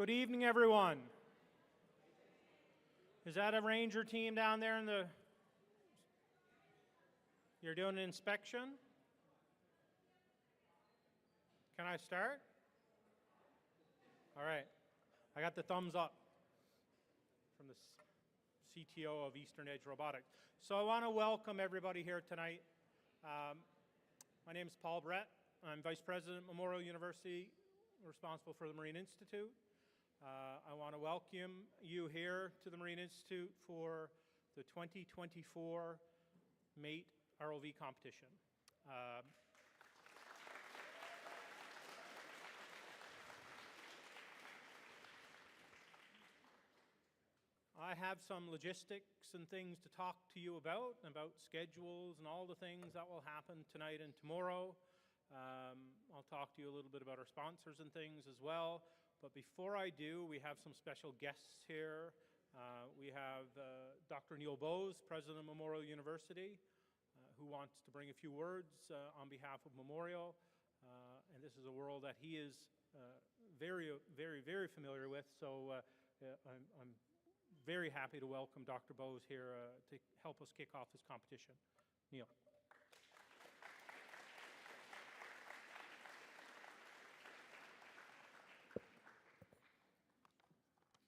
Good evening, everyone. Is that a ranger team down there in the... You're doing an inspection? Can I start? All right. I got the thumbs up from the CTO of Eastern Edge Robotics. So I want to welcome everybody here tonight. My name is Paul Brett. I'm Vice President, Memorial University, responsible for the Marine Institute. I want to welcome you here to the Marine Institute for the 2024 MATE ROV competition. I have some logistics and things to talk to you about schedules and all the things that will happen tonight and tomorrow. I'll talk to you a little bit about our sponsors and things as well. But before I do, we have some special guests here. We have Dr. Neil Bose, President of Memorial University, who wants to bring a few words on behalf of Memorial. And this is a world that he is very, very, very familiar with. So I'm very happy to welcome Dr. Bose here to help us kick off this competition. Neil.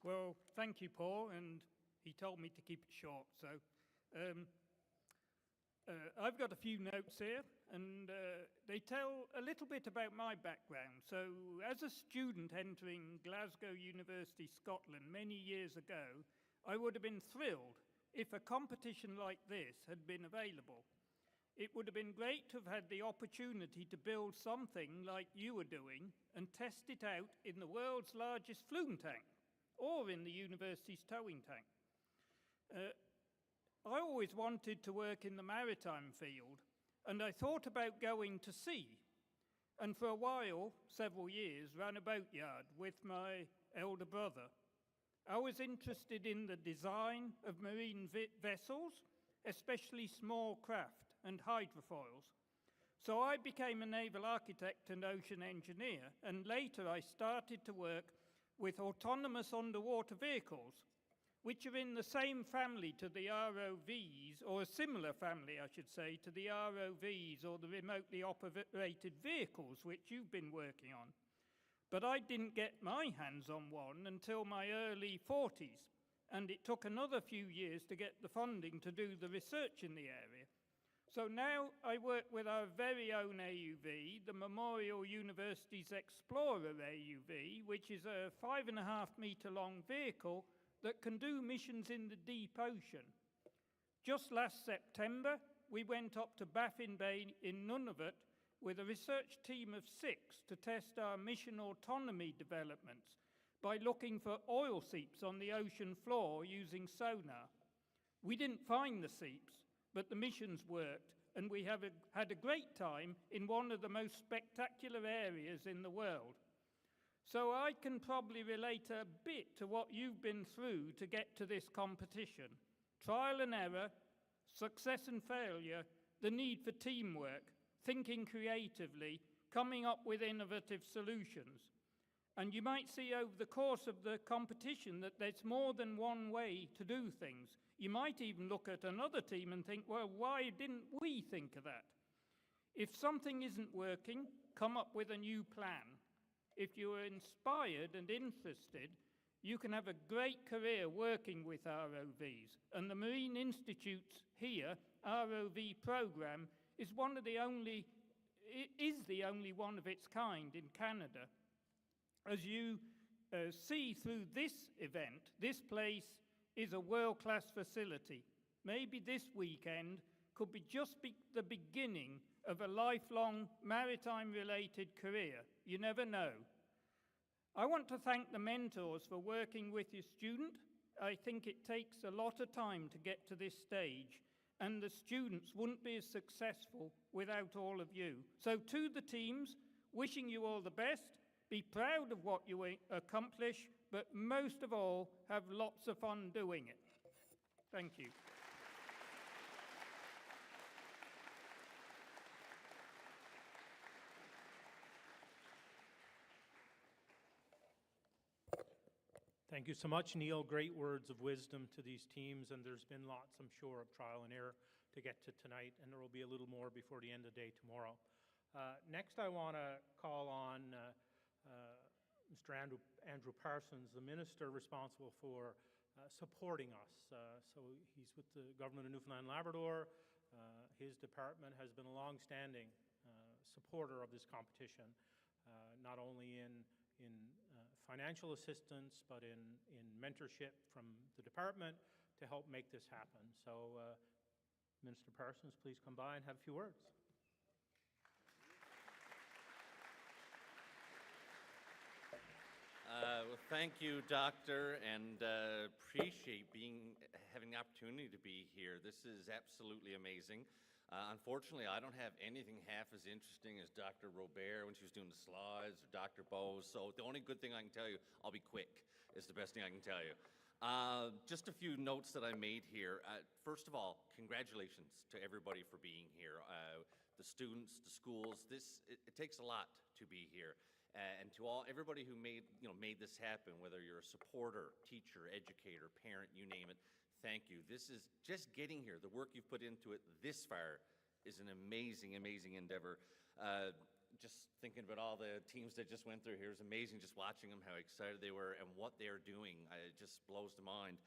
Well, thank you, Paul, and he told me to keep it short. So I've got a few notes here, and they tell a little bit about my background. So as a student entering Glasgow University, Scotland, many years ago, I would have been thrilled if a competition like this had been available. It would have been great to have had the opportunity to build something like you were doing and test it out in the world's largest flume tank, or in the university's towing tank. I always wanted to work in the maritime field, and I thought about going to sea. And for a while, several years, ran a boatyard with my elder brother. I was interested in the design of marine vessels, especially small craft and hydrofoils. So I became a naval architect and ocean engineer, and later I started to work with autonomous underwater vehicles, which are in the same family to the ROVs, or a similar family, I should say, to the ROVs or the remotely operated vehicles which you've been working on. But I didn't get my hands on one until my early 40s, and it took another few years to get the funding to do the research in the area. So now I work with our very own AUV, the Memorial University's Explorer AUV, which is a 5.5 meter long vehicle that can do missions in the deep ocean. Just last September, we went up to Baffin Bay in Nunavut with a research team of 6 to test our mission autonomy developments by looking for oil seeps on the ocean floor using sonar. We didn't find the seeps, but the missions worked, and we have had a great time in one of the most spectacular areas in the world. So I can probably relate a bit to what you've been through to get to this competition. Trial and error, success and failure, the need for teamwork, thinking creatively, coming up with innovative solutions. And you might see over the course of the competition that there's more than one way to do things. You might even look at another team and think, well, why didn't we think of that? If something isn't working, come up with a new plan. If you are inspired and interested, you can have a great career working with ROVs. And the Marine Institute's here, ROV program, is the only one of its kind in Canada. As you see through this event, this place is a world-class facility. Maybe this weekend could be just the beginning of a lifelong maritime-related career. You never know. I want to thank the mentors for working with your student. I think it takes a lot of time to get to this stage, and the students wouldn't be as successful without all of you. So to the teams, wishing you all the best. Be proud of what you accomplish, but most of all, have lots of fun doing it. Thank you. Thank you so much, Neil. Great words of wisdom to these teams, and there's been lots, I'm sure, of trial and error to get to tonight, and there will be a little more before the end of the day tomorrow. Next, I want to call on Mr. Andrew Parsons, the minister responsible for supporting us. So he's with the Government of Newfoundland Labrador. His department has been a long-standing supporter of this competition, not only in financial assistance, but in mentorship from the department to help make this happen. So, Minister Parsons, please come by and have a few words. Well, thank you, Doctor, and appreciate having the opportunity to be here. This is absolutely amazing. Unfortunately, I don't have anything half as interesting as Dr. Robert when she was doing the slides, or Dr. Bowes, so the only good thing I can tell you, I'll be quick, is the best thing I can tell you. Just a few notes that I made here. First of all, congratulations to everybody for being here. The students, the schools, it takes a lot to be here. And to everybody who made this happen, whether you're a supporter, teacher, educator, parent, you name it, thank you. This is just getting here. The work you've put into it this far is an amazing, amazing endeavor. Just thinking about all the teams that just went through here, it's amazing just watching them, how excited they were and what they're doing. It just blows the mind.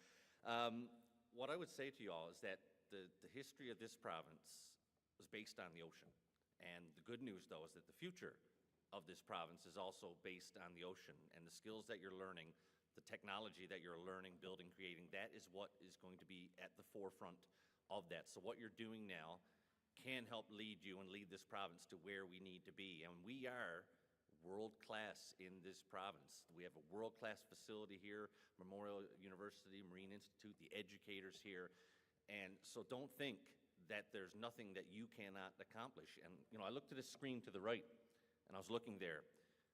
What I would say to you all is that the history of this province was based on the ocean. And the good news, though, is that the future of this province is also based on the ocean, and the skills that you're learning, the technology that you're learning, building, creating, that is what is going to be at the forefront of that. So what you're doing now can help lead you and lead this province to where we need to be. And we are world-class in this province. We have a world-class facility here, Memorial University, Marine Institute, the educators here. And so don't think that there's nothing that you cannot accomplish. And I looked at a screen to the right, and I was looking there.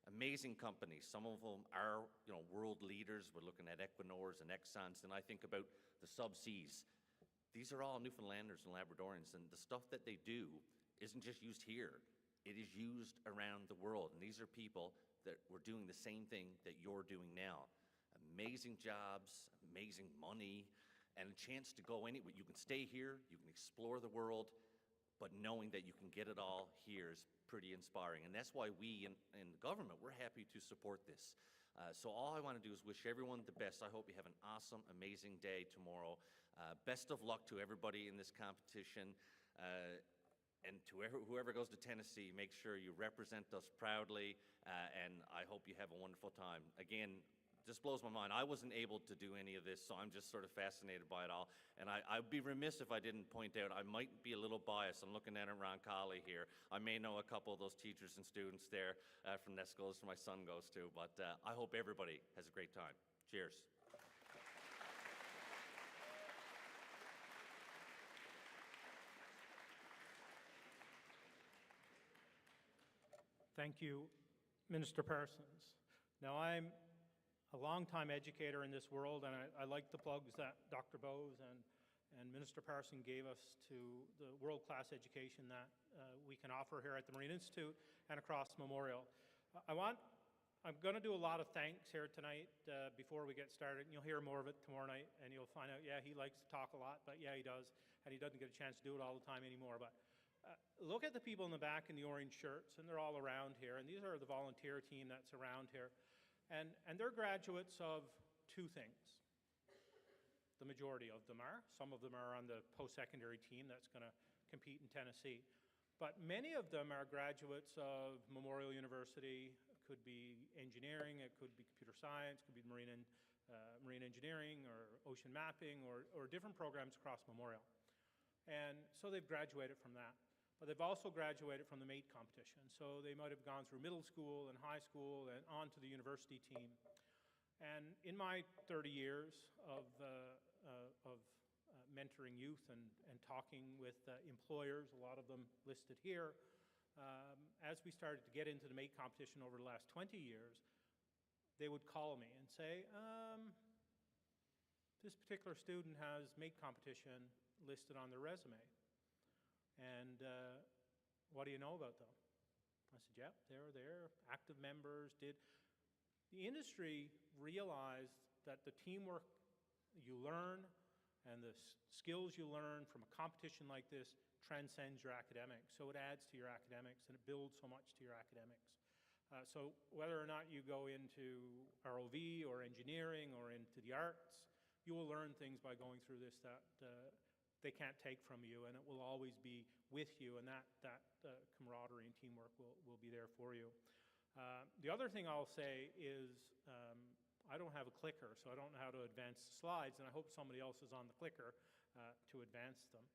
Amazing companies. Some of them are, world leaders. We're looking at Equinors and Exxons, and I think about the subseas. These are all Newfoundlanders and Labradorians, and the stuff that they do isn't just used here. It is used around the world, and these are people that were doing the same thing that you're doing now. Amazing jobs, amazing money, and a chance to go anywhere. You can stay here, you can explore the world, but knowing that you can get it all here is pretty inspiring. And that's why we in the government, we're happy to support this. So all I want to do is wish everyone the best. I hope you have an awesome, amazing day tomorrow. Best of luck to everybody in this competition. And to whoever goes to Tennessee, make sure you represent us proudly, and I hope you have a wonderful time. Again, this blows my mind. I wasn't able to do any of this, so I'm just sort of fascinated by it all. And I'd be remiss if I didn't point out, I might be a little biased. I'm looking at Ron Colley here. I may know a couple of those teachers and students there from that school my son goes to, but I hope everybody has a great time. Cheers. Thank you, Minister Parsons. Now, I'm a long-time educator in this world, and I like the plugs that Dr. Bowes and Minister Parsons gave us to the world-class education that we can offer here at the Marine Institute and across Memorial. I'm going to do a lot of thanks here tonight before we get started. You'll hear more of it tomorrow night, and you'll find out, yeah, he likes to talk a lot, but yeah, he does, and he doesn't get a chance to do it all the time anymore. But look at the people in the back in the orange shirts, and they're all around here, and these are the volunteer team that's around here. And they're graduates of two things. The majority of them are. Some of them are on the post-secondary team that's going to compete in Tennessee. But many of them are graduates of Memorial University. It could be engineering, it could be computer science, it could be marine engineering or ocean mapping or different programs across Memorial. And so they've graduated from that. But they've also graduated from the MATE competition. So they might have gone through middle school and high school and on to the university team. And in my 30 years of mentoring youth and talking with employers, a lot of them listed here, as we started to get into the MATE competition over the last 20 years, they would call me and say, this particular student has MATE competition listed on their resume. And what do you know about them? I said, yep, they're active members. The industry realized that the teamwork you learn and the skills you learn from a competition like this transcends your academics. So it adds to your academics and it builds so much to your academics. So whether or not you go into ROV or engineering or into the arts, you will learn things by going through this that they can't take from you, and it will always be with you, and that camaraderie and teamwork will be there for you. The other thing I'll say is I don't have a clicker, so I don't know how to advance the slides, and I hope somebody else is on the clicker to advance them.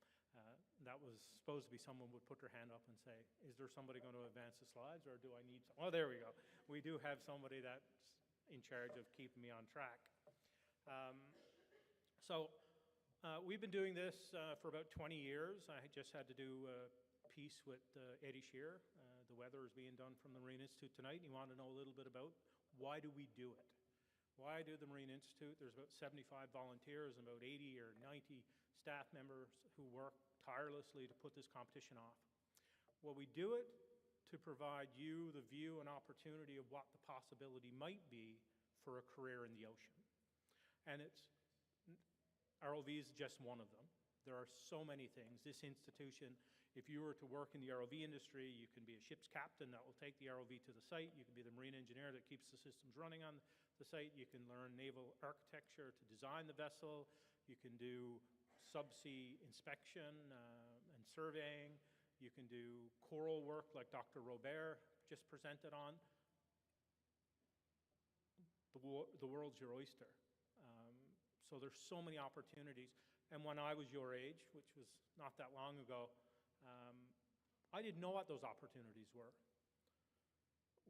That was supposed to be someone would put their hand up and say, is there somebody going to advance the slides, or do I need some? Oh, there we go. We do have somebody that's in charge of keeping me on track. We've been doing this for about 20 years. I just had to do a piece with Eddie Shear. The weather is being done from the Marine Institute tonight, and you want to know a little bit about why do we do it? Why do the Marine Institute? There's about 75 volunteers and about 80 or 90 staff members who work tirelessly to put this competition off. Well, we do it to provide you the view and opportunity of what the possibility might be for a career in the ocean. And ROV is just one of them. There are so many things. This institution, if you were to work in the ROV industry, you can be a ship's captain that will take the ROV to the site. You can be the marine engineer that keeps the systems running on the site. You can learn naval architecture to design the vessel. You can do subsea inspection and surveying. You can do coral work like Dr. Robert just presented on. The world's your oyster. So there's so many opportunities. And when I was your age, which was not that long ago, I didn't know what those opportunities were.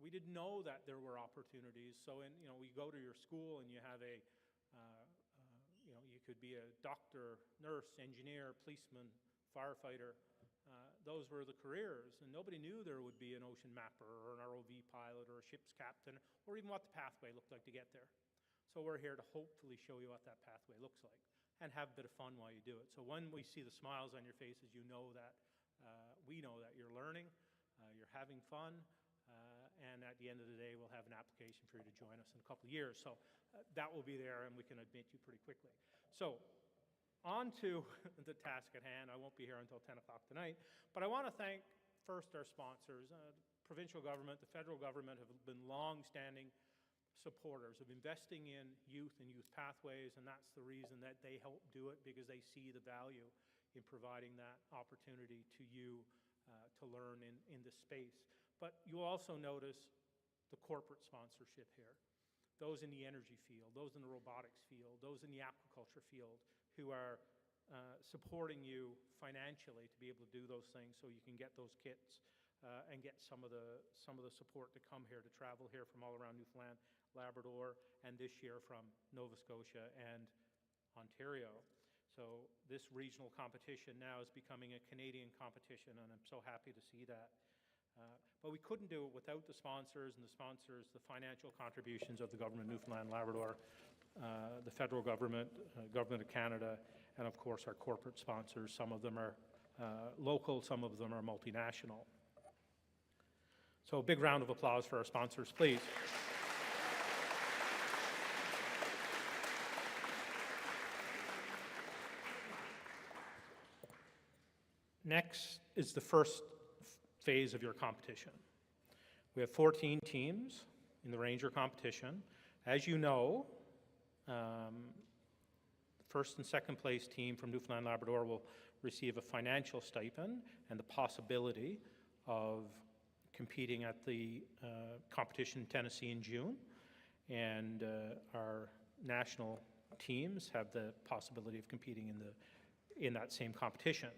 We didn't know that there were opportunities. So we go to your school and you have you could be a doctor, nurse, engineer, policeman, firefighter. Those were the careers, and nobody knew there would be an ocean mapper or an ROV pilot or a ship's captain, or even what the pathway looked like to get there. So we're here to hopefully show you what that pathway looks like and have a bit of fun while you do it. So when we see the smiles on your faces, you know that we know that you're learning, you're having fun, and at the end of the day, we'll have an application for you to join us in a couple of years. So that will be there, and we can admit you pretty quickly. So on to the task at hand. I won't be here until 10 o'clock tonight, but I want to thank first our sponsors. The provincial government, the federal government have been long-standing supporters of investing in youth and youth pathways, and that's the reason that they help do it, because they see the value in providing that opportunity to you to learn in this space. But you also notice the corporate sponsorship here. Those in the energy field, those in the robotics field, those in the aquaculture field who are supporting you financially to be able to do those things so you can get those kits and get some of the support to come here, to travel here from all around Newfoundland, Labrador, and this year from Nova Scotia and Ontario. So this regional competition now is becoming a Canadian competition, and I'm so happy to see that. But we couldn't do it without the sponsors, and the financial contributions of the government of Newfoundland, Labrador, the federal government, government of Canada, and of course our corporate sponsors. Some of them are local, some of them are multinational. So a big round of applause for our sponsors, please. Next is the first phase of your competition. We have 14 teams in the Ranger competition. As you know, first and second place team from Newfoundland Labrador will receive a financial stipend and the possibility of competing at the competition in Tennessee in June. And our national teams have the possibility of competing in that same competition.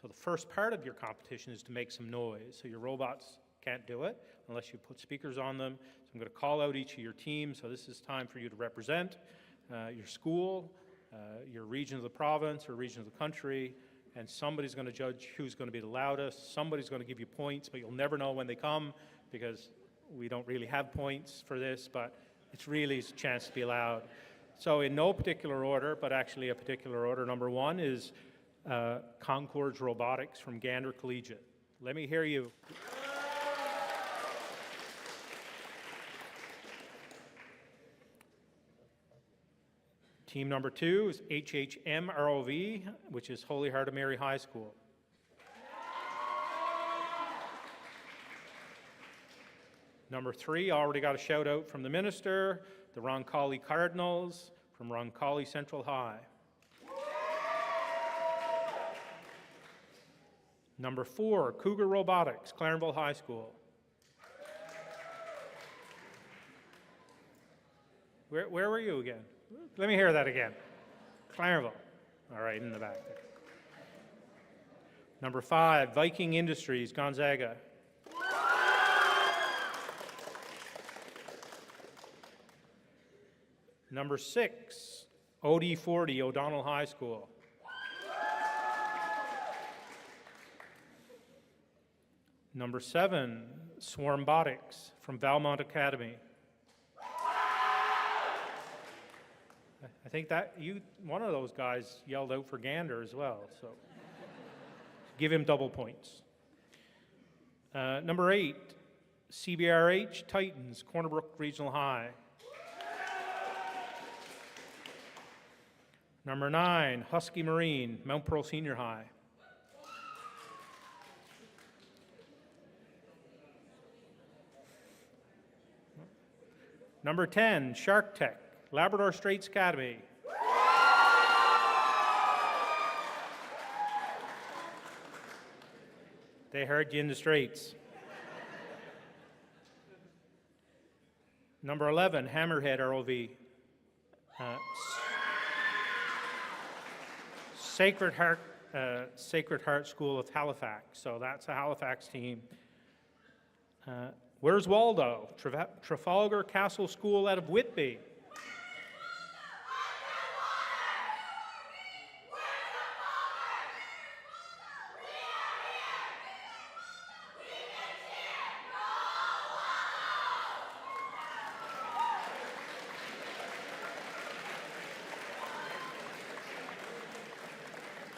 So the first part of your competition is to make some noise. So your robots can't do it unless you put speakers on them. So I'm going to call out each of your teams. So this is time for you to represent your school, your region of the province or region of the country, and somebody's going to judge who's going to be the loudest. Somebody's going to give you points, but you'll never know when they come because we don't really have points for this, but it's really a chance to be loud. So in no particular order, but actually a particular order, number one is Concord's Robotics from Gander Collegiate. Let me hear you. Team number 2 is HHM ROV, which is Holy Heart of Mary High School. Number 3, already got a shout out from the minister, the Roncalli Cardinals from Roncalli Central High. Number 4, Cougar Robotics, Clarenville High School. Where were you again? Let me hear that again. Clarenville. All right, in the back there. Number 5, Viking Industries, Gonzaga. Number 6, OD40, O'Donnell High School. Number 7, Swarmbotics from Valmont Academy. I think that one of those guys yelled out for Gander as well, so give him double points. Number 8, CBRH Titans, Corner Brook Regional High. Number 9, Husky Marine, Mount Pearl Senior High. Number 10, Shark Tech, Labrador Straits Academy. They heard you in the Straits. Number 11, Hammerhead ROV. Sacred Heart School of Halifax. So that's a Halifax team. Where's Waldo? Trafalgar Castle School out of Whitby.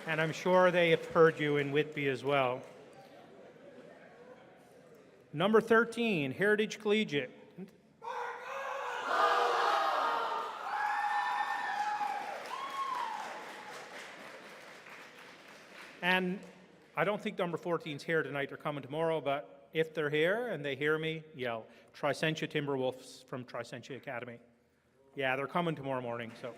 And I'm sure they have heard you in Whitby as well. Number 13, Heritage Collegiate. And I don't think number 14's here tonight. They're coming tomorrow, but if they're here and they hear me, yell. Tricentia Timberwolves from Tricentia Academy. Yeah, they're coming tomorrow morning, so.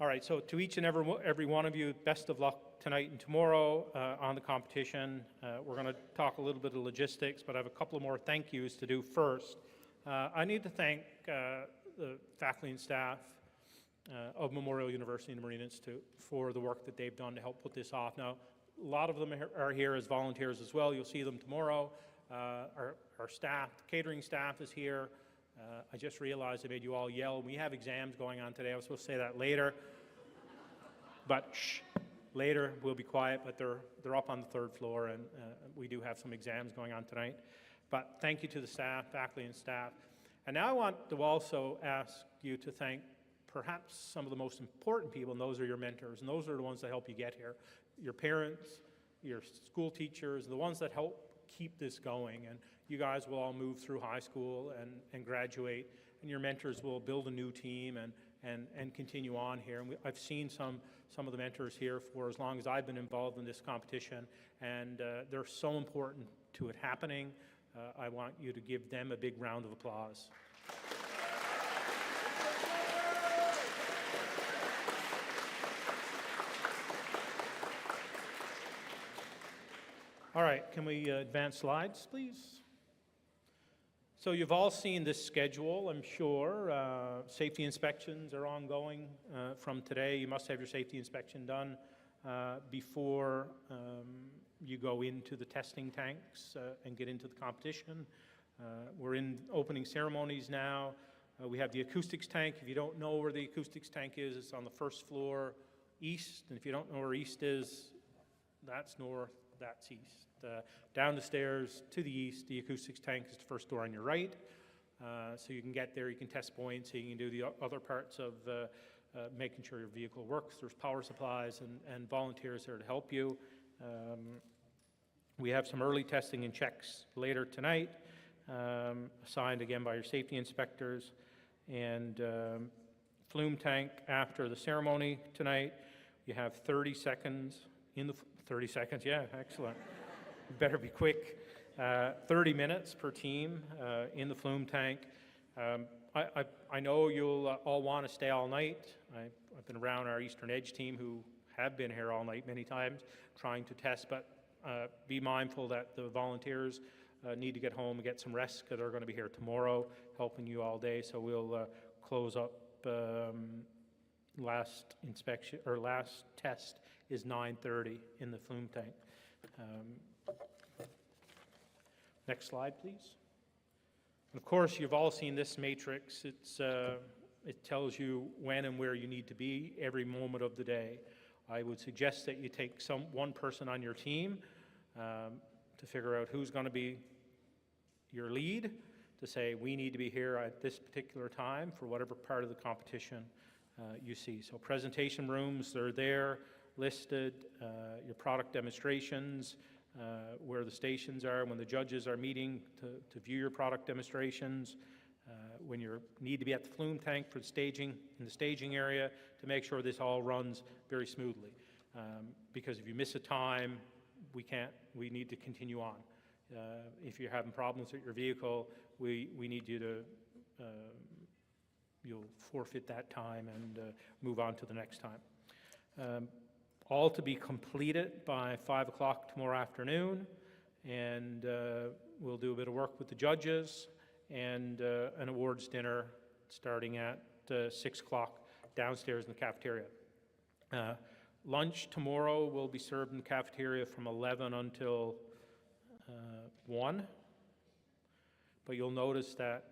All right, so to each and every one of you, best of luck tonight and tomorrow on the competition. We're going to talk a little bit of logistics, but I have a couple of more thank yous to do first. I need to thank the faculty and staff of Memorial University and the Marine Institute for the work that they've done to help put this off. Now, a lot of them are here as volunteers as well. You'll see them tomorrow. Our staff, the catering staff is here. I just realized I made you all yell. We have exams going on today. I was supposed to say that later. But shh, later we'll be quiet, but they're up on the 3rd floor, and we do have some exams going on tonight. But thank you to the staff, faculty and staff. And now I want to also ask you to thank perhaps some of the most important people, and those are your mentors, and those are the ones that help you get here. Your parents, your school teachers, the ones that help keep this going. And you guys will all move through high school and graduate, and your mentors will build a new team and continue on here. And I've seen some of the mentors here for as long as I've been involved in this competition, and they're so important to it happening. I want you to give them a big round of applause. All right, can we advance slides, please? So you've all seen this schedule, I'm sure. Safety inspections are ongoing from today. You must have your safety inspection done before you go into the testing tanks and get into the competition. We're in opening ceremonies now. We have the acoustics tank. If you don't know where the acoustics tank is, it's on the 1st floor east. And if you don't know where east is, that's north, that's east. Down the stairs to the east, the acoustics tank is the first door on your right. So you can get there, you can test points, so you can do the other parts of making sure your vehicle works. There's power supplies and volunteers there to help you. We have some early testing and checks later tonight, assigned again by your safety inspectors, and flume tank after the ceremony tonight. You have 30 seconds in the 30 seconds, yeah, excellent. You better be quick. 30 minutes per team in the flume tank. I know you'll all want to stay all night. I've been around our Eastern Edge team who have been here all night many times trying to test, but be mindful that the volunteers need to get home and get some rest because they're going to be here tomorrow helping you all day. So we'll close up. Last inspection or last test is 9:30 in the flume tank. Next slide, please. And of course, you've all seen this matrix. It tells you when and where you need to be every moment of the day. I would suggest that you take one person on your team to figure out who's going to be your lead, to say we need to be here at this particular time for whatever part of the competition you see. So presentation rooms, they're there listed, your product demonstrations, where the stations are, when the judges are meeting to view your product demonstrations, when you need to be at the flume tank for the staging, in the staging area, to make sure this all runs very smoothly. Because if you miss a time, we need to continue on. If you're having problems with your vehicle, we need you to, you'll forfeit that time and move on to the next time. All to be completed by 5 o'clock tomorrow afternoon, and we'll do a bit of work with the judges and an awards dinner starting at 6 o'clock downstairs in the cafeteria. Lunch tomorrow will be served in the cafeteria from 11 until 1, but you'll notice that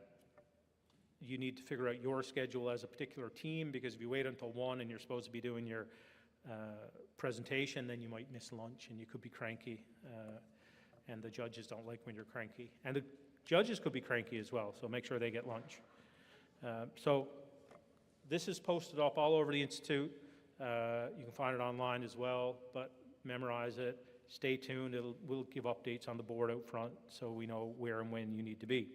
you need to figure out your schedule as a particular team, because if you wait until 1 and you're supposed to be doing your presentation, then you might miss lunch and you could be cranky, and the judges don't like when you're cranky. And the judges could be cranky as well, so make sure they get lunch. So this is posted up all over the Institute. You can find it online as well, but memorize it. Stay tuned. We'll give updates on the board out front so we know where and when you need to be.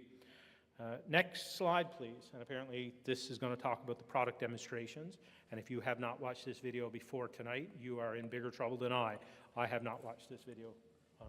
Next slide, please. And apparently this is going to talk about the product demonstrations. And if you have not watched this video before tonight, you are in bigger trouble than I. I have not watched this video until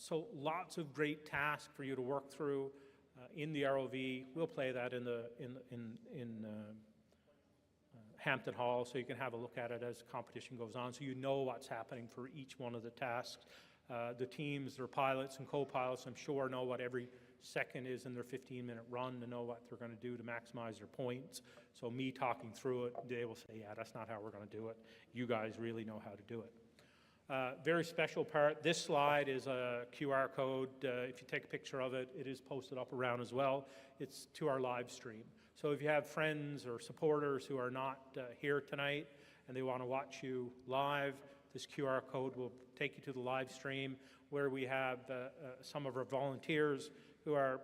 So lots of great tasks for you to work through in the ROV. We'll play that in Hampton Hall, so you can have a look at it as the competition goes on, so you know what's happening for each one of the tasks. The teams, their pilots and co-pilots, I'm sure, know what every second is in their 15-minute run to know what they're going to do to maximize their points. So me talking through it, they will say, yeah, that's not how we're going to do it. You guys really know how to do it. Very special part, this slide is a QR code. If you take a picture of it, it is posted up around as well. It's to our live stream. So if you have friends or supporters who are not here tonight and they want to watch you live, this QR code will take you to the live stream where we have some of our volunteers who are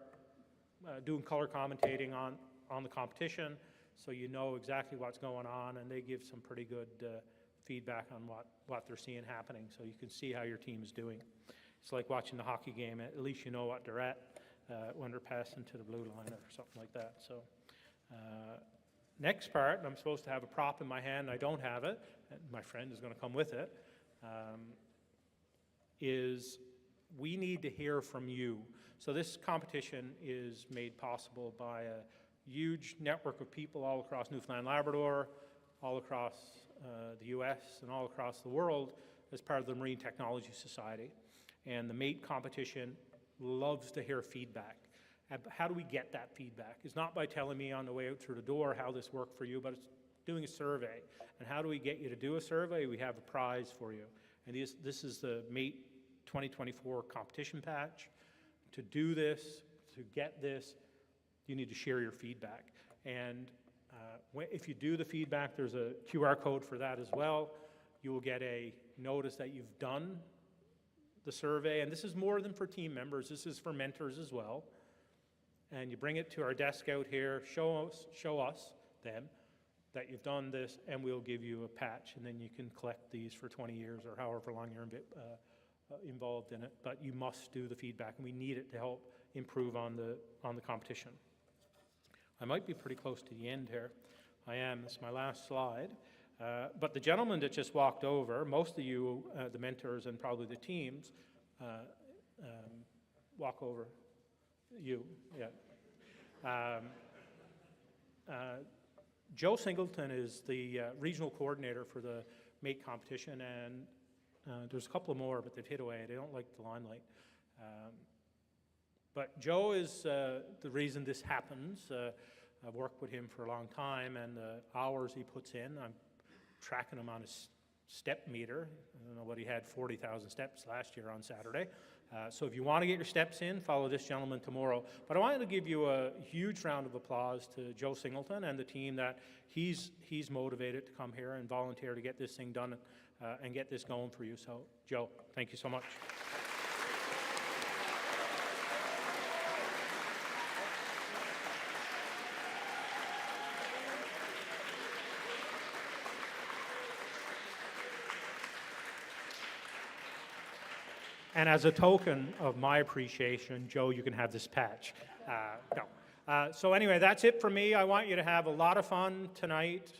doing color commentating on the competition, so you know exactly what's going on, and they give some pretty good feedback on what they're seeing happening, so you can see how your team is doing. It's like watching the hockey game. At least you know what they're at when they're passing to the blue line or something like that. So next part, I'm supposed to have a prop in my hand, and I don't have it, and my friend is going to come with it, is we need to hear from you. So this competition is made possible by a huge network of people all across Newfoundland Labrador, all across the US and all across the world as part of the Marine Technology Society. And the MATE competition loves to hear feedback. How do we get that feedback? It's not by telling me on the way out through the door how this worked for you, but it's doing a survey. And how do we get you to do a survey? We have a prize for you. And this is the MATE 2024 competition patch. To do this, to get this, you need to share your feedback. And if you do the feedback, there's a QR code for that as well. You will get a notice that you've done the survey. And this is more than for team members. This is for mentors as well. And you bring it to our desk out here, show us, them, that you've done this, and we'll give you a patch. And then you can collect these for 20 years or however long you're involved in it. But you must do the feedback, and we need it to help improve on the competition. I might be pretty close to the end here. I am. This is my last slide. But the gentleman that just walked over, most of you, the mentors and probably the teams, walk over. You, yeah. Joe Singleton is the regional coordinator for the MATE competition, and there's a couple more, but they've hid away. They don't like the limelight. But Joe is the reason this happens. I've worked with him for a long time, and the hours he puts in, I'm tracking him on his step meter. I don't know what he had, 40,000 steps last year on Saturday. So if you want to get your steps in, follow this gentleman tomorrow. But I wanted to give you a huge round of applause to Joe Singleton and the team that he's motivated to come here and volunteer to get this thing done and get this going for you. So, Joe, thank you so much. And as a token of my appreciation, Joe, you can have this patch. So anyway, that's it for me. I want you to have a lot of fun tonight,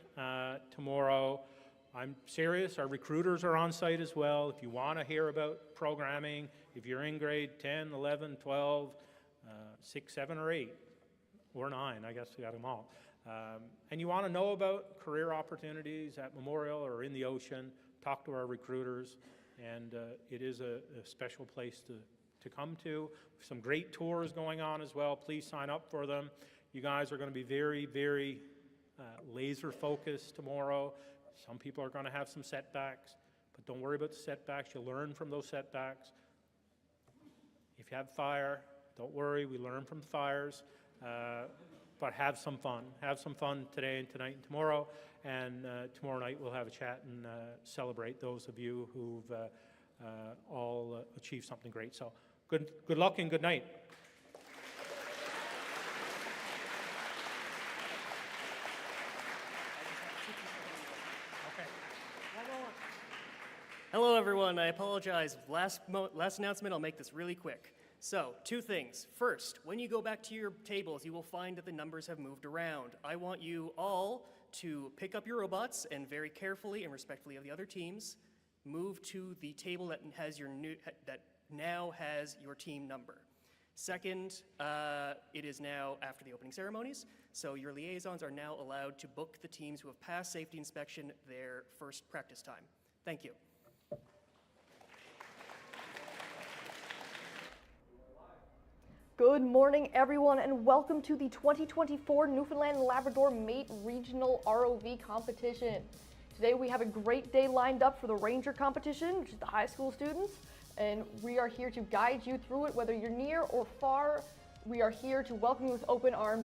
tomorrow. I'm serious. Our recruiters are on site as well. If you want to hear about programming, if you're in grade 10, 11, 12, 6, 7, or 8, or 9, I guess we got them all, and you want to know about career opportunities at Memorial or in the ocean, talk to our recruiters. And it is a special place to come to. Some great tours going on as well. Please sign up for them. You guys are going to be very, very laser focused tomorrow. Some people are going to have some setbacks, but don't worry about the setbacks. You'll learn from those setbacks. If you have fire, don't worry. We learn from the fires. But have some fun. Have some fun today and tonight and tomorrow. And tomorrow night we'll have a chat and celebrate those of you who've all achieved something great. So good luck and good night. Hello, everyone. I apologize. Last announcement, I'll make this really quick. So, 2 things. First, when you go back to your tables, you will find that the numbers have moved around. I want you all to pick up your robots and very carefully and respectfully of the other teams, move to the table that has your that now has your team number. Second, it is now after the opening ceremonies, so your liaisons are now allowed to book the teams who have passed safety inspection their first practice time. Thank you. Good morning, everyone, and welcome to the 2024 Newfoundland Labrador Mate Regional ROV competition. Today we have a great day lined up for the Ranger competition, which is the high school students, and we are here to guide you through it, whether you're near or far. We are here to welcome you with open arms.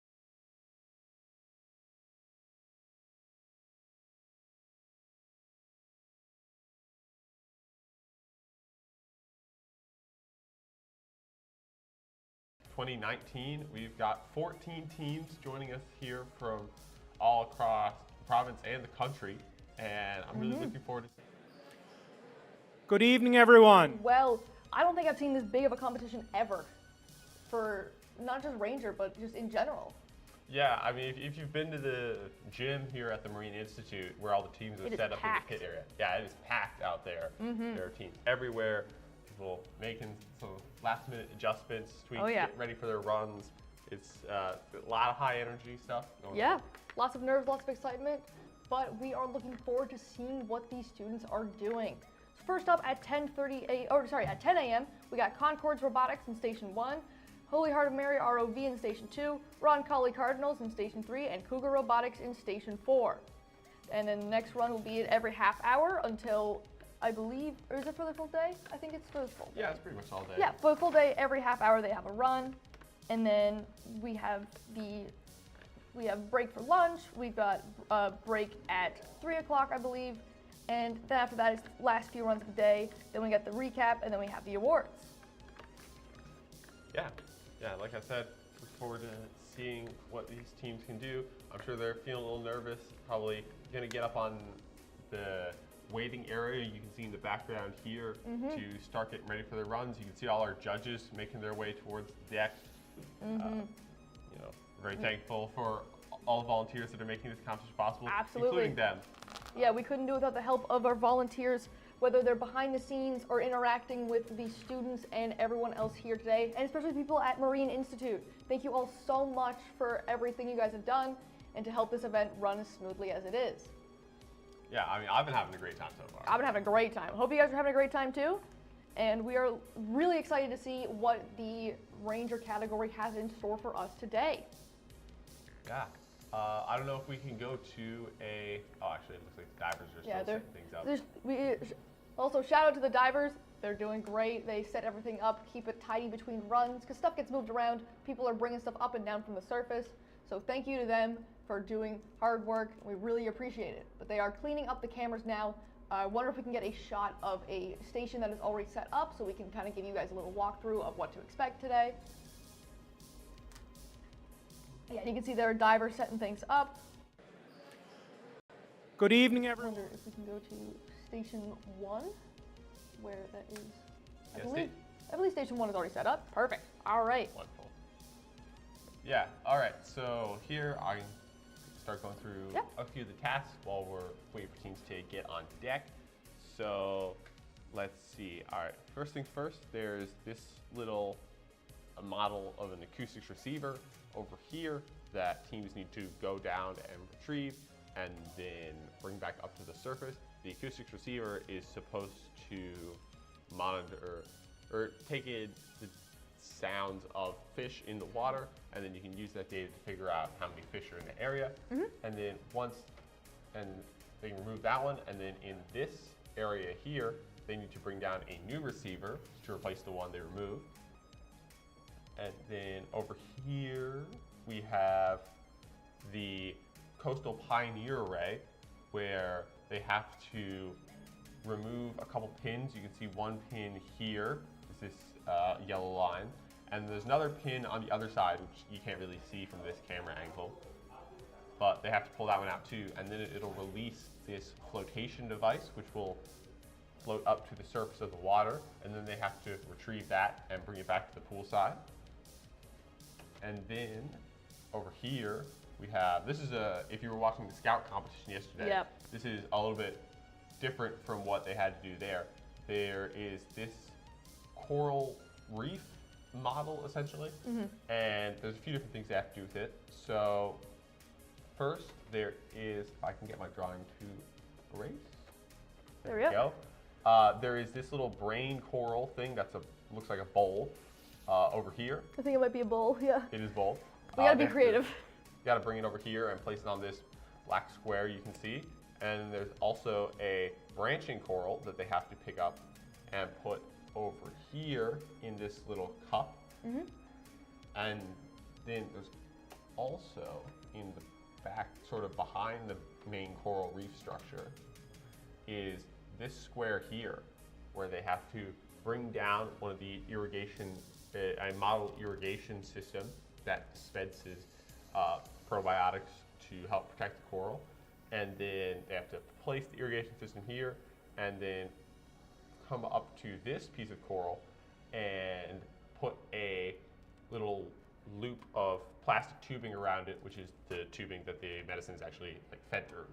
We've got 14 teams joining us here from all across the province and the country, and I'm really looking forward to. Good evening, everyone. Well, I don't think I've seen this big of a competition ever for not just Ranger, but just in general. Yeah, I mean, if you've been to the gym here at the Marine Institute, where all the teams are set up in the pit area, yeah, it is packed out there. There are teams everywhere. People making some last-minute adjustments, tweaks, getting ready for their runs. It's a lot of high energy stuff going on. Lots of nerves, lots of excitement, but we are looking forward to seeing what these students are doing. So first up at 10 a.m., we got Concord's Robotics in Station 1, Holy Heart of Mary ROV in Station 2, Ron Colley Cardinals in Station 3, and Cougar Robotics in Station 4. And then the next run will be at every half hour until, I believe, or is it for the full day? I think it's for the full day. Yeah, it's pretty much all day. Yeah, for the full day, every half hour they have a run, and then we have break for lunch. We've got a break at 3 o'clock, I believe, and then after that is the last few runs of the day. Then we get the recap, and then we have the awards. Yeah, like I said, look forward to seeing what these teams can do. I'm sure they're feeling a little nervous, probably gonna get up on the waiting area you can see in the background here to start getting ready for their runs. You can see all our judges making their way towards the deck. Very thankful for all the volunteers that are making this competition possible, including them. Yeah, we couldn't do it without the help of our volunteers, whether they're behind the scenes or interacting with the students and everyone else here today, and especially people at Marine Institute. Thank you all so much for everything you guys have done and to help this event run as smoothly as it is. Yeah, I mean, I've been having a great time so far. I've been having a great time. Hope you guys are having a great time too. And we are really excited to see what the Ranger category has in store for us today. Yeah. I don't know if we can go to a. Oh, actually, it looks like the divers are still setting things up. Also, shout out to the divers. They're doing great. They set everything up, keep it tidy between runs, because stuff gets moved around. People are bringing stuff up and down from the surface. So thank you to them for doing hard work. We really appreciate it. But they are cleaning up the cameras now. I wonder if we can get a shot of a station that is already set up so we can kind of give you guys a little walkthrough of what to expect today. Yeah, you can see there are divers setting things up. Good evening, I everyone. wonder if we can go to Station 1, where that is. I believe Station 1 is already set up. Perfect. All right. Wonderful. Yeah, all right. So here I can start going through a few of the tasks while we're waiting for teams to get on deck. So let's see. All right, first things first, there's this little model of an acoustics receiver over here that teams need to go down and retrieve and then bring back up to the surface. The acoustics receiver is supposed to monitor or take in the sounds of fish in the water, and then you can use that data to figure out how many fish are in the area. And then they can remove that one, and then in this area here, they need to bring down a new receiver to replace the one they removed. And then over here, we have the Coastal Pioneer Array, where they have to remove a couple pins. You can see one pin here, is this yellow line, and there's another pin on the other side, which you can't really see from this camera angle, but they have to pull that one out too, and then it'll release this flotation device, which will float up to the surface of the water, and then they have to retrieve that and bring it back to the pool side. And then over here, we have, this is if you were watching the scout competition yesterday, this is a little bit different from what they had to do there. There is this coral reef model, essentially. And there's a few different things they have to do with it. So first, there is, if I can get my drawing to erase. There we go. There is this little brain coral thing that's looks like a bowl over here. I think it might be a bowl, yeah. It is bowl. We gotta be creative. You gotta bring it over here and place it on this black square you can see. And there's also a branching coral that they have to pick up and put over here in this little cup. And then there's also in the back, sort of behind the main coral reef structure, is this square here, where they have to bring down one of the irrigation, a model irrigation system that dispenses probiotics to help protect the coral. And then they have to place the irrigation system here and then come up to this piece of coral and put a little loop of plastic tubing around it, which is the tubing that the medicine is actually like fed through.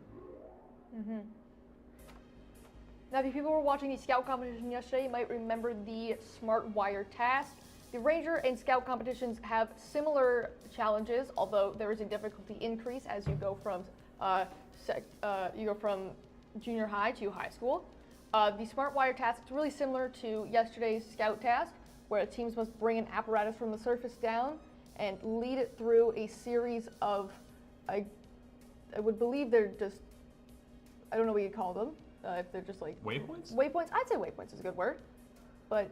Now, if people were watching the Scout competition yesterday, you might remember the Smart Wire task. The Ranger and Scout competitions have similar challenges, although there is a difficulty increase as you go from junior high to high school. The Smart Wire task is really similar to yesterday's Scout task, where teams must bring an apparatus from the surface down and lead it through a series of, I would believe they're just, I don't know what you call them, if they're just like... Waypoints? Waypoints? I'd say waypoints is a good word. But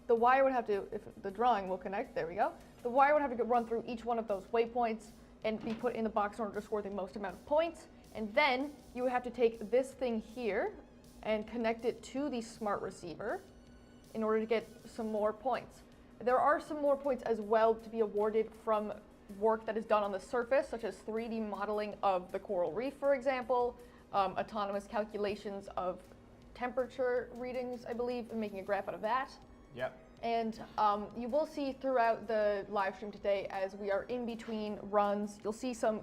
the wire would have to, if the drawing will connect, there we go. The wire would have to run through each one of those waypoints and be put in the box in order to score the most amount of points. And then you would have to take this thing here and connect it to the smart receiver in order to get some more points. There are some more points as well to be awarded from work that is done on the surface, such as 3D modeling of the coral reef, for example, autonomous calculations of temperature readings, I believe, and making a graph out of that. Yep. And you will see throughout the live stream today, as we are in between runs, you'll see some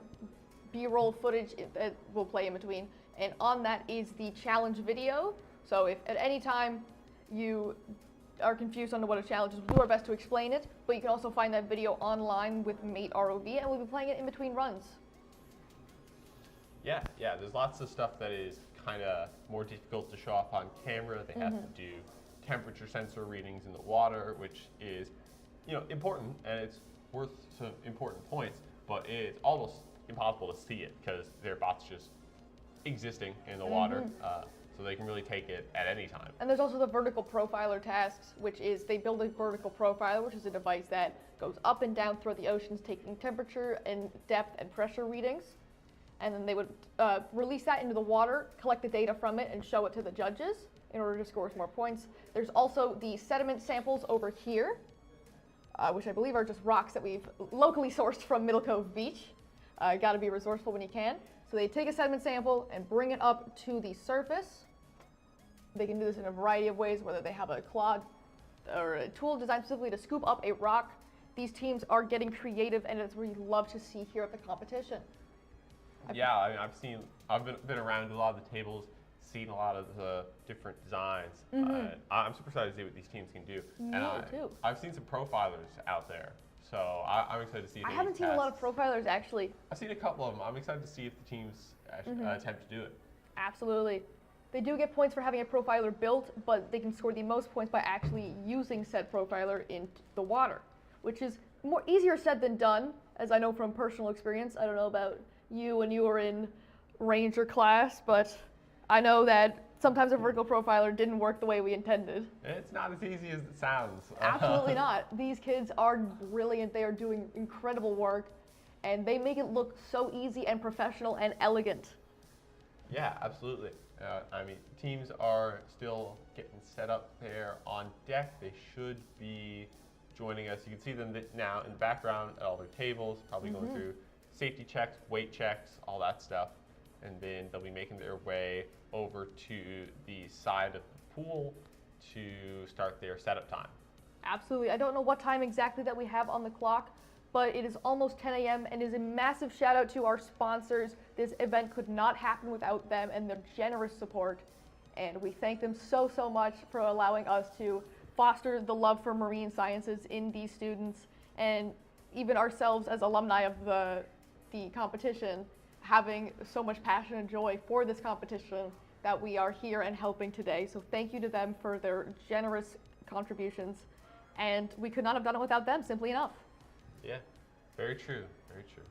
B-roll footage that will play in between. And on that is the challenge video. So if at any time you are confused on what a challenge is, we'll do our best to explain it. But you can also find that video online with Mate ROV, and we'll be playing it in between runs. Yeah, there's lots of stuff that is kind of more difficult to show off on camera. They have to do temperature sensor readings in the water, which is, important, and it's worth some important points, but it's almost impossible to see it because their bot's just existing in the water, so they can really take it at any time. And there's also the vertical profiler tasks, which is they build a vertical profiler, which is a device that goes up and down throughout the oceans, taking temperature and depth and pressure readings. And then they would release that into the water, collect the data from it, and show it to the judges in order to score more points. There's also the sediment samples over here, which I believe are just rocks that we've locally sourced from Middle Cove Beach. Got to be resourceful when you can. So they take a sediment sample and bring it up to the surface. They can do this in a variety of ways, whether they have a clod or a tool designed specifically to scoop up a rock. These teams are getting creative, and it's what we love to see here at the competition. Yeah, I mean, I've been around a lot of the tables, seen a lot of the different designs. I'm super excited to see what these teams can do. Me too. I've seen some profilers out there, so I'm excited to see. I haven't seen a lot of profilers actually. I've seen a couple of them. I'm excited to see if the teams actually attempt to do it. Absolutely. They do get points for having a profiler built, but they can score the most points by actually using said profiler in the water, which is easier said than done, as I know from personal experience. I don't know about you when you were in Ranger class, but I know that sometimes a vertical profiler didn't work the way we intended. It's not as easy as it sounds. Absolutely not. These kids are brilliant. They are doing incredible work, and they make it look so easy and professional and elegant. Yeah, absolutely. I mean, teams are still getting set up there on deck. They should be joining us. You can see them now in the background at all their tables, probably going through safety checks, weight checks, all that stuff. And then they'll be making their way over to the side of the pool to start their setup time. Absolutely. I don't know what time exactly that we have on the clock, but it is almost 10 a.m. and is a massive shout out to our sponsors. This event could not happen without them and their generous support. And we thank them so much for allowing us to foster the love for marine sciences in these students, and even ourselves as alumni of the competition, having so much passion and joy for this competition that we are here and helping today. So thank you to them for their generous contributions, and we could not have done it without them, simply enough. Yeah, very true, very true.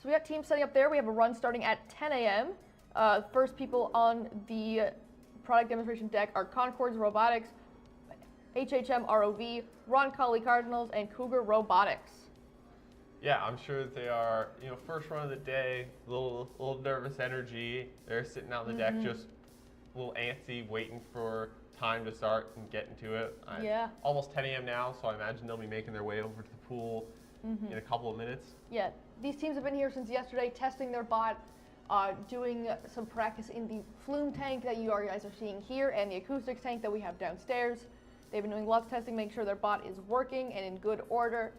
So we got teams setting up there. We have a run starting at 10 a.m. First people on the product demonstration deck are Concords Robotics, HHM ROV, Ron Colley Cardinals, and Cougar Robotics. Yeah, I'm sure that they are, first run of the day, little nervous energy. They're sitting out on the deck just a little antsy, waiting for time to start and get into it. Yeah. Almost 10 a.m. now, so I imagine they'll be making their way over to the pool in a couple of minutes. Yeah, these teams have been here since yesterday, testing their bot, doing some practice in the flume tank that you guys are seeing here, and the acoustics tank that we have downstairs. They've been doing lots of testing, making sure their bot is working and in good order.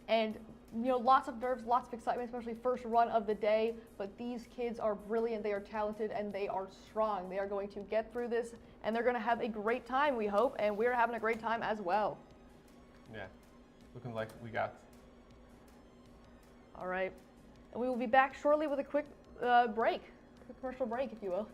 And lots of nerves, lots of excitement, especially first run of the day. But these kids are brilliant, they are talented, and they are strong. They are going to get through this, and they're going to have a great time, we hope, and we're having a great time as well. Yeah, looking like we got. All right, and we will be back shortly with a quick break, a commercial break, if you will.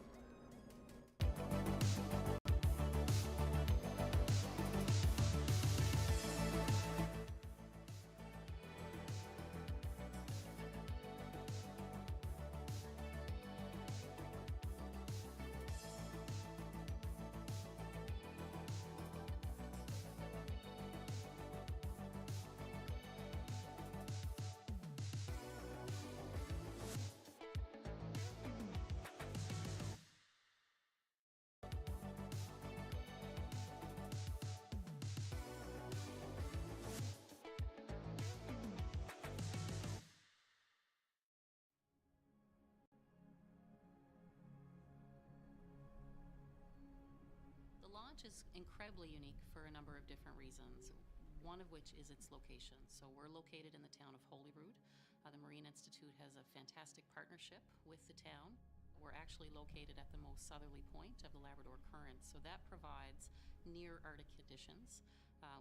The launch is incredibly unique for a number of different reasons, one of which is its location. So we're located in the town of Holyrood. The Marine Institute has a fantastic partnership with the town. We're actually located at the most southerly point of the Labrador Current, so that provides near Arctic conditions,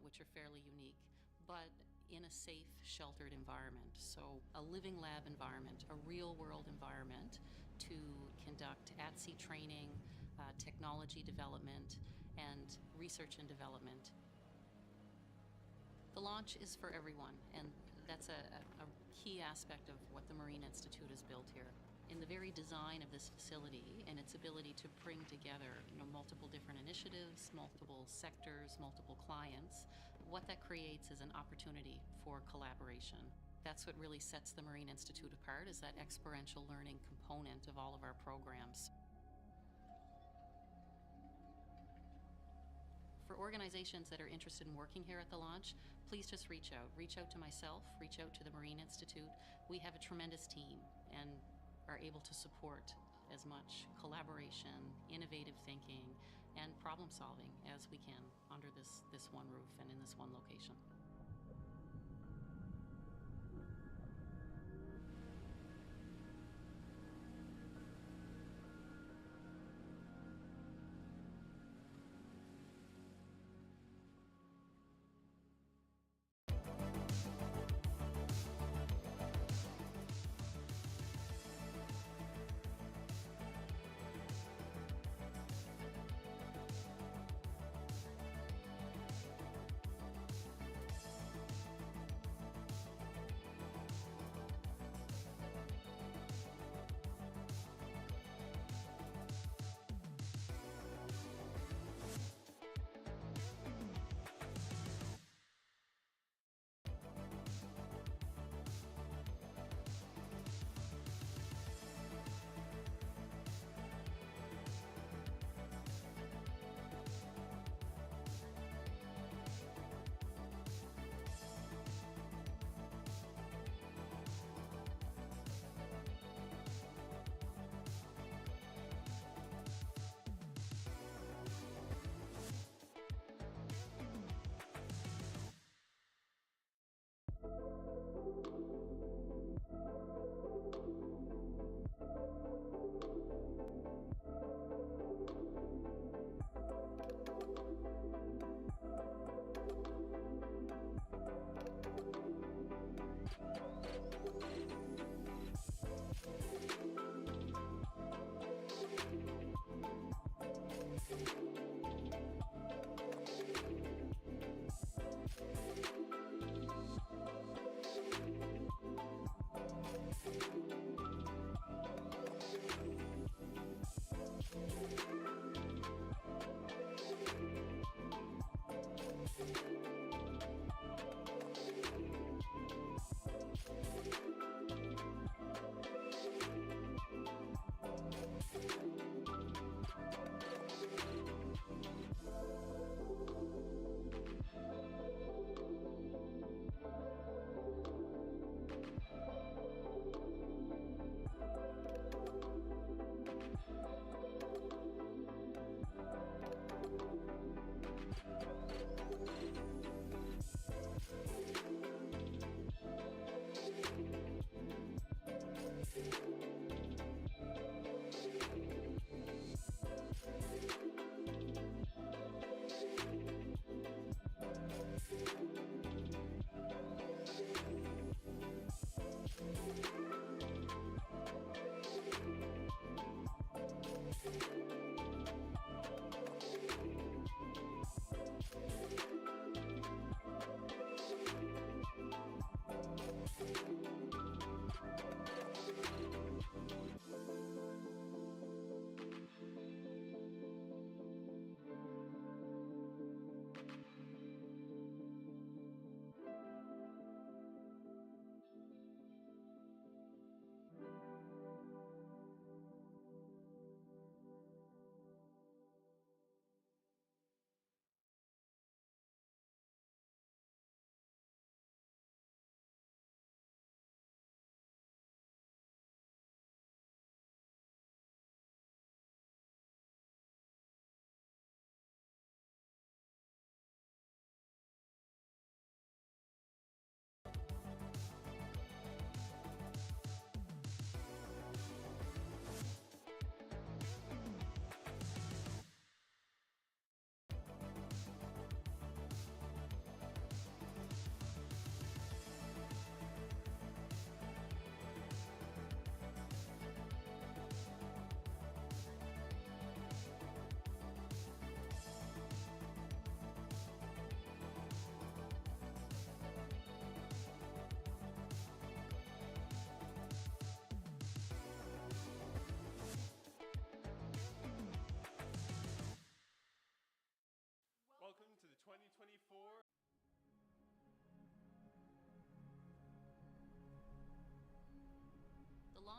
which are fairly unique, but in a safe, sheltered environment. So a living lab environment, a real-world environment to conduct at-sea training, technology development, and research and development. The launch is for everyone, and that's a key aspect of what the Marine Institute has built here. In the very design of this facility and its ability to bring together multiple different initiatives, multiple sectors, multiple clients, what that creates is an opportunity for collaboration. That's what really sets the Marine Institute apart, is that experiential learning component of all of our programs. For organizations that are interested in working here at the launch, please just reach out. Reach out to myself, reach out to the Marine Institute. We have a tremendous team and are able to support as much collaboration, innovative thinking, and problem solving as we can under this one roof and in this one location.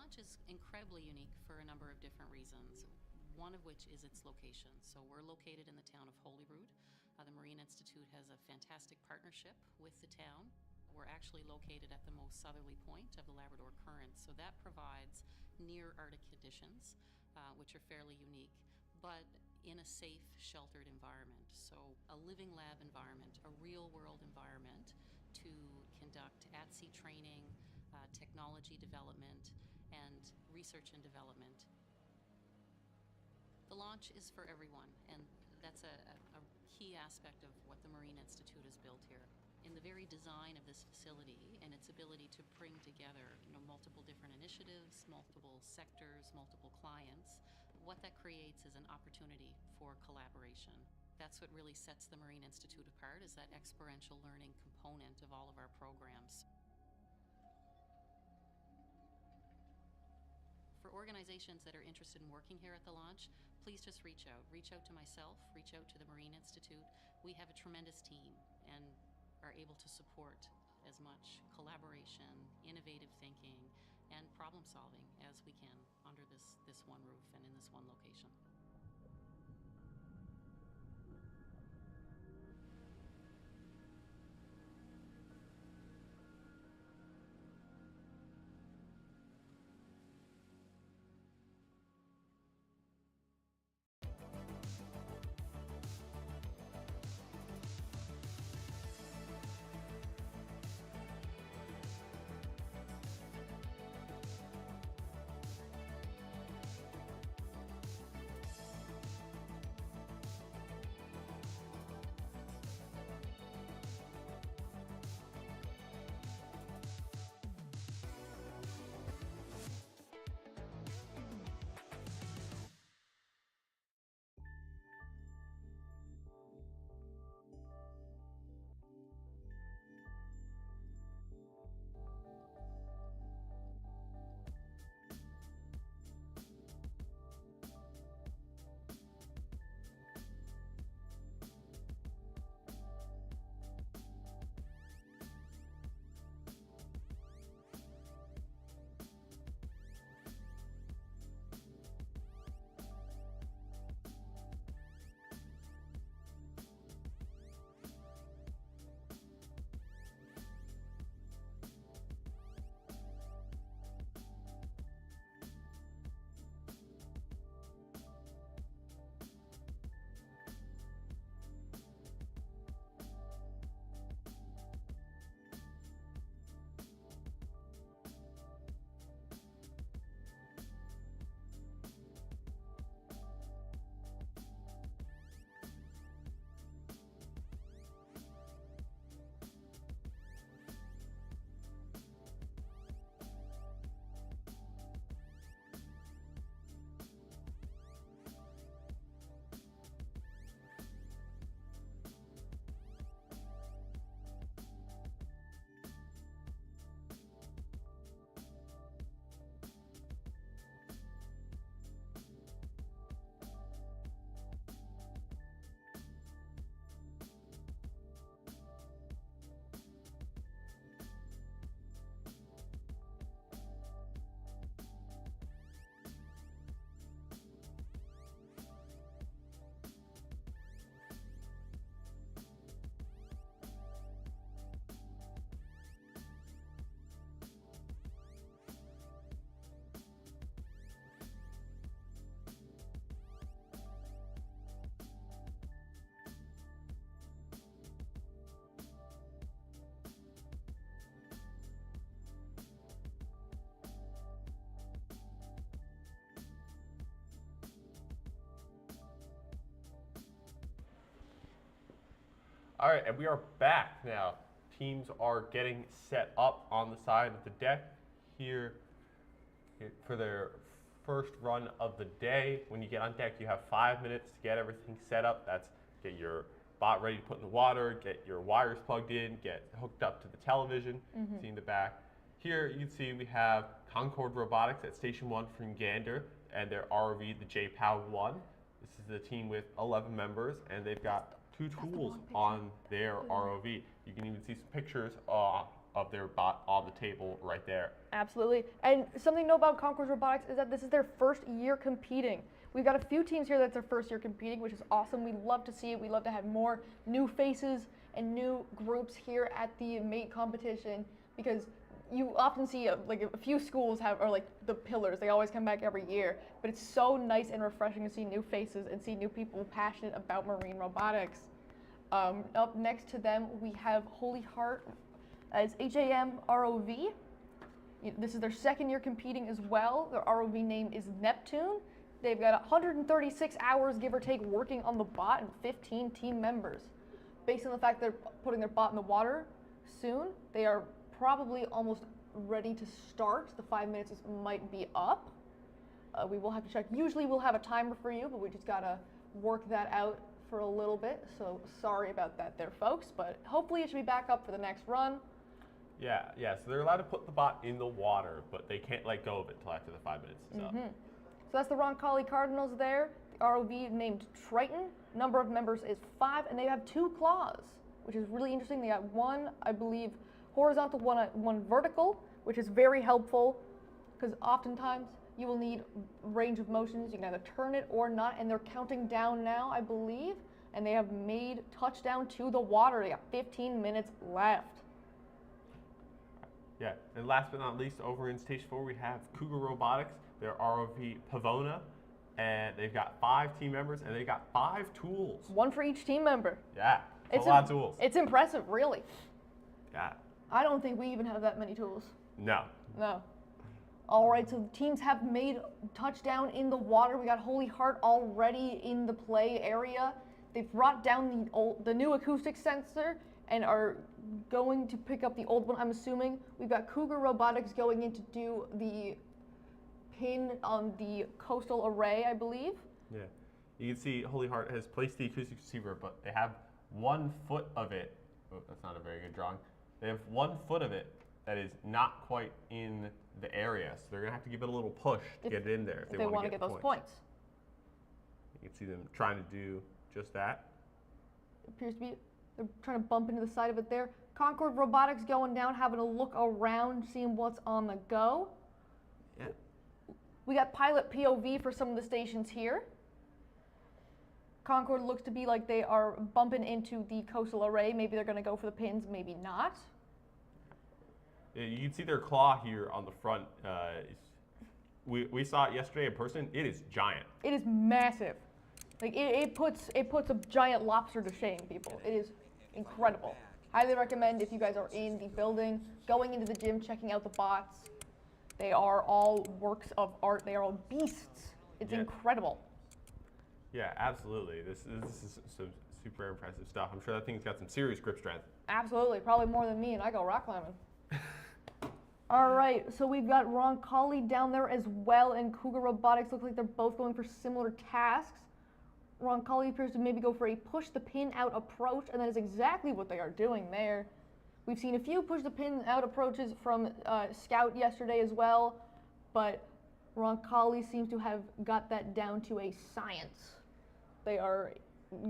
launch is incredibly unique for a number of different reasons, one of which is its location. So we're located in the town of Holyrood. The Marine Institute has a fantastic partnership with the town. We're actually located at the most southerly point of the Labrador Current, so that provides near Arctic conditions, which are fairly unique, but in a safe, sheltered environment. So a living lab environment, a real-world environment to conduct at-sea training, technology development, and research and development. The launch is for everyone, and that's a key aspect of what the Marine Institute has built here. In the very design of this facility and its ability to bring together, multiple different initiatives, multiple sectors, multiple clients, what that creates is an opportunity for collaboration. That's what really sets the Marine Institute apart, is that experiential learning component of all of our programs. For organizations that are interested in working here at the launch, please just reach out. Reach out to myself, reach out to the Marine Institute. We have a tremendous team and are able to support as much collaboration, innovative thinking, and problem solving as we can under this one roof and in this one location. All right, and we are back now. Teams are getting set up on the side of the deck here for their first run of the day. When you get on deck, you have 5 minutes to get everything set up. That's get your bot ready to put in the water, get your wires plugged in, get hooked up to the television. See in the back. Here you can see we have Concord Robotics at Station 1 from Gander and their ROV, the JPOW-1. This is the team with 11 members, and they've got two tools on their ROV. You can even see some pictures of their bot on the table right there. Absolutely. And something to know about Concourse Robotics is that this is their first year competing. We've got a few teams here that's their first year competing, which is awesome. We love to see it. We love to have more new faces and new groups here at the mate competition, because you often see like a few schools have, or like the pillars, they always come back every year. But it's so nice and refreshing to see new faces and see new people passionate about marine robotics. Up next to them, we have Holy Heart as HAM ROV. This is their second year competing as well. Their ROV name is Neptune. They've got 136 hours, give or take, working on the bot and 15 team members. Based on the fact they're putting their bot in the water soon, they are probably almost ready to start. The 5 minutes might be up. We will have to check. Usually we'll have a timer for you, but we just gotta work that out for a little bit. So sorry about that there, folks, but hopefully it should be back up for the next run. Yeah, so they're allowed to put the bot in the water, but they can't let go of it until after the 5 minutes is up. So that's the Roncalli Cardinals there. The ROV named Triton. Number of members is 5, and they have 2 claws, which is really interesting. They got one, I believe, horizontal, one vertical, which is very helpful because oftentimes you will need range of motions. You can either turn it or not, and they're counting down now, I believe, and they have made touchdown to the water. They got 15 minutes left. Yeah, and last but not least, over in Stage 4, we have Cougar Robotics, their ROV Pavona, and they've got 5 team members, and they've got 5 tools. 1 for each team member. Yeah, it's a lot of tools. It's impressive, really. Yeah. I don't think we even have that many tools. No. All right, so the teams have made touchdown in the water. We got Holy Heart already in the play area. They've brought down the new acoustic sensor and are going to pick up the old one, I'm assuming. We've got Cougar Robotics going in to do the pin on the coastal array, I believe. Yeah. You can see Holy Heart has placed the acoustic receiver, but they have 1 foot of it. Oh, that's not a very good drawing. They have 1 foot of it that is not quite in the area, so they're going to have to give it a little push to get it in there if they want to get those points. You can see them trying to do just that. It appears to be, they're trying to bump into the side of it there. Concord Robotics going down, having a look around, seeing what's on the go. Yeah. We got pilot POV for some of the stations here. Concord looks to be like they are bumping into the coastal array. Maybe they're going to go for the pins, maybe not. Yeah, you can see their claw here on the front. We saw it yesterday in person. It is giant. It is massive. Like it puts a giant lobster to shame, people. It is incredible. Highly recommend if you guys are in the building, going into the gym, checking out the bots. They are all works of art. They are all beasts. It's incredible. Yeah, absolutely. This is some super impressive stuff. I'm sure that thing's got some serious grip strength. Absolutely, probably more than me, and I go rock climbing. All right, so we've got Roncalli down there as well, and Cougar Robotics looks like they're both going for similar tasks. Roncalli appears to maybe go for a push the pin out approach, and that is exactly what they are doing there. We've seen a few push the pin out approaches from Scout yesterday as well, but Roncalli seems to have got that down to a science. They are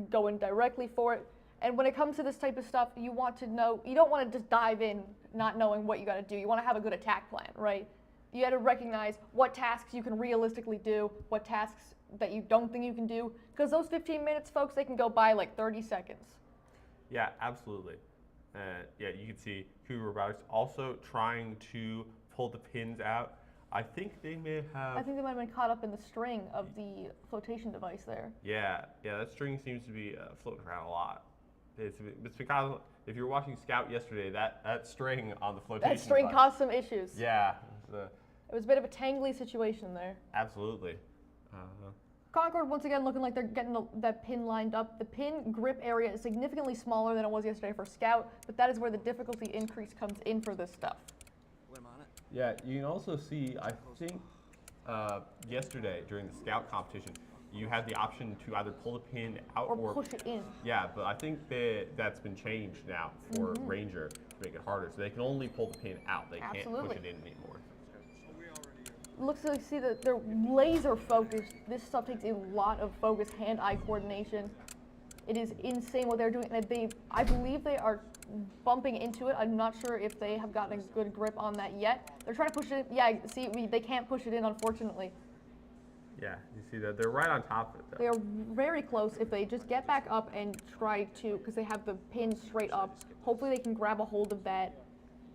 going directly for it. And when it comes to this type of stuff, you want to know, you don't want to just dive in not knowing what you got to do. You want to have a good attack plan, right? You got to recognize what tasks you can realistically do, what tasks that you don't think you can do, because those 15 minutes, folks, they can go by like 30 seconds. Yeah, absolutely. Yeah, you can see Cougar Robotics also trying to pull the pins out. I think they may have been caught up in the string of the flotation device there. Yeah, that string seems to be floating around a lot. It's because if you were watching Scout yesterday, that string on the flotation That string device, caused some issues. Yeah. It was a bit of a tangly situation there. Absolutely. Concord, once again, looking like they're getting that pin lined up. The pin grip area is significantly smaller than it was yesterday for Scout, but that is where the difficulty increase comes in for this stuff. Yeah, you can also see, I think, yesterday during the Scout competition, you had the option to either pull the pin out or push it in. Yeah, but I think that's been changed now for Ranger to make it harder. So they can only pull the pin out. They can't push it in anymore. Looks like, see that they're laser focused. This stuff takes a lot of focus, hand-eye coordination. It is insane what they're doing. And I believe they are bumping into it. I'm not sure if they have gotten a good grip on that yet. They're trying to push it in. Yeah, see, they can't push it in, unfortunately. Yeah, you see that they're right on top of it, though. They are very close. If they just get back up and try to, because they have the pin straight up, hopefully they can grab a hold of that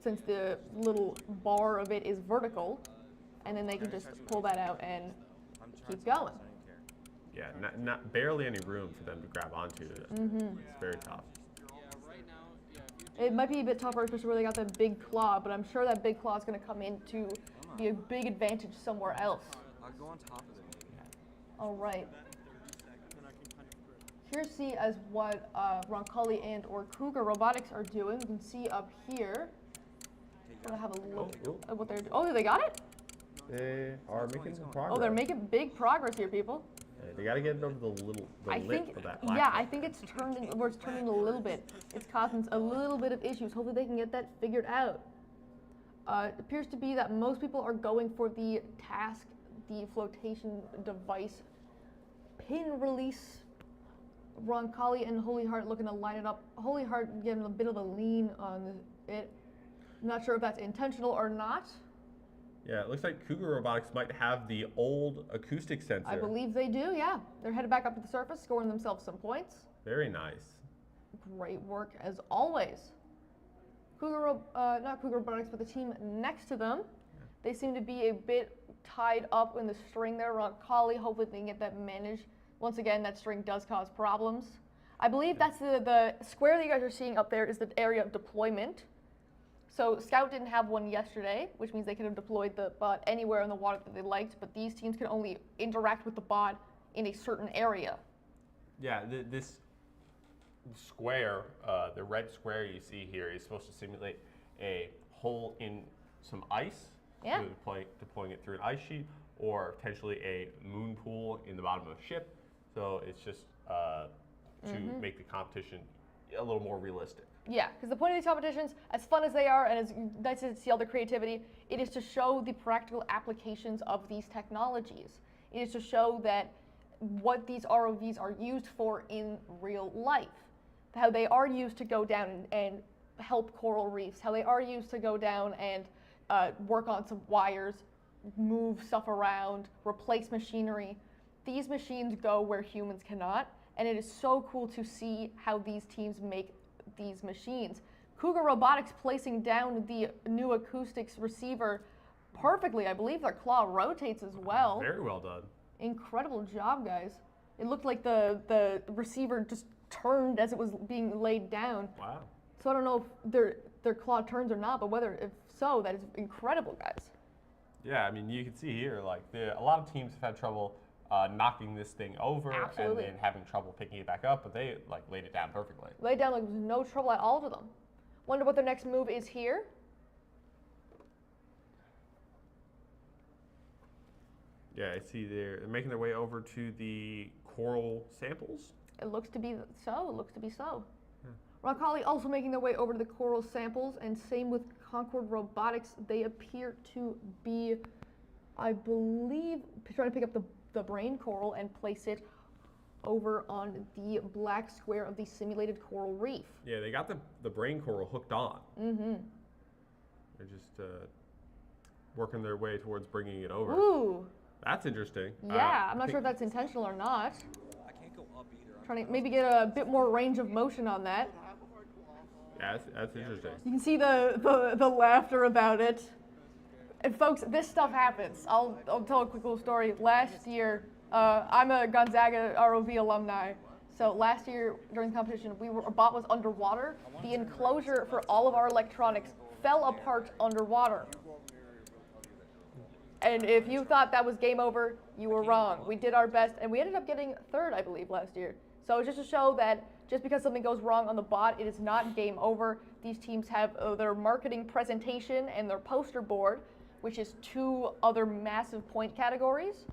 since the little bar of it is vertical, and then they can just pull that out and keep going. Yeah, not barely any room for them to grab onto. It's very tough. It might be a bit tougher, especially where they got that big claw, but I'm sure that big claw is going to come in to be a big advantage somewhere else. I'll go on top of it. All right. Here's see as what Roncalli and or Cougar Robotics are doing. You can see up here. I'm gonna have a look at what they're doing. Oh, they got it? They are making some progress. Oh, they're making big progress here, people. They got to get it over the lip of that black yeah, one. I think it's turning a little bit. It's causing a little bit of issues. Hopefully they can get that figured out. It appears to be that most people are going for the task, the flotation device pin release. Roncalli and Holy Heart looking to line it up. Holy Heart getting a bit of a lean on it. I'm not sure if that's intentional or not. Yeah, it looks like Cougar Robotics might have the old acoustic sensor. I believe they do, yeah. They're headed back up to the surface, scoring themselves some points. Very nice. Great work as always. Not Cougar Robotics, but the team next to them. Yeah. They seem to be a bit tied up in the string there. Roncalli, hopefully they can get that managed. Once again, that string does cause problems. I believe that's the square that you guys are seeing up there is the area of deployment. So Scout didn't have one yesterday, which means they could have deployed the bot anywhere in the water that they liked, but these teams can only interact with the bot in a certain area. Yeah, this square, the red square you see here is supposed to simulate a hole in some ice, yeah. Deploying it through an ice sheet, or potentially a moon pool in the bottom of a ship. So it's just to make the competition a little more realistic. Yeah, because the point of these competitions, as fun as they are and as nice as to see all the creativity, it is to show the practical applications of these technologies. It is to show that what these ROVs are used for in real life, how they are used to go down and help coral reefs, how they are used to go down and work on some wires, move stuff around, replace machinery. These machines go where humans cannot, and it is so cool to see how these teams make these machines. Cougar Robotics placing down the new acoustics receiver perfectly. I believe their claw rotates as well. Very well done. Incredible job, guys. It looked like the receiver just turned as it was being laid down. Wow. So I don't know if their claw turns or not, but if so, that is incredible, guys. Yeah, I mean, you can see here, like, a lot of teams have had trouble knocking this thing over. Absolutely. And then having trouble picking it back up, but they laid it down perfectly. Laid down like there was no trouble at all to them. Wonder what their next move is here. Yeah, I see they're making their way over to the coral samples. It looks to be so. It looks to be so. Roncalli also making their way over to the coral samples, and same with Concord Robotics. They appear to be, I believe, trying to pick up the brain coral and place it over on the black square of the simulated coral reef. Yeah, they got the brain coral hooked on. Mm-hmm. They're just working their way towards bringing it over. Ooh. That's interesting. Yeah, I'm not sure if that's intentional or not. I can't go up either. Trying to maybe get a bit more range of motion on that. Yeah, that's interesting. You can see the laughter about it. And folks, this stuff happens. I'll tell a quick little story. Last year, I'm a Gonzaga ROV alumni. So last year during the competition, our bot was underwater. The enclosure for all of our electronics fell apart underwater. And if you thought that was game over, you were wrong. We did our best, and we ended up getting third, I believe, last year. So it's just to show that just because something goes wrong on the bot, it is not game over. These teams have their marketing presentation and their poster board, which is 2 other massive point categories.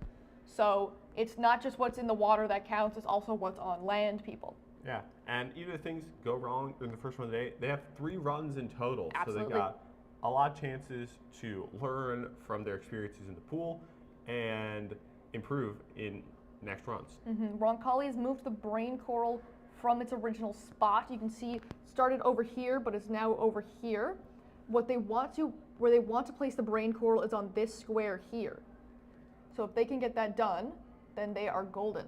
So it's not just what's in the water that counts, it's also what's on land, people. Yeah, and even if things go wrong in the first one of the day, they have 3 runs in total. Absolutely. So they got a lot of chances to learn from their experiences in the pool and improve in next runs. Roncalli has moved the brain coral from its original spot. You can see it started over here, but is now over here. Where they want to place the brain coral is on this square here. So if they can get that done, then they are golden.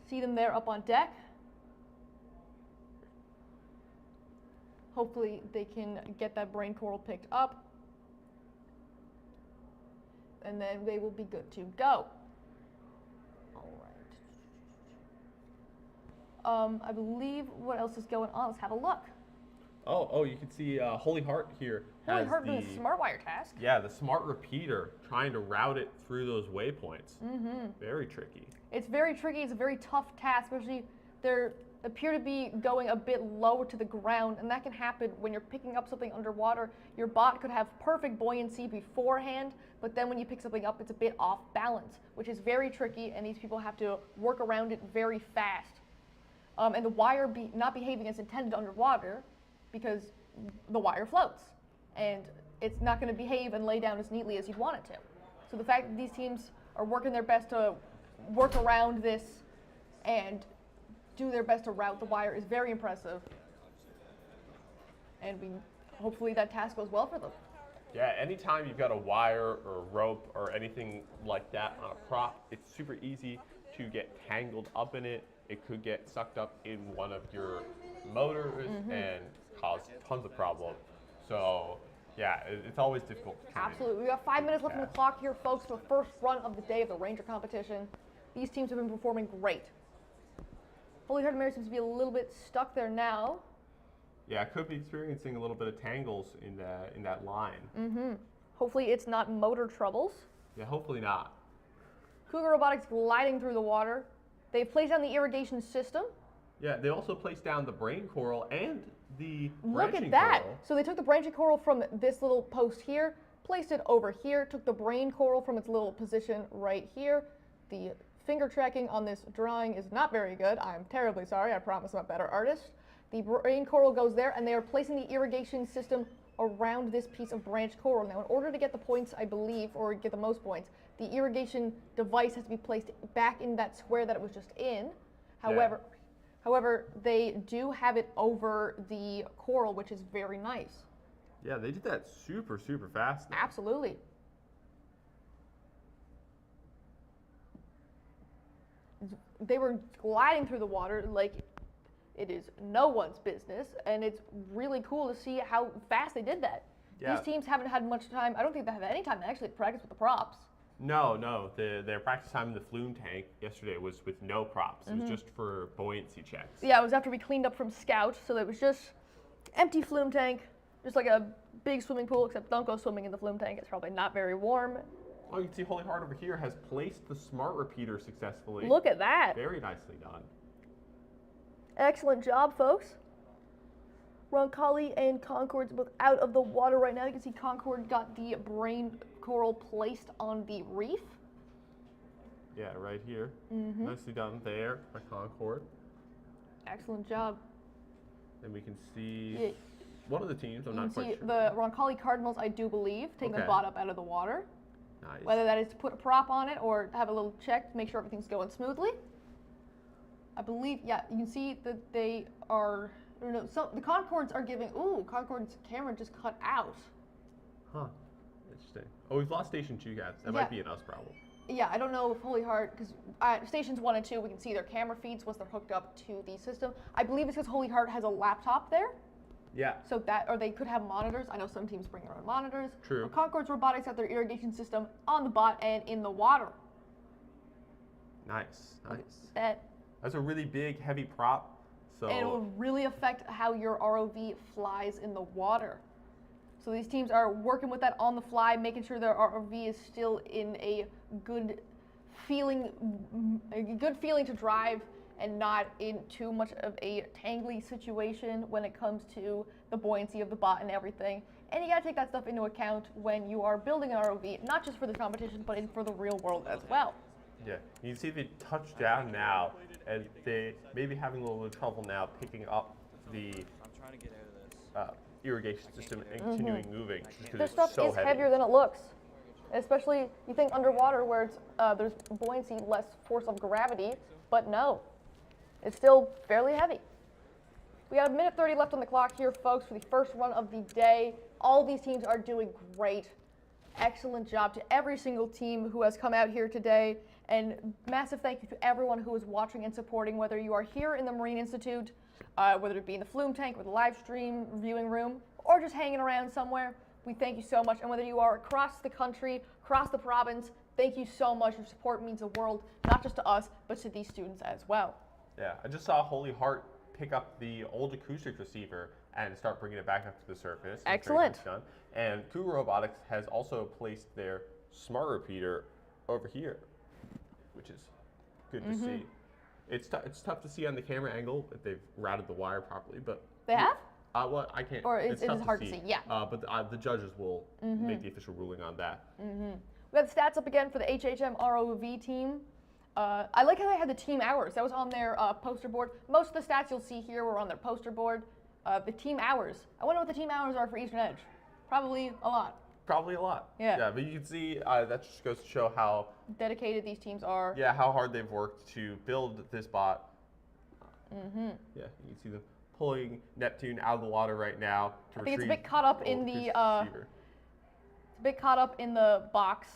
See them there up on deck. Hopefully they can get that brain coral picked up. And then they will be good to go. All right. I believe what else is going on? Let's have a look. Oh, you can see Holy Heart here. Holy has Heart doing a smart wire task. Yeah, the smart repeater trying to route it through those waypoints. Very tricky. It's very tricky. It's a very tough task, especially they appear to be going a bit low to the ground, and that can happen when you're picking up something underwater. Your bot could have perfect buoyancy beforehand, but then when you pick something up, it's a bit off balance, which is very tricky, and these people have to work around it very fast. And the wire not behaving as intended underwater because the wire floats, and it's not going to behave and lay down as neatly as you'd want it to. So the fact that these teams are working their best to work around this and do their best to route the wire is very impressive. And hopefully that task goes well for them. Yeah, anytime you've got a wire or a rope or anything like that on a prop, it's super easy to get tangled up in it. It could get sucked up in one of your motors and cause tons of problems. So yeah, it's always difficult to try. Absolutely. We got 5 minutes left on the clock here, folks, for the first run of the day of the Ranger competition. These teams have been performing great. Holy Heart Mary seems to be a little bit stuck there now. Yeah, could be experiencing a little bit of tangles in that line. Hopefully it's not motor troubles. Yeah, hopefully not. Cougar Robotics gliding through the water. They've placed down the irrigation system. Yeah, they also placed down the brain coral and the Look branching at that. coral. So they took the branching coral from this little post here, placed it over here, took the brain coral from its little position right here. The finger tracking on this drawing is not very good. I'm terribly sorry. I promise I'm a better artist. The brain coral goes there, and they are placing the irrigation system around this piece of branch coral. Now, in order to get the points, I believe, or get the most points, the irrigation device has to be placed back in that square that it was just in. However, they do have it over the coral, which is very nice. Yeah, they did that super, super fast. Though. Absolutely. They were gliding through the water like it is no one's business, and it's really cool to see how fast they did that. Yeah. These teams haven't had much time. I don't think they have any time to actually practice with the props. No. Their practice time in the flume tank yesterday was with no props. It was just for buoyancy checks. Yeah, it was after we cleaned up from Scout, so it was just empty flume tank, just like a big swimming pool, except don't go swimming in the flume tank. It's probably not very warm. Oh, you can see Holy Heart over here has placed the smart repeater successfully. Look at that. Very nicely done. Excellent job, folks. Roncalli and Concord's both out of the water right now. You can see Concord got the brain coral placed on the reef. Yeah, right here. Nicely done there by Concord. Excellent job. And we can see one of the teams. I'm not quite You can see sure. the Roncalli Cardinals, I do believe, taking the bot up out of the water. Nice. Whether that is to put a prop on it or have a little check to make sure everything's going smoothly. I believe, yeah, you can see that they are, I don't know, the Concords are giving, Concord's camera just cut out. Huh. Interesting. Oh, we've lost Station 2, guys. That might be an us problem. Yeah, I don't know if Holy Heart, because Stations 1 and 2, we can see their camera feeds once they're hooked up to the system. I believe it's because Holy Heart has a laptop there. Yeah. So that, or they could have monitors. I know some teams bring their own monitors. True. But Concord's Robotics got their irrigation system on the bot and in the water. Nice. That's a really big, heavy prop. So And it will really affect how your ROV flies in the water. So these teams are working with that on the fly, making sure their ROV is still in a good feeling to drive and not in too much of a tangly situation when it comes to the buoyancy of the bot and everything. And you gotta take that stuff into account when you are building an ROV, not just for this competition, but for the real world as well. Yeah, you can see they touched down now, and they may be having a little bit of trouble now picking up the I'm trying to get out of this. irrigation system and continuing moving. Their stuff is heavier than it looks. Especially, you think underwater where it's, there's buoyancy, less force of gravity, but no, it's still fairly heavy. We got a minute 30 left on the clock here, folks, for the first run of the day. All these teams are doing great. Excellent job to every single team who has come out here today. And massive thank you to everyone who is watching and supporting, whether you are here in the Marine Institute, whether it be in the flume tank or the live stream viewing room, or just hanging around somewhere. We thank you so much. And whether you are across the country, across the province, thank you so much. Your support means the world, not just to us, but to these students as well. Yeah, I just saw Holy Heart pick up the old acoustic receiver and start bringing it back up to the surface. Excellent. And Cougar Robotics has also placed their smart repeater over here, which is good to see. It's tough to see on the camera angle if they've routed the wire properly, but They have? well, I can't. Or it's it tough is hard to see, yeah. But the judges will make the official ruling on that. We have the stats up again for the HHM ROV team. I like how they had the team hours. That was on their poster board. Most of the stats you'll see here were on their poster board. The team hours. I wonder what the team hours are for Eastern Edge. Probably a lot. Probably a lot. Yeah. Yeah, but you can see that just goes to show how Dedicated these teams are. Yeah, how hard they've worked to build this bot. Yeah, you can see them pulling Neptune out of the water right now to I think it's a retrieve bit caught up the in the receiver. it's a bit caught up in the box.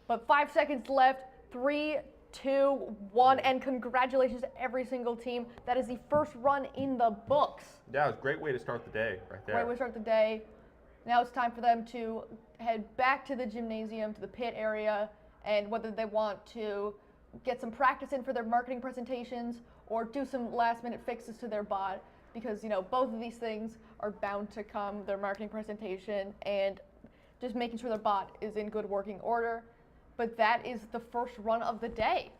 But 5 seconds left. 3, 2, 1, and congratulations to every single team. That is the first run in the books. Yeah, it was a great way to start the day right there. Right, we start the day. Now it's time for them to head back to the gymnasium, to the pit area, and whether they want to get some practice in for their marketing presentations or do some last-minute fixes to their bot, because, you know, both of these things are bound to come, their marketing presentation and just making sure their bot is in good working order. But that is the first run of the day.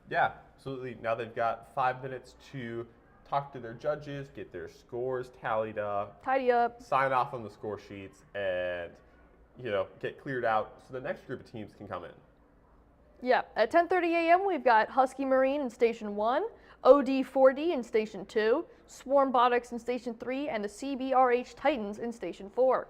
Yeah, absolutely. Now they've got 5 minutes to talk to their judges, get their scores tallied up, Tidy up. sign off on the score sheets, and, you know, get cleared out so the next group of teams can come in. Yeah, at 10:30 a.m. we've got Husky Marine in Station 1, OD4D in Station 2, Swarmbotics in Station 3, and the CBRH Titans in Station 4.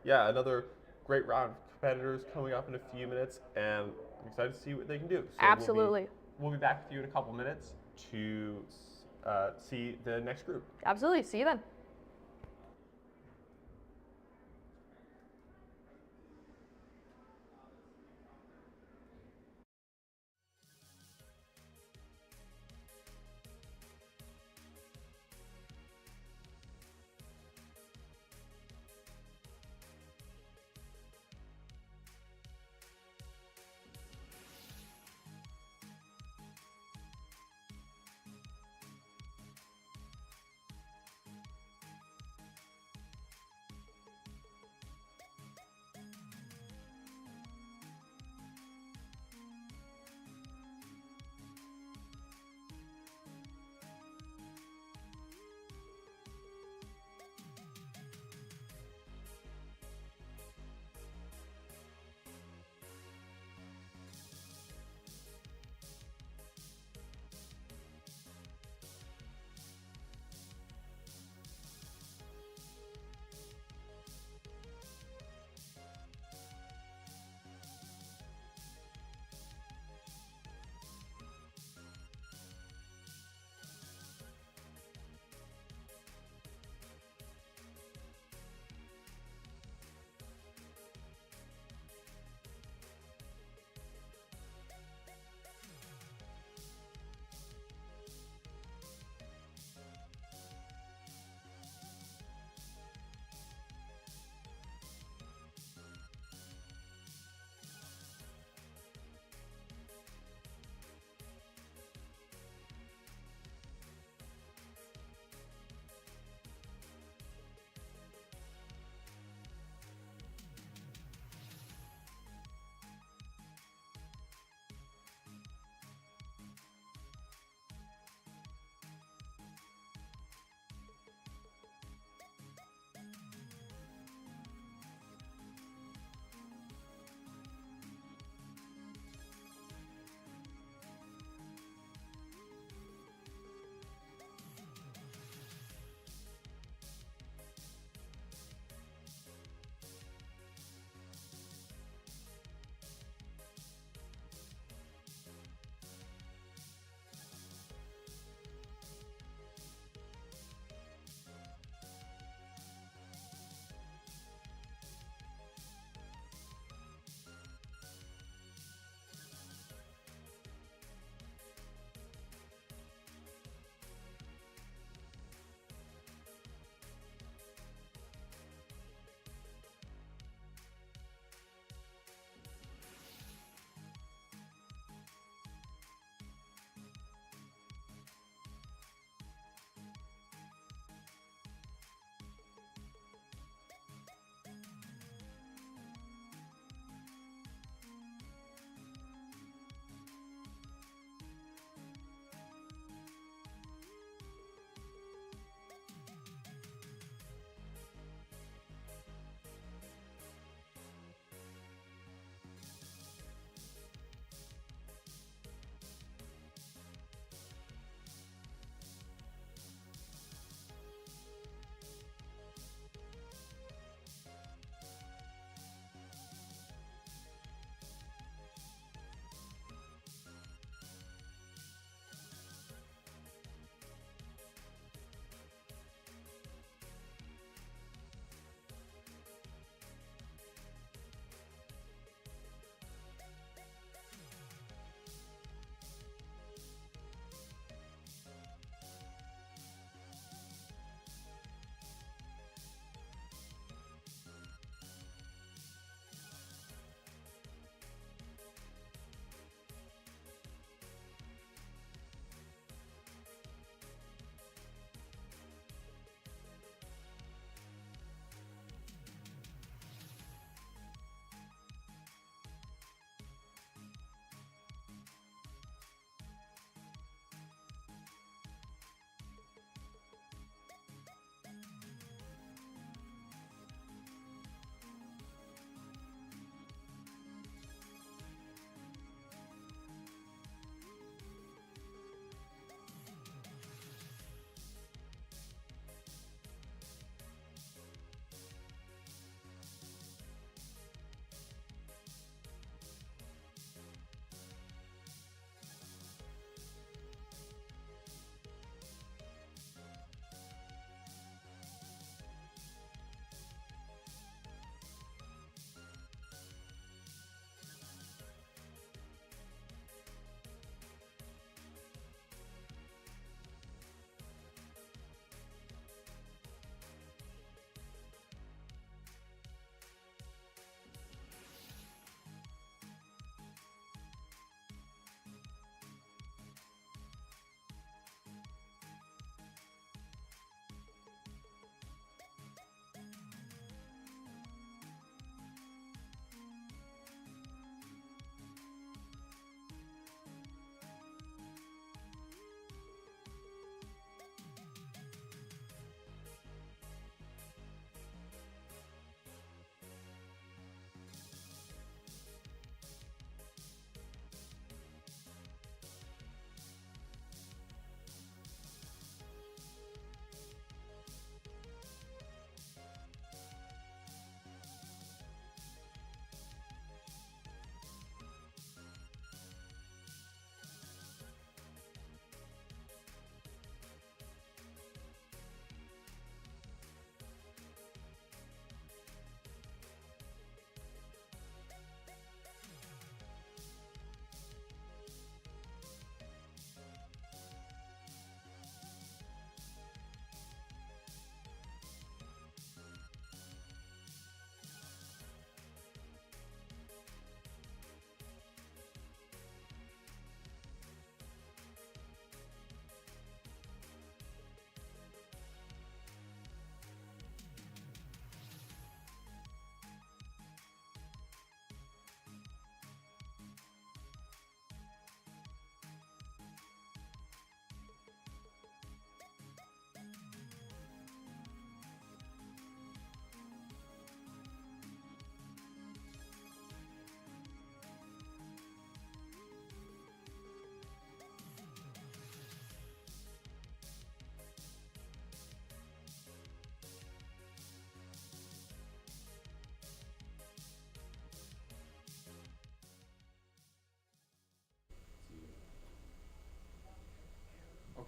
Yeah, another great round of competitors coming up in a few minutes, and I'm excited to see what they can do. So Absolutely. We'll be back with you in a couple minutes to see the next group. Absolutely. See you then.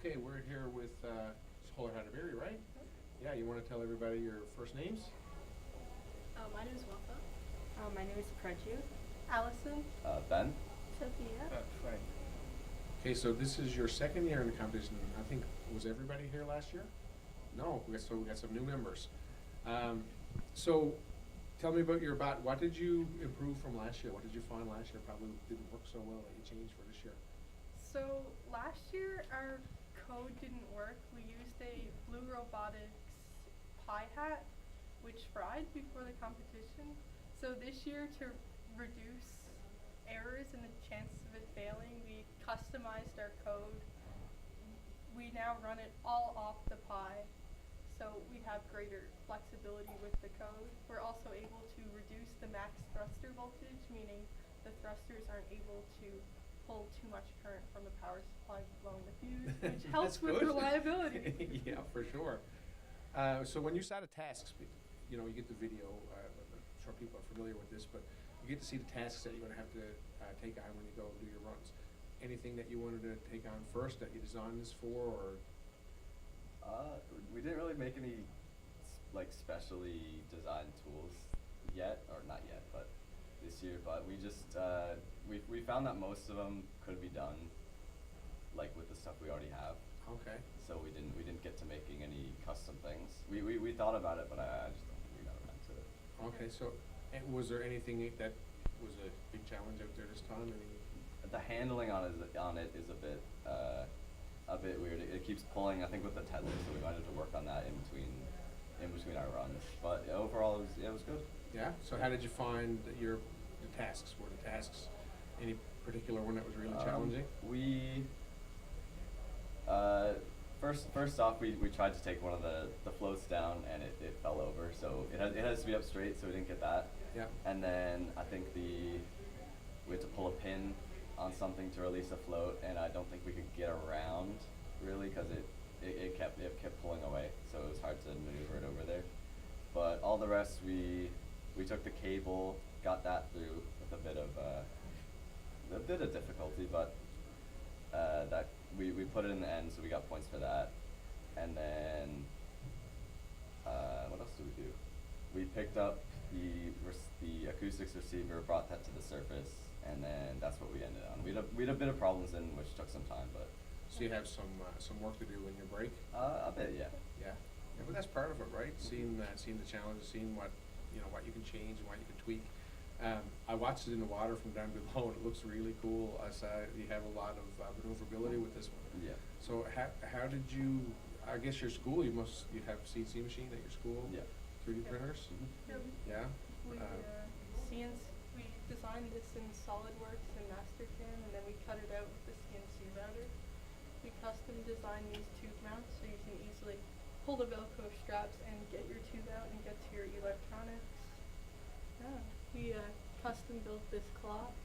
Okay, we're here with Holler Hatterberry, right? Yeah, you want to tell everybody your first names? My name is Wafa. My name is Preju. Allison. Ben. Sophia. Frank. Okay, so this is your second year in the competition. I think, was everybody here last year? No, we got some new members. So tell me about your bot. What did you improve from last year? What did you find last year probably didn't work so well that you changed for this year? So last year our code didn't work. We used a Blue Robotics pie hat, which fried before the competition. So this year, to reduce errors and the chances of it failing, we customized our code. We now run it all off the pie, so we have greater flexibility with the code. We're also able to reduce the max thruster voltage, meaning the thrusters aren't able to pull too much current from the power supply, blowing the fuse, which helps with reliability. Yeah, for sure. So when you start a task, you know, you get the video, I'm sure people are familiar with this, but you get to see the tasks that you're going to have to take on when you go do your runs. Anything that you wanted to take on first that you designed this for, or? We didn't really make any like specially designed tools yet, or not yet, but this year. But we just we found that most of them could be done like with the stuff we already have. Okay. So we didn't get to making any custom things. We thought about it, but I just don't think we got around to it. Okay, so was there anything that was a big challenge out there this time? The handling on it is a bit weird. It keeps pulling, I think, with the tether, so we might have to work on that in between our runs. But overall, it was good. Yeah. So how did you find the tasks? Were the tasks any particular one that was really challenging? We first off, we tried to take one of the floats down, and it fell over. So it has to be up straight, so we didn't get that. Yeah. And then I think we had to pull a pin on something to release a float, and I don't think we could get around really because it kept pulling away, so it was hard to maneuver it over there. But all the rest, we took the cable, got that through with a bit of difficulty, but that we put it in the end, so we got points for that. And then what else did we do? We picked up the acoustics receiver, brought that to the surface, and then that's what we ended on. We had a bit of problems in which took some time, but. So you have some work to do in your break? A bit, yeah. Yeah, but that's part of it, right? Seeing the challenges, seeing what you can change and what you can tweak. I watched it in the water from down below, and it looks really cool. I saw you have a lot of maneuverability with this one. Yeah. So how did you? I guess your school, you have CNC machine at your school. Yeah. 3D printers. Yep. Yeah. We designed this in SolidWorks and Mastercam, and then we cut it out with the CNC router. We custom designed these tube mounts so you can easily pull the Velcro straps and get your tube out and get to your electronics. Yeah, we custom built this cloth,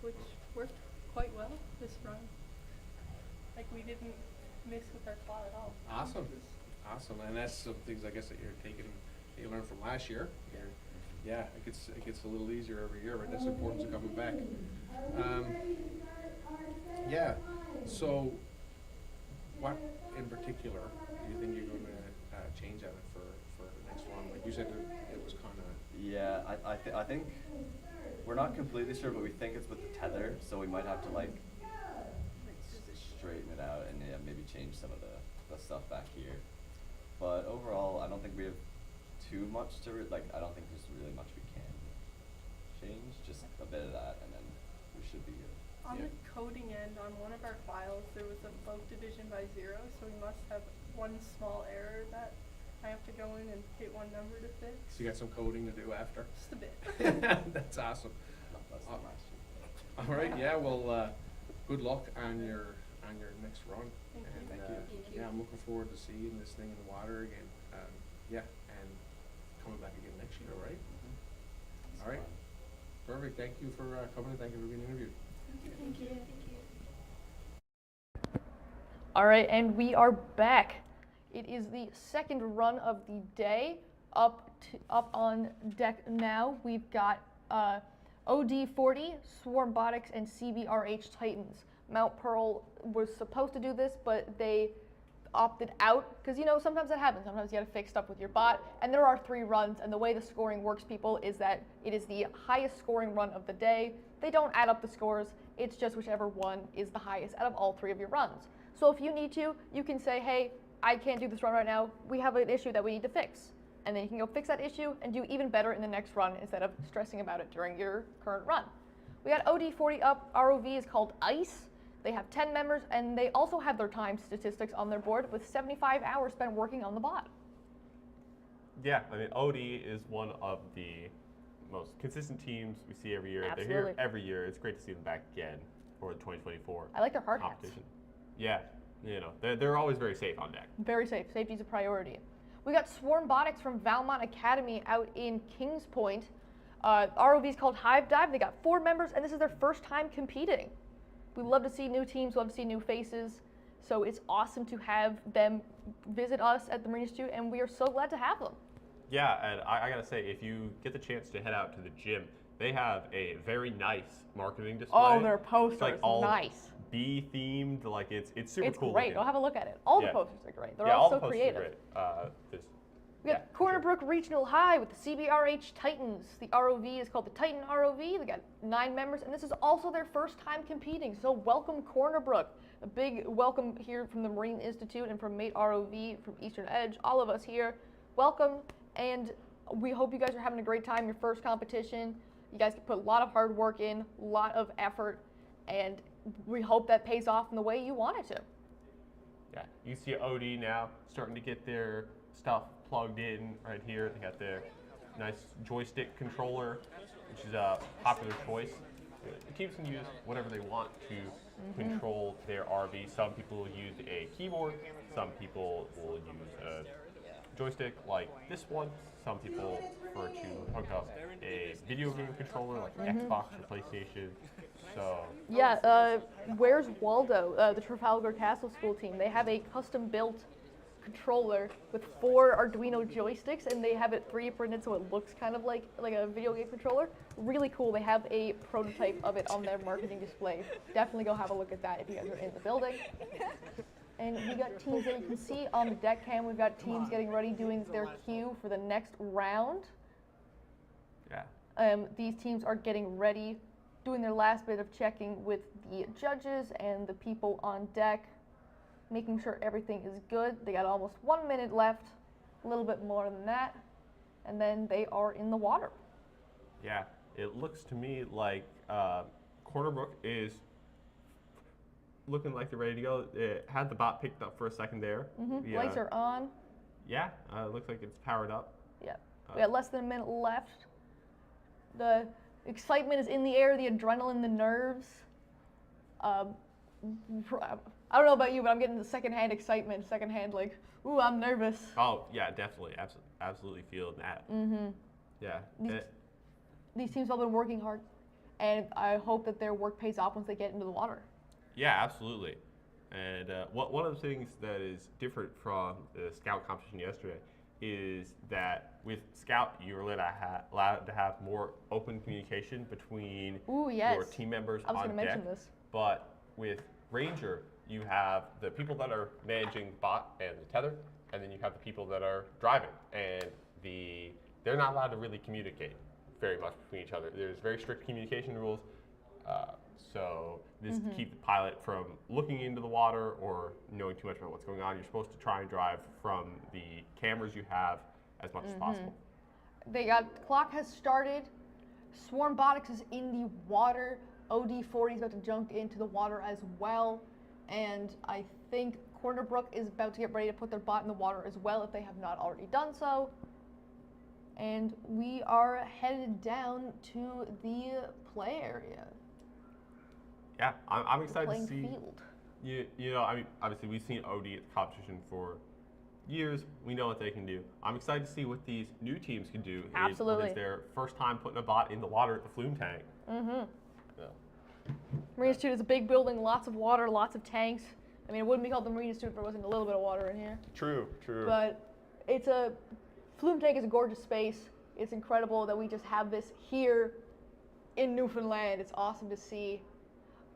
which worked quite well this run. Like, we didn't miss with our claw at all. Awesome, awesome, and that's some things I guess that you learned from last year. Yeah, it gets a little easier every year, but that's the importance of coming back. Yeah, so what in particular do you think you're going to change on it for the next one? Like you said, it was kind of. Yeah, I think we're not completely sure, but we think it's with the tether, so we might have to like straighten it out and maybe change some of the stuff back here. But overall, I don't think we have too much to I don't think there's really much we can change. Just a bit of that, and then we should be good. On the coding end, on one of our files, there was a float division by 0, so we must have one small error that I have to go in and hit one number to fix. So you got some coding to do after? Just a bit. That's awesome. Less than last year. All right, yeah, well, good luck on your next run. Thank you. And, yeah, I'm looking forward to seeing this thing in the water again. Yeah, and coming back again next year, right? All right. Perfect. Thank you for coming and thank you for being interviewed. Thank you. All right, and we are back. It is the second run of the day. Up on deck now, we've got OD40, Swarmbotics, and CBRH Titans. Mount Pearl was supposed to do this, but they opted out because, you know, sometimes that happens. Sometimes you got to fix stuff with your bot. And there are 3 runs, and the way the scoring works, people, is that it is the highest scoring run of the day. They don't add up the scores. It's just whichever one is the highest out of all 3 of your runs. So if you need to, you can say, hey, I can't do this run right now. We have an issue that we need to fix. And then you can go fix that issue and do even better in the next run instead of stressing about it during your current run. We got OD40 up. ROV is called ICE. They have 10 members, and they also have their time statistics on their board with 75 hours spent working on the bot. Yeah, I mean, OD is one of the most consistent teams we see every year. Absolutely. They're here every year. It's great to see them back again for the 2024 I like their hard hats. competition. Yeah, you know, they're always very safe on deck. Very safe. Safety's a priority. We got Swarmbotics from Valmont Academy out in Kings Point. ROV is called Hive Dive. They got 4 members, and this is their first time competing. We love to see new teams, love to see new faces. So it's awesome to have them visit us at the Marine Institute, and we are so glad to have them. Yeah, and I gotta say, if you get the chance to head out to the gym, they have a very nice marketing display. Oh, their posters, it's like all nice. bee themed, like it's super It's cool. great. looking. Go have a look at it. All the Yeah. posters are great. They're Yeah, all the so posters creative. are great. We got Corner Brook Regional High with the CBRH Titans. The ROV is called the Titan ROV. They got 9 members, and this is also their first time competing. So welcome, Corner Brook. A big welcome here from the Marine Institute and from Mate ROV, from Eastern Edge, all of us here. Welcome, and we hope you guys are having a great time. Your first competition. You guys put a lot of hard work in, a lot of effort, and we hope that pays off in the way you want it to. Yeah, you see OD now starting to get their stuff plugged in right here. They got their nice joystick controller, which is a popular choice. The teams can use whatever they want to control their RV. Some people will use a keyboard. Some people will use a joystick like this one. Some people prefer to hook up a video game controller like Xbox or PlayStation. So yeah, where's Waldo? The Trafalgar Castle School team. They have a custom-built controller with 4 Arduino joysticks, and they have it 3D printed so it looks kind of like a video game controller. Really cool. They have a prototype of it on their marketing display. Definitely go have a look at that if you guys are in the building. And we got teams that you can see on the deck cam. We've got teams getting ready, doing their queue for the next round. Yeah. These teams are getting ready, doing their last bit of checking with the judges and the people on deck, making sure everything is good. They got almost 1 minute left, a little bit more than that, and then they are in the water. Yeah, it looks to me like Corner Brook is looking like they're ready to go. It had the bot picked up for a second there. Lights are on. Yeah, it looks like it's powered up. Yeah, we got less than a minute left. The excitement is in the air, the adrenaline, the nerves. I don't know about you, but I'm getting the secondhand excitement, secondhand like, ooh, I'm nervous. Oh, yeah, definitely. Absolutely feeling that. Yeah. These teams have been working hard, and I hope that their work pays off once they get into the water. Yeah, absolutely. And one of the things that is different from the Scout competition yesterday is that with Scout, you're allowed to have more open communication between your team members on deck. I was going to mention this. But with Ranger, you have the people that are managing bot and the tether, and then you have the people that are driving, and they're not allowed to really communicate very much between each other. There's very strict communication rules, so this to keep the pilot from looking into the water or knowing too much about what's going on. You're supposed to try and drive from the cameras you have as much as possible. The clock has started. Swarmbotics is in the water. OD40 is about to jump into the water as well, and I think Corner Brook is about to get ready to put their bot in the water as well if they have not already done so. And we are headed down to the play area. Yeah, I'm excited to see. Field. You know, I mean, obviously we've seen OD at the competition for years. We know what they can do. I'm excited to see what these new teams can do. Absolutely. It's their first time putting a bot in the water at the flume tank. So. Marine Institute is a big building, lots of water, lots of tanks. I mean, it wouldn't be called the Marine Institute if there wasn't a little bit of water in here. True. But flume tank is a gorgeous space. It's incredible that we just have this here in Newfoundland. It's awesome to see.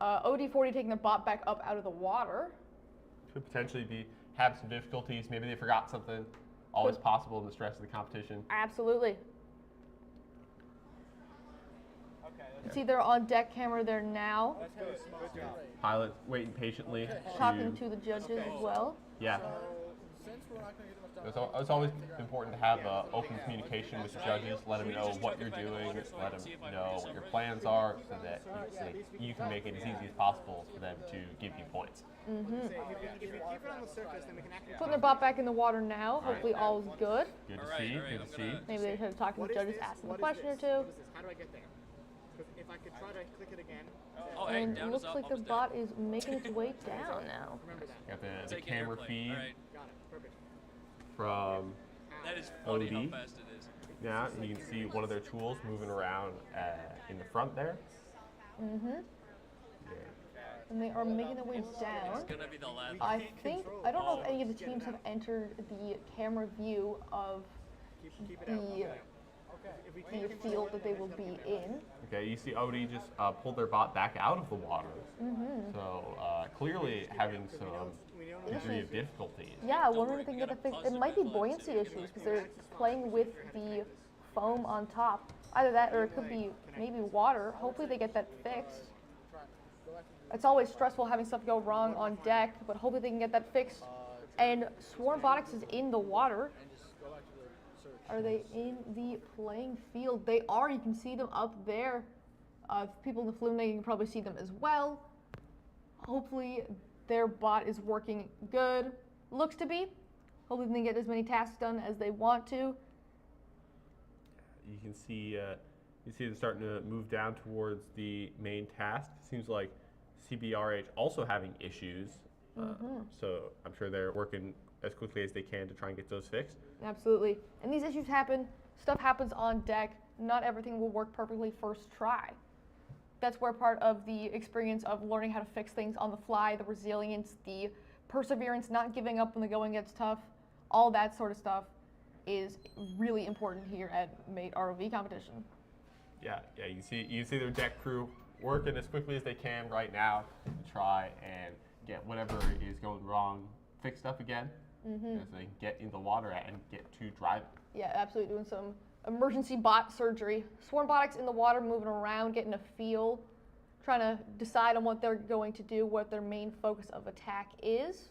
OD40 taking the bot back up out of the water. Could potentially be have some difficulties. Maybe they forgot something. Always possible in the stress of the competition. Absolutely. You see they're on deck camera there now. Pilot waiting patiently. Talking to the judges as well. Yeah. It's always important to have open communication with the judges. Let them know what you're doing. Let them know what your plans are, so that you can make it as easy as possible for them to give you points. Putting their bot back in the water now. Hopefully all is good. Good to see. Good to see. Maybe they should have talked to the judges, asked them a question or two. How do I get there? If I could try to click it again. And it looks like the bot is making its way down now. Got the camera feed Got it. from That is funny OD. how fast it is. Yeah, you can see one of their tools moving around in the front there. And they are making their way down. It's gonna be the last. I don't know if any of the teams have entered the camera view of the field that they will be in. Okay, you see OD just pulled their bot back out of the water. So clearly having some degree of difficulties. Yeah, wondering if they can get a fix. It might be buoyancy issues because they're playing with the foam on top. Either that or it could be maybe water. Hopefully they get that fixed. It's always stressful having stuff go wrong on deck, but hopefully they can get that fixed. And Swarmbotics is in the water. Are they in the playing field? They are. You can see them up there. People in the flume, you can probably see them as well. Hopefully their bot is working good. Looks to be. Hopefully they can get as many tasks done as they want to. You can see them starting to move down towards the main task. Seems like CBRH also having issues. So I'm sure they're working as quickly as they can to try and get those fixed. Absolutely. And these issues happen. Stuff happens on deck. Not everything will work perfectly first try. That's where part of the experience of learning how to fix things on the fly, the resilience, the perseverance, not giving up when the going gets tough, all that sort of stuff is really important here at Mate ROV competition. Yeah, you see their deck crew working as quickly as they can right now to try and get whatever is going wrong fixed up again, so they can get in the water and get to driving. Yeah, absolutely, doing some emergency bot surgery. Swarmbotics in the water, moving around, getting a feel, trying to decide on what they're going to do, what their main focus of attack is.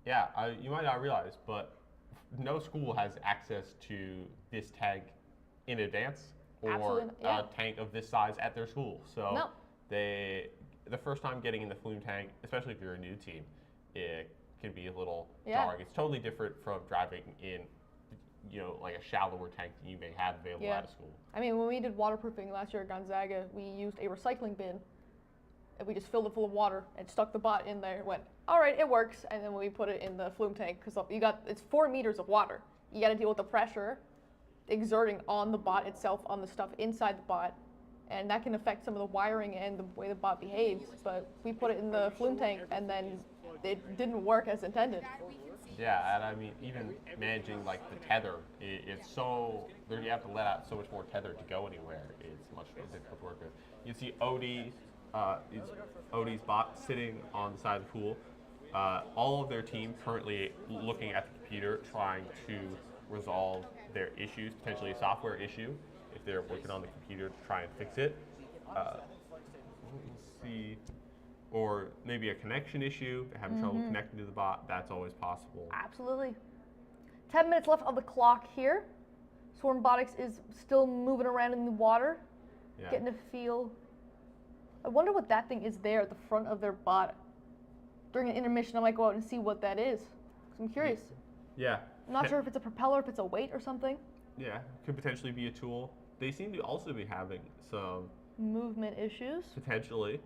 Yeah, you might not realize, but no school has access to this tank in advance, or a tank of this size at their school. So the first time getting in the flume tank, especially if you're a new team, it can be a little jarring. It's totally different from driving in, like a shallower tank that you may have available at a school. I mean, when we did waterproofing last year at Gonzaga, we used a recycling bin, and we just filled it full of water and stuck the bot in there. Went, all right, it works. And then we put it in the flume tank, because it's 4 meters of water. You got to deal with the pressure exerting on the bot itself, on the stuff inside the bot, and that can affect some of the wiring and the way the bot behaves. But we put it in the flume tank, and then it didn't work as intended. Yeah, and I mean, even managing like the tether, it's so, you have to let out so much more tether to go anywhere. It's much more difficult to work with. You see OD's bot sitting on the side of the pool. All of their team currently looking at the computer, trying to resolve their issues, potentially a software issue, if they're working on the computer to try and fix it. See, or maybe a connection issue, they're having trouble connecting to the bot, that's always possible. Absolutely. 10 minutes left on the clock here. Swarmbotics is still moving around in the water, getting a feel. I wonder what that thing is there at the front of their bot. During an intermission, I might go out and see what that is. I'm curious. Yeah. I'm not sure if it's a propeller, if it's a weight or something. Yeah, could potentially be a tool. They seem to also be having some movement issues. Potentially.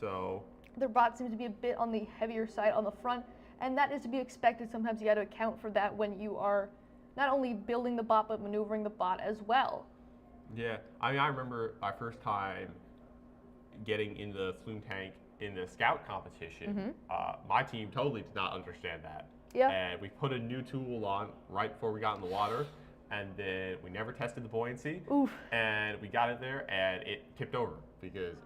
So their bot seems to be a bit on the heavier side on the front, and that is to be expected. Sometimes you got to account for that when you are not only building the bot but maneuvering the bot as well. Yeah, I mean, I remember my first time getting in the flume tank in the scout competition. My team totally did not understand that. Yeah. And we put a new tool on right before we got in the water, and then we never tested the buoyancy. Oof. And we got in there, and it tipped over because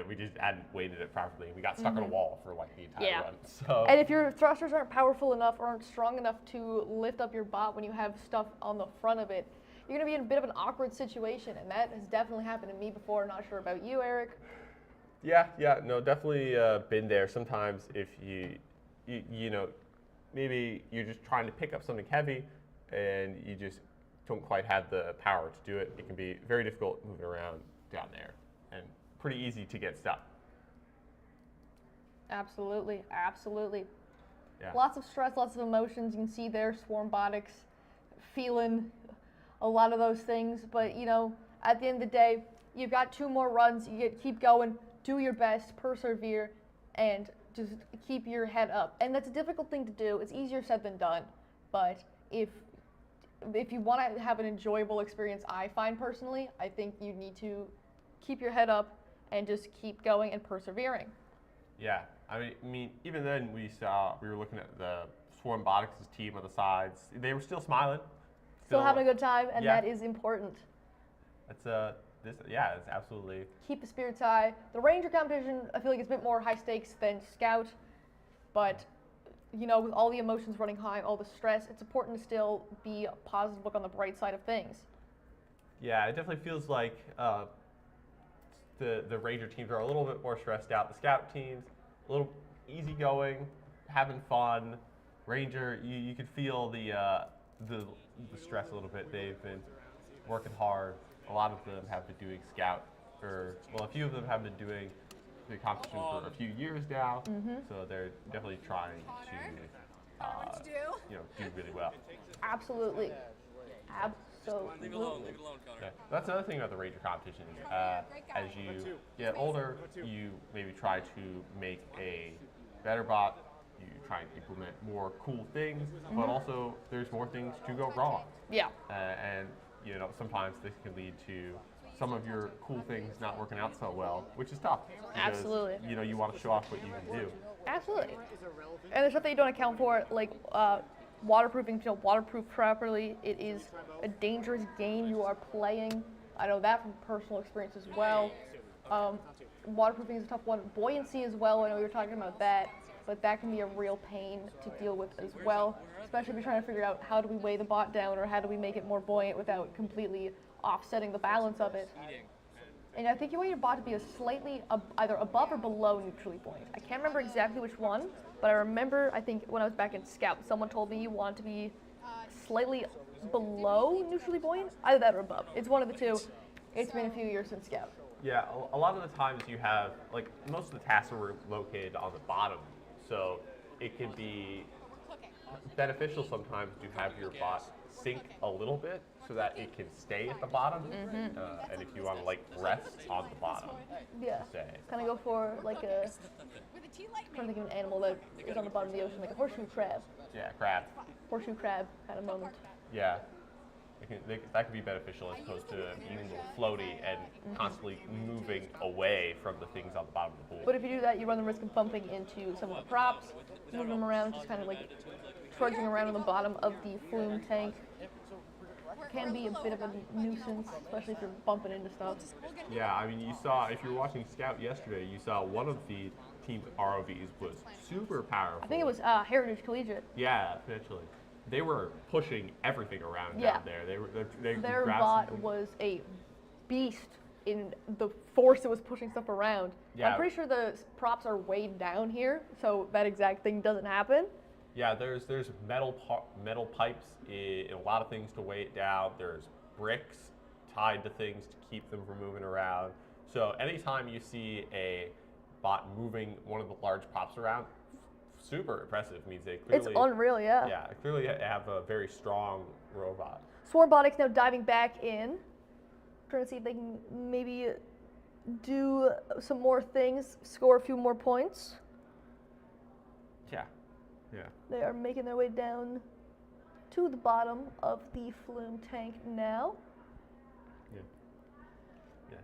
we just hadn't weighted it properly. We got stuck on a wall for like the entire run. So. And if your thrusters aren't powerful enough or aren't strong enough to lift up your bot when you have stuff on the front of it, you're going to be in a bit of an awkward situation, and that has definitely happened to me before. Not sure about you, Eric. Yeah, no, definitely been there. Sometimes if you know, maybe you're just trying to pick up something heavy and you just don't quite have the power to do it. It can be very difficult moving around down there and pretty easy to get stuck. Absolutely. Yeah. Lots of stress, lots of emotions. You can see there, Swarmbotics feeling a lot of those things. But, you know, at the end of the day, you've got 2 more runs. You keep going, do your best, persevere, and just keep your head up. And that's a difficult thing to do. It's easier said than done. But if you want to have an enjoyable experience, I find personally, I think you need to keep your head up and just keep going and persevering. Yeah, I mean, even then we were looking at the Swarmbotics' team on the sides. They were still smiling. Still having a good time, and that is important. That's it's absolutely. Keep the spirits high. The Ranger competition, I feel like it's a bit more high stakes than Scout, but you know, with all the emotions running high, all the stress, it's important to still be a positive, look on the bright side of things. Yeah, it definitely feels like the Ranger teams are a little bit more stressed out. The Scout teams, a little easygoing, having fun. Ranger, you could feel the stress a little bit. They've been working hard. A lot of them have been doing Scout a few of them have been doing the competition for a few years now. So they're definitely trying to do really well. Absolutely. Leave it alone, Connor. Okay. That's another thing about the Ranger competition. As you get older, you maybe try to make a better bot. You try and implement more cool things, but also there's more things to go wrong. Yeah. And you know, sometimes this can lead to some of your cool things not working out so well, which is tough. Because, Absolutely. You know, you want to show off what you can do. Absolutely. And there's stuff that you don't account for, like waterproofing. To waterproof properly, it is a dangerous game you are playing. I know that from personal experience as well. Waterproofing is a tough one. Buoyancy as well. I know we were talking about that, but that can be a real pain to deal with as well, especially if you're trying to figure out how do we weigh the bot down or how do we make it more buoyant without completely offsetting the balance of it. And I think you want your bot to be a slightly either above or below neutrally buoyant. I can't remember exactly which one, but I remember, I think when I was back in Scout, someone told me you want to be slightly below neutrally buoyant, either that or above. It's one of the two. It's been a few years since Scout. Yeah, a lot of the times you have, like, most of the tasks are located on the bottom, so it can be beneficial sometimes to have your bot sink a little bit so that it can stay at the bottom, and if you want to, like, rest on the bottom, yeah, kind of go for, like, I'm trying to think of an animal that is on the bottom of the ocean, like a horseshoe crab. Yeah, crab. Horseshoe crab kind of moment. Yeah. That could be beneficial as opposed to being a little floaty and constantly moving away from the things on the bottom of the pool. But if you do that, you run the risk of bumping into some of the props, moving them around, just kind of like trudging around on the bottom of the flume tank. Can be a bit of a nuisance, especially if you're bumping into stuff. Yeah, I mean, you saw, if you were watching Scout yesterday, you saw one of the team's ROVs was super powerful. I think it was Heritage Collegiate. Yeah, potentially. They were pushing everything around down there. Their bot was a beast in the force that was pushing stuff around. Yeah. I'm pretty sure the props are weighed down here, so that exact thing doesn't happen. Yeah, there's metal pipes in a lot of things to weigh it down. There's bricks tied to things to keep them from moving around. So anytime you see a bot moving one of the large props around, super impressive. Means they clearly... It's unreal, yeah. Yeah, clearly have a very strong robot. Swarmbotics now diving back in, trying to see if they can maybe do some more things, score a few more points. Yeah, yeah. They are making their way down to the bottom of the flume tank now. Yeah. Yeah.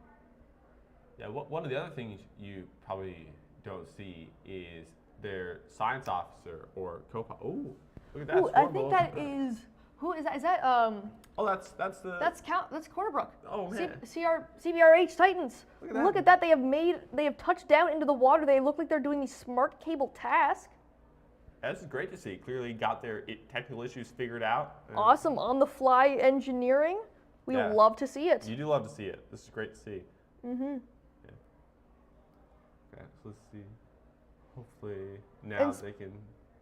Yeah, one of the other things you probably don't see is their science officer or co-pilot. Oh, look at that. Ooh, I think that is Who is that? Is that Oh, that's the. That's Cornerbrook. Oh man. CBRH Titans. Look at that. They have touched down into the water. They look like they're doing the smart cable task. This is great to see. Clearly got their technical issues figured out. Awesome on the fly engineering. We love to see it. You do love to see it. This is great to see. Mm-hmm. Yeah. Okay, so let's see. Hopefully now they can.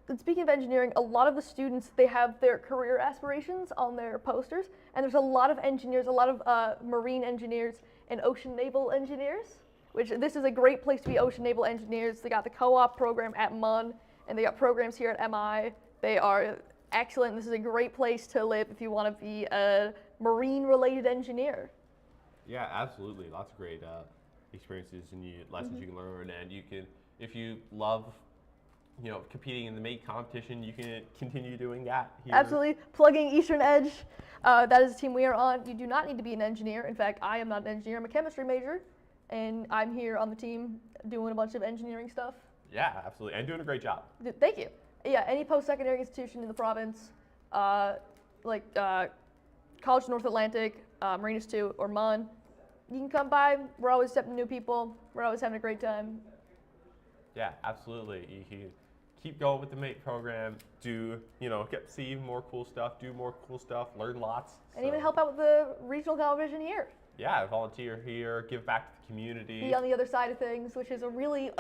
And speaking of engineering, a lot of the students, they have their career aspirations on their posters, and there's a lot of engineers, a lot of marine engineers and ocean naval engineers, which this is a great place to be ocean naval engineers. They got the co-op program at MUN, and they got programs here at MI. They are excellent. This is a great place to live if you want to be a marine-related engineer. Yeah, absolutely. Lots of great experiences and lessons you can learn, and you can, if you love competing in the mate competition, you can continue doing that here. Absolutely. Plugging Eastern Edge. That is the team we are on. You do not need to be an engineer. In fact, I am not an engineer. I'm a chemistry major, and I'm here on the team doing a bunch of engineering stuff. Yeah, absolutely. And doing a great job. Thank you. Yeah, any post-secondary institution in the province, like College of North Atlantic, Marine Institute, or MUN, you can come by. We're always accepting new people. We're always having a great time. Yeah, absolutely. You can keep going with the mate program, get to see more cool stuff, do more cool stuff, learn lots. And even help out with the regional competition here. Yeah, volunteer here, give back to the community. Be on the other side of things, which is a really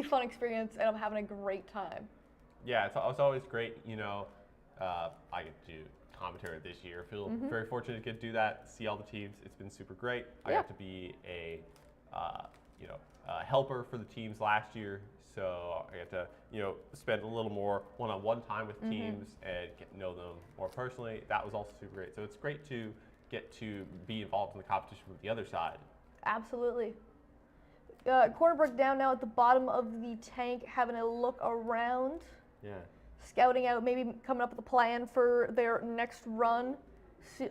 fun experience, and I'm having a great time. Yeah, it's always great, I get to do commentary this year. I feel very fortunate to get to do that, see all the teams. It's been super great. I got to be a helper for the teams last year, so I got to spend a little more one-on-one time with teams and get to know them more personally. That was also super great. So it's great to get to be involved in the competition from the other side. Absolutely. Cornerbrook down now at the bottom of the tank, having a look around. Yeah. Scouting out, maybe coming up with a plan for their next run,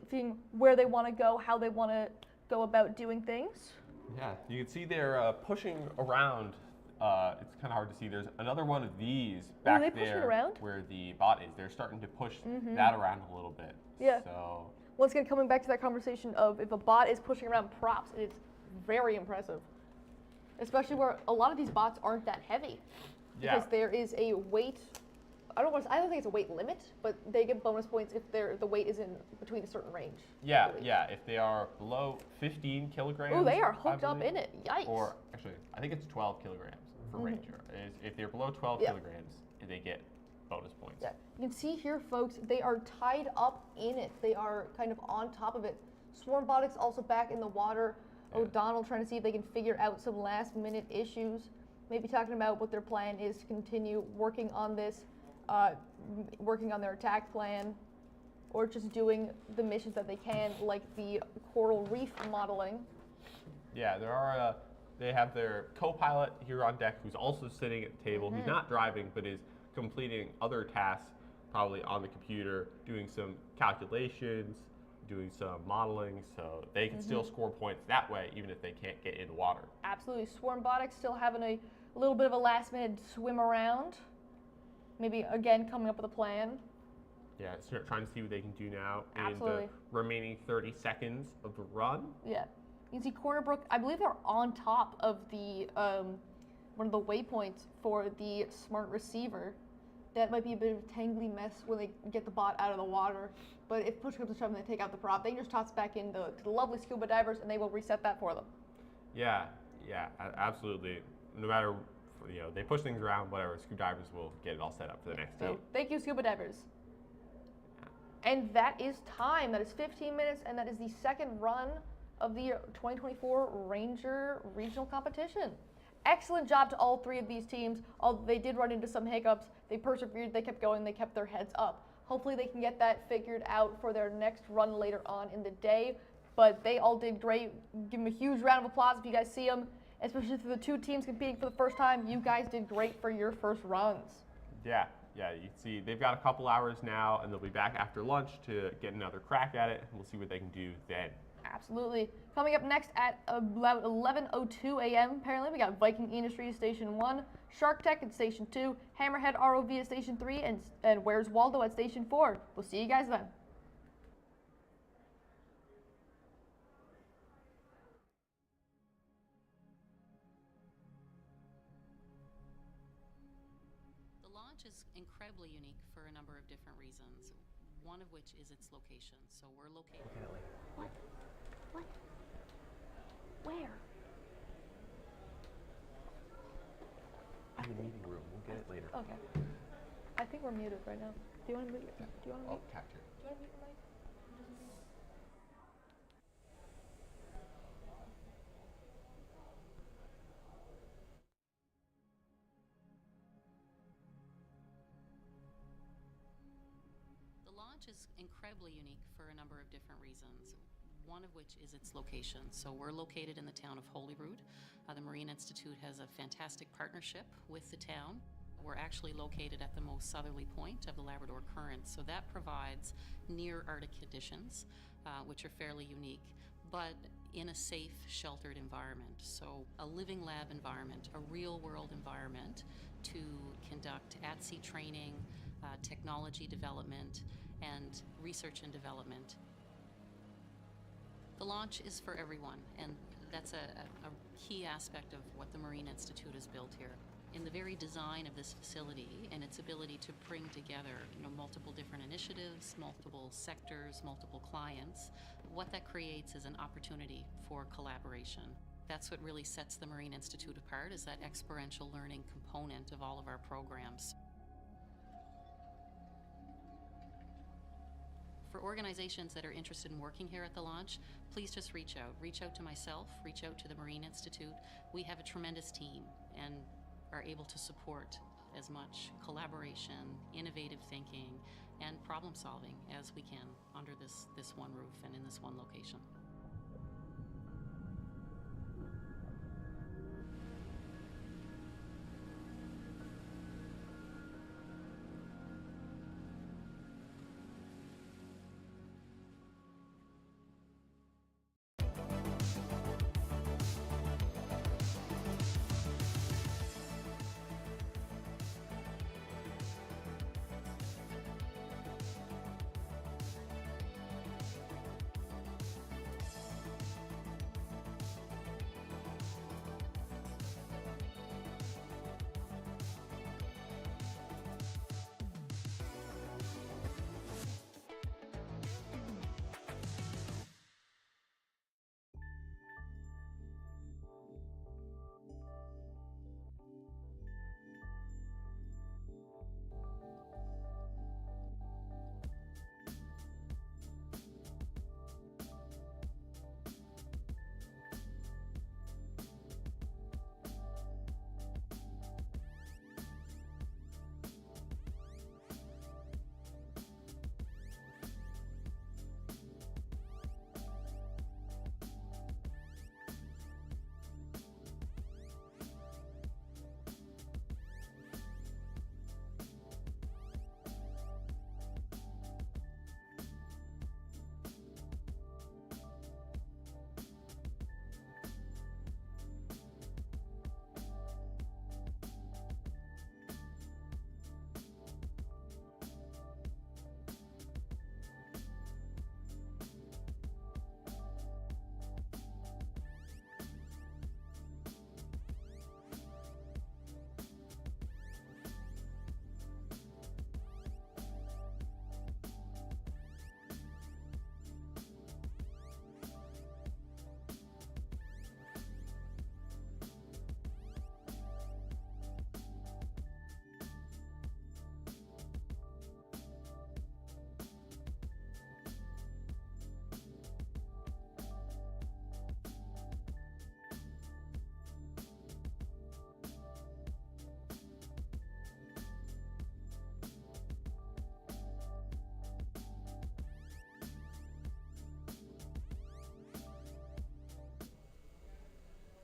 seeing where they want to go, how they want to go about doing things. Yeah, you can see they're pushing around. It's kind of hard to see. There's another one of these back there where the bot is. They're starting to push that around a little bit. Yeah. So once again, coming back to that conversation of if a bot is pushing around props, it's very impressive. Especially where a lot of these bots aren't that heavy. Because there is a weight. I don't think it's a weight limit, but they get bonus points if the weight is in between a certain range. Yeah, if they are below 15 kilograms. Oh, they are hooked up in it. Yikes. Or actually, I think it's 12 kilograms for Ranger. If they're below 12 kilograms, they get bonus points. Yeah. You can see here, folks, they are tied up in it. They are kind of on top of it. Swarmbotics also back in the water. Yeah. O'Donnell trying to see if they can figure out some last-minute issues. Maybe talking about what their plan is to continue working on this. Working on their attack plan, or just doing the missions that they can, like the coral reef modeling. Yeah, they have their co-pilot here on deck who's also sitting at the table, who's not driving, but is completing other tasks, probably on the computer, doing some calculations, doing some modeling, so they can still score points that way, even if they can't get in the water. Absolutely. Swarmbotics still having a little bit of a last-minute swim around. Maybe, again, coming up with a plan. Yeah, start trying to see what they can do now in the remaining 30 seconds of the run. Yeah. You can see Cornerbrook, I believe they're on top of the one of the waypoints for the smart receiver. That might be a bit of a tangly mess when they get the bot out of the water. But if push comes to shove and they take out the prop, they can just toss it back into the lovely scuba divers and they will reset that for them. Yeah, absolutely. No matter, they push things around, whatever, scuba divers will get it all set up for the next team. Thank you, scuba divers. And that is time. That is 15 minutes, and that is the second run of the 2024 Ranger Regional Competition. Excellent job to all three of these teams. Although they did run into some hiccups, they persevered, they kept going, they kept their heads up. Hopefully they can get that figured out for their next run later on in the day. But they all did great. Give them a huge round of applause if you guys see them. Especially for the two teams competing for the first time, you guys did great for your first runs. Yeah, you can see they've got a couple hours now, and they'll be back after lunch to get another crack at it, and we'll see what they can do then. Absolutely. Coming up next at about 11:02 a.m., apparently, we got Viking Industries Station 1, Shark Tech at Station 2, Hammerhead ROV at Station 3, and Where's Waldo at Station 4. We'll see you guys then. incredibly unique for a number of different reasons, one of which is its location. So we're located... Look at it later. What? What? Where? In the meeting room. We'll get it later. Okay. I think we're muted right now. Do you want to mute? Yeah. Do you want to I'll mute? tact here. Do you want to mute your mic? The launch is incredibly unique for a number of different reasons, one of which is its location. So we're located in the town of Holyrood. The Marine Institute has a fantastic partnership with the town. We're actually located at the most southerly point of the Labrador Current, so that provides near Arctic conditions, which are fairly unique, but in a safe, sheltered environment. So a living lab environment, a real-world environment to conduct at-sea training, technology development, and research and development. The launch is for everyone, and that's a key aspect of what the Marine Institute has built here. In the very design of this facility and its ability to bring together, multiple different initiatives, multiple sectors, multiple clients, what that creates is an opportunity for collaboration. That's what really sets the Marine Institute apart, is that experiential learning component of all of our programs. For organizations that are interested in working here at the launch, please just reach out. Reach out to myself, reach out to the Marine Institute. We have a tremendous team and are able to support as much collaboration, innovative thinking, and problem solving as we can under this one roof and in this one location.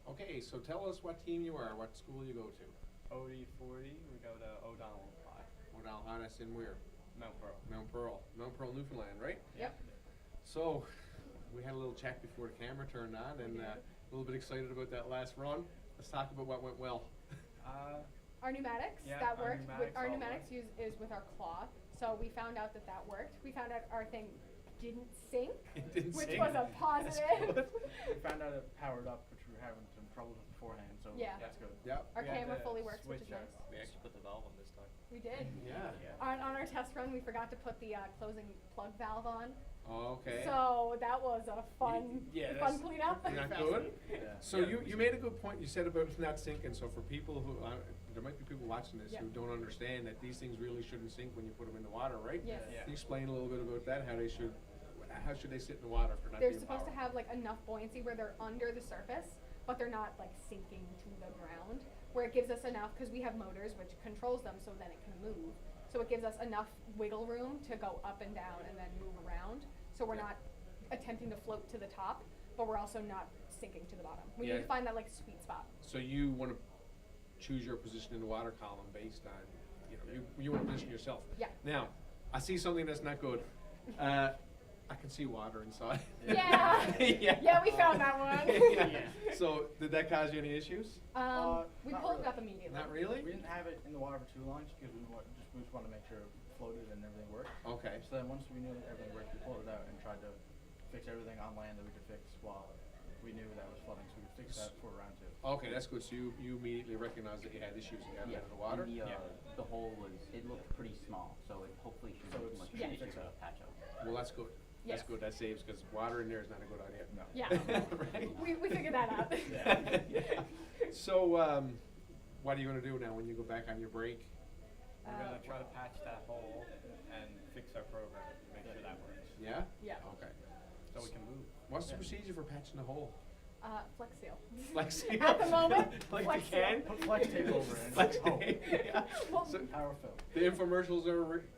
Okay, so tell us what team you are, what school you go to. OD40, we go to O'Donnell High. O'Donnell High, that's in where? Mount Pearl. Mount Pearl. Mount Pearl, Newfoundland, right? Yep. So, we had a little chat before the camera turned on, and a little bit excited about that last run. Let's talk about what went well. Our pneumatics, yeah, that our worked. pneumatics Our all pneumatics is with our claw, so we found out that worked. We found out our thing didn't sink, It didn't which sink. was a positive. We found out it powered up, which we were having some trouble with beforehand, so Yeah. that's good. Yep. Our We had camera to fully works, which is switch nice. We actually put the valve on this time. We did. Yeah. On our test run, we forgot to put the closing plug valve on. Oh, okay. So that was a fun, fun cleanup. Not good. So you made a good point. You said about not sinking. So for people who there might be people watching this who don't understand that these things really shouldn't sink when you put them in the water, right? Yes. Can you explain a little bit about that? How should they sit in the water for not They're being supposed to powered? have like enough buoyancy where they're under the surface, but they're not like sinking to the ground. Where it gives us enough, because we have motors which controls them, so then it can move. So it gives us enough wiggle room to go up and down and then move around. So we're not attempting to float to the top, but we're also not sinking to the bottom. We need to find that like sweet spot. So you want to choose your position in the water column based on, you want to position yourself. Yeah. Now, I see something that's not good. I can see water inside. Yeah. Yeah, we found that one. So did that cause you any issues? We pulled it up immediately. Not really? We didn't have it in the water for too long just because we just wanted to make sure it floated and everything worked. Okay. So then once we knew that everything worked, we pulled it out and tried to fix everything on land that we could fix while we knew that it was flooding, so we could fix that for round 2. Okay, that's good. So you immediately recognized that you had issues and got it out of the water? And the hole it looked pretty small, so it hopefully shouldn't be much issue to patch up. Well, that's good. That's good. That saves, because water in there is not a good idea. No. Yeah. Right? We figured that out. So, what are you going to do now when you go back on your break? We're going to try to patch that hole and fix our program, make sure that works. Yeah? Yeah. Okay. So we can move. What's the procedure for patching the hole? Flex seal. Flex seal? At the moment, Like flex you can? seal. Put flex tape over it. Flex tape, yeah. So Power fill. the infomercials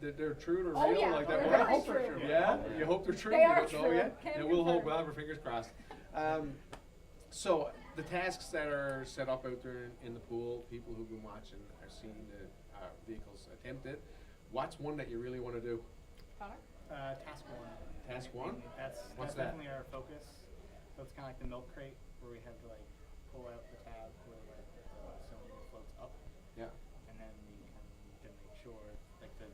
they're true to real? Oh, yeah. Like They're that very works? true. Yeah? You hope they're true? They You are don't know true. yet? Can Yeah, we'll hope. confirm. We'll have our fingers crossed. So the tasks that are set up out there in the pool, people who've been watching are seeing the vehicles attempt it. What's one that you really want to do? Connor? Task 1. Task 1? What's That's that? definitely our focus. So it's kind of like the milk crate where we have to like pull out the tab where like the cylinder floats up. Yeah. And then we can make sure like the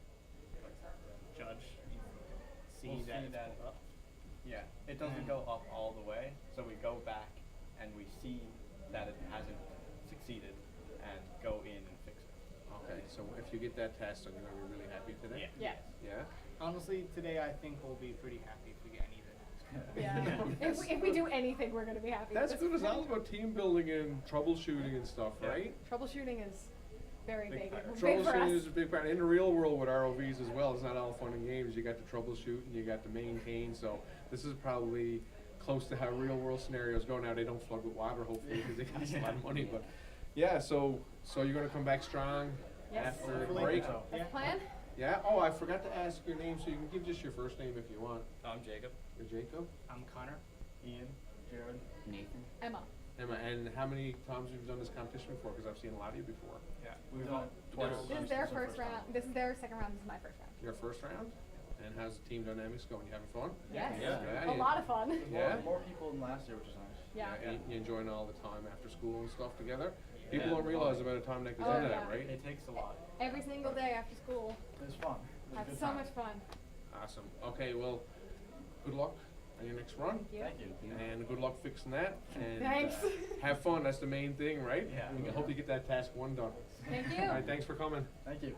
judge see that it's pulled up. Yeah, it doesn't go up all the way, so we go back and we see that it hasn't succeeded and go in and fix it. Okay, so if you get that test, then you're going to be really happy today? Yeah. Yeah? Honestly, today I think we'll be pretty happy if we get anything. Yeah. If we do anything, we're going to be happy. That's good. It's all about team building and troubleshooting and stuff, right? Troubleshooting is very big. Big for Troubleshooting us. is a big part. In the real world with ROVs as well, it's not all fun and games. You got to troubleshoot and you got to maintain. So this is probably close to how real world scenarios go now. They don't flood with water, hopefully, because they cost a lot of money. But yeah, so you're going to come back strong after the break? That's the plan? Yeah. Oh, I forgot to ask your name, so you can give just your first name if you want. I'm Jacob. You're Jacob? I'm Connor, Ian, Jared, Nathan. Emma. Emma, and how many times have you done this competition before? Because I've seen a lot of you before. Yeah, we've done it twice. This is their first round. This is their second round. This is my first round. Your first round? And how's the team dynamics going? You having fun? Yes. Yeah. A lot of fun. Yeah? More people than last year, which is nice. Yeah. You enjoying all the time after school and stuff together? People don't realize about the time that goes into that, right? It takes a lot. Every single day after school. It's fun. Have so much fun. Awesome. Okay, well, good luck on your next run. Thank you. And good luck fixing that. And Thanks. Have fun. That's the main thing, right? Yeah. We hope you get that task 1 done. Thank you. All right, thanks for coming. Thank you.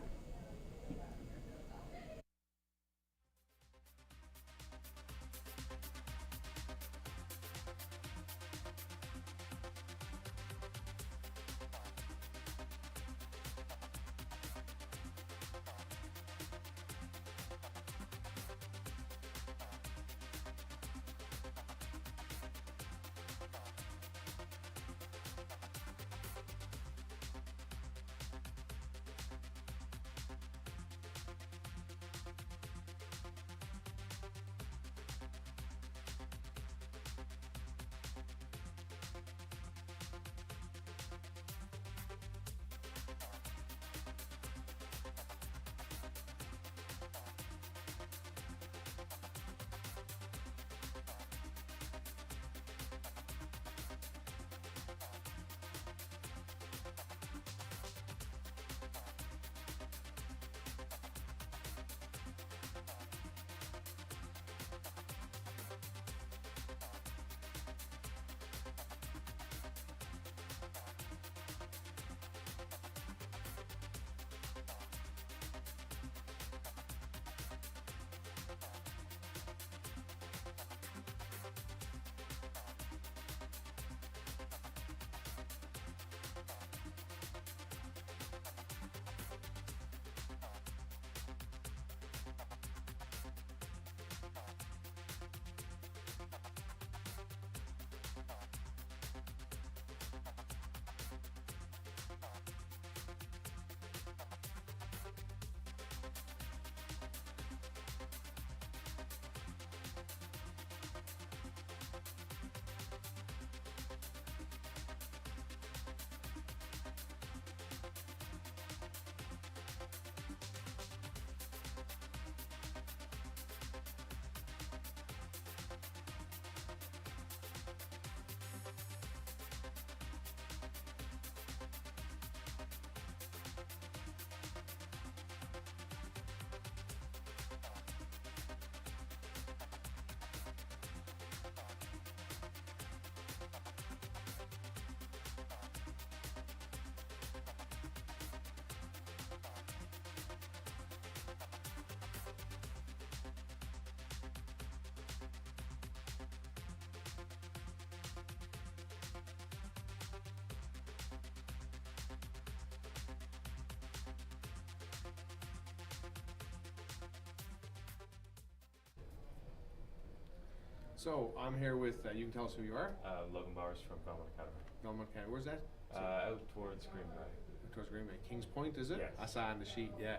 So I'm here with, you can tell us who you are. Logan Bowers from Belmont Academy. Belmont Academy, where's that? Out towards Green Bay. Towards Green Bay. Kings Point, is it? Yes. I saw on the sheet, yeah.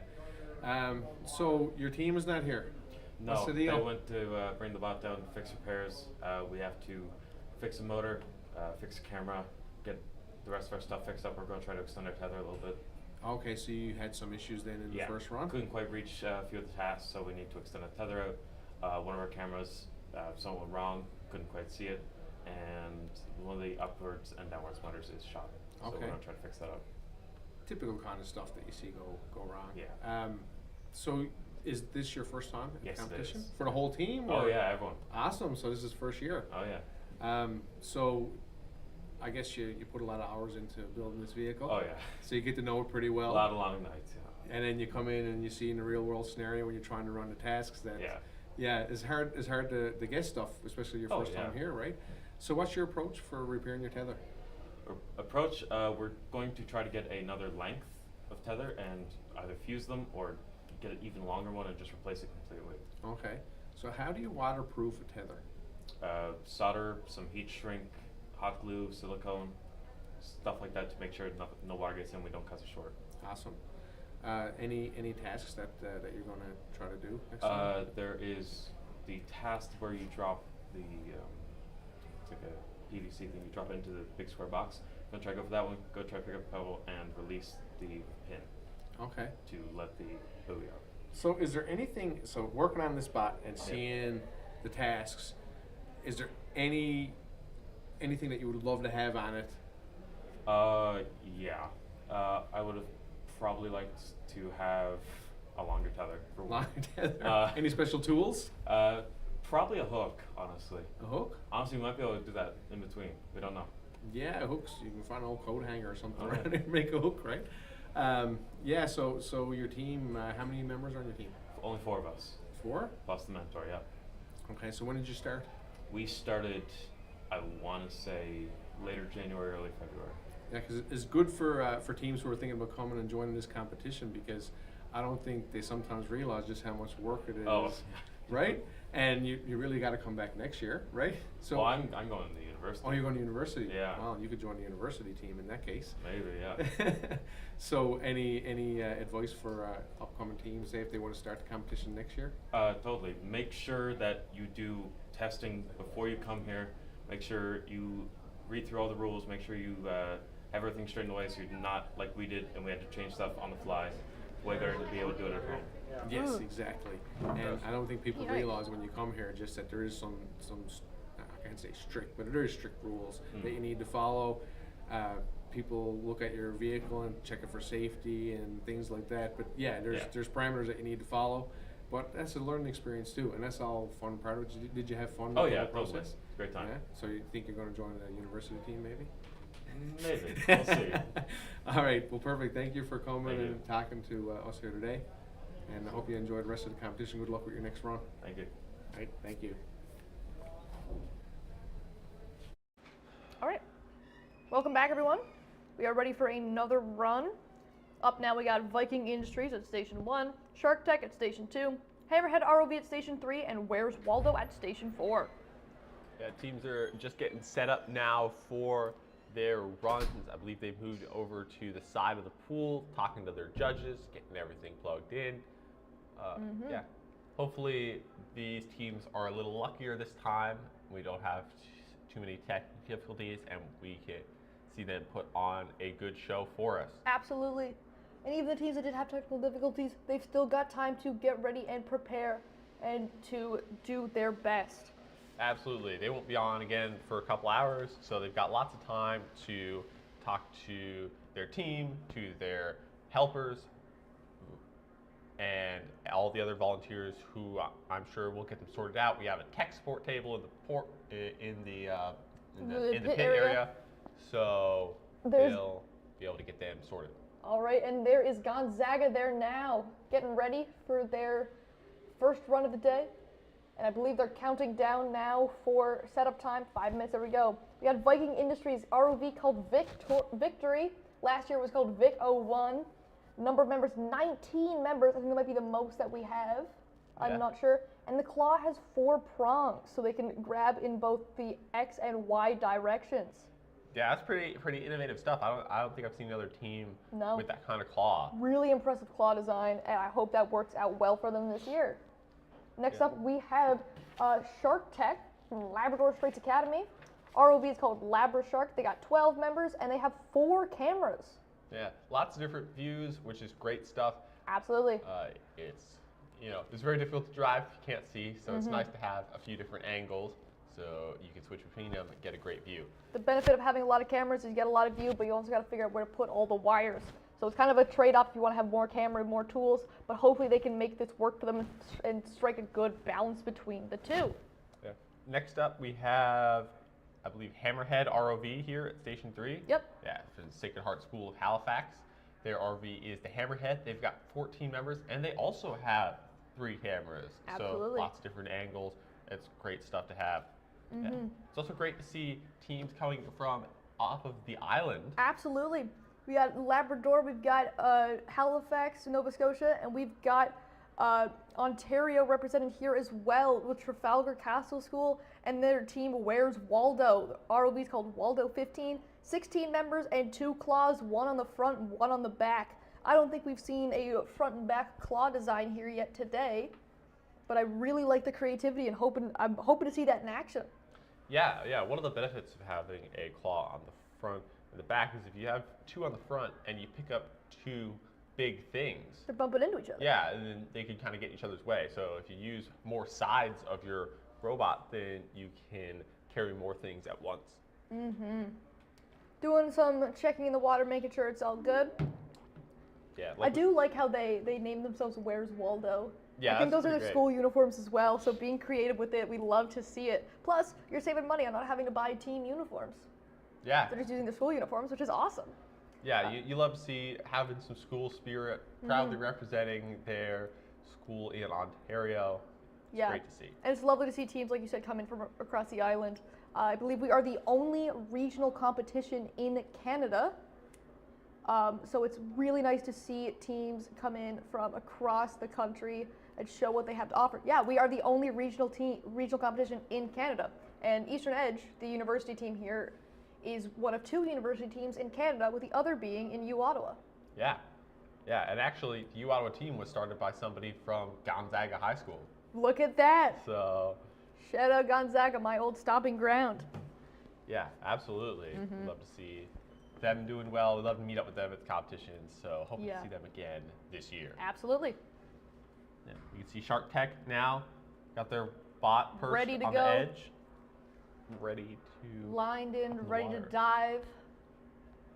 So your team is not here? No, What's the deal? they went to bring the bot down and fix repairs. We have to fix a motor, fix a camera, get the rest of our stuff fixed up. We're going to try to extend our tether a little bit. Okay, so you had some issues then in the first run? Couldn't quite reach a few of the tasks, so we need to extend the tether out. One of our cameras, something went wrong, couldn't quite see it, and one of the upwards and downwards motors is shot. So we're going to try to fix that up. Typical kind of stuff that you see go wrong. Yeah. So is this your first time at Yes, competition? it is. For the whole team? Oh or? yeah, everyone. Awesome, so this is first year. Oh yeah. So I guess you put a lot of hours into building this vehicle. Oh yeah. So you get to know it pretty well. A lot of long nights, yeah. And then you come in and you see in the real world scenario when you're trying to run the tasks that it's hard to get stuff, especially your first time here, right? So what's your approach for repairing your tether? Approach, we're going to try to get another length of tether and either fuse them or get an even longer one and just replace it completely. Okay. So how do you waterproof a tether? Solder, some heat shrink, hot glue, silicone, stuff like that to make sure no water gets in, we don't cut it short. Awesome. Any tasks that you're going to try to do next time? There is the task where you drop the, it's like a PVC thing, you drop it into the big square box. Go try to go for that one, go try to pick up a pebble and release the pin. Okay. To let the buoy out. So is there anything, so working on this bot and seeing the tasks, is there anything that you would love to have on it? Yeah. I would have probably liked to have a longer tether. For longer tether? Any special tools? Probably a hook, honestly. A hook? Honestly, we might be able to do that in between. We don't know. Yeah, hooks. You can find an old coat hanger or something around there and make a hook, right? Yeah, so your team, how many members are on your team? Only 4 of us. 4? Plus the mentor, yeah. Okay, so when did you start? We started, I want to say, later January, early February. Yeah, because it's good for teams who are thinking about coming and joining this competition because I don't think they sometimes realize just how much work it is, right? And you really got to come back next year, right? So well, I'm going to the university. Oh, you're going to university? Yeah. Well, you could join the university team in that case. Maybe, yeah. So any advice for upcoming teams, say if they want to start the competition next year? Totally. Make sure that you do testing before you come here. Make sure you read through all the rules. Make sure you have everything straightened away so you're not like we did and we had to change stuff on the fly. Way better to be able to do it at home. Yes, exactly. And I don't think people realize when you come here just that there is some I can't say strict, but there is strict rules that you need to follow. People look at your vehicle and check it for safety and things like that. But yeah, there's parameters that you need to follow. But that's a learning experience too, and that's all fun part of it. Did you have fun with the whole process? Totally. Great time. Yeah? So you think you're going to join the university team maybe? Maybe. We'll see. All right. Well, perfect. Thank you for coming and talking to us here today. And I hope you enjoyed the rest of the competition. Good luck with your next run. Thank you. All right. Thank you. All right. Welcome back, everyone. We are ready for another run. Up now, we got Viking Industries at Station 1, Shark Tech at Station 2, Hammerhead ROV at Station 3, and Where's Waldo at Station 4. Yeah, teams are just getting set up now for their runs. I believe they've moved over to the side of the pool, talking to their judges, getting everything plugged in. Yeah, hopefully these teams are a little luckier this time. We don't have too many tech difficulties and we can see them put on a good show for us. Absolutely. And even the teams that did have technical difficulties, they've still got time to get ready and prepare and to do their best. Absolutely. They won't be on again for a couple hours, so they've got lots of time to talk to their team, to their helpers, and all the other volunteers who I'm sure will get them sorted out. We have a tech support table in the pit area, so they'll be able to get them sorted. All right, and there is Gonzaga there now, getting ready for their first run of the day. And I believe they're counting down now for setup time. 5 minutes, there we go. We got Viking Industries ROV called Victory. Last year it was called Vic 01. Number of members, 19 members. I think that might be the most that we have. I'm not sure. And the claw has 4 prongs, so they can grab in both the X and Y directions. Yeah, that's pretty innovative stuff. I don't think I've seen another team No. with that kind of claw. Really impressive claw design, and I hope that works out well for them this year. Next up, we have Shark Tech from Labrador Straits Academy. ROV is called Labra Shark. They got 12 members, and they have 4 cameras. Yeah, lots of different views, which is great stuff. Absolutely. It's very difficult to drive if you can't see, so it's nice to have a few different angles so you can switch between them and get a great view. The benefit of having a lot of cameras is you get a lot of view, but you also got to figure out where to put all the wires. So it's kind of a trade-off if you want to have more camera, more tools, but hopefully they can make this work for them and strike a good balance between the two. Yeah. Next up, we have, I believe, Hammerhead ROV here at Station 3. Yep. Yeah, from the Sacred Heart School of Halifax. Their RV is the Hammerhead. They've got 14 members, and they also have 3 cameras. Absolutely. So lots of different angles. It's great stuff to have. Yeah. It's also great to see teams coming from off of the island. Absolutely. We got Labrador, we've got Halifax, Nova Scotia, and we've got Ontario represented here as well with Trafalgar Castle School, and their team Where's Waldo. The ROV is called Waldo 15, 16 members and 2 claws, 1 on the front and 1 on the back. I don't think we've seen a front and back claw design here yet today, but I really like the creativity and I'm hoping to see that in action. Yeah. One of the benefits of having a claw on the front and the back is if you have 2 on the front and you pick up 2 big things. They're bumping into each other. Yeah, and then they can kind of get in each other's way. So if you use more sides of your robot, then you can carry more things at once. Doing some checking in the water, making sure it's all good. Yeah. I do like how they name themselves Where's Waldo. Yeah, I think those are their great. school uniforms as well, so being creative with it, we love to see it. Plus, you're saving money on not having to buy team uniforms. Yeah. They're just using their school uniforms, which is awesome. Yeah, you love to see having some school spirit, proudly representing their school in Ontario. It's great to see. And it's lovely to see teams, like you said, come in from across the island. I believe we are the only regional competition in Canada. So it's really nice to see teams come in from across the country and show what they have to offer. Yeah, we are the only regional competition in Canada. And Eastern Edge, the university team here, is one of 2 university teams in Canada, with the other being in Ottawa. Yeah, and actually, the Ottawa team was started by somebody from Gonzaga High School. Look at that. So, shout out Gonzaga, my old stomping ground. Yeah, absolutely. We'd love to see them doing well. We'd love to meet up with them at the competitions. So, hoping to see them again this year. Absolutely. Yeah, you can see Shark Tech now. Got their bot perched Ready to on go. the edge. Ready to lined in, ready to water. dive.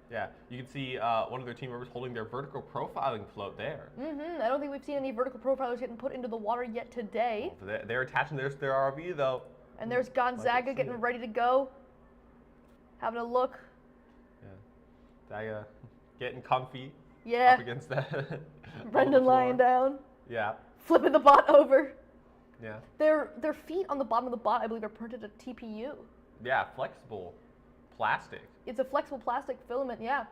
Yeah, you can see one of their team members holding their vertical profiling float there. I don't think we've seen any vertical profilers getting put into the water yet today. They're attaching theirs to their RV though. And there's Gonzaga getting ready to go. Having a look. Yeah, Daga getting comfy. Yeah. Up against that. Brendan lying down. Yeah. Flipping the bot over. Yeah. Their feet on the bottom of the bot, I believe, are printed to TPU. Yeah, flexible plastic. It's a flexible plastic filament, yeah.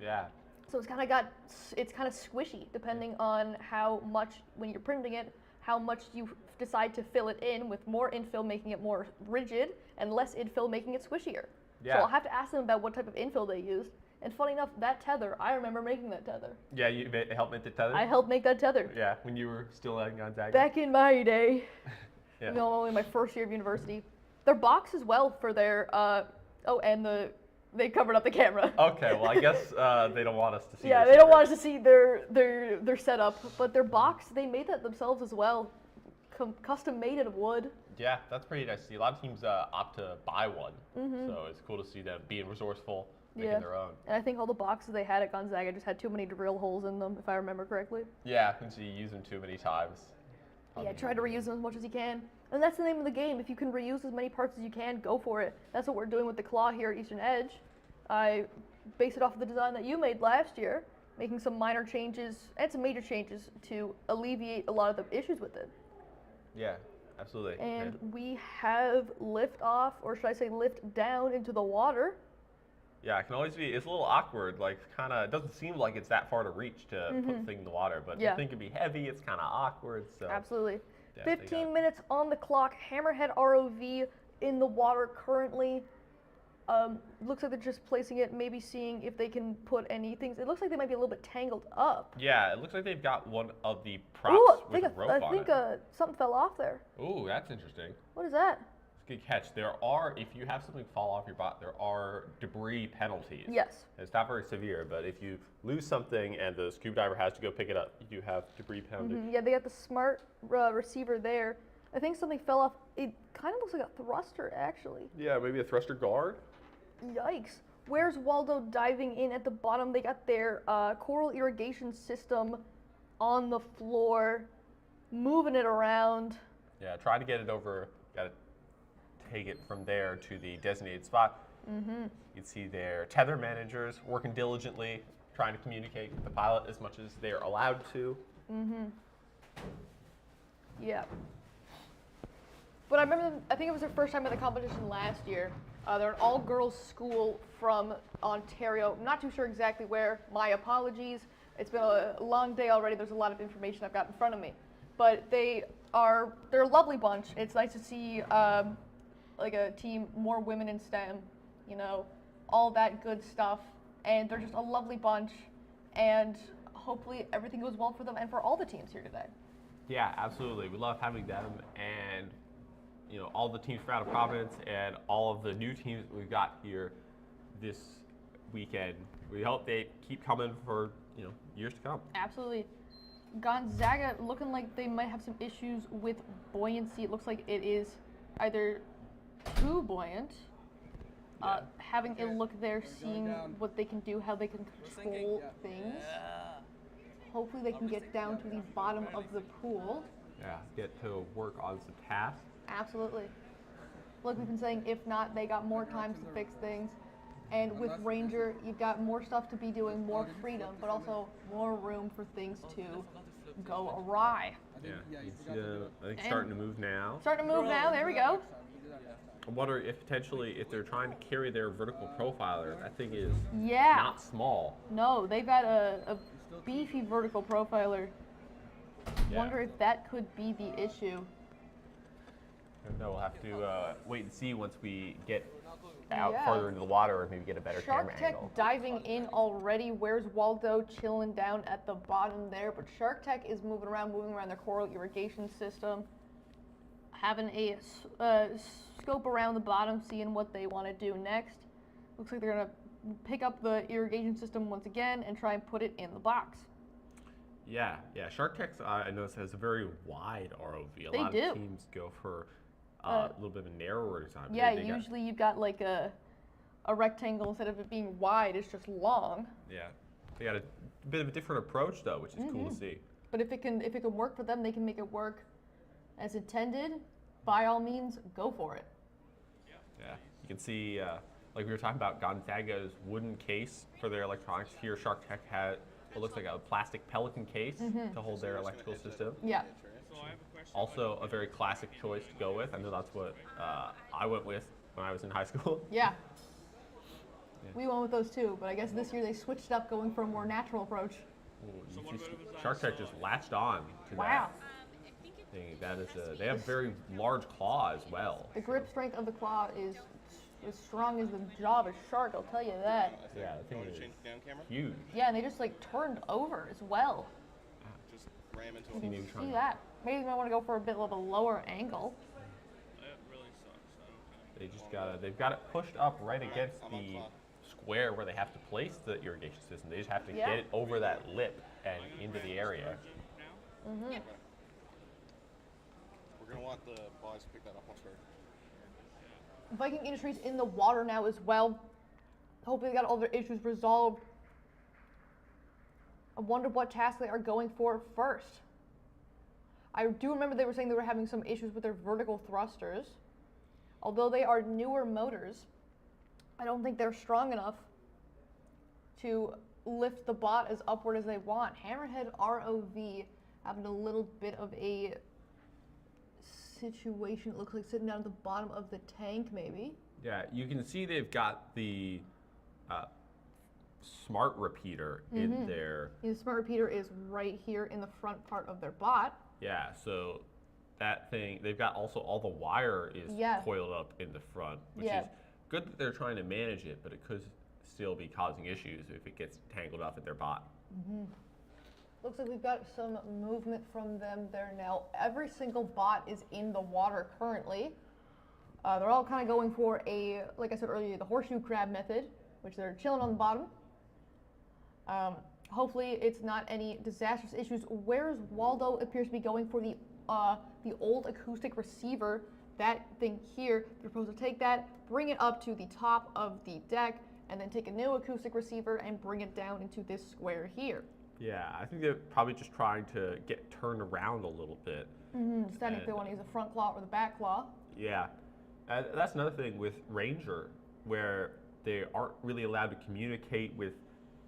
Yeah. So it's kind of squishy depending on how much, when you're printing it, how much you decide to fill it in, with more infill making it more rigid and less infill making it squishier. Yeah. So I'll have to ask them about what type of infill they used. And funny enough, that tether, I remember making that tether. Yeah, you helped make the tether? I helped make that tether. Yeah, when you were still at Gonzaga. Back in my day. Yeah. No, in my first year of university. Their box as well for their, they covered up the camera. Okay, well I guess they don't want us to see. Yeah, they don't want us to see their setup, but their box, they made that themselves as well, custom made out of wood. Yeah, that's pretty nice to see. A lot of teams opt to buy one, so it's cool to see them being resourceful, making their own. And I think all the boxes they had at Gonzaga just had too many drill holes in them, if I remember correctly. Yeah, and so you use them too many times. Yeah, try to reuse them as much as you can. And that's the name of the game. If you can reuse as many parts as you can, go for it. That's what we're doing with the claw here at Eastern Edge. I based it off of the design that you made last year, making some minor changes and some major changes to alleviate a lot of the issues with it. Yeah, absolutely. And we have lift off, or should I say lift down into the water. Yeah, it can always be, it's a little awkward, like it doesn't seem like it's that far to reach to put the thing in the water, but the thing can be heavy, it's kind of awkward, so. Absolutely. Yeah, they got 15 minutes on the clock. Hammerhead ROV in the water currently. Looks like they're just placing it, maybe seeing if they can put any things. It looks like they might be a little bit tangled up. Yeah, it looks like they've got one of the props with a rope on it. I think something fell off there. Ooh, that's interesting. What is that? It's a good catch. There are, if you have something fall off your bot, there are debris penalties. Yes. It's not very severe, but if you lose something and the scuba diver has to go pick it up, you do have debris penalties. Yeah, they got the smart receiver there. I think something fell off. It kind of looks like a thruster, actually. Yeah, maybe a thruster guard. Yikes. Where's Waldo diving in at the bottom? They got their coral irrigation system on the floor, moving it around. Yeah, try to get it over. Got to take it from there to the designated spot. You can see their tether managers working diligently, trying to communicate with the pilot as much as they're allowed to. Yeah. But I remember, I think it was their first time at the competition last year. They're an all-girls school from Ontario. I'm not too sure exactly where. My apologies. It's been a long day already. There's a lot of information I've got in front of me. But they're a lovely bunch. It's nice to see like a team, more women in STEM, you know, all that good stuff. And they're just a lovely bunch. And hopefully everything goes well for them and for all the teams here today. Yeah, absolutely. We love having them, and you know, all the teams from out of Providence and all of the new teams that we've got here this weekend. We hope they keep coming for, you know, years to come. Absolutely. Gonzaga looking like they might have some issues with buoyancy. It looks like it is either too buoyant. Having a look there, seeing what they can do, how they can control things. Hopefully they can get down to the bottom of the pool. Yeah, get to work on some tasks. Absolutely. Like we've been saying, if not, they got more times to fix things. And with Ranger, you've got more stuff to be doing, more freedom, but also more room for things to go awry. Yeah, you see them, I think, starting to move now. Starting to move now, there we go. I wonder if potentially, if they're trying to carry their vertical profiler, that thing is not small. No, they've got a beefy vertical profiler. Wonder if that could be the issue. No, we'll have to wait and see once we get out further into the water, or maybe get a better camera angle. SharkTech diving in already. Where's Waldo chilling down at the bottom there? But SharkTech is moving around their coral irrigation system, having a scope around the bottom, seeing what they want to do next. Looks like they're going to pick up the irrigation system once again and try and put it in the box. Yeah. SharkTech, I noticed, has a very wide ROV. A lot of teams go for a little bit of a narrower design. Yeah, usually you've got like a rectangle instead of it being wide, it's just long. Yeah, they got a bit of a different approach though, which is cool to see. But if it can work for them, they can make it work as intended. By all means, go for it. Yeah, you can see, like we were talking about, Gonzaga's wooden case for their electronics. Here, SharkTech had what looks like a plastic Pelican case to hold their electrical system. Yeah. Also, a very classic choice to go with. I know that's what I went with when I was in high school. Yeah. We went with those too, but I guess this year they switched up, going for a more natural approach. SharkTech just latched on to that thing. That is they have very large claw as well. The grip strength of the claw is as strong as the jaw of a shark, I'll tell you that. Yeah, the thing is huge. Yeah, and they just like turned over as well. Just ram into you can see that. Maybe you might want to go for a bit of a lower angle. They've got it pushed up right against the square where they have to place the irrigation system. They just have to get it over that lip and into the area. We're going to want the boys to pick that up once we're... Viking Industries in the water now as well. Hopefully they got all their issues resolved. I wonder what task they are going for first. I do remember they were saying they were having some issues with their vertical thrusters. Although they are newer motors, I don't think they're strong enough to lift the bot as upward as they want. Hammerhead ROV having a little bit of a situation. It looks like sitting down at the bottom of the tank, maybe. Yeah, you can see they've got the smart repeater in there. The smart repeater is right here in the front part of their bot. Yeah, so that thing, they've got also all the wire is coiled up in the front, which is good that they're trying to manage it, but it could still be causing issues if it gets tangled up in their bot. Looks like we've got some movement from them there now. Every single bot is in the water currently. They're all kind of going for a, like I said earlier, the horseshoe crab method, which they're chilling on the bottom. Hopefully it's not any disastrous issues. Where's Waldo appears to be going for the old acoustic receiver, that thing here. They're supposed to take that, bring it up to the top of the deck, and then take a new acoustic receiver and bring it down into this square here. Yeah, I think they're probably just trying to get turned around a little bit. Deciding if they want to use the front claw or the back claw. Yeah, that's another thing with Ranger, where they aren't really allowed to communicate with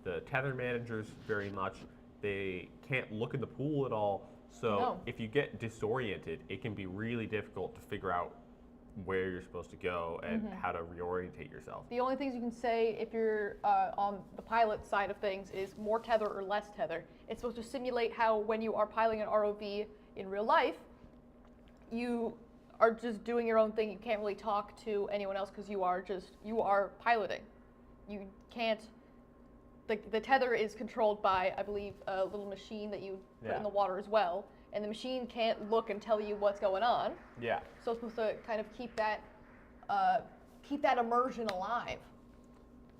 the tether managers very much. They can't look in the pool at all. So if you get disoriented, it can be really difficult to figure out where you're supposed to go and how to reorientate yourself. The only things you can say if you're on the pilot side of things is more tether or less tether. It's supposed to simulate how when you are piloting an ROV in real life, you are just doing your own thing. You can't really talk to anyone else because you are piloting. You can't, the tether is controlled by, I believe, a little machine that you put in the water as well. And the machine can't look and tell you what's going on. Yeah. So it's supposed to kind of keep that immersion alive.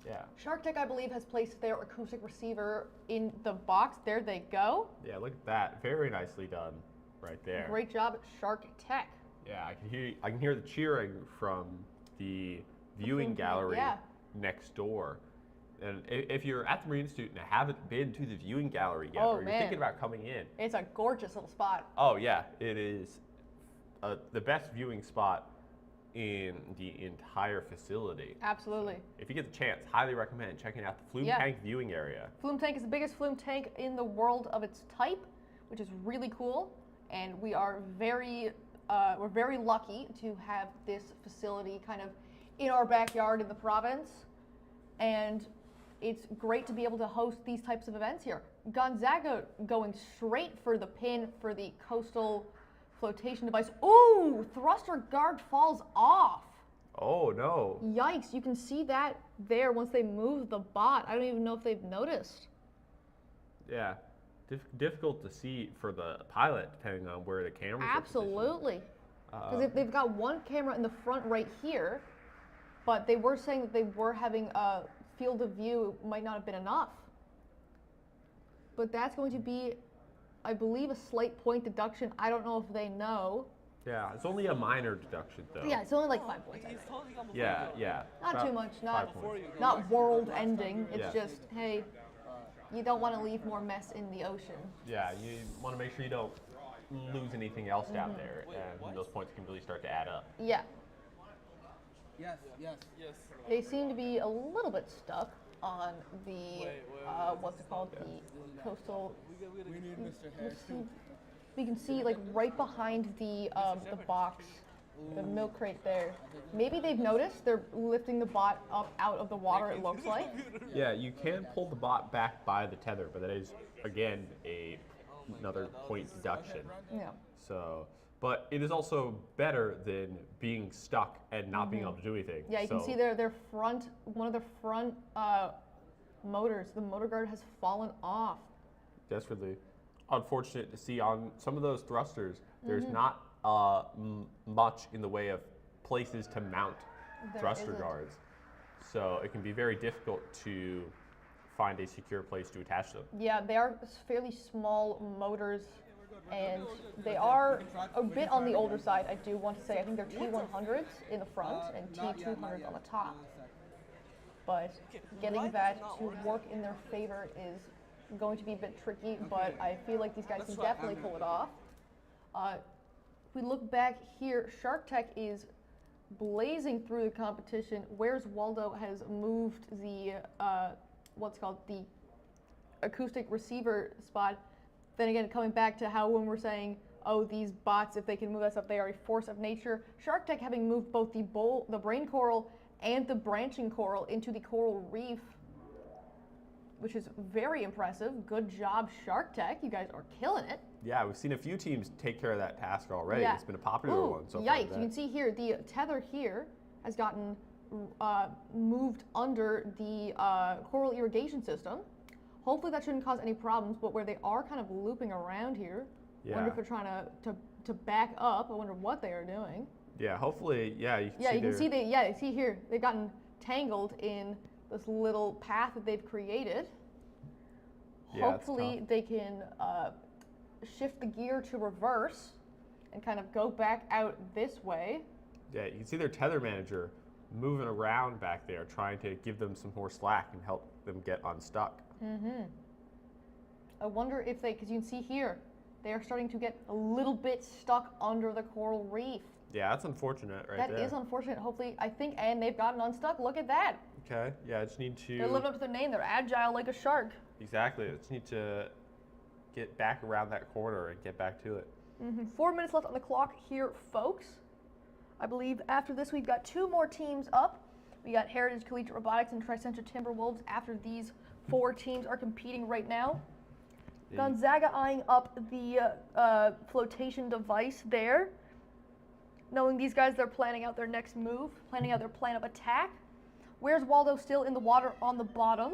Yeah. Shark Tech, I believe, has placed their acoustic receiver in the box. There they go. Yeah, look at that. Very nicely done right there. Great job, Shark Tech. Yeah, I can hear the cheering from the viewing gallery next door. And if you're at the Marine Institute and haven't been to the viewing gallery yet, or you're thinking about coming in, it's a gorgeous little spot. Oh yeah, it is the best viewing spot in the entire facility. Absolutely. If you get the chance, highly recommend checking out the Flume Tank viewing area. Flume Tank is the biggest flume tank in the world of its type, which is really cool. And we are we're very lucky to have this facility kind of in our backyard in the province. And it's great to be able to host these types of events here. Gonzaga going straight for the pin for the coastal flotation device. Ooh, thruster guard falls off. Oh no. Yikes, you can see that there once they move the bot. I don't even know if they've noticed. Yeah, difficult to see for the pilot depending on where the cameras are positioned. Absolutely. Because they've got one camera in the front right here, but they were saying that they were having a field of view might not have been enough. But that's going to be, I believe, a slight point deduction. I don't know if they know. Yeah, it's only a minor deduction though. Yeah, it's only like 5 points, I think. Yeah. Not about too much, $5 not world ending. It's just, hey, you don't want to leave more mess in the ocean. Yeah, you want to make sure you don't lose anything else down there, and those points can really start to add up. Yeah. Yes. They seem to be a little bit stuck on the, what's it called, the coastal. We need Mr. Harris too. We can see like right behind the box, the milk crate there. Maybe they've noticed they're lifting the bot up out of the water, it looks like. Yeah, you can pull the bot back by the tether, but that is, again, another point deduction. Yeah. So, but it is also better than being stuck and not being able to do anything. Yeah, you can see their front, one of their front motors, the motor guard has fallen off. That's really unfortunate to see on some of those thrusters. There's not much in the way of places to mount thruster guards. So it can be very difficult to find a secure place to attach them. Yeah, they are fairly small motors, and they are a bit on the older side, I do want to say. I think they're T100s in the front and T200s on the top. But getting that to work in their favor is going to be a bit tricky, but I feel like these guys can definitely pull it off. If we look back here, Shark Tech is blazing through the competition. Where's Waldo has moved the, what's called the acoustic receiver spot. Then again, coming back to how when we're saying, oh, these bots, if they can move that stuff, they are a force of nature. Shark Tech having moved both the brain coral and the branching coral into the coral reef, which is very impressive. Good job, Shark Tech. You guys are killing it. Yeah, we've seen a few teams take care of that task already. Yeah. It's been a popular Ooh, one so far. Yikes! You can see here the tether here has gotten moved under the coral irrigation system. Hopefully that shouldn't cause any problems, but where they are kind of looping around here, I wonder if they're trying to back up. I wonder what they are doing. Yeah, hopefully, you can see you can see see here, they've gotten tangled in this little path that they've created. Yeah, Hopefully they can shift the gear to reverse and kind of go back out this way. Yeah, you can see their tether manager moving around back there, trying to give them some more slack and help them get unstuck. I wonder if because you can see here, they are starting to get a little bit stuck under the coral reef. Yeah, that's unfortunate there. That is unfortunate. Hopefully, and they've gotten unstuck. Look at that. Okay, yeah, I just need to... They're living up to their name. They're agile like a shark. Exactly. I just need to get back around that corner and get back to it. 4 minutes left on the clock here, folks. I believe after this, we've got 2 more teams up. We got Heritage Collegiate Robotics and Tricentra Timberwolves after these 4 teams are competing right now. Gonzaga eyeing up the flotation device there. Knowing these guys, they're planning out their next move, planning out their plan of attack. Where's Waldo? Still in the water on the bottom.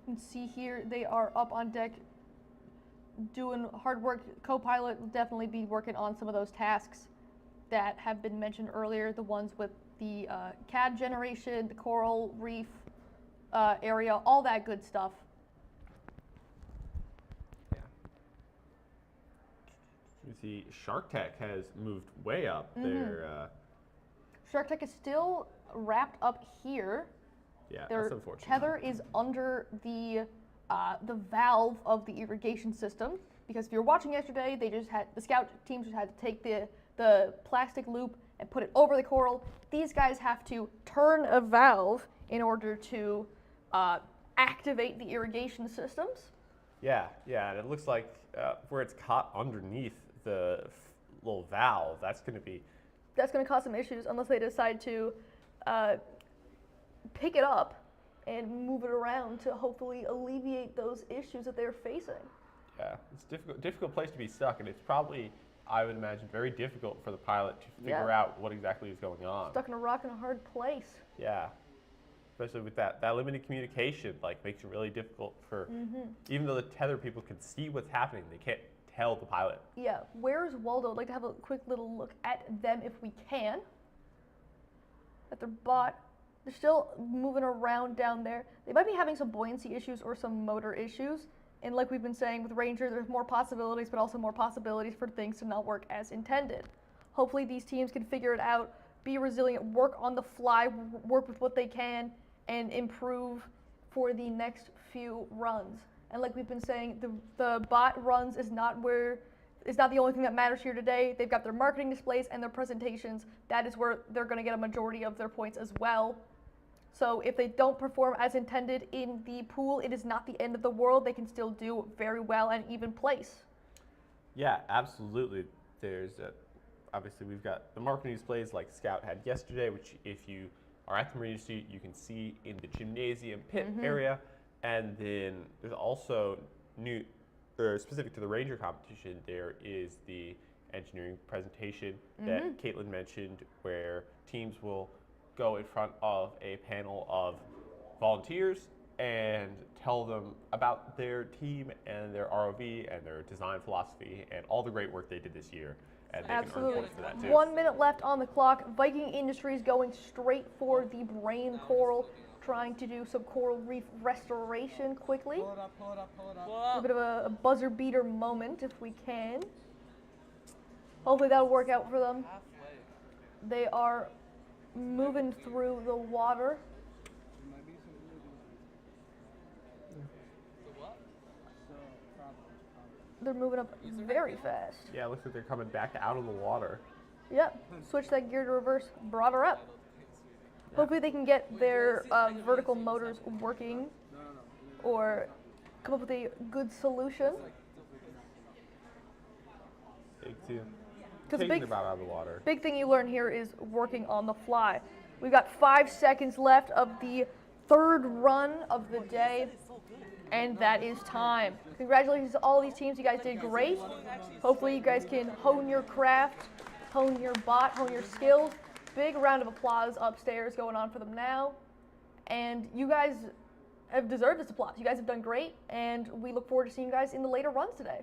You can see here they are up on deck doing hard work. Co-pilot will definitely be working on some of those tasks that have been mentioned earlier, the ones with the CAD generation, the coral reef area, all that good stuff. You see Shark Tech has moved way up there. Shark Tech is still wrapped up here. Yeah, Their that's unfortunate. tether is under the valve of the irrigation system, because if you're watching yesterday, the scout teams just had to take the plastic loop and put it over the coral. These guys have to turn a valve in order to activate the irrigation systems. Yeah, and it looks like where it's caught underneath the little valve, that's going to cause some issues unless they decide to pick it up and move it around to hopefully alleviate those issues that they're facing. Yeah, it's a difficult place to be stuck, and it's probably, I would imagine, very difficult for the pilot to figure out what exactly is going on. Stuck in a rock in a hard place. Yeah, especially with that limited communication, makes it really difficult for, even though the tether people can see what's happening, they can't tell the pilot. Yeah, where's Waldo? I'd like to have a quick little look at them if we can. At their bot. They're still moving around down there. They might be having some buoyancy issues or some motor issues. And like we've been saying with Ranger, there's more possibilities, but also more possibilities for things to not work as intended. Hopefully these teams can figure it out, be resilient, work on the fly, work with what they can, and improve for the next few runs. And like we've been saying, the bot runs is not the only thing that matters here today. They've got their marketing displays and their presentations. That is where they're going to get a majority of their points as well. So if they don't perform as intended in the pool, it is not the end of the world. They can still do very well and even place. Yeah, absolutely. There's obviously we've got the marketing displays like Scout had yesterday, which if you are at the Marine Institute, you can see in the gymnasium pit area. And then there's also specific to the Ranger competition, there is the engineering presentation that Caitlin mentioned, where teams will go in front of a panel of volunteers and tell them about their team and their ROV and their design philosophy and all the great work they did this year. And they can earn points for that too. 1 minute left on the clock. Viking Industries going straight for the brain coral, trying to do some coral reef restoration quickly. Pull it up. A bit of a buzzer beater moment if we can. Hopefully that'll work out for them. They are moving through the water. They're moving up very fast. Yeah, it looks like they're coming back out of the water. Yep, switch that gear to reverse, brought her up. Hopefully they can get their vertical motors working or come up with a good solution. Taking them out of the water. Big thing you learn here is working on the fly. We've got 5 seconds left of the third run of the day. And that is time. Congratulations to all these teams. You guys did great. Hopefully you guys can hone your craft, hone your bot, hone your skills. Big round of applause upstairs going on for them now. And you guys have deserved this applause. You guys have done great, and we look forward to seeing you guys in the later runs today.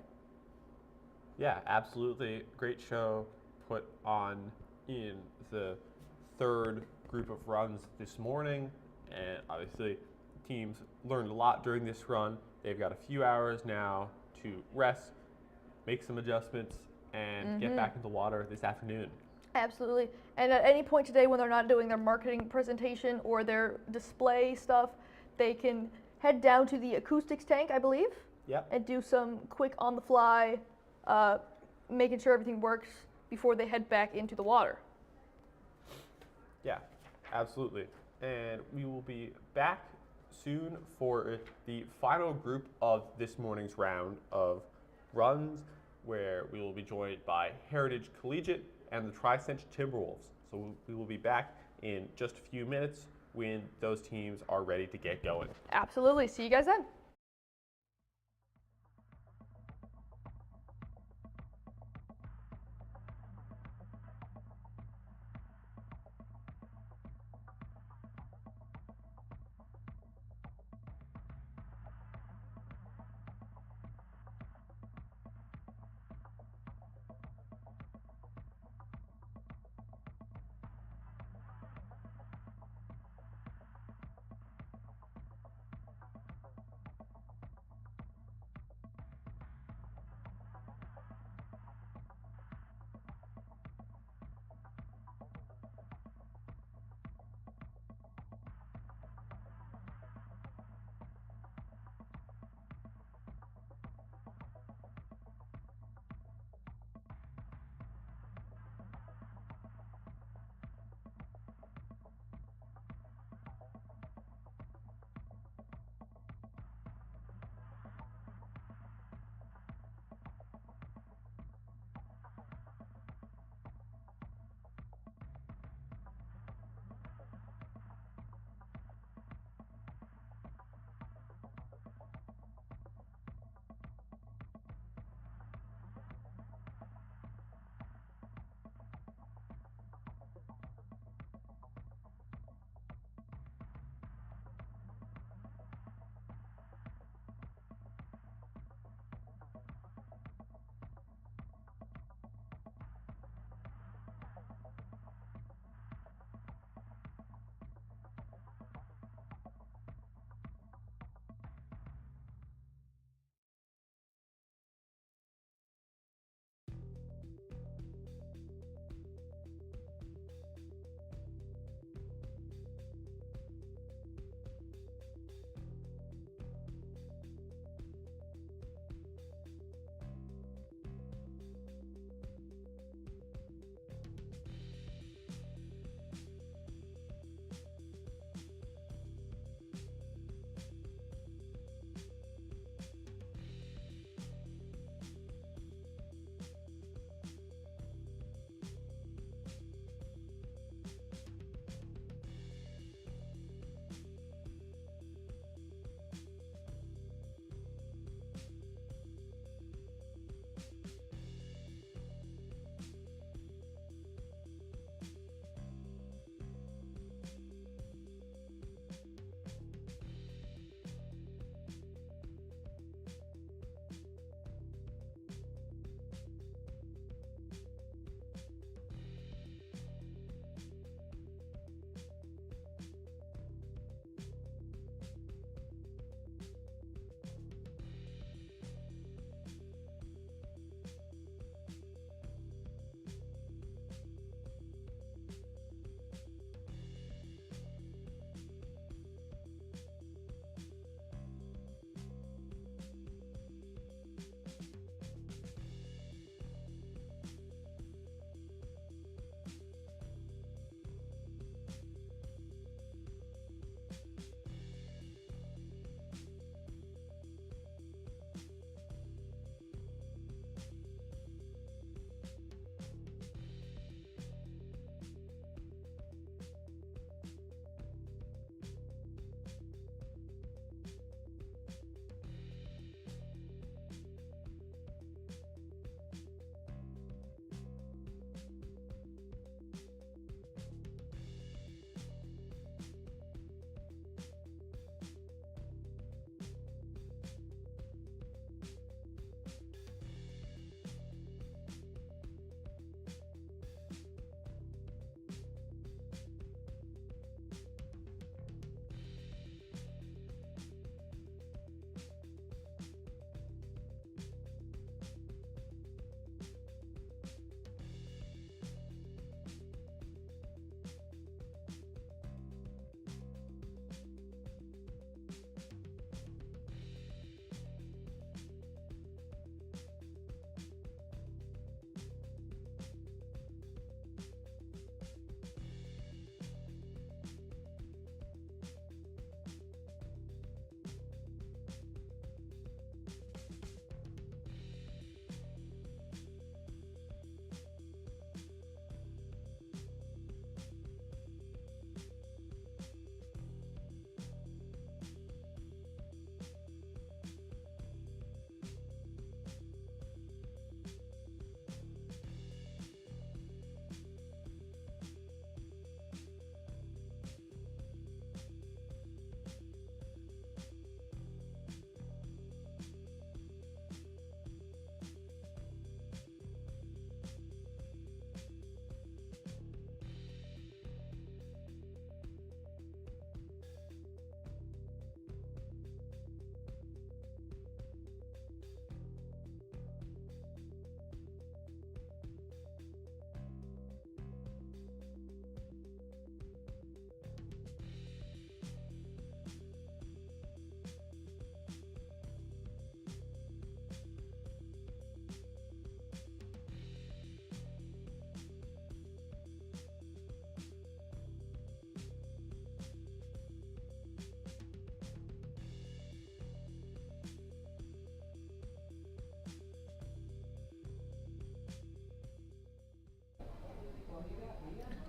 Yeah, absolutely. Great show put on in the third group of runs this morning, and obviously teams learned a lot during this run. They've got a few hours now to rest, make some adjustments, and get back into water this afternoon. Absolutely. And at any point today when they're not doing their marketing presentation or their display stuff, they can head down to the acoustics tank, I believe, and do some quick on-the-fly, making sure everything works before they head back into the water. Yeah, absolutely. And we will be back soon for the final group of this morning's round of runs, where we will be joined by Heritage Collegiate and the Tri-Cent Timberwolves. So we will be back in just a few minutes when those teams are ready to get going. Absolutely. See you guys then.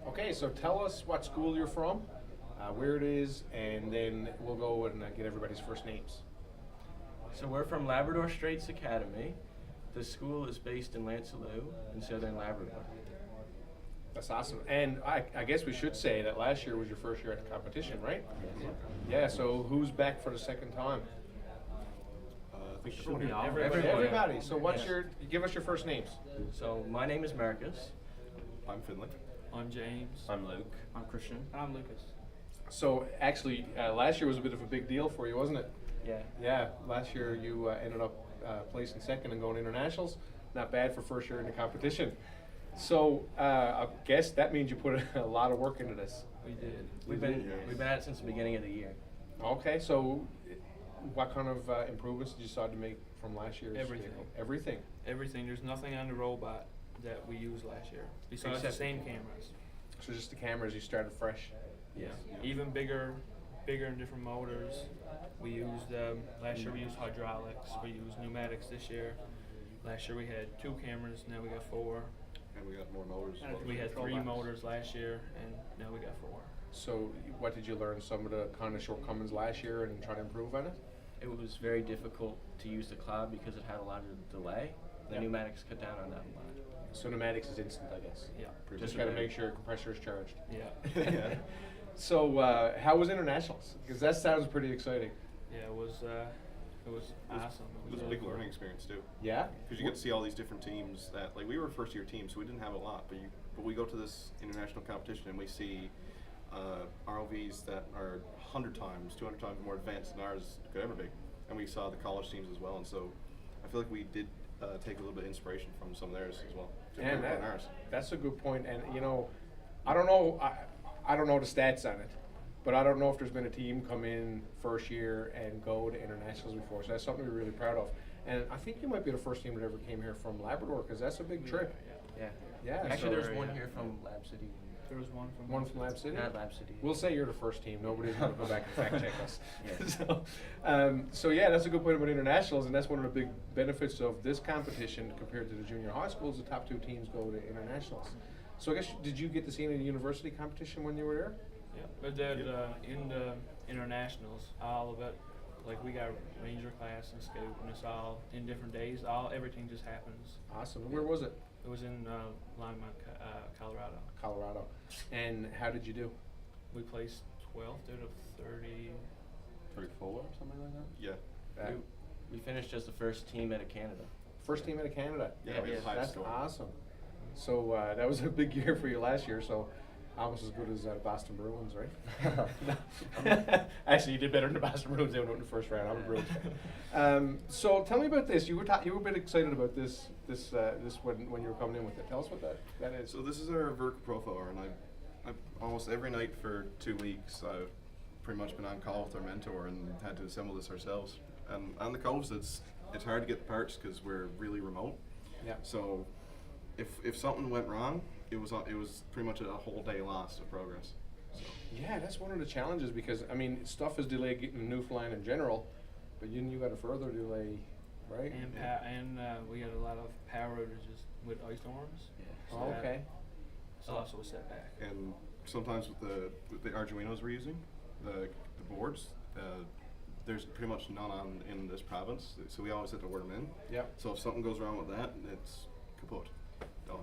Okay, so tell us what school you're from, where it is, and then we'll go and get everybody's first names. So we're from Labrador Straits Academy. The school is based in Lancelot in southern Labrador. That's awesome. And I guess we should say that last year was your first year at the competition, right? Yes. Yeah, so who's back for the second time? I think Everybody. So what's give us your first names. So my name is Marcus. I'm Finley. I'm James. I'm Luke. I'm Christian. And I'm Lucas. So actually, last year was a bit of a big deal for you, wasn't it? Yeah. Yeah, last year you ended up placing second and going internationals. Not bad for first year in the competition. So I guess that means you put a lot of work into this. We did. We've been at it since the beginning of the year. Okay, so what kind of improvements did you decide to make from last year's Everything. vehicle? Everything. Everything. There's nothing on the robot that we used last year besides the same cameras. So just the cameras, you started fresh. Yeah. Even bigger and different motors. We used last year we used hydraulics. We used pneumatics this year. Last year we had 2 cameras. Now we got 4. And we got more motors. We had 3 motors last year, and now we got 4. So what did you learn? Some of the kind of shortcomings last year and try to improve on it? It was very difficult to use the cloud because it had a lot of delay. The pneumatics cut down on that a lot. So pneumatics is instant, I guess. Yeah. Just got to make sure compressor is charged. Yeah. So how was internationals? Because that sounds pretty exciting. Yeah, it was awesome. It was a big learning experience too. Yeah? Because you get to see all these different teams that, like, we were a first year team, so we didn't have a lot, but we go to this international competition and we see ROVs that are 100 times, 200 times more advanced than ours could ever be. And we saw the college teams as well, and so I feel like we did take a little bit of inspiration from some of theirs as well. And that's a good point. And you know, I don't know the stats on it, but I don't know if there's been a team come in first year and go to internationals before. So that's something we're really proud of. And I think you might be the first team that ever came here from Labrador, because that's a big trip. Yeah. Actually, there's one here from Lab City. There was one from Lab City? Not Lab City. We'll say you're the first team. Nobody's going to go back and fact check us. Yeah. So yeah, that's a good point about internationals, and that's one of the big benefits of this competition compared to the junior high schools. The top 2 teams go to internationals. So I guess, did you get to see any university competition when you were there? Yeah, I did in the internationals, all of it. Like we got ranger class and scout, and it's all in different days. Everything just happens. Awesome. Where was it? It was in Lima, Colorado. Colorado. And how did you do? We placed 12th out of 30. 34 or something like that? Yeah. We finished as the first team out of Canada. First team out of Canada? Yeah, we had the highest That's score. awesome. So that was a big year for you last year, so almost as good as Boston Bruins, right? Actually, you did better than the Boston Bruins. They went out in the first round. I'm a Bruins fan. So tell me about this. You were a bit excited about this when you were coming in with it. Tell us what that is. So this is our VERC profiler, and I've almost every night for 2 weeks I've pretty much been on call with our mentor and had to assemble this ourselves. And on the coves, it's hard to get the parts because we're really remote. Yeah. So if something went wrong, it was pretty much a whole day lost of progress. So. Yeah, that's one of the challenges because I mean stuff is delayed getting to Newfoundland in general, but you got a further delay, right? And we had a lot of power outages with ice storms. Yeah. So okay. It's also a setback. And sometimes with the Arduinos we're using, the boards, there's pretty much none in this province, so we always have to order them in. Yeah. So if something goes wrong with that, it's kaput. Done.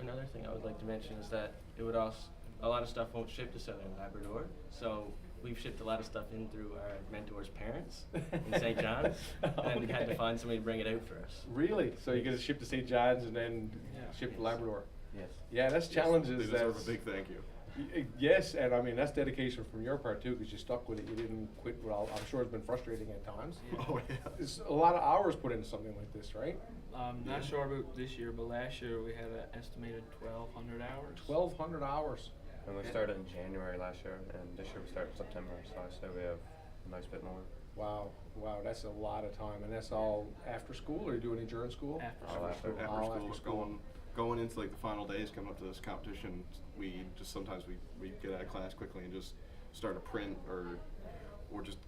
Another thing I would like to mention is that it would also, a lot of stuff won't ship to Southern Labrador, so we've shipped a lot of stuff in through our mentor's parents in St. John's, and we had to find somebody to bring it out for us. Really? So you get to ship to St. John's and then ship to Labrador? Yes. Yeah, that's challenges. They deserve a big thank you. Yes, and I mean that's dedication from your part too, because you stuck with it. You didn't quit. Well, I'm sure it's been frustrating at times. Oh yeah. It's a lot of hours put into something like this, right? Not sure about this year, but last year we had an estimated 1,200 hours. 1,200 hours. And we started in January last year, and this year we started in September, so I'd say we have a nice bit more. Wow, that's a lot of time, and that's all after school, or you do any during school? After school. Going into like the final days, coming up to this competition, we just sometimes we get out of class quickly and just start a print or just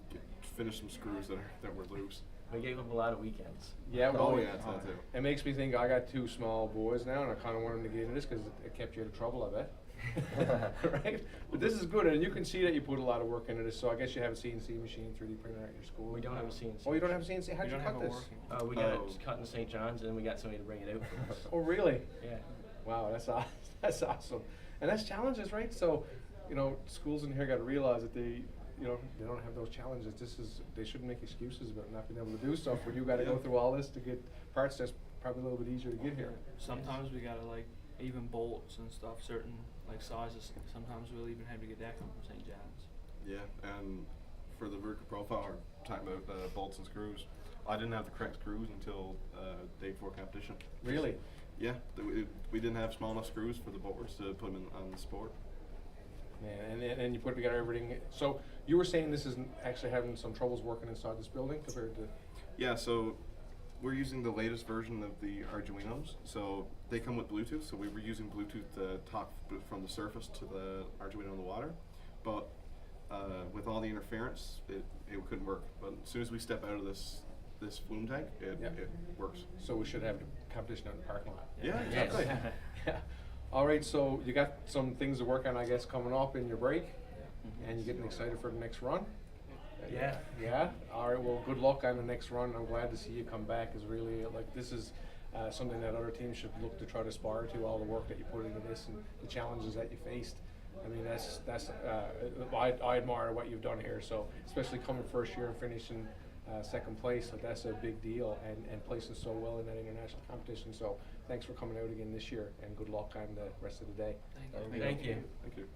finish some screws that were loose. We gave up a lot of weekends. Yeah, well, that's that too. It makes me think I got 2 small boys now, and I kind of want them to get into this because it kept you out of trouble, I bet. right? But this is good, and you can see that you put a lot of work into this. So I guess you have a CNC machine, 3D printer at your school. We don't have a CNC. Oh, you don't have a CNC? How'd you cut this? We got it cut in St. John's, and then we got somebody to bring it out for us. Oh, really? Yeah. Wow, that's awesome. That's awesome. And that's challenges, right? So, you know, schools in here got to realize that they don't have those challenges. They shouldn't make excuses about not being able to do stuff when you got to go through all this to get parts that's probably a little bit easier to get here. Sometimes we gotta like even bolts and stuff, certain like sizes. Sometimes we'll even have to get that from St. John's. Yeah, and for the vertical profile, we're talking about bolts and screws. I didn't have the correct screws until day before competition. Really? Yeah, we didn't have small enough screws for the boards to put them on the sport. Man, and you put together everything. So you were saying this is actually having some troubles working inside this building compared to? Yeah, so we're using the latest version of the Arduinos. So they come with Bluetooth. So we were using Bluetooth to talk from the surface to the Arduino in the water. But with all the interference, it couldn't work. But as soon as we step out of this flume tank, it works. So we should have a competition out in the parking lot. Yeah, exactly. Yeah. All right, so you got some things to work on, I guess, coming up in your break, and you're getting excited for the next run? Yeah. Yeah? All right, well, good luck on the next run. I'm glad to see you come back. Is really, like, this is something that other teams should look to try to aspire to, all the work that you put into this and the challenges that you faced. I mean, I admire what you've done here, so especially coming first year and finishing second place, like that's a big deal, and placing so well in that international competition. So thanks for coming out again this year, and good luck on the rest of the day. Thank you. Thank you.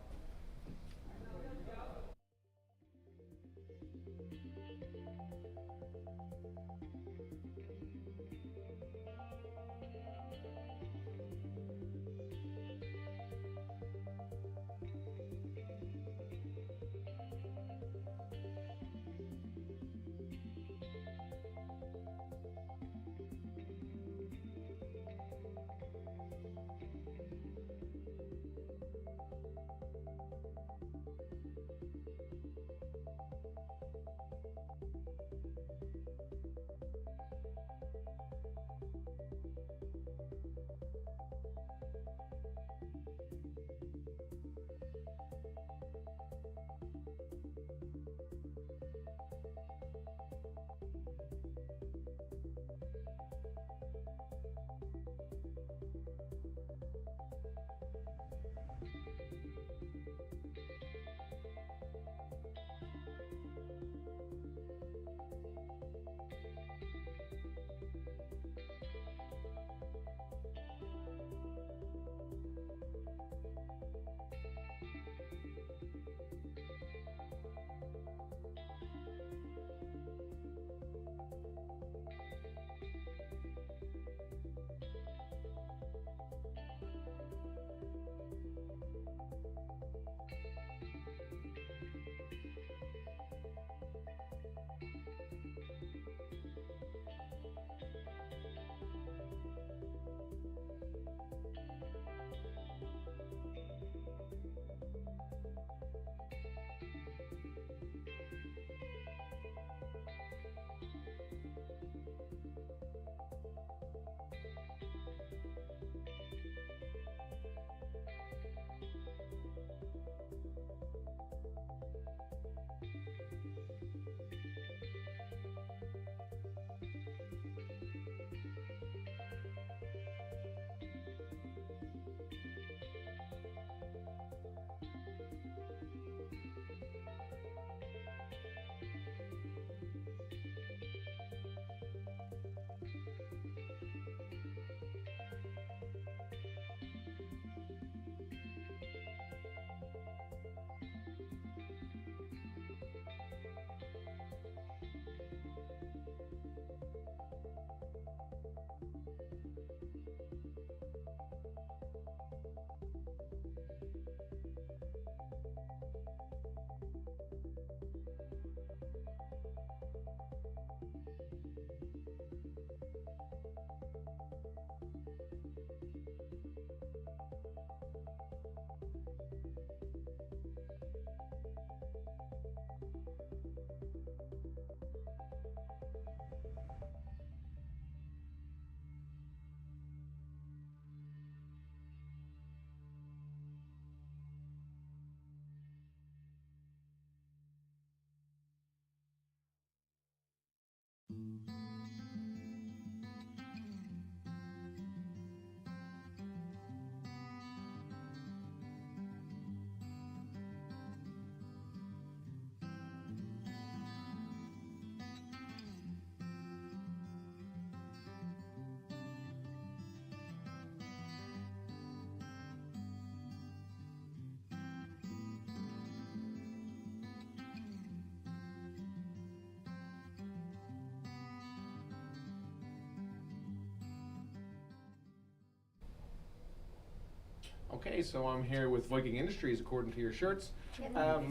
Okay, so I'm here with Viking Industries, according to your shirts.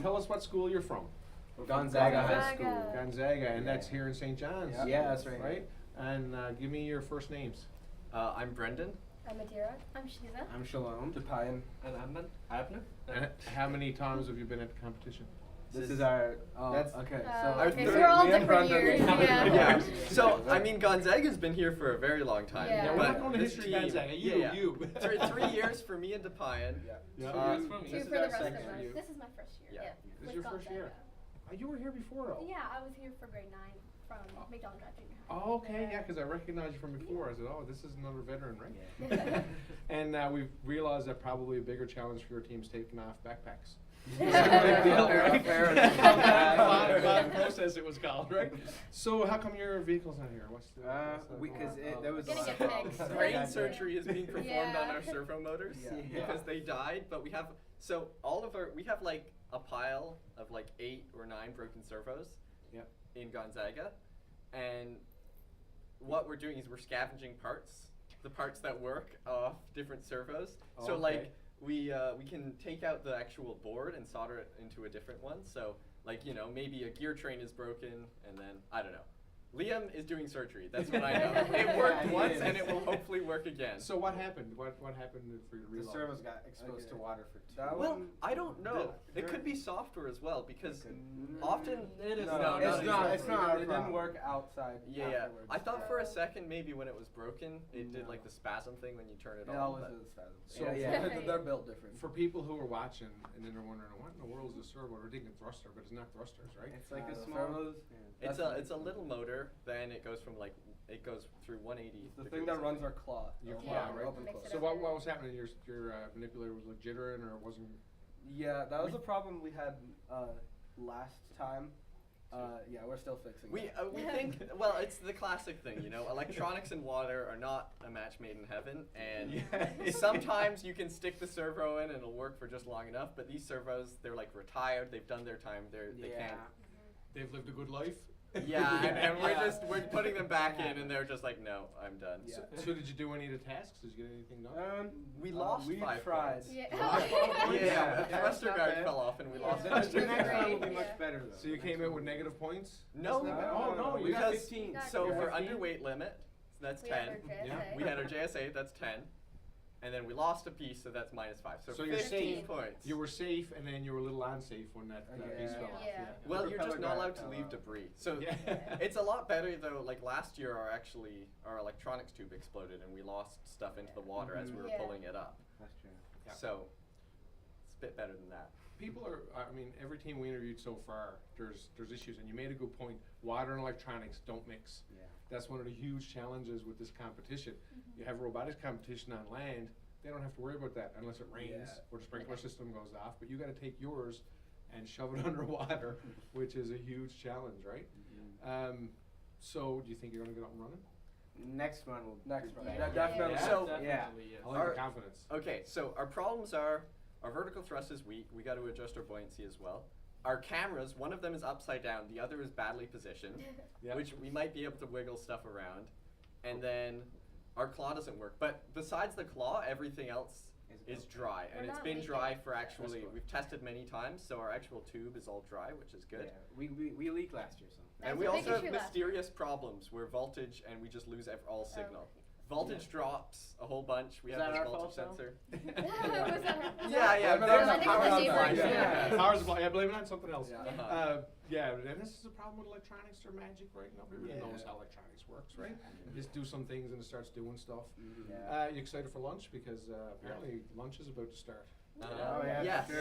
Tell us what school you're from. Gonzaga High School. Gonzaga, and that's here in St. John's. Yeah, that's right. Right? And give me your first names. I'm Brendan. I'm Adira. I'm Shiza. I'm Shalom. Timen. And Abner. And how many times have you been at the competition? This is our. Okay. So we're all different years. Yeah. So I mean, Gonzaga's been here for a very long time. Yeah. We're but not going to this history team, Gonzaga. You. 3 years for me and Depian. Two This for is the our rest of second us. year. This is my first year. Yeah. This is your first year. You were here before, though. Yeah, I was here for grade 9 from McDonald Drive Junior High. Oh, okay, yeah, because I recognized you from before. I said, oh, this is another veteran, right? And we've realized that probably a bigger challenge for your team's taking off backpacks. Fun process it was called, right? So how come your vehicle's not here? What's the Because there was Gonna get fixed. Brain surgery is being performed on Yeah. our servo motors Yeah. because they died, but we have we have like a pile of like 8 or 9 broken servos in Gonzaga, and what we're doing is we're scavenging the parts that work off different servos. Oh, so okay. like we can take out the actual board and solder it into a different one. So like maybe a gear train is broken, and then I don't know. Liam is doing surgery. That's what I know. It worked once, and it will hopefully work again. So what happened? What happened for your reload? The servos got exposed to water for 2 Well, I don't know. It could be software as well because often it is. No, It's not. It didn't work outside. Yeah. Afterwards. I thought for a second maybe when it was broken, it did like the spasm thing when you turn it It on. always but- does the spasm. So They're built different. For people who are watching and then they're wondering, what in the world is a servo? They're thinking thruster, but it's not thrusters, right? It's like a small. It's a little motor. Then it goes from it goes through 180. The thing that runs our claw. Your Yeah, claw, right? open claw. So what was happening? Your manipulator was like jittering, or it wasn't? Yeah, that was a problem we had last time. Yeah, we're still fixing We think it's the classic thing, electronics and water are not a match made in heaven, and sometimes you can stick the servo in and it'll work for just long enough, but these servos, they're like retired, they've done their time, they can't. They've lived a good life. Yeah, and we're putting them back in, and they're just like, no, I'm done. Yeah. So did you do any of the tasks? Did you get anything done? We lost we 5 tried. points. Yeah. The thruster guard fell off, and we lost. The 5 next one will be Yeah. much better though. So you came in with negative points? No, no, you got 15. So Got for 15. underweight limit, that's We 10. had our JSA. We had our JSA, that's 10. And then we lost a piece, so that's -5. So you're 15 safe. points. You were safe, and then you were a little unsafe when that piece fell off. Yeah. Well, you're just propeller not guard allowed to fell leave off. debris. So Yeah. it's a lot better though. Like last year, our electronics tube exploded, and we lost stuff into the water as we were Yeah. pulling it up. That's true. Yeah. So it's a bit better than that. People are, every team we interviewed so far, there's issues, and you made a good point. Water and electronics don't mix. Yeah. That's one of the huge challenges with this competition. You have a robotics competition on land, they don't have to worry about that unless it rains Yeah. or the sprinkler system goes off, but you gotta take yours and shove it underwater, which is a huge challenge, right? So do you think you're gonna get up and running? Next one will. Next one. Yeah, definitely. Yeah? So- yeah. I like the confidence. Okay, so our problems are our vertical thrust is weak. We got to adjust our buoyancy as well. Our cameras, one of them is upside down, the other is badly positioned, Yeah. which we might be able to wiggle stuff around. And then our claw doesn't work. But besides the claw, everything else is dry. We're And it's not been leaking. dry for actually, we've tested many times, so our actual tube is all dry, which is good. Yeah. We leaked last year, so. And That we was a big also have issue last mysterious problems where voltage and we just lose all signal. Voltage drops a whole bunch. We Is have that this our voltage fault, sensor. Was that- Yeah, but there's I a think power it's the supply. neighbors. Yeah, power supply. Yeah, blame it on something else. Yeah. Yeah, and this is a problem with electronics. They're magic, right? Nobody really knows how electronics works, right? You just do some things and it starts doing stuff. You excited for lunch? Because apparently lunch is about to start. Yes,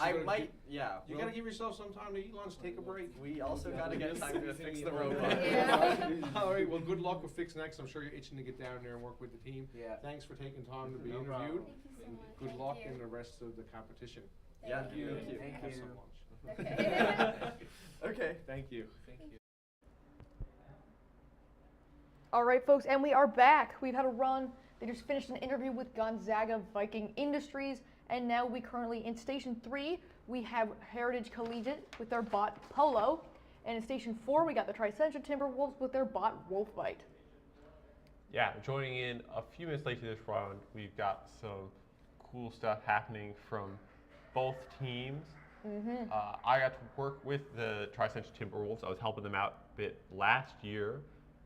I might, yeah. You gotta give yourself some time to eat lunch, take a break. We also gotta get time to fix the robot. All right, well, good luck with Fix Next. I'm sure you're itching to get down there and work with the team. Yeah. Thanks for taking time to be No interviewed. problem. And good luck in the rest of the competition. Yeah, Thank you. thank you. Thank Have you. some lunch. Okay. Okay. Thank you. Thank you. All right, folks, and we are back. We've had a run. They just finished an interview with Gonzaga Viking Industries, and now we currently in Station 3, we have Heritage Collegiate with their bot Polo, and in Station 4, we got the Tricentia Timberwolves with their bot Wolfbite. Yeah, joining in a few minutes late to this round, we've got some cool stuff happening from both teams. I got to work with the Tri-Central Timberwolves. I was helping them out a bit last year.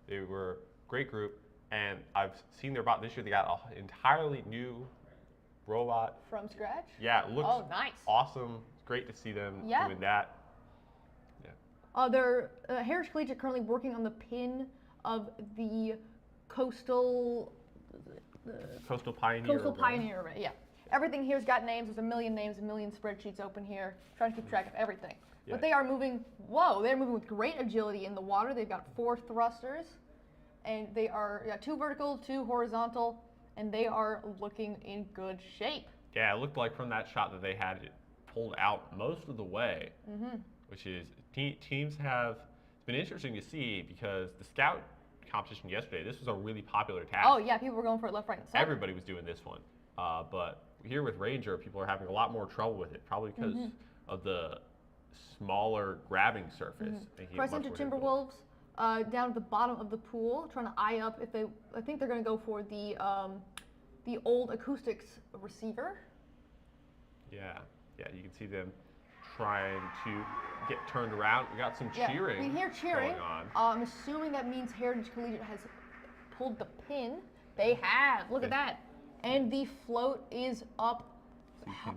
They were a great group, and I've seen their bot this year. They got an entirely new robot. From scratch? Yeah, it looks nice. awesome. It's great to see them doing that. They're Heritage Collegiate currently working on the pin of the Coastal Pioneer. Array, yeah. Everything here's got names. There's a million names, a million spreadsheets open here. Trying to keep track of everything. Yeah. But they are moving, they're moving with great agility in the water. They've got 4 thrusters, and they are 2 vertical, 2 horizontal, and they are looking in good shape. Yeah, it looked like from that shot that they had it pulled out most of the way, which is, teams have, it's been interesting to see because the scout competition yesterday, this was a really popular task. Oh yeah, people were going for it left, right, and center. Everybody was doing this one. But here with Ranger, people are having a lot more trouble with it, probably because of the smaller grabbing surface. Tri-Central Timberwolves down at the bottom of the pool, trying to eye up if they, I think they're going to go for the old acoustics receiver. Yeah, you can see them trying to get turned around. We got some cheering. We hear cheering. Going on. I'm assuming that means Heritage Collegiate has pulled the pin. They have. Look at that. And the float is up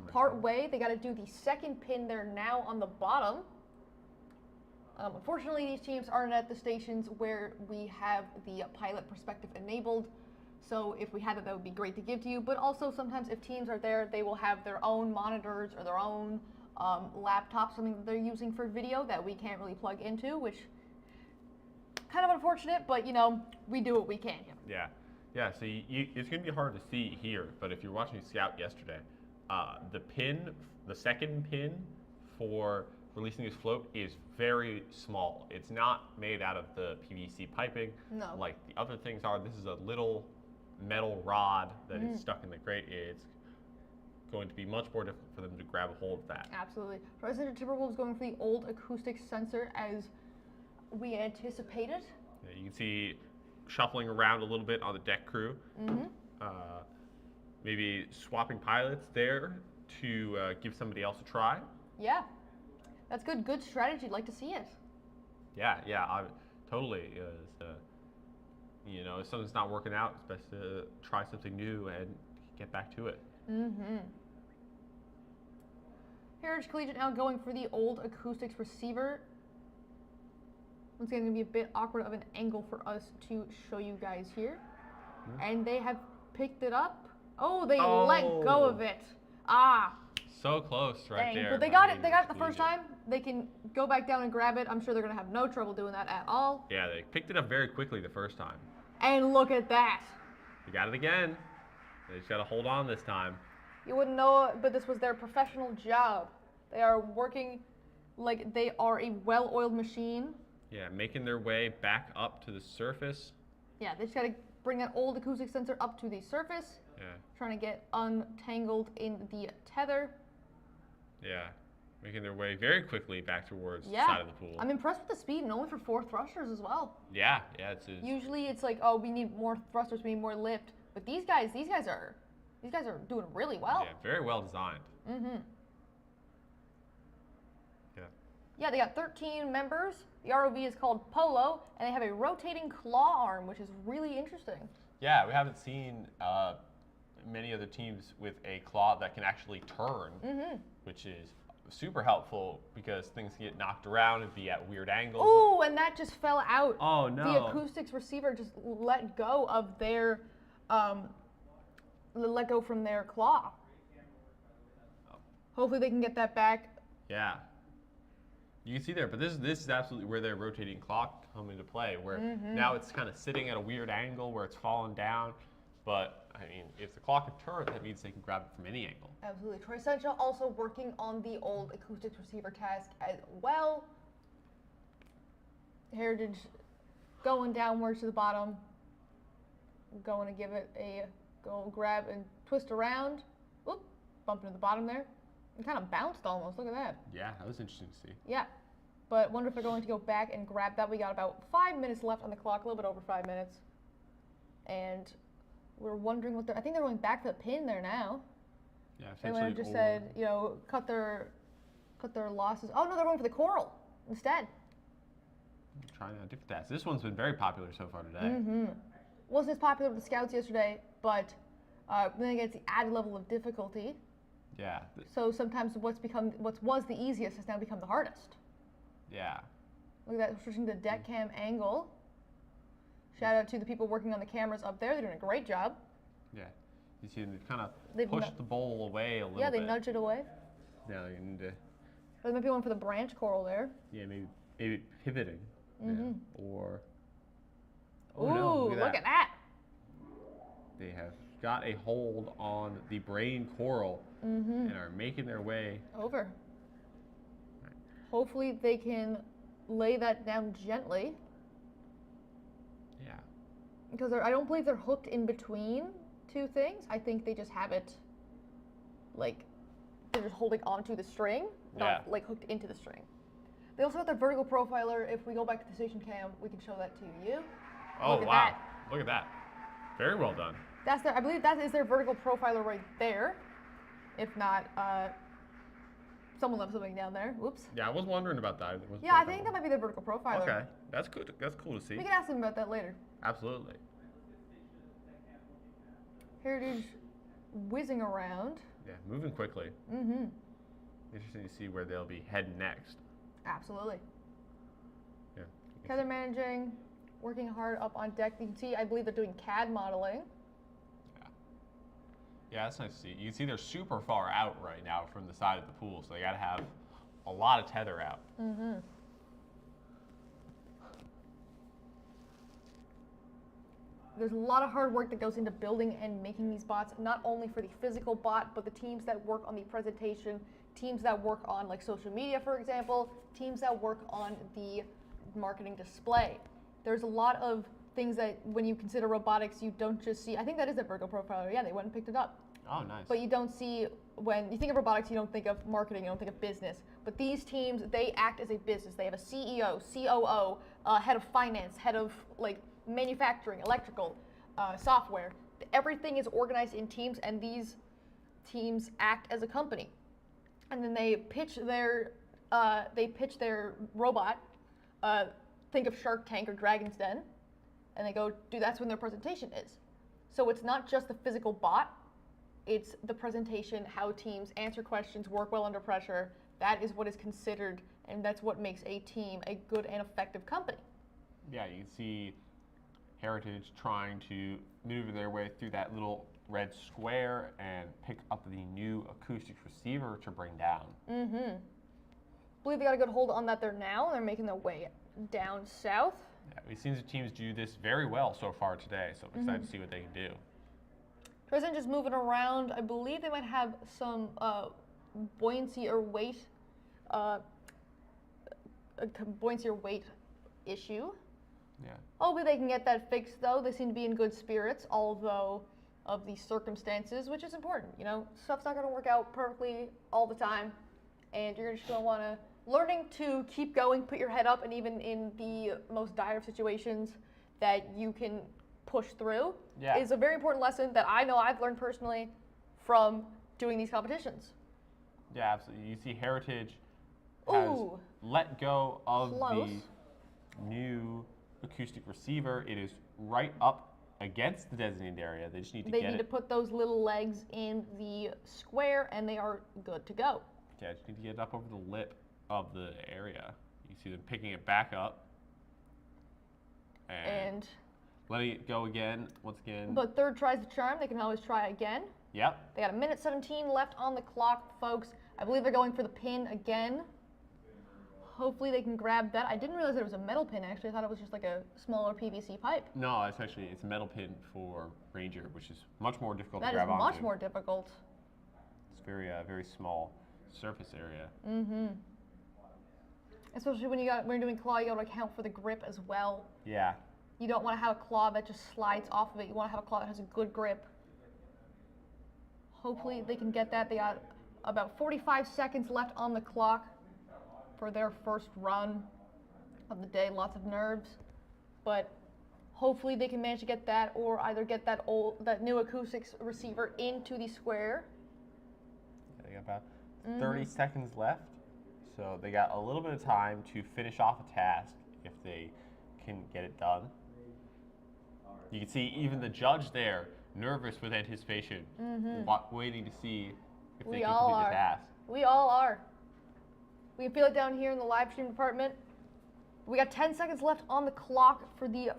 part way. They got to do the second pin. They're now on the bottom. Unfortunately, these teams aren't at the stations where we have the pilot perspective enabled. So if we had it, that would be great to give to you. But also sometimes if teams are there, they will have their own monitors or their own laptop, something that they're using for video that we can't really plug into, which kind of unfortunate, but you know, we do what we can. Yeah, so it's going to be hard to see here, but if you're watching Scout yesterday, the second pin for releasing this float is very small. It's not made out of the PVC piping like the other things are. This is a little metal rod that is stuck in the grate. It's going to be much more difficult for them to grab a hold of that. Absolutely. President Timberwolves going for the old acoustic sensor as we anticipated. Yeah, you can see shuffling around a little bit on the deck crew. Maybe swapping pilots there to give somebody else a try. Yeah, that's good. Good strategy. Like to see it. Yeah, I totally. You know, if something's not working out, it's best to try something new and get back to it. Heritage Collegiate now going for the old acoustics receiver. Once again, going to be a bit awkward of an angle for us to show you guys here. And they have picked it up. Oh, they let go of it. So close right there. But they got it. They got it the first time. They can go back down and grab it. I'm sure they're going to have no trouble doing that at all. Yeah, they picked it up very quickly the first time. And look at that. They got it again. They just got to hold on this time. You wouldn't know it, but this was their professional job. They are working like they are a well-oiled machine. Yeah, making their way back up to the surface. Yeah, they just got to bring that old acoustic sensor up to the surface. Yeah. Trying to get untangled in the tether. Yeah, making their way very quickly back towards the side of the pool. I'm impressed with the speed, and only for 4 thrusters as well. Yeah, Usually it's like, oh, we need more thrusters, we need more lift. But these guys are doing really well. Yeah, very well designed. Yeah, they got 13 members. The ROV is called Polo, and they have a rotating claw arm, which is really interesting. Yeah, we haven't seen many other teams with a claw that can actually turn, which is super helpful because things get knocked around and be at weird angles. Oh, and that just fell out. Oh, no. The acoustics receiver just let go of their, let go from their claw. Hopefully they can get that back. Yeah. You can see there, but this is absolutely where their rotating clock come into play, where now it's kind of sitting at a weird angle where it's falling down. But, I mean, if the clock can turn, that means they can grab it from any angle. Absolutely. Tri-Central also working on the old acoustics receiver task as well. Heritage going downwards to the bottom. Going to give it a go grab and twist around. Oop, bump into the bottom there. It kind of bounced almost. Look at that. Yeah, that was interesting to see. Yeah. But wonder if they're going to go back and grab that. We got about 5 minutes left on the clock, a little bit over 5 minutes. And we're wondering what they're, I think they're going back for the pin there now. Yeah, They might have essentially, just said, you know, cut their losses. Oh no, they're going for the coral instead. trying out different tasks. This one's been very popular so far today. Mm-hmm. Wasn't as popular with the scouts yesterday, but then again, it's the added level of difficulty. Yeah. So sometimes what was the easiest has now become the hardest. Yeah. Look at that, switching to deck cam angle. Shout out to the people working on the cameras up there. They're doing a great job. Yeah. You see them kind They've of push the bowl away a little bit. Yeah, they nudge it away. Yeah, you need to. There might be one for the branch coral there. Yeah, maybe pivoting. Mm-hmm. Yeah. Or. Ooh, no, look at that. They have got a hold on the brain coral and are making their way over. Hopefully they can lay that down gently. Yeah. Because I don't believe they're hooked in between two things. I think they just have it, like, they're just holding onto the string, not like hooked into the string. They also got their vertical profiler. If we go back to the station cam, we can show that to you. Oh, Look at wow. that. Look at that. Very well done. That's I believe that is their vertical profiler right there. If not, someone left something down there. Whoops. Yeah, I was wondering about that. Yeah, I think that might be their vertical profiler. Okay, that's good. That's cool to see. We can ask them about that later. Absolutely. Heritage whizzing around. Yeah, moving quickly. Mm-hmm. Interesting to see where they'll be heading next. Absolutely. Yeah. Okay, they're managing, working hard up on deck. You can see, I believe they're doing CAD modeling. Yeah, that's nice to see. You can see they're super far out right now from the side of the pool, so they got to have a lot of tether out. Mm-hmm. There's a lot of hard work that goes into building and making these bots, not only for the physical bot, but the teams that work on the presentation, teams that work on like social media, for example, teams that work on the marketing display. There's a lot of things that when you consider robotics, you don't just see, I think that is a vertical profiler. Yeah, they went and picked it up. Oh, nice. But you don't see, when you think of robotics, you don't think of marketing, you don't think of business. But these teams, they act as a business. They have a CEO, COO, head of finance, head of like manufacturing, electrical, software. Everything is organized in teams, and these teams act as a company. And then they pitch their robot. Think of Shark Tank or Dragon's Den, and they go do. That's when their presentation is. So it's not just the physical bot. It's the presentation, how teams answer questions, work well under pressure. That is what is considered, and that's what makes a team a good and effective company. Yeah, you can see Heritage trying to maneuver their way through that little red square and pick up the new acoustic receiver to bring down. Mm-hmm. I believe they got a good hold on that there now, and they're making their way down south. Yeah, we've seen the teams do this very well so far today, so I'm excited to see what they can do. Tristan just moving around. I believe they might have some buoyancy or weight issue. Yeah. Hopefully they can get that fixed, though. They seem to be in good spirits, although of the circumstances, which is important. You know, stuff's not going to work out perfectly all the time, and you're just going to want to learning to keep going, put your head up, and even in the most dire situations that you can push through is a very important lesson that I know I've learned personally from doing these competitions. Yeah, absolutely. You see Heritage has let go of the new acoustic receiver. It is right up against the designated area. They just need to They need to put those little legs in the square, and they are good to go. Yeah, just need to get it up over the lip of the area. You see them picking it back up and letting it go again, once again. But third tries the charm. They can always try again. Yep. They got 1:17 left on the clock, folks. I believe they're going for the pin again. Hopefully they can grab that. I didn't realize it was a metal pin, actually. I thought it was just like a smaller PVC pipe. No, it's a metal pin for Ranger, which is much more difficult to grab onto. That is much onto. more difficult. It's very small surface area. Mm-hmm. Especially when you're doing claw, you got to account for the grip as well. Yeah. You don't want to have a claw that just slides off of it. You want to have a claw that has a good grip. Hopefully they can get that. They got about 45 seconds left on the clock for their first run of the day. Lots of nerves, but hopefully they can manage to get that, or either get that new acoustics receiver into the square They got about 30 seconds left, so they got a little bit of time to finish off a task if they can get it done. You can see even the judge there, nervous with anticipation, waiting to see if they can complete the task. We all are. We can feel it down here in the live stream department. We got 10 seconds left on the clock for the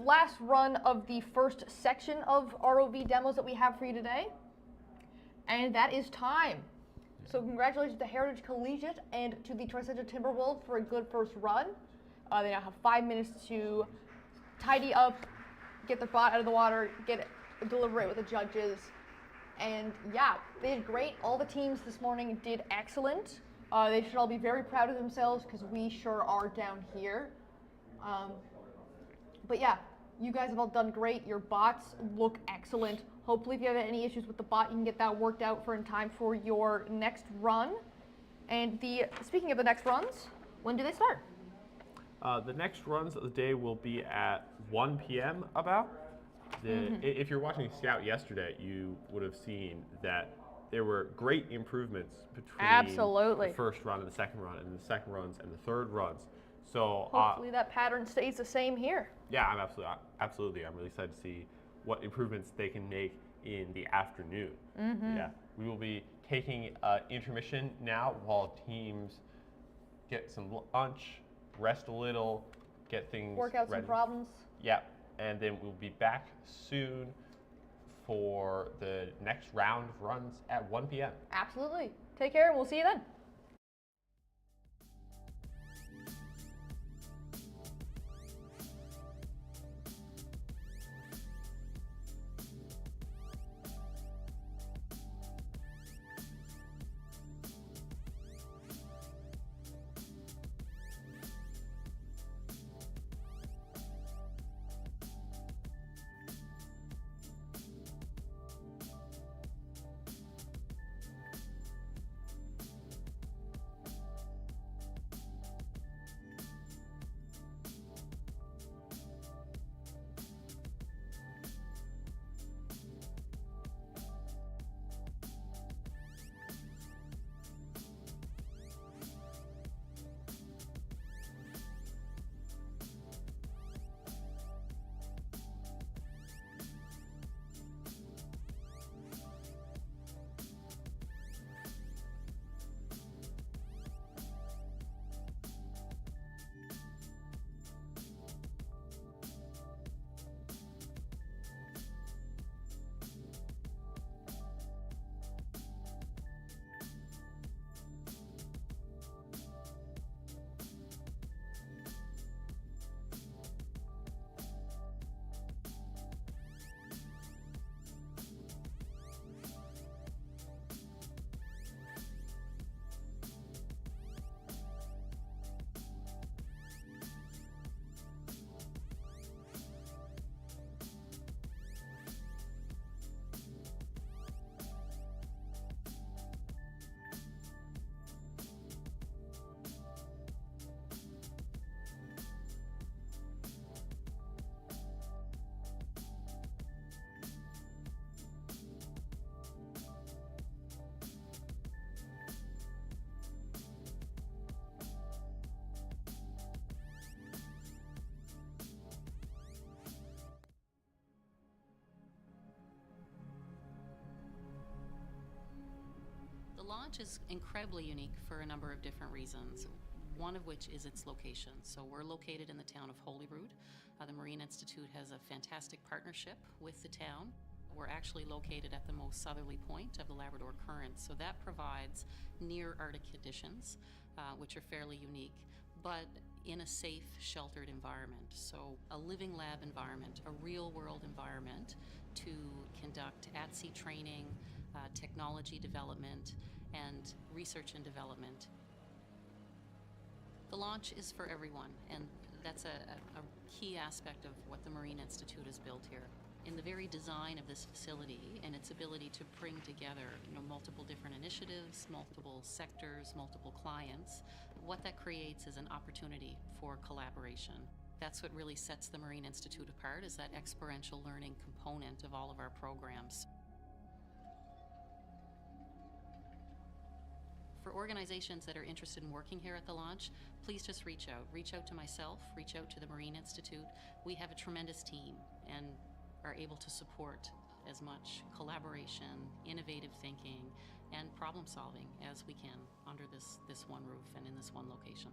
last run of the first section of ROV demos that we have for you today. And that is time. So congratulations to Heritage Collegiate and to the Tri-Central Timberwolves for a good first run. They now have 5 minutes to tidy up, get their bot out of the water, deliberate with the judges. And yeah, they did great. All the teams this morning did excellent. They should all be very proud of themselves because we sure are down here. But yeah, you guys have all done great. Your bots look excellent. Hopefully if you have any issues with the bot, you can get that worked out in time for your next run. And speaking of the next runs, when do they start? The next runs of the day will be at 1 p.m. about. If you're watching Scout yesterday, you would have seen that there were great improvements between the first run and the second run, and the second runs and the third runs. So hopefully that pattern stays the same here. Yeah, I'm absolutely. I'm really excited to see what improvements they can make in the afternoon. Yeah, we will be taking intermission now while teams get some lunch, rest a little, get things work out ready. Some problems. Yeah, and then we'll be back soon for the next round of runs at 1 p.m. Absolutely. Take care, and we'll see you then. The launch is incredibly unique for a number of different reasons, one of which is its location. So we're located in the town of Holyrood. The Marine Institute has a fantastic partnership with the town. We're actually located at the most southerly point of the Labrador Current, so that provides near Arctic conditions, which are fairly unique, but in a safe, sheltered environment. So a living lab environment, a real-world environment to conduct at-sea training, technology development, and research and development. The launch is for everyone, and that's a key aspect of what the Marine Institute has built here. In the very design of this facility and its ability to bring together multiple different initiatives, multiple sectors, multiple clients, what that creates is an opportunity for collaboration. That's what really sets the Marine Institute apart, is that experiential learning component of all of our programs. for organizations that are interested in working here at the launch, please just reach out. Reach out to myself, reach out to the Marine Institute. We have a tremendous team and are able to support as much collaboration, innovative thinking, and problem solving as we can under this one roof and in this one location.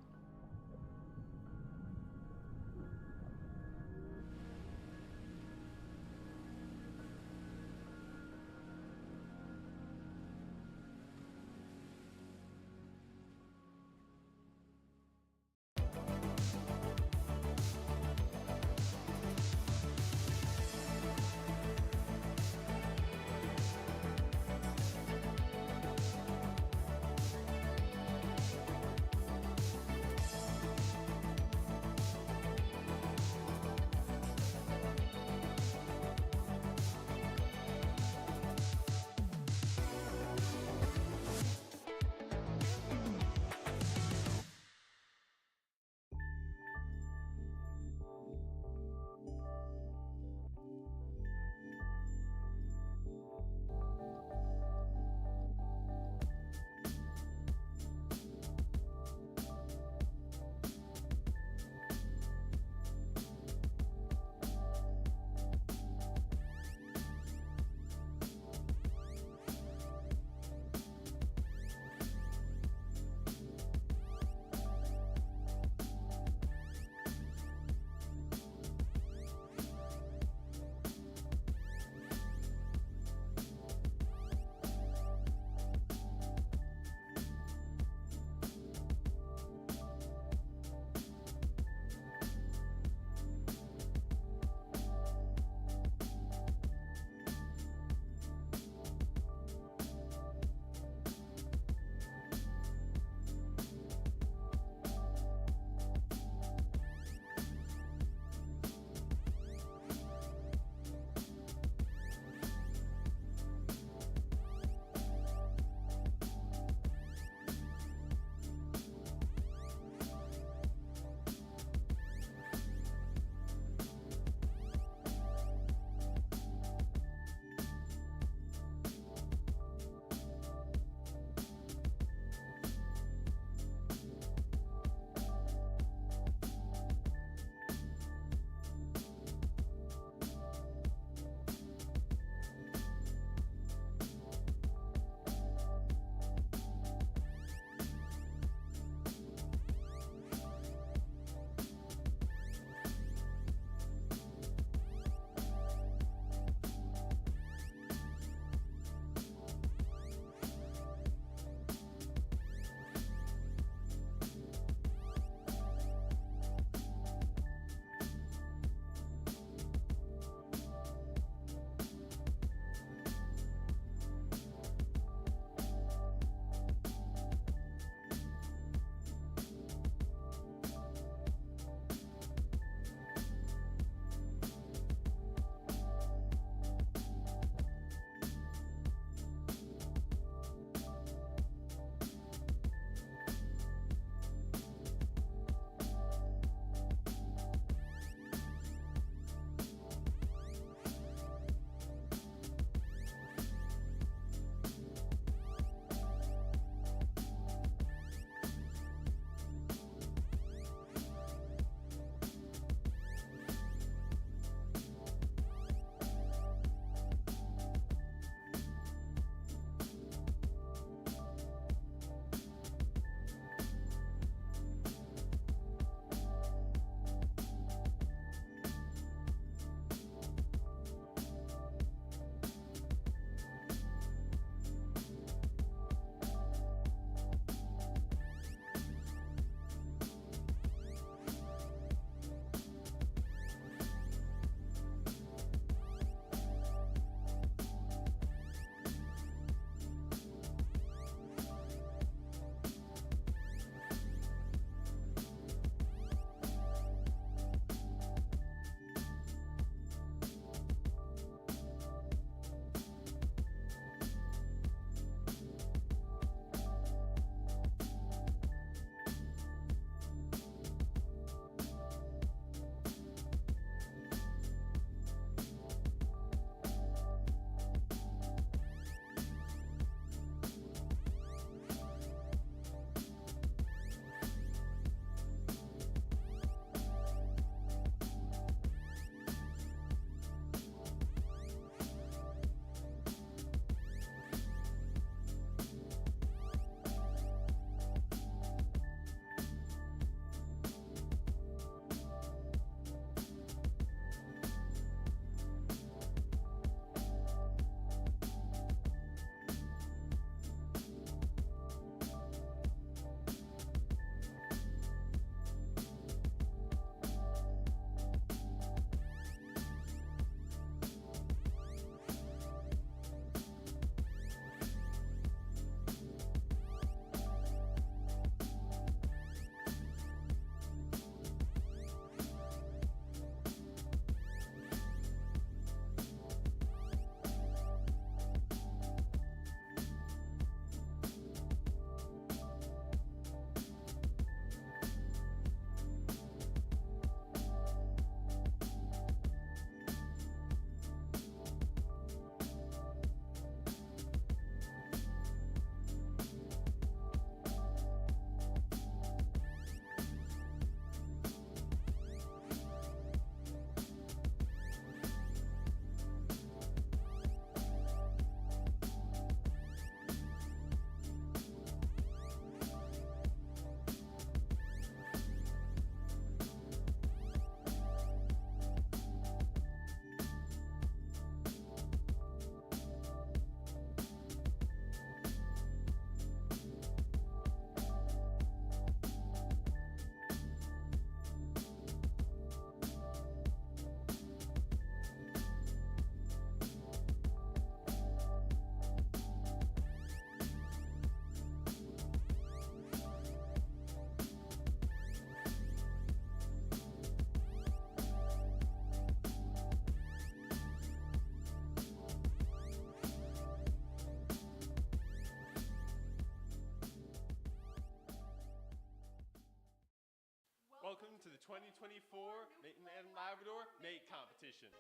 2024 Newfoundland Labrador mate competition.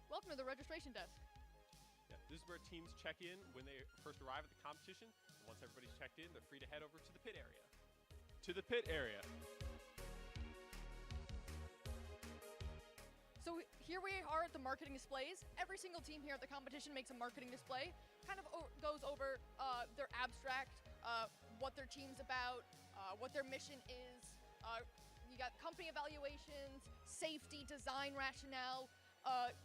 Welcome to the registration desk. Yeah, this is where teams check in when they first arrive at the competition. Once everybody's checked in, they're free to head over to the pit area. To the pit area. So here we are at the marketing displays. Every single team here at the competition makes a marketing display. Kind of goes over their abstract, what their team's about, what their mission is. You got company evaluations, safety, design rationale,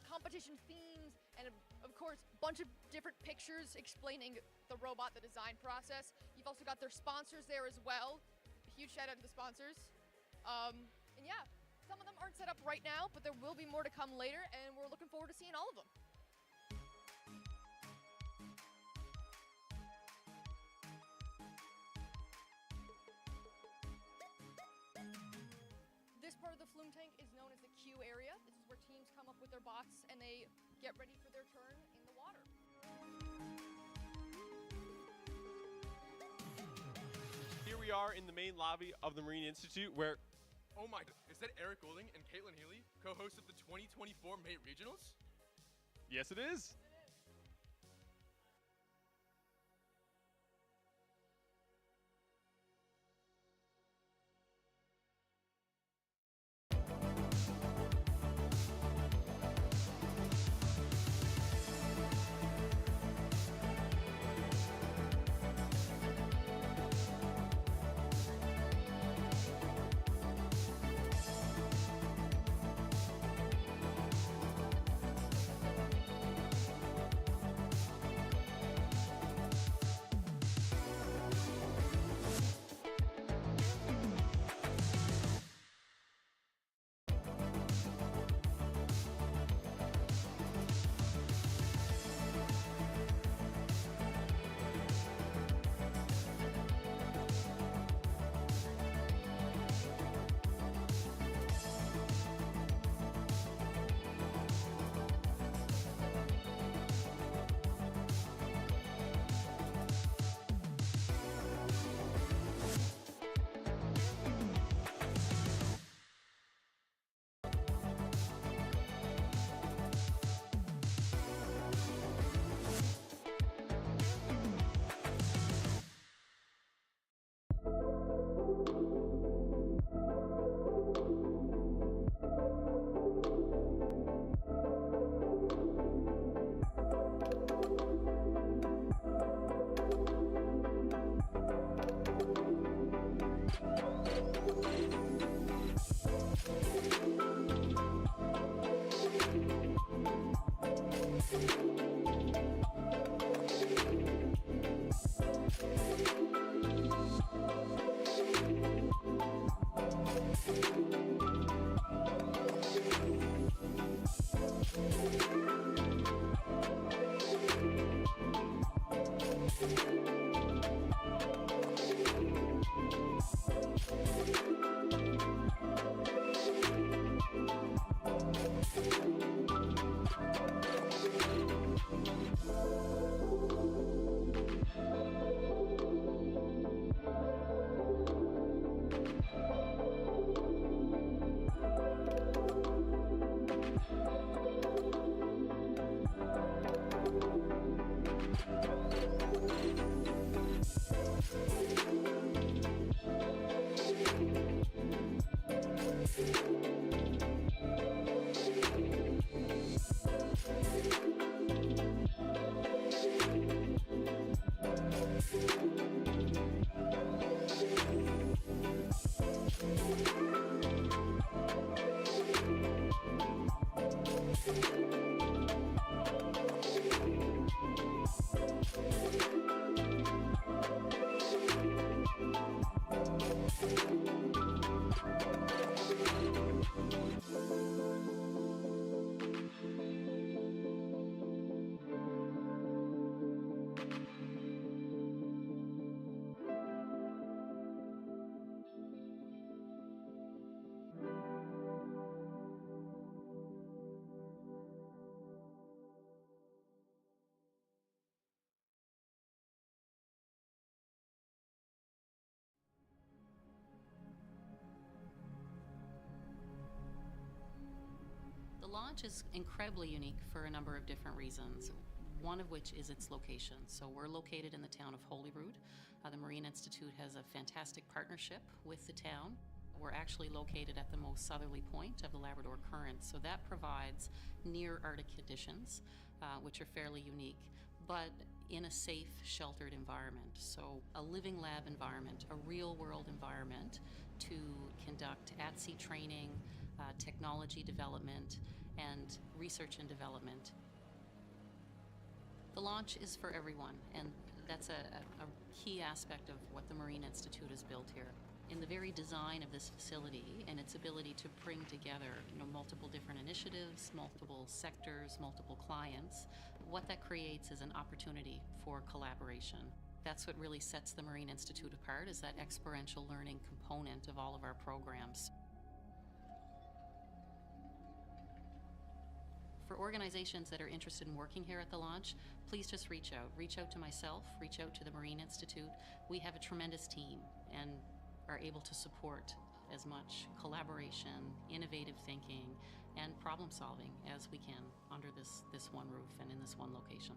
competition themes, and of course, a bunch of different pictures explaining the robot, the design process. You've also got their sponsors there as well. A huge shout out to the sponsors. And yeah, some of them aren't set up right now, but there will be more to come later, and we're looking forward to seeing all of them. This part of the flume tank is known as the Q area. This is where teams come up with their bots and they get ready for their turn in the water. Here we are in the main lobby of the Marine Institute where... Oh my, is that Eric Golding and Caitlin Healy, co-hosts of the 2024 Mate Regionals? Yes, it is. launch is incredibly unique for a number of different reasons, one of which is its location. So we're located in the town of Holyrood. The Marine Institute has a fantastic partnership with the town. We're actually located at the most southerly point of the Labrador Current, so that provides near Arctic conditions, which are fairly unique, but in a safe, sheltered environment. So a living lab environment, a real-world environment to conduct at-sea training, technology development, and research and development. The launch is for everyone, and that's a key aspect of what the Marine Institute has built here. In the very design of this facility and its ability to bring together, multiple different initiatives, multiple sectors, multiple clients, what that creates is an opportunity for collaboration. That's what really sets the Marine Institute apart, is that experiential learning component of all of our programs. For organizations that are interested in working here at the launch, please just reach out. Reach out to myself, reach out to the Marine Institute. We have a tremendous team and are able to support as much collaboration, innovative thinking, and problem solving as we can under this one roof and in this one location.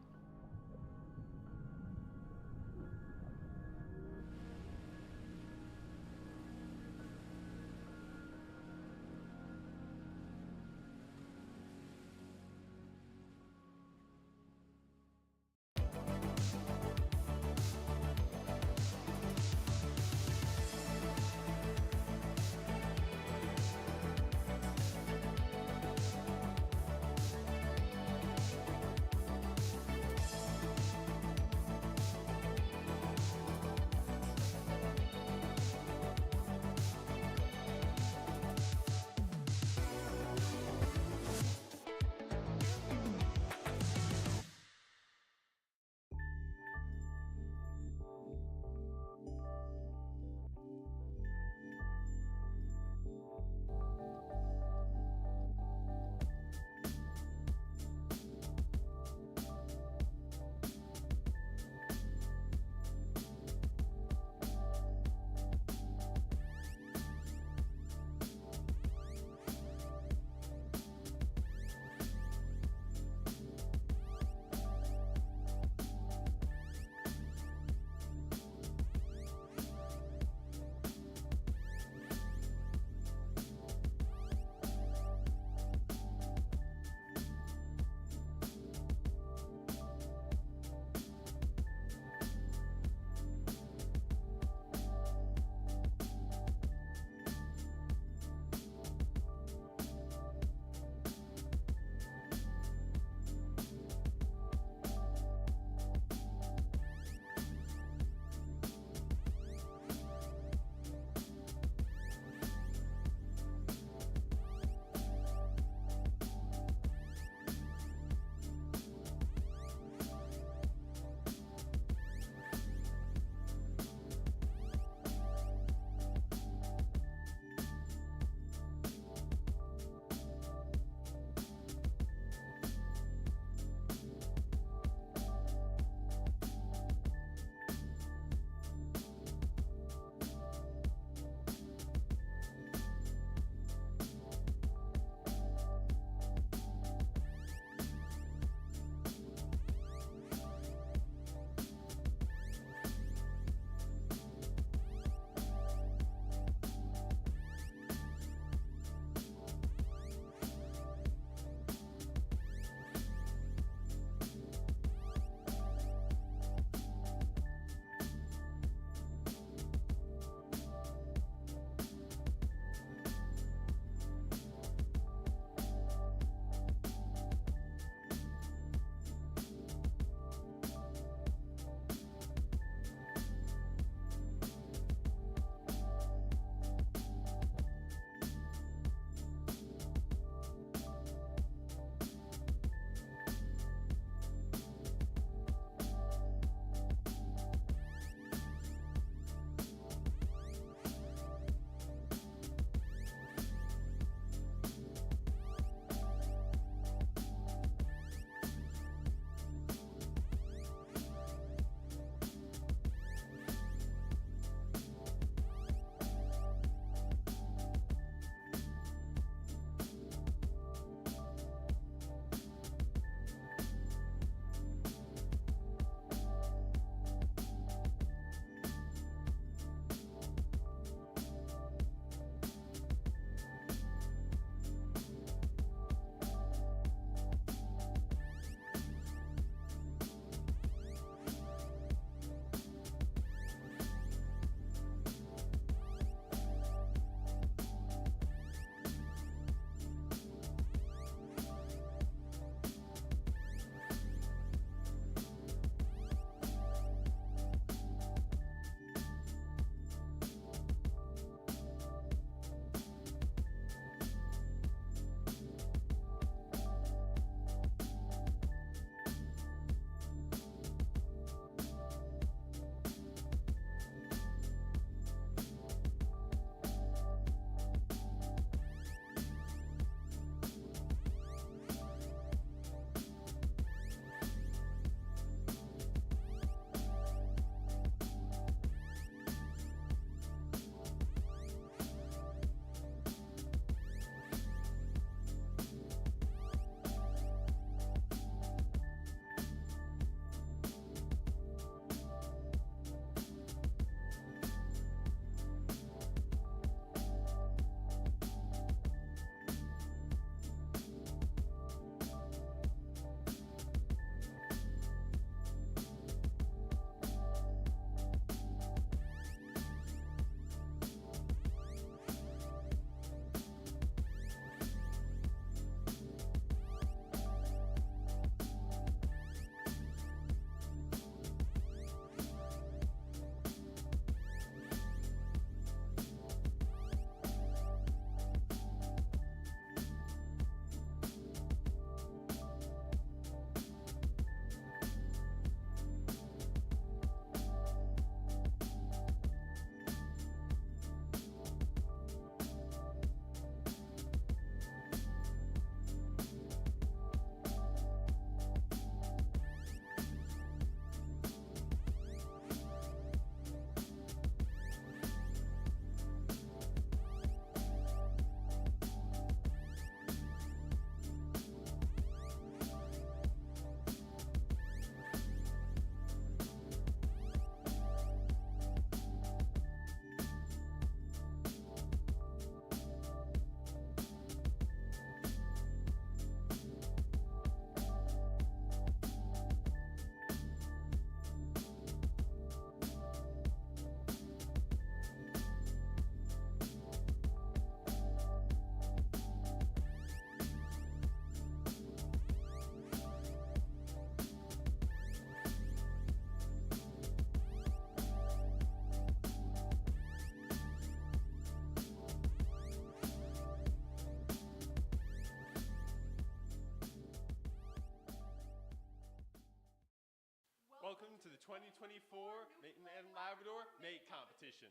welcome to the 2024 Newfoundland Labrador Mate Competition.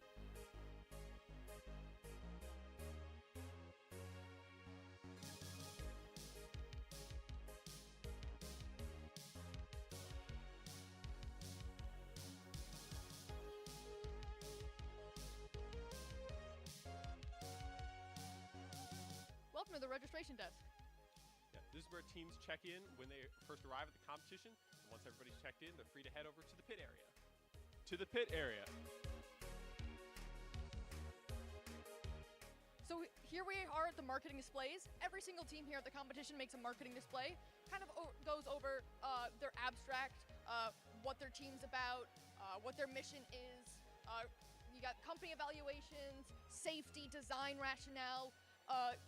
Welcome to the registration desk. Yeah, this is where teams check in when they first arrive at the competition. And once everybody's checked in, they're free to head over to the pit area. To the pit area. So here we are at the marketing displays. Every single team here at the competition makes a marketing display. Kind of goes over their abstract, what their team's about, what their mission is. You got company evaluations, safety, design rationale,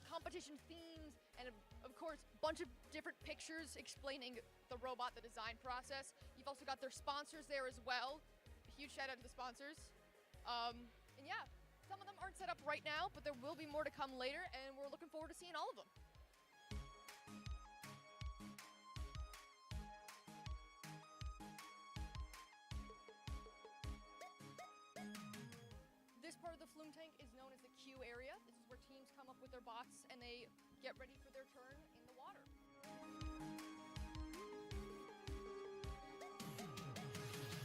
competition themes, and of course, a bunch of different pictures explaining the robot, the design process. You've also got their sponsors there as well. A huge shout out to the sponsors. And yeah, some of them aren't set up right now, but there will be more to come later, and we're looking forward to seeing all of them. This part of the flume tank is known as the Q area. This is where teams come up with their bots and they get ready for their turn in the water.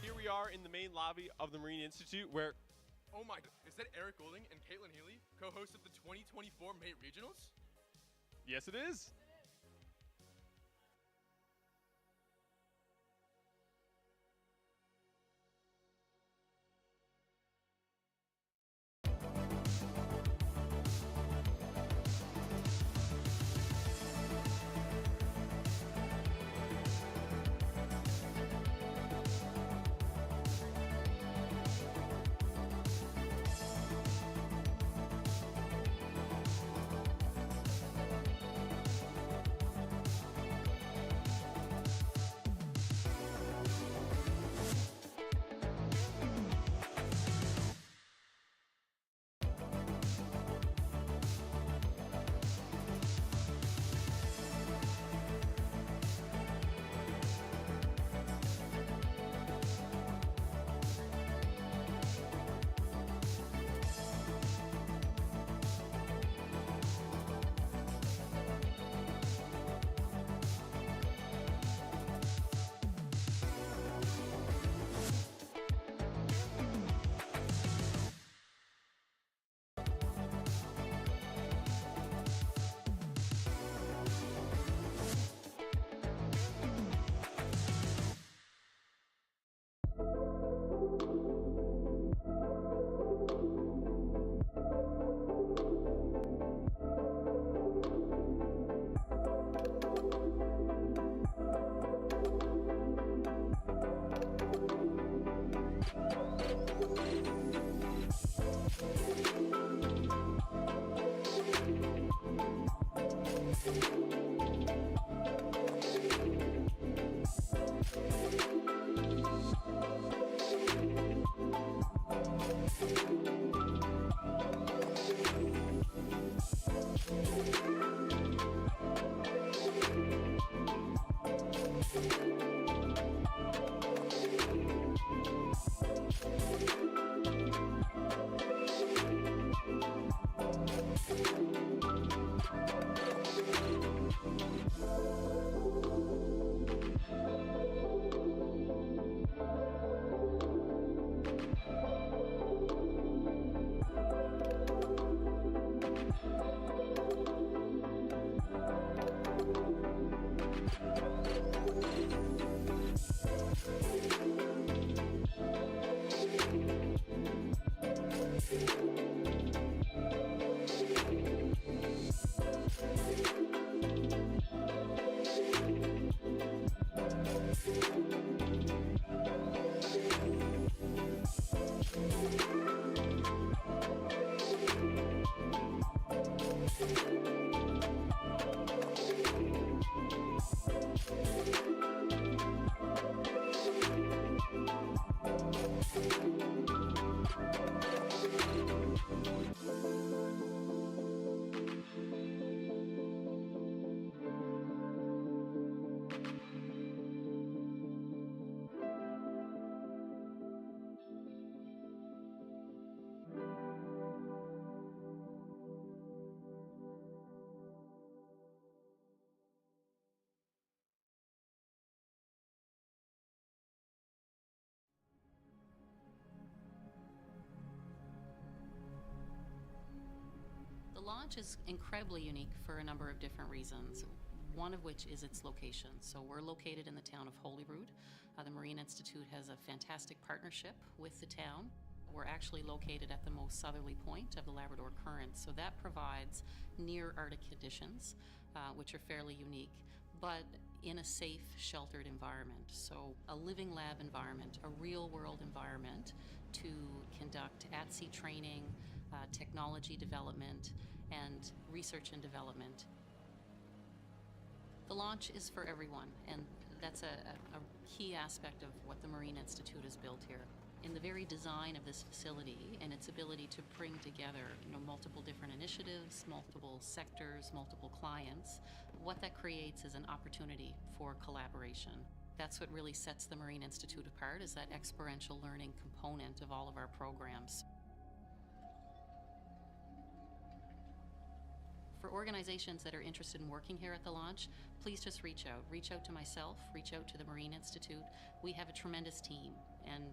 Here we are in the main lobby of the Marine Institute where... Oh my, is that Eric Golding and Caitlin Healy, co-hosts of the 2024 Mate Regionals? Yes, it is. launch is incredibly unique for a number of different reasons, one of which is its location. So we're located in the town of Holyrood. The Marine Institute has a fantastic partnership with the town. We're actually located at the most southerly point of the Labrador Current, so that provides near Arctic conditions, which are fairly unique, but in a safe, sheltered environment. So a living lab environment, a real-world environment to conduct at-sea training, technology development, and research and development. The launch is for everyone, and that's a key aspect of what the Marine Institute has built here. In the very design of this facility and its ability to bring together, multiple different initiatives, multiple sectors, multiple clients, what that creates is an opportunity for collaboration. That's what really sets the Marine Institute apart, is that experiential learning component of all of our programs. For organizations that are interested in working here at the launch, please just reach out. Reach out to myself, reach out to the Marine Institute. We have a tremendous team and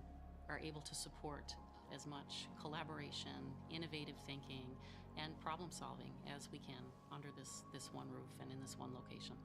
are able to support as much collaboration, innovative thinking, and problem solving as we can under this one roof and in this one location.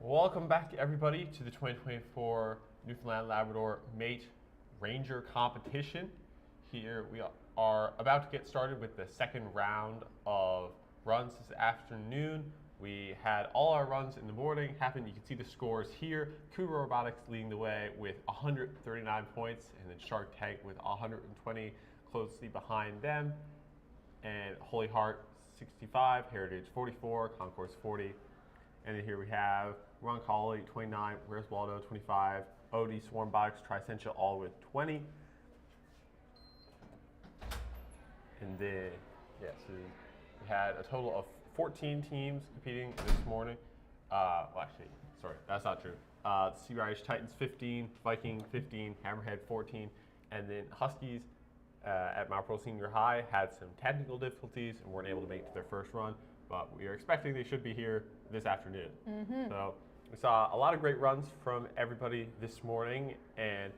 Welcome back, everybody, to the 2024 Newfoundland Labrador Mate Ranger competition. Here we are about to get started with the second round of runs this afternoon. We had all our runs in the morning happen. You can see the scores here. Cougar Robotics leading the way with 139 points, and then Shark Tank with 120 closely behind them. And Holy Heart 65, Heritage 44, Concourse 40. And then here we have Ron Colley 29, Where's Waldo 25, OD Swarm Box, Tricentia all with 20. And then, yeah, so we had a total of 14 teams competing this morning. Well, actually, sorry, that's not true. Sea Irish Titans 15, Viking 15, Hammerhead 14, and then Huskies at Mount Pearl Senior High had some technical difficulties and weren't able to make it to their first run, but we are expecting they should be here this afternoon. So we saw a lot of great runs from everybody this morning, and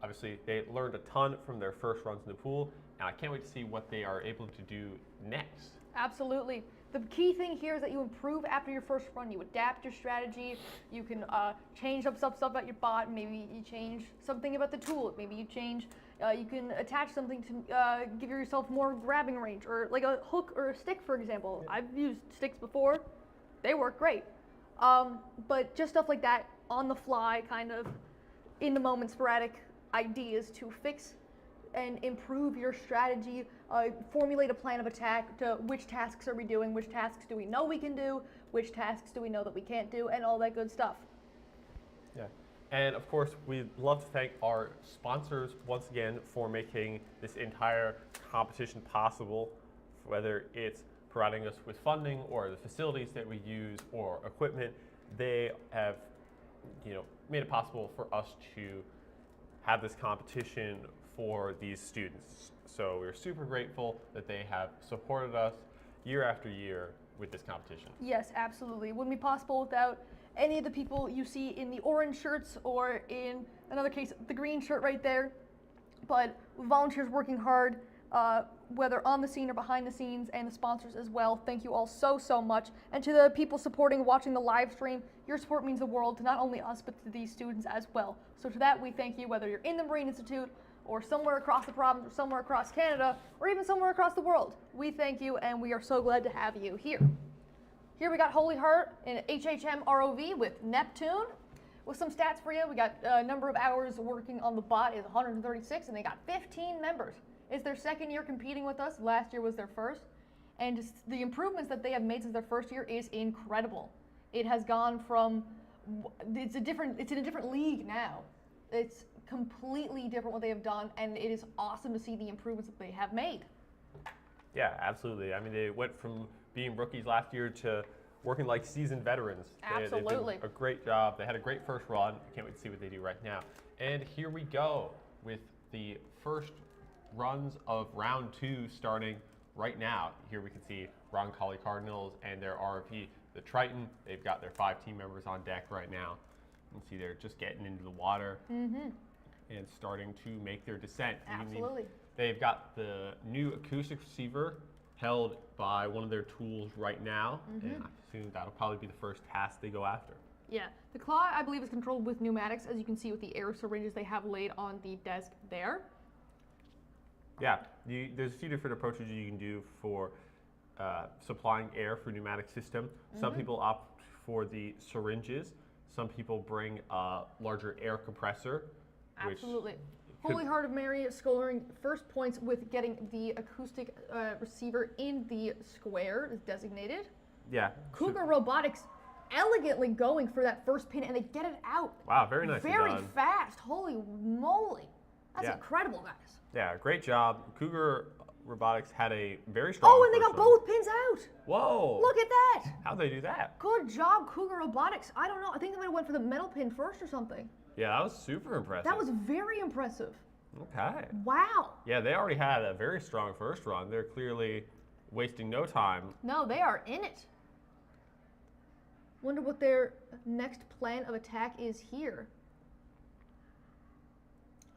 obviously they learned a ton from their first runs in the pool, and I can't wait to see what they are able to do next. Absolutely. The key thing here is that you improve after your first run. You adapt your strategy. You can change up stuff at your bot. Maybe you change something about the tool. Maybe you change, you can attach something to give yourself more grabbing range, or like a hook or a stick, for example. I've used sticks before. They work great. But just stuff like that, on the fly, kind of in the moment, sporadic ideas to fix and improve your strategy, formulate a plan of attack to which tasks are we doing, which tasks do we know we can do, which tasks do we know that we can't do, and all that good stuff. Yeah, and of course we'd love to thank our sponsors once again for making this entire competition possible, whether it's providing us with funding or the facilities that we use or equipment. They have, made it possible for us to have this competition for these students. So we're super grateful that they have supported us year after year with this competition. Yes, absolutely. Wouldn't be possible without any of the people you see in the orange shirts, or in another case, the green shirt right there. But volunteers working hard, whether on the scene or behind the scenes, and the sponsors as well. Thank you all so much. And to the people supporting, watching the live stream, your support means the world to not only us, but to these students as well. So to that, we thank you, whether you're in the Marine Institute, or somewhere across the province, or somewhere across Canada, or even somewhere across the world. We thank you, and we are so glad to have you here. Here we got Holy Heart in HHM ROV with Neptune. With some stats for you, we got a number of hours working on the bot is 136, and they got 15 members. It's their second year competing with us. Last year was their first. And just the improvements that they have made since their first year is incredible. It has gone from, it's in a different league now. It's completely different what they have done, and it is awesome to see the improvements that they have made. Yeah, absolutely. I mean, they went from being rookies last year to working like seasoned veterans. Absolutely. They did a great job. They had a great first run. I can't wait to see what they do right now. And here we go with the first runs of round 2 starting right now. Here we can see Ron Colley Cardinals and their ROV, the Triton. They've got their 5 team members on deck right now. You can see they're just getting into the water and starting to make their descent. Absolutely. They've got the new acoustic receiver held by one of their tools right now, and I assume that'll probably be the first task they go after. Yeah, the claw, I believe, is controlled with pneumatics, as you can see with the air syringes they have laid on the desk there. Yeah, there's a few different approaches you can do for supplying air for pneumatic system. Some people opt for the syringes. Some people bring a larger air compressor. Absolutely. Holy Heart of Mary is scoring first points with getting the acoustic receiver in the square, is designated. Yeah. Cougar Robotics elegantly going for that first pin, and they get it out. Wow, very nicely done. Very fast. Holy moly. That's incredible, guys. Yeah, great job. Cougar Robotics had a very strong Oh, and they got both pins out. Whoa. Look at that. How'd they do that? Good job, Cougar Robotics. I don't know. I think they might have went for the metal pin first or something. Yeah, that was super impressive. That was very impressive. Okay. Wow. Yeah, they already had a very strong first run. They're clearly wasting no time. No, they are in it. Wonder what their next plan of attack is here.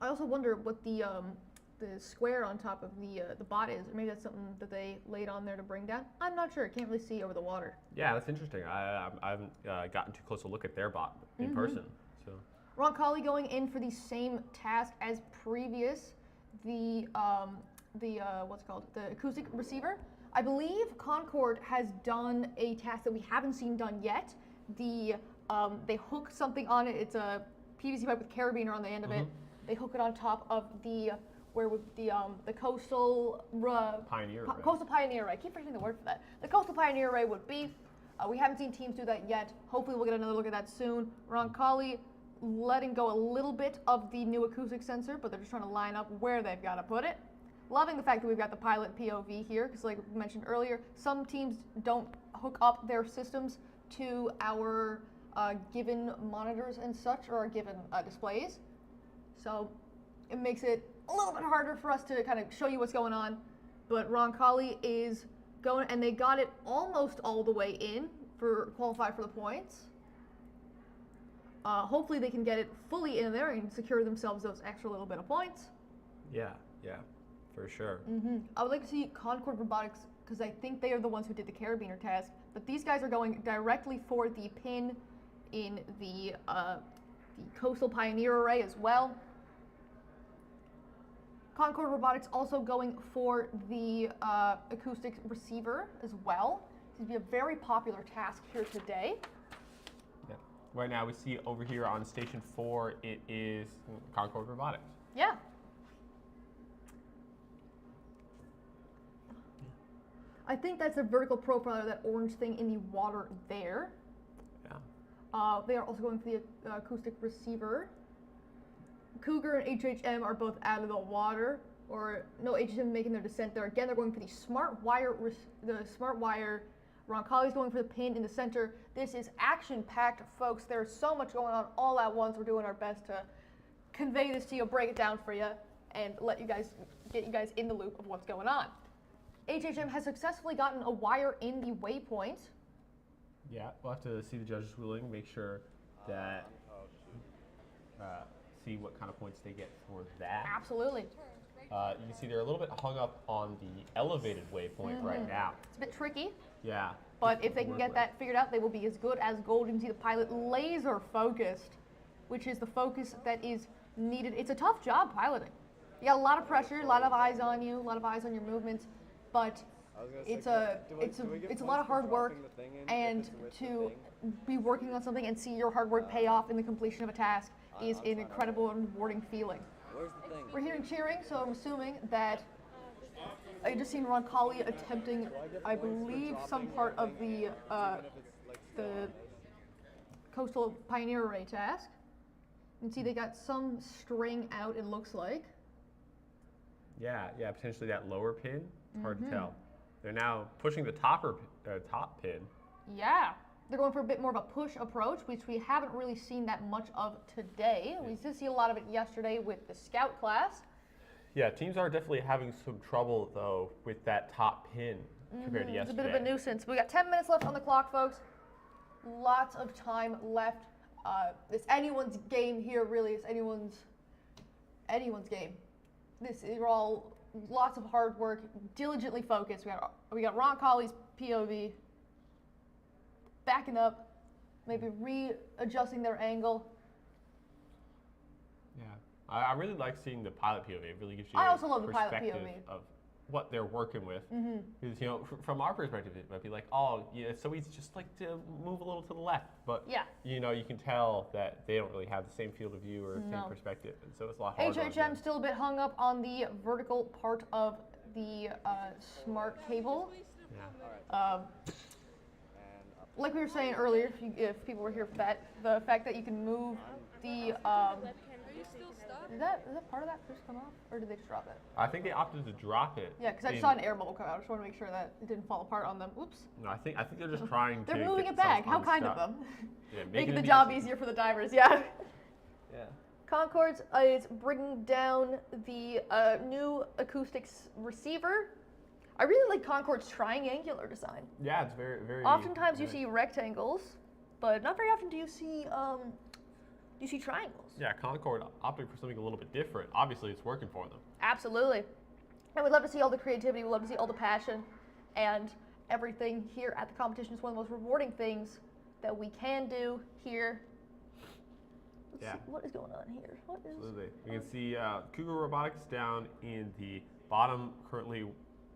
I also wonder what the square on top of the bot is, or maybe that's something that they laid on there to bring down. I'm not sure. Can't really see over the water. Yeah, that's interesting. I haven't gotten too close to look at their bot in person. So Roncalli going in for the same task as previous, the what's it called, the acoustic receiver. I believe Concord has done a task that we haven't seen done yet. They hook something on it. It's a PVC pipe with carabiner on the end of it. They hook it on top of the coastal Pioneer array. Coastal Pioneer array. I keep forgetting the word for that. The coastal Pioneer array would be. We haven't seen teams do that yet. Hopefully we'll get another look at that soon. Roncalli letting go a little bit of the new acoustic sensor, but they're just trying to line up where they've got to put it. Loving the fact that we've got the pilot POV here, because like we mentioned earlier, some teams don't hook up their systems to our given monitors and such, or our given displays. So it makes it a little bit harder for us to kind of show you what's going on. But Roncalli is going, and they got it almost all the way in for qualify for the points. Hopefully they can get it fully in there and secure themselves those extra little bit of points. Yeah, for sure. I would like to see Concord Robotics, because I think they are the ones who did the carabiner task, but these guys are going directly for the pin in the Coastal Pioneer array as well. Concord Robotics also going for the acoustic receiver as well. This would be a very popular task here today. Yeah. Right now we see over here on Station 4, it is Concord Robotics. Yeah. I think that's a vertical profiler, that orange thing in the water there. Yeah. They are also going for the acoustic receiver. Cougar and HHM are both out of the water, or no, HHM making their descent there. Again, they're going for the smart wire. Roncalli's going for the pin in the center. This is action-packed, folks. There's so much going on all at once. We're doing our best to convey this to you, break it down for you, and get you guys in the loop of what's going on. HHM has successfully gotten a wire in the waypoint. Yeah, we'll have to see the judges' ruling, make sure that see what kind of points they get for that. Absolutely. You can see they're a little bit hung up on the elevated waypoint right now. It's a bit tricky. Yeah. But if they can get that figured out, they will be as good as gold. You can see the pilot laser focused, which is the focus that is needed. It's a tough job piloting. You got a lot of pressure, a lot of eyes on you, a lot of eyes on your movements, but it's a lot of hard work, and to be working on something and see your hard work pay off in the completion of a task is an incredible and rewarding feeling. We're hearing cheering, so I'm assuming that I just seen Roncalli attempting, I believe, some part of the Coastal Pioneer Array task. You can see they got some string out, it looks like. Yeah, potentially that lower pin. It's hard to tell. They're now pushing the top pin. Yeah, they're going for a bit more of a push approach, which we haven't really seen that much of today. We did see a lot of it yesterday with the scout class. Yeah, teams are definitely having some trouble, though, with that top pin compared to yesterday. It's a bit of a nuisance. We got 10 minutes left on the clock, folks. Lots of time left. It's anyone's game here, really. It's anyone's game. This is all lots of hard work, diligently focused. We got Roncalli's POV backing up, maybe readjusting their angle. Yeah, I really like seeing the pilot POV. It really gives you I also love the pilot perspective POV. of what they're working with. Because from our perspective, it might be like, oh, yeah, it's so easy just like to move a little to the left, but you can tell that they don't really have the same field of view or same perspective, and so it's a lot harder. HHM still a bit hung up on the vertical part of the smart cable. Yeah. Like we were saying earlier, if people were here for that, the fact that you can move the Is that part of that first come off, or did they just drop it? I think they opted to drop it. Yeah, because I just saw an air bubble come out. I just want to make sure that it didn't fall apart on them. Oops. No, I think they're just trying to. They're moving it back. How kind of them. Yeah, making the job easier for the divers. Yeah. Yeah. Concords is bringing down the new acoustics receiver. I really like Concord's triangular design. Yeah, it's very, very. Oftentimes you see rectangles, but not very often do you see you see triangles. Yeah, Concord opting for something a little bit different. Obviously, it's working for them. Absolutely. And we'd love to see all the creativity, we'd love to see all the passion, and everything here at the competition is one of the most rewarding things that we can do here. Let's see what is going on here. What is Absolutely. You can see Cougar Robotics down in the bottom currently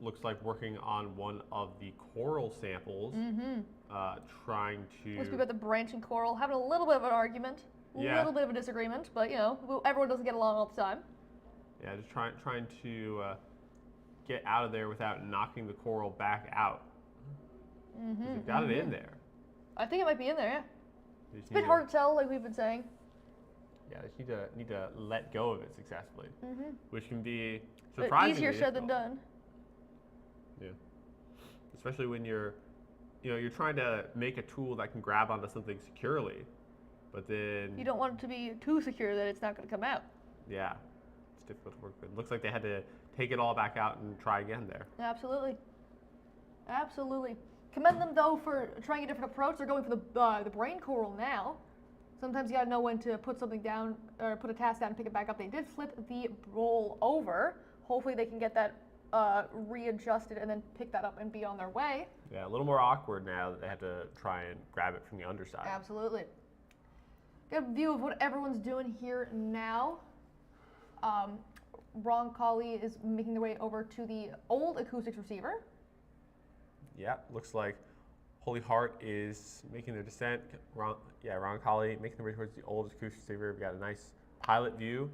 looks like working on one of the coral samples, trying to... Must be about the branching coral, having a little bit of an argument, a little bit of a disagreement, but you know, everyone doesn't get along all the time. Yeah, just trying to get out of there without knocking the coral back out. They've got it in there. I think it might be in there, yeah. It's a bit hard to tell, like we've been saying. Yeah, they just need to let go of it successfully, which can be surprisingly easier said than done. Yeah, especially when you're trying to make a tool that can grab onto something securely, but then you don't want it to be too secure that it's not going to come out. Yeah, it's difficult to work with. It looks like they had to take it all back out and try again there. Absolutely, absolutely. Commend them though for trying a different approach. They're going for the brain coral now. Sometimes you gotta know when to put something down or put a task down and pick it back up. They did flip the roll over. Hopefully they can get that readjusted and then pick that up and be on their way. Yeah, a little more awkward now that they have to try and grab it from the underside. Absolutely. Get a view of what everyone's doing here now. Ron Colley is making their way over to the old acoustics receiver. Yeah, looks like Holy Heart is making their descent. Ron Colley making their way towards the old acoustic receiver. We got a nice pilot view.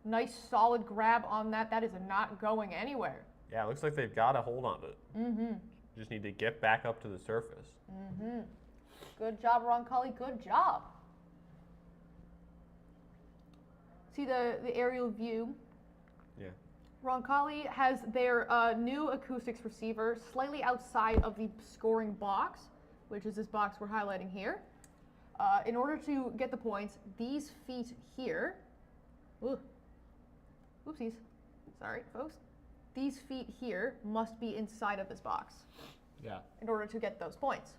Nice solid grab on that. That is not going anywhere. Yeah, it looks like they've got a hold on it. Just need to get back up to the surface. Good job, Ron Colley. Good job. See the aerial view. Yeah. Ron Colley has their new acoustics receiver slightly outside of the scoring box, which is this box we're highlighting here. In order to get the points, these feet here, oopsies, sorry folks, these feet here must be inside of this box. Yeah. In order to get those points.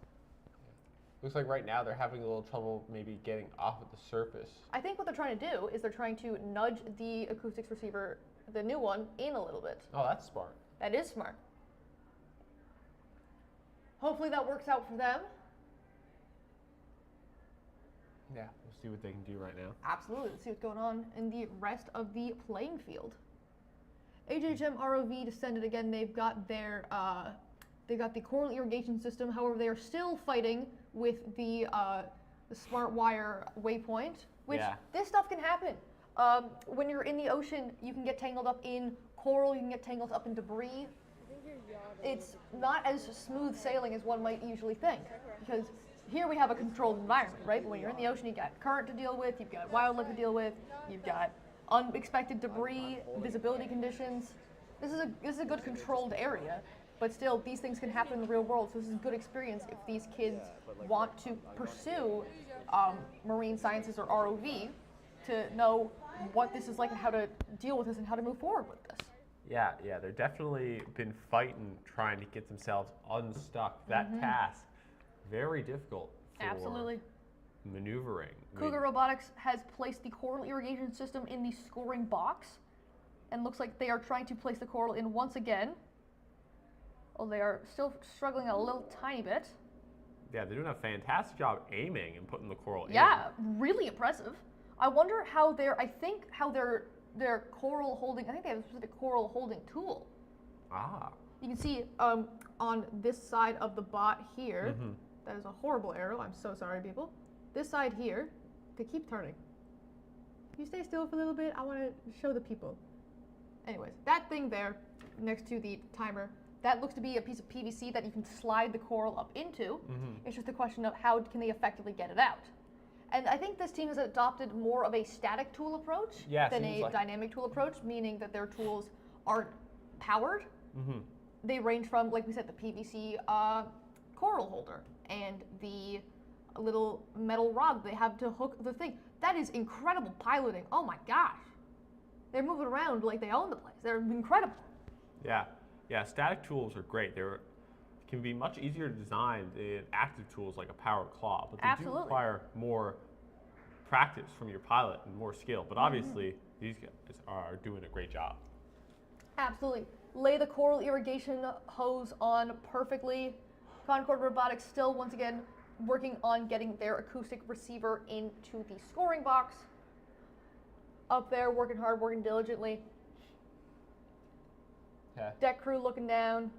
Looks like right now they're having a little trouble maybe getting off of the surface. I think what they're trying to do is they're trying to nudge the acoustics receiver, the new one, in a little bit. Oh, that's smart. That is smart. Hopefully that works out for them. Yeah, we'll see what they can do right now. Absolutely. Let's see what's going on in the rest of the playing field. HHM ROV descended again. They've got their the coral irrigation system. However, they are still fighting with the smart wire waypoint, which this stuff can happen. When you're in the ocean, you can get tangled up in coral, you can get tangled up in debris. It's not as smooth sailing as one might usually think, because here we have a controlled environment, right? When you're in the ocean, you've got current to deal with, you've got wildlife to deal with, you've got unexpected debris, visibility conditions. This is a good controlled area, but still, these things can happen in the real world, so this is a good experience if these kids want to pursue marine sciences or ROV to know what this is like and how to deal with this and how to move forward with this. Yeah, they've definitely been fighting, trying to get themselves unstuck. That task, very difficult for maneuvering. Cougar Robotics has placed the coral irrigation system in the scoring box, and looks like they are trying to place the coral in once again. Oh, they are still struggling a little tiny bit. Yeah, they're doing a fantastic job aiming and putting the coral in. Yeah, really impressive. I wonder how their coral holding, I think they have a specific coral holding tool. Ah. You can see on this side of the bot here, that is a horrible arrow, I'm so sorry people. This side here, to keep turning. Can you stay still for a little bit? I want to show the people. Anyways, that thing there, next to the timer, that looks to be a piece of PVC that you can slide the coral up into. It's just a question of how can they effectively get it out. And I think this team has adopted more of a static tool approach than a dynamic tool approach, meaning that their tools aren't powered. They range from, like we said, the PVC coral holder and the little metal rod they have to hook the thing. That is incredible piloting. Oh my gosh. They're moving around like they own the place. They're incredible. Yeah, static tools are great. They can be much easier to design than active tools like a power claw, but they do require more practice from your pilot and more skill. But obviously, these guys are doing a great job. Absolutely. Lay the coral irrigation hose on perfectly. Concord Robotics still, once again, working on getting their acoustic receiver into the scoring box. Up there, working hard, working diligently. Yeah. Deck crew looking down.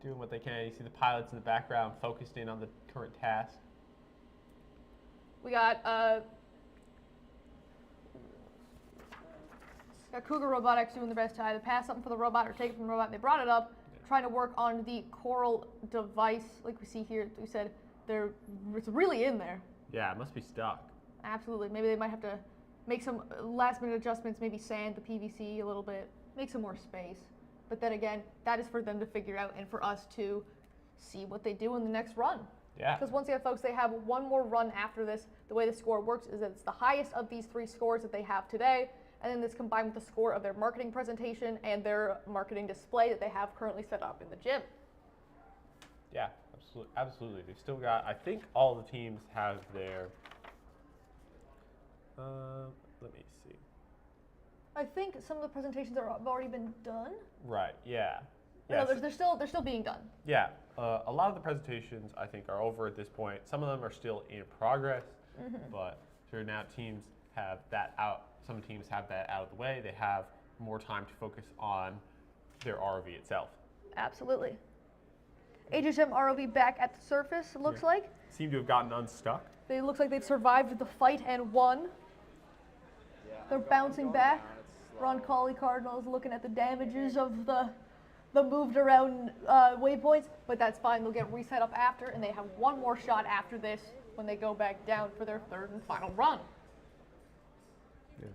Doing what they can. You see the pilots in the background focused in on the current task. We got Cougar Robotics doing the best tie. They pass something for the robot or take it from the robot. They brought it up, trying to work on the coral device, like we see here. We said it's really in there. Yeah, it must be stuck. Absolutely. Maybe they might have to make some last-minute adjustments. Maybe sand the PVC a little bit, make some more space. But then again, that is for them to figure out and for us to see what they do in the next run. Yeah. Because once again, folks, they have one more run after this. The way the score works is that it's the highest of these 3 scores that they have today, and then this combined with the score of their marketing presentation and their marketing display that they have currently set up in the gym. Yeah, absolutely. They've still got, I think all the teams have their, let me see. I think some of the presentations have already been done. Right, yeah. No, they're still being done. Yeah, a lot of the presentations I think are over at this point. Some of them are still in progress, but sure now teams have that out. Some teams have that out of the way. They have more time to focus on their ROV itself. Absolutely. HHM ROV back at the surface, it looks like. Seem to have gotten unstuck. They looks like they'd survived the fight and won. They're bouncing back. Ron Colley Cardinals looking at the damages of the moved around waypoints, but that's fine. They'll get reset up after, and they have one more shot after this when they go back down for their 3rd and final run. Yeah.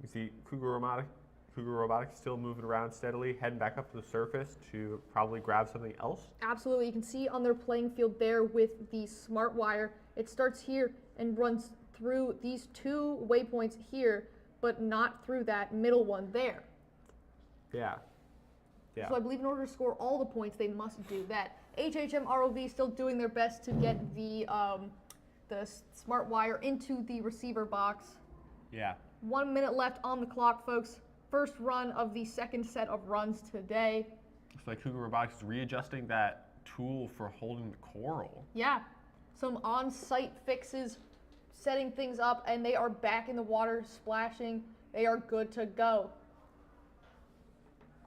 You see Cougar Robotics still moving around steadily, heading back up to the surface to probably grab something else. Absolutely. You can see on their playing field there with the smart wire, it starts here and runs through these 2 waypoints here, but not through that middle one there. Yeah. Yeah. So I believe in order to score all the points, they must do that. HHM ROV still doing their best to get the smart wire into the receiver box. Yeah. 1 minute left on the clock, folks. First run of the 2nd set of runs today. Looks like Cougar Robotics is readjusting that tool for holding the coral. Yeah. Some on-site fixes, setting things up, and they are back in the water, splashing. They are good to go.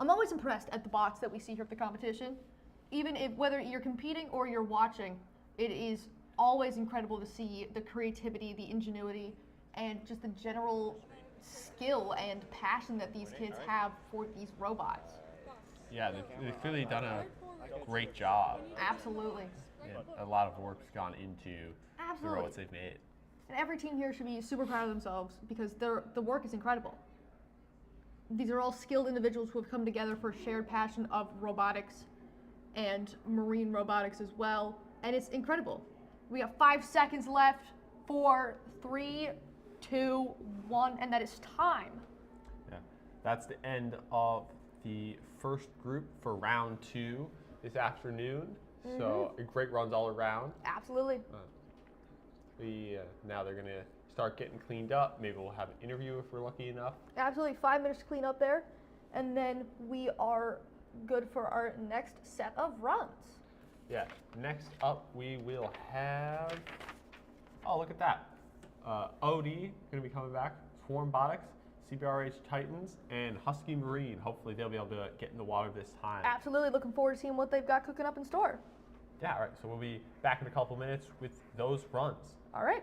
I'm always impressed at the bots that we see here at the competition. Even if whether you're competing or you're watching, it is always incredible to see the creativity, the ingenuity, and just the general skill and passion that these kids have for these robots. Yeah, they've clearly done a great job. Absolutely. Yeah, a lot of work's gone into the robots they've made. And every team here should be super proud of themselves because the work is incredible. These are all skilled individuals who have come together for a shared passion of robotics and marine robotics as well. And it's incredible. We have 5 seconds left. 4, 3, 2, 1, and that is time. Yeah, that's the end of the first group for round 2 this afternoon. So great runs all around. Absolutely. Now they're gonna start getting cleaned up. Maybe we'll have an interview if we're lucky enough. Absolutely, 5 minutes to clean up there, and then we are good for our next set of runs. Yeah, next up we will have, oh look at that. OD gonna be coming back, Swarmbotics, CBRH Titans, and Husky Marine. Hopefully they'll be able to get in the water this time. Absolutely, looking forward to seeing what they've got cooking up in store. Yeah, all right, so we'll be back in a couple minutes with those runs. All right.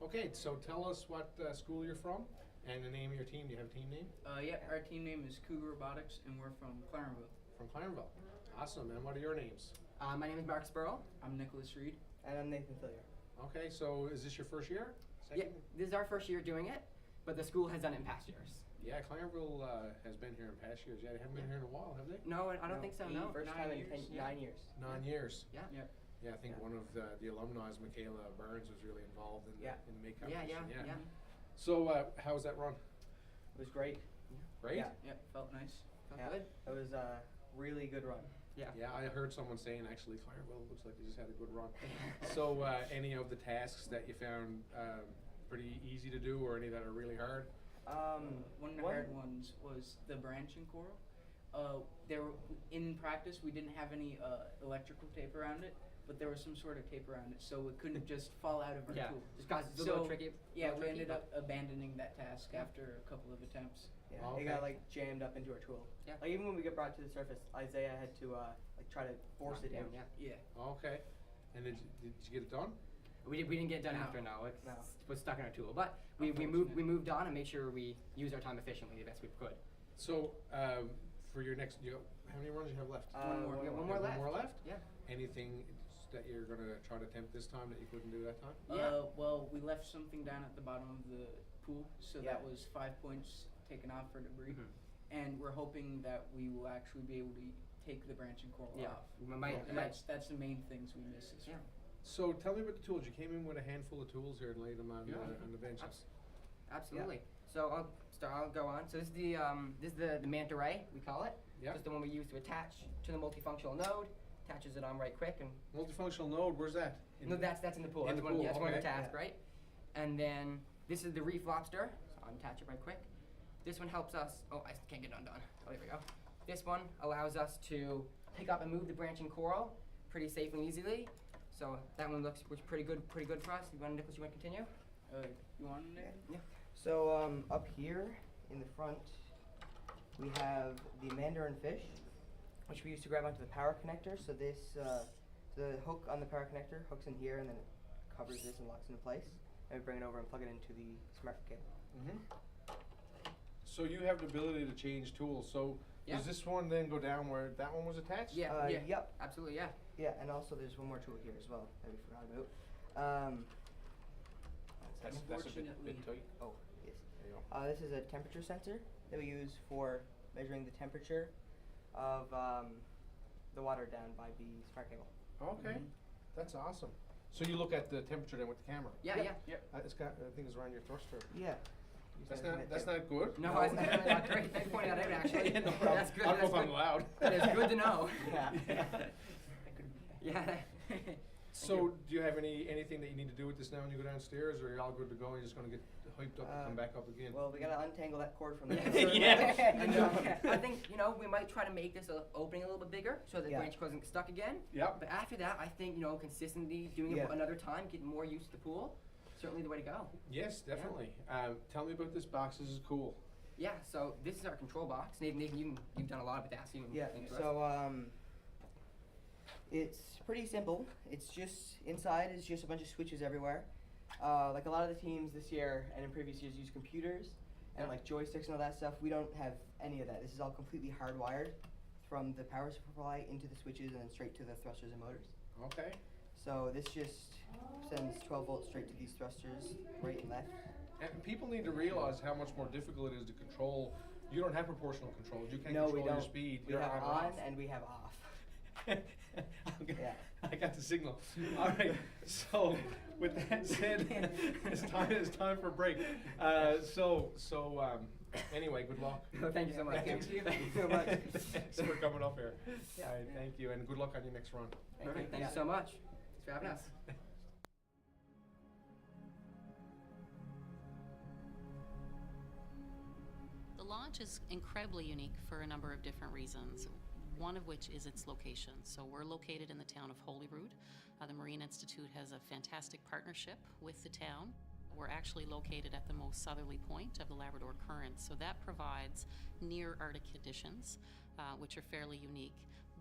Okay, so tell us what school you're from and the name of your team. Do you have a team name? Yeah, our team name is Cougar Robotics, and we're from Clarenville. From Clarenville. Awesome. And what are your names? My name is Mark Spurl. I'm Nicholas Reed. And I'm Nathan Fillier. Okay, so is this your first year? Yeah, this is our first year doing it, but the school has done it in past years. Yeah, Clarenville has been here in past years. Yeah, they haven't been here in a while, have they? No, I don't think so, no. First time in 9 years. 9 years. Yeah. Yeah, I think one of the alumni, Michaela Burns, was really involved in the make Yeah, competition. yeah. So how was that run? It was great. Great? Yeah, felt nice. Felt good. It was a really good run. Yeah. Yeah, I heard someone saying actually Clarenville looks like they just had a good run. So any of the tasks that you found pretty easy to do, or any that are really hard? One of the hard ones was the branching coral. In practice, we didn't have any electrical tape around it, but there was some sort of tape around it, so it couldn't just fall out of our tool. Just cause it's a little tricky. Yeah, we ended up abandoning that task after a couple of attempts. Yeah, it got like jammed up into our tool. Yeah. Like even when we got brought to the surface, Isaiah had to like try to force it down. Yeah. Okay. And did you get it done? We didn't get it done after, no. It was stuck in our tool. But we moved on and made sure we used our time efficiently the best we could. So for your next, how many runs do you have left? One more left. One more left? Yeah. Anything that you're going to try to attempt this time that you couldn't do that time? Well, we left something down at the bottom of the pool, so that was 5 points taken off for debris. And we're hoping that we will actually be able to take the branching coral off. And that's the main things we miss this round. So tell me about the tools. You came in with a handful of tools here and laid them on the benches. Absolutely. So I'll go on. So this is the manta ray, we call it. Yeah. Just the one we use to attach to the multifunctional node. Attaches it on right quick and. Multifunctional node. Where's that? No, that's in the pool. In the pool. That's one of the tasks, right? And then this is the reef lobster. So I'll attach it right quick. This one helps us. Oh, I can't get it undone. Oh, there we go. This one allows us to pick up and move the branching coral pretty safely and easily. So that one looks pretty good for us. Nicholas, you want to continue? You want to? Yeah. So up here in the front, we have the mandarin fish, which we use to grab onto the power connector. So this, the hook on the power connector hooks in here, and then it covers this and locks into place. And we bring it over and plug it into the smart cable. So you have the ability to change tools. So does this one then go down where that one was attached? Yeah. Yep. Absolutely. Yeah. Yeah, and also there's one more tool here as well that we forgot about. That's a bit tight. Oh, yes. There you go. This is a temperature sensor that we use for measuring the temperature of the water down by the smart cable. Okay, that's awesome. So you look at the temperature then with the camera? Yeah, yeah. It's got, I think it's around your thruster. Yeah. That's not good? No, it's not great. Thanks for pointing that out, actually. No, that's good. I don't know if I'm allowed. That is good to know. Yeah. So do you have anything that you need to do with this now when you go downstairs, or are you all good to go and you're just going to get hyped up and come back up again? Well, we got to untangle that cord from the I think, we might try to make this opening a little bit bigger so that the branch doesn't get stuck again. Yep. But after that, I think, consistently doing it another time, getting more used to the pool, certainly the way to go. Yes, definitely. Tell me about this box. This is cool. Yeah, so this is our control box. Nathan, you've done a lot of that. So it's pretty simple. It's just, inside is just a bunch of switches everywhere. Like a lot of the teams this year and in previous years use computers and like joysticks and all that stuff. We don't have any of that. This is all completely hardwired from the power supply into the switches and then straight to the thrusters and motors. Okay. So this just sends 12 volts straight to these thrusters, right and left. And people need to realize how much more difficult it is to control. You don't have proportional controls. You can't No, control we don't. your speed. We You're have on on and we have off. Okay. I got the signal. All right. So, with that said, it's time for a break. Anyway, good luck. Thank you so much. Thank you so much. Thanks for coming up here. All right, thank you, and good luck on your next run. Perfect. Thank you so much. Thanks for having us. The launch is incredibly unique for a number of different reasons, one of which is its location. So we're located in the town of Holyrood. The Marine Institute has a fantastic partnership with the town. We're actually located at the most southerly point of the Labrador Current, so that provides near Arctic conditions, which are fairly unique,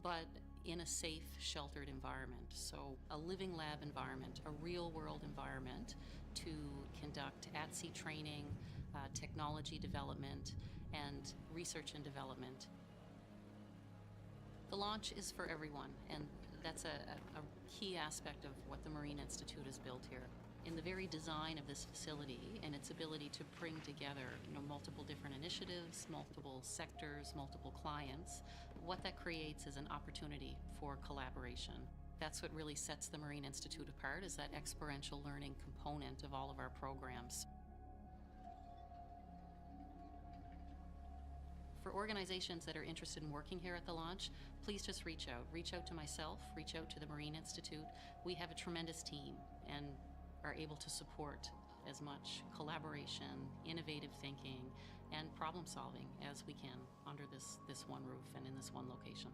but in a safe, sheltered environment. So a living lab environment, a real world environment to conduct at-sea training, technology development, and research and development. The launch is for everyone, and that's a key aspect of what the Marine Institute has built here. In the very design of this facility and its ability to bring together, multiple different initiatives, multiple sectors, multiple clients, what that creates is an opportunity for collaboration. That's what really sets the Marine Institute apart, is that experiential learning component of all of our programs. For organizations that are interested in working here at the launch, please just reach out. Reach out to myself, reach out to the Marine Institute. We have a tremendous team and are able to support as much collaboration, innovative thinking, and problem solving as we can under this one roof and in this one location.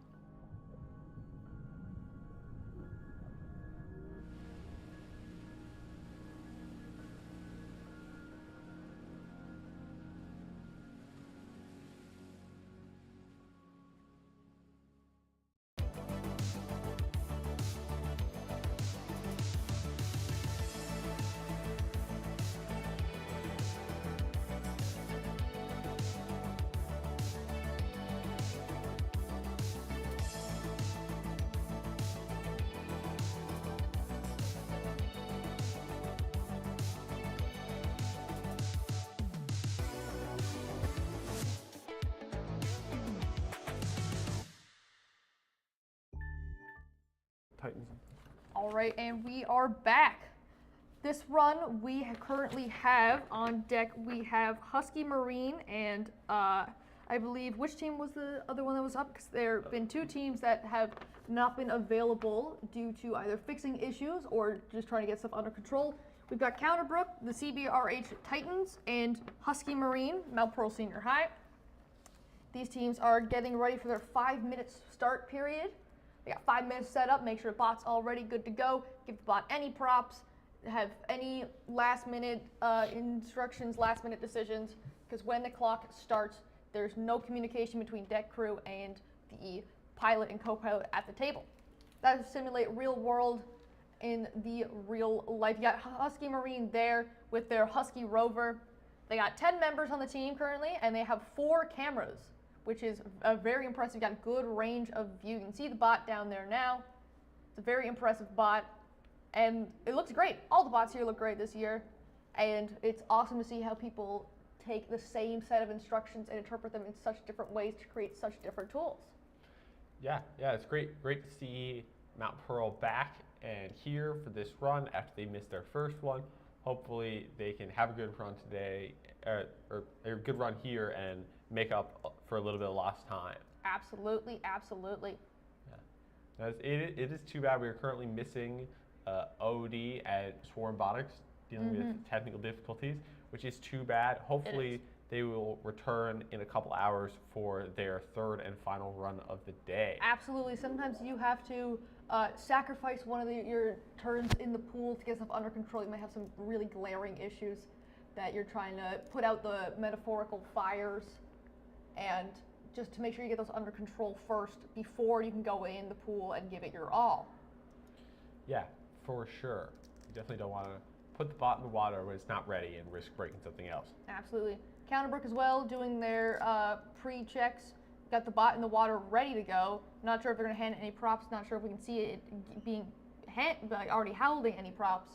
Titans. All right, and we are back. This run, we currently have on deck, we have Husky Marine and I believe, which team was the other one that was up? Because there have been two teams that have not been available due to either fixing issues or just trying to get stuff under control. We've got Counterbrook, the CBRH Titans, and Husky Marine, Mount Pearl Senior High. These teams are getting ready for their 5-minute start period. They got 5 minutes set up, make sure the bot's all ready, good to go. Give the bot any props, have any last-minute instructions, last-minute decisions, because when the clock starts, there's no communication between deck crew and the pilot and co-pilot at the table. That is simulate real world in the real life. You got Husky Marine there with their Husky Rover. They got 10 members on the team currently, and they have 4 cameras, which is very impressive. You got a good range of view. You can see the bot down there now. It's a very impressive bot, and it looks great. All the bots here look great this year, and it's awesome to see how people take the same set of instructions and interpret them in such different ways to create such different tools. Yeah, it's great to see Mount Pearl back and here for this run after they missed their first one. Hopefully they can have a good run today, or a good run here and make up for a little bit of lost time. Absolutely, absolutely. Yeah. Now, it is too bad we are currently missing OD at Swarmbotics, dealing with technical difficulties, which is too bad. Hopefully they will return in a couple hours for their 3rd and final run of the day. Absolutely. Sometimes you have to sacrifice one of your turns in the pool to get stuff under control. You might have some really glaring issues that you're trying to put out the metaphorical fires, and just to make sure you get those under control first before you can go in the pool and give it your all. Yeah, for sure. You definitely don't want to put the bot in the water when it's not ready and risk breaking something else. Absolutely. Counterbrook as well, doing their pre-checks. Got the bot in the water ready to go. Not sure if they're going to hand any props. Not sure if we can see it being already holding any props.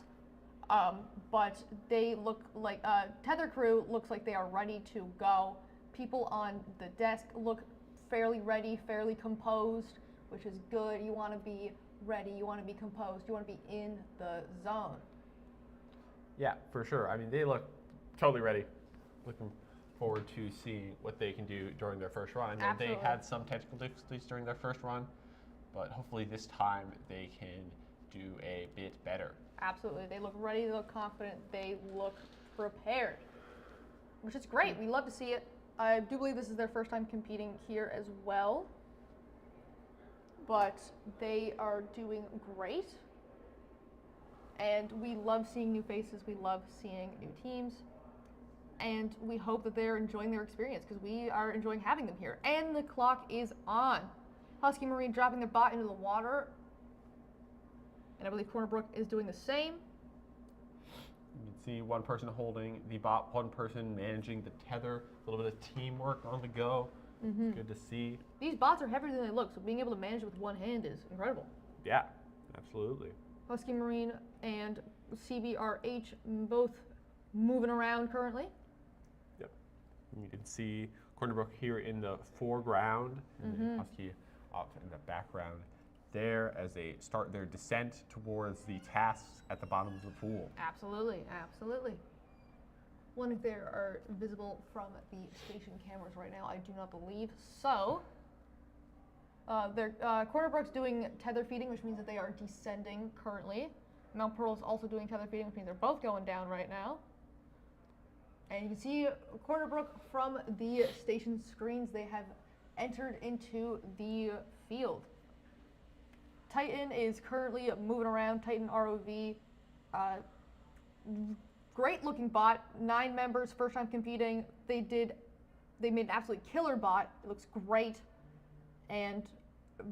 But they look like, Tether crew looks like they are ready to go. People on the desk look fairly ready, fairly composed, which is good. You want to be ready, you want to be composed, you want to be in the zone. Yeah, for sure. I mean, they look totally ready. Looking forward to seeing what they can do during their first run. I know they had some technical difficulties during their first run, but hopefully this time they can do a bit better. Absolutely. They look ready, they look confident, they look prepared, which is great. We love to see it. I do believe this is their first time competing here as well, but they are doing great. And we love seeing new faces, we love seeing new teams, and we hope that they're enjoying their experience because we are enjoying having them here. And the clock is on. Husky Marine dropping their bot into the water, and I believe Cornerbrook is doing the same. You can see one person holding the bot, one person managing the tether, a little bit of teamwork on the go. Good to see. These bots are heavier than they look, so being able to manage it with one hand is incredible. Yeah, absolutely. Husky Marine and CBRH both moving around currently. Yep. You can see Cornerbrook here in the foreground, and then Husky up in the background there as they start their descent towards the tasks at the bottom of the pool. Absolutely, absolutely. Wonder if they are visible from the station cameras right now. I do not believe so. Cornerbrook's doing tether feeding, which means that they are descending currently. Mount Pearl is also doing tether feeding, which means they're both going down right now. And you can see Cornerbrook from the station screens. They have entered into the field. Titan is currently moving around. Titan ROV. Great looking bot. 9 members, first time competing. They made an absolute killer bot. It looks great. And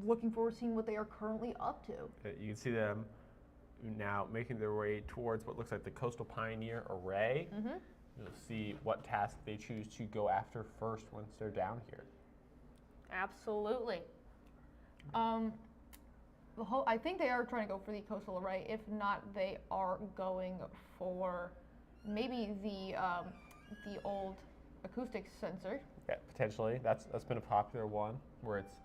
looking forward to seeing what they are currently up to. You can see them now making their way towards what looks like the Coastal Pioneer Array. You'll see what task they choose to go after first once they're down here. Absolutely. I think they are trying to go for the Coastal Array. If not, they are going for maybe the old acoustic sensor. Yeah, potentially. That's been a popular one where it's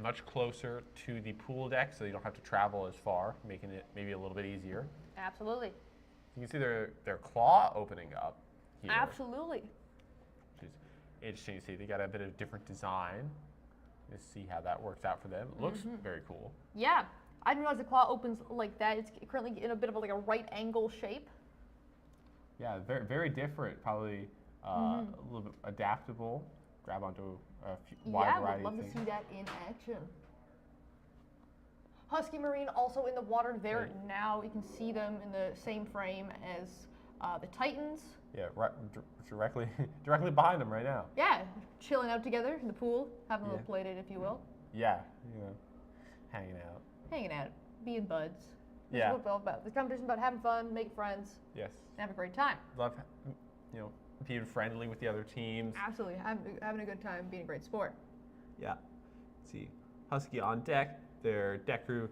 much closer to the pool deck, so you don't have to travel as far, making it maybe a little bit easier. Absolutely. You can see their claw opening up here. Absolutely. Which is interesting to see. They got a bit of different design. Let's see how that works out for them. It looks very cool. Yeah. I didn't realize the claw opens like that. It's currently in a bit of a right angle shape. Yeah, very, very different. Probably a little bit adaptable. Grab onto a wide variety of things. Yeah, would love to see that in action. Husky Marine also in the water there now. You can see them in the same frame as the Titans. Yeah, directly behind them right now. Yeah, chilling out together in the pool, having a little play date, if you will. Yeah, you know, hanging out. Hanging out, being buds. Yeah. That's what it's all about. The competition's about having fun, make friends. Yes. And have a great time. Love, being friendly with the other teams. Absolutely, having a good time, being a great sport. Yeah. Let's see, Husky on deck. Their deck crew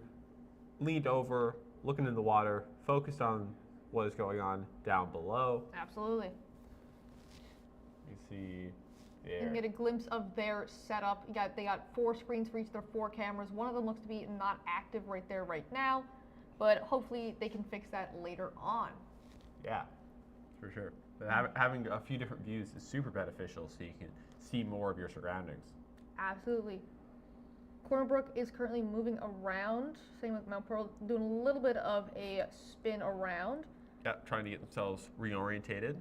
leaned over, looking in the water, focused on what is going on down below. Absolutely. You see there. You can get a glimpse of their setup. They got 4 screens for each of their 4 cameras. One of them looks to be not active right there right now, but hopefully they can fix that later on. Yeah, for sure. But having a few different views is super beneficial, so you can see more of your surroundings. Absolutely. Cornerbrook is currently moving around. Same with Mount Pearl, doing a little bit of a spin around. Yeah, trying to get themselves reorientated.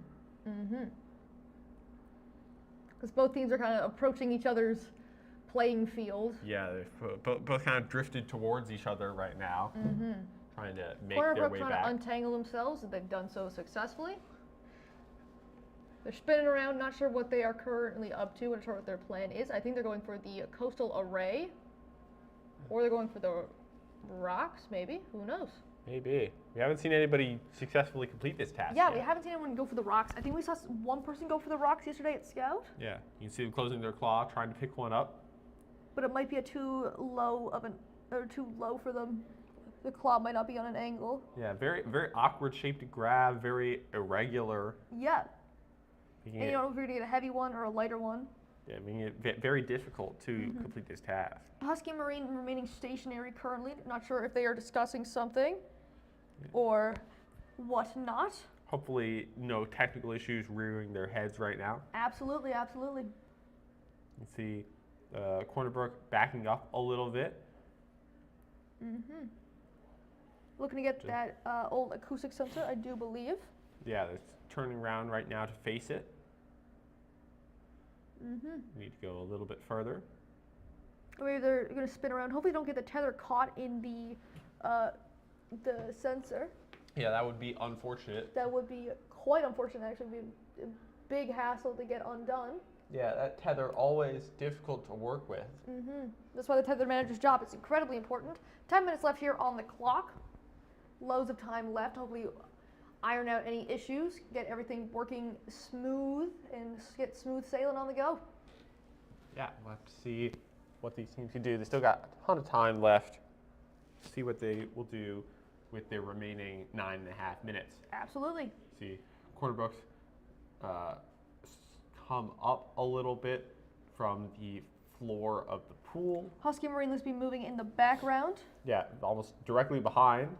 Because both teams are kind of approaching each other's playing field. Yeah, they've both kind of drifted towards each other right now, trying to make their way back. Trying to untangle themselves, and they've done so successfully. They're spinning around, not sure what they are currently up to, not sure what their plan is. I think they're going for the Coastal Array, or they're going for the rocks, maybe. Who knows? Maybe. We haven't seen anybody successfully complete this task Yeah, yet. we haven't seen anyone go for the rocks. I think we saw one person go for the rocks yesterday at Scout. Yeah, you can see them closing their claw, trying to pick one up. But it might be too low for them. The claw might not be on an angle. Yeah, very, very awkward shape to grab, very irregular. Yeah. And you don't know if you're going to get a heavy one or a lighter one. Yeah, making it very difficult to complete this task. Husky Marine remaining stationary currently. Not sure if they are discussing something or whatnot. Hopefully no technical issues rearing their heads right now. Absolutely, absolutely. You can see Cornerbrook backing up a little bit. Looking to get that old acoustic sensor, I do believe. Yeah, they're turning around right now to face it. We need to go a little bit further. Or maybe they're going to spin around. Hopefully, don't get the tether caught in the sensor. Yeah, that would be unfortunate. That would be quite unfortunate. Actually, it'd be a big hassle to get undone. Yeah, that tether always difficult to work with. That's why the tether manager's job is incredibly important. 10 minutes left here on the clock. Loads of time left. Hopefully, iron out any issues, get everything working smooth, and get smooth sailing on the go. Yeah, we'll have to see what these teams can do. They still got a ton of time left. See what they will do with their remaining 9.5 minutes. Absolutely. See, Cornerbrook's come up a little bit from the floor of the pool. Husky Marine looks to be moving in the background. Yeah, almost directly behind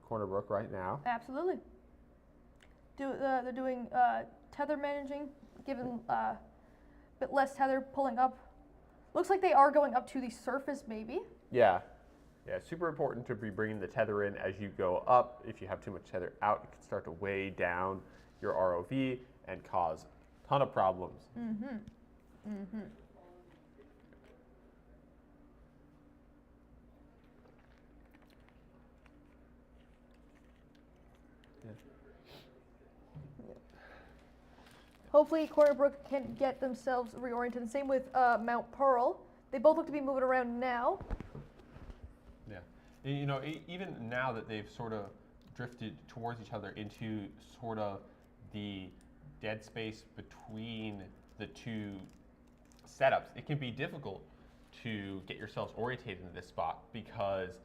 Cornerbrook right now. Absolutely. They're doing tether managing, given a bit less tether pulling up. Looks like they are going up to the surface, maybe. Yeah. Yeah, it's super important to be bringing the tether in as you go up. If you have too much tether out, it can start to weigh down your ROV and cause a ton of problems. Mm-hmm. Mm-hmm. Hopefully Cornerbrook can get themselves reoriented. And same with Mount Pearl. They both look to be moving around now. Yeah. You know, even now that they've sort of drifted towards each other into sort of the dead space between the two setups, it can be difficult to get yourselves orientated in this spot because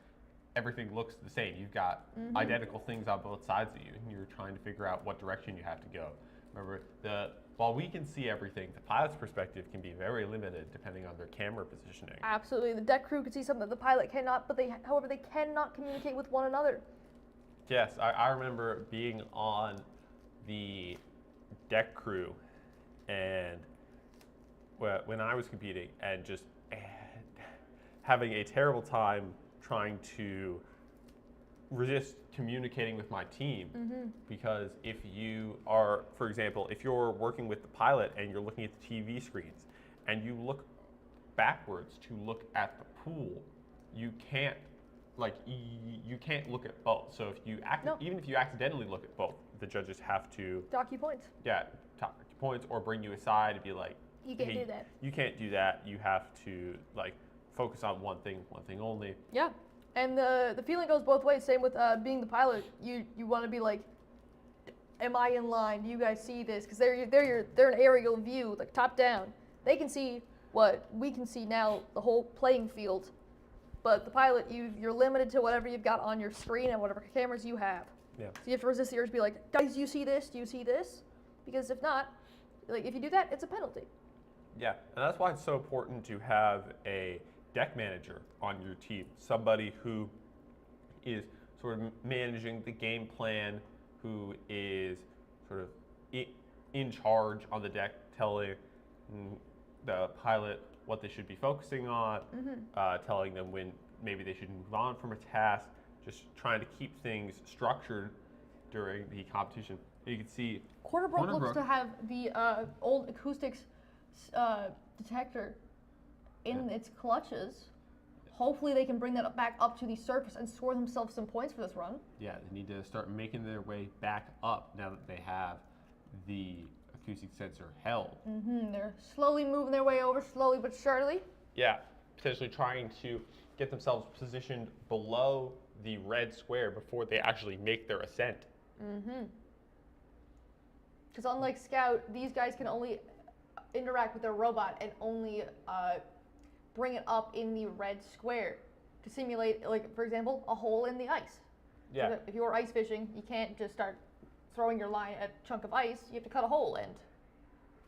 everything looks the same. You've got identical things on both sides of you, and you're trying to figure out what direction you have to go. Remember, while we can see everything, the pilot's perspective can be very limited depending on their camera positioning. Absolutely. The deck crew can see something that the pilot cannot, but however, they cannot communicate with one another. Yes, I remember being on the deck crew and when I was competing and just having a terrible time trying to resist communicating with my team because if you are, for example, if you're working with the pilot and you're looking at the TV screens and you look backwards to look at the pool, you can't you can't look at both. So if you even if you accidentally look at both, the judges have to dock you points. Yeah, dock you points or bring you aside and be like, you can't do that. You can't do that. You have to like focus on one thing only. Yeah. And the feeling goes both ways. Same with being the pilot. You want to be like, am I in line? Do you guys see this? Because they're an aerial view, like top down. They can see what we can see now, the whole playing field. But the pilot, you're limited to whatever you've got on your screen and whatever cameras you have. Yeah. So you have to resist the urge to be like, guys, do you see this? Do you see this? Because if not, like if you do that, it's a penalty. Yeah, and that's why it's so important to have a deck manager on your team, somebody who is sort of managing the game plan, who is sort of in charge on the deck, telling the pilot what they should be focusing on, telling them when maybe they should move on from a task, just trying to keep things structured during the competition. You can see Cornerbrook looks to have the old acoustics detector in its clutches. Hopefully they can bring that back up to the surface and score themselves some points for this run. Yeah, they need to start making their way back up now that they have the acoustic sensor held. They're slowly moving their way over, slowly but surely. Yeah, potentially trying to get themselves positioned below the red square before they actually make their ascent. Because unlike Scout, these guys can only interact with their robot and only bring it up in the red square to simulate, like, for example, a hole in the ice. Yeah. So if you're ice fishing, you can't just start throwing your line at a chunk of ice. You have to cut a hole and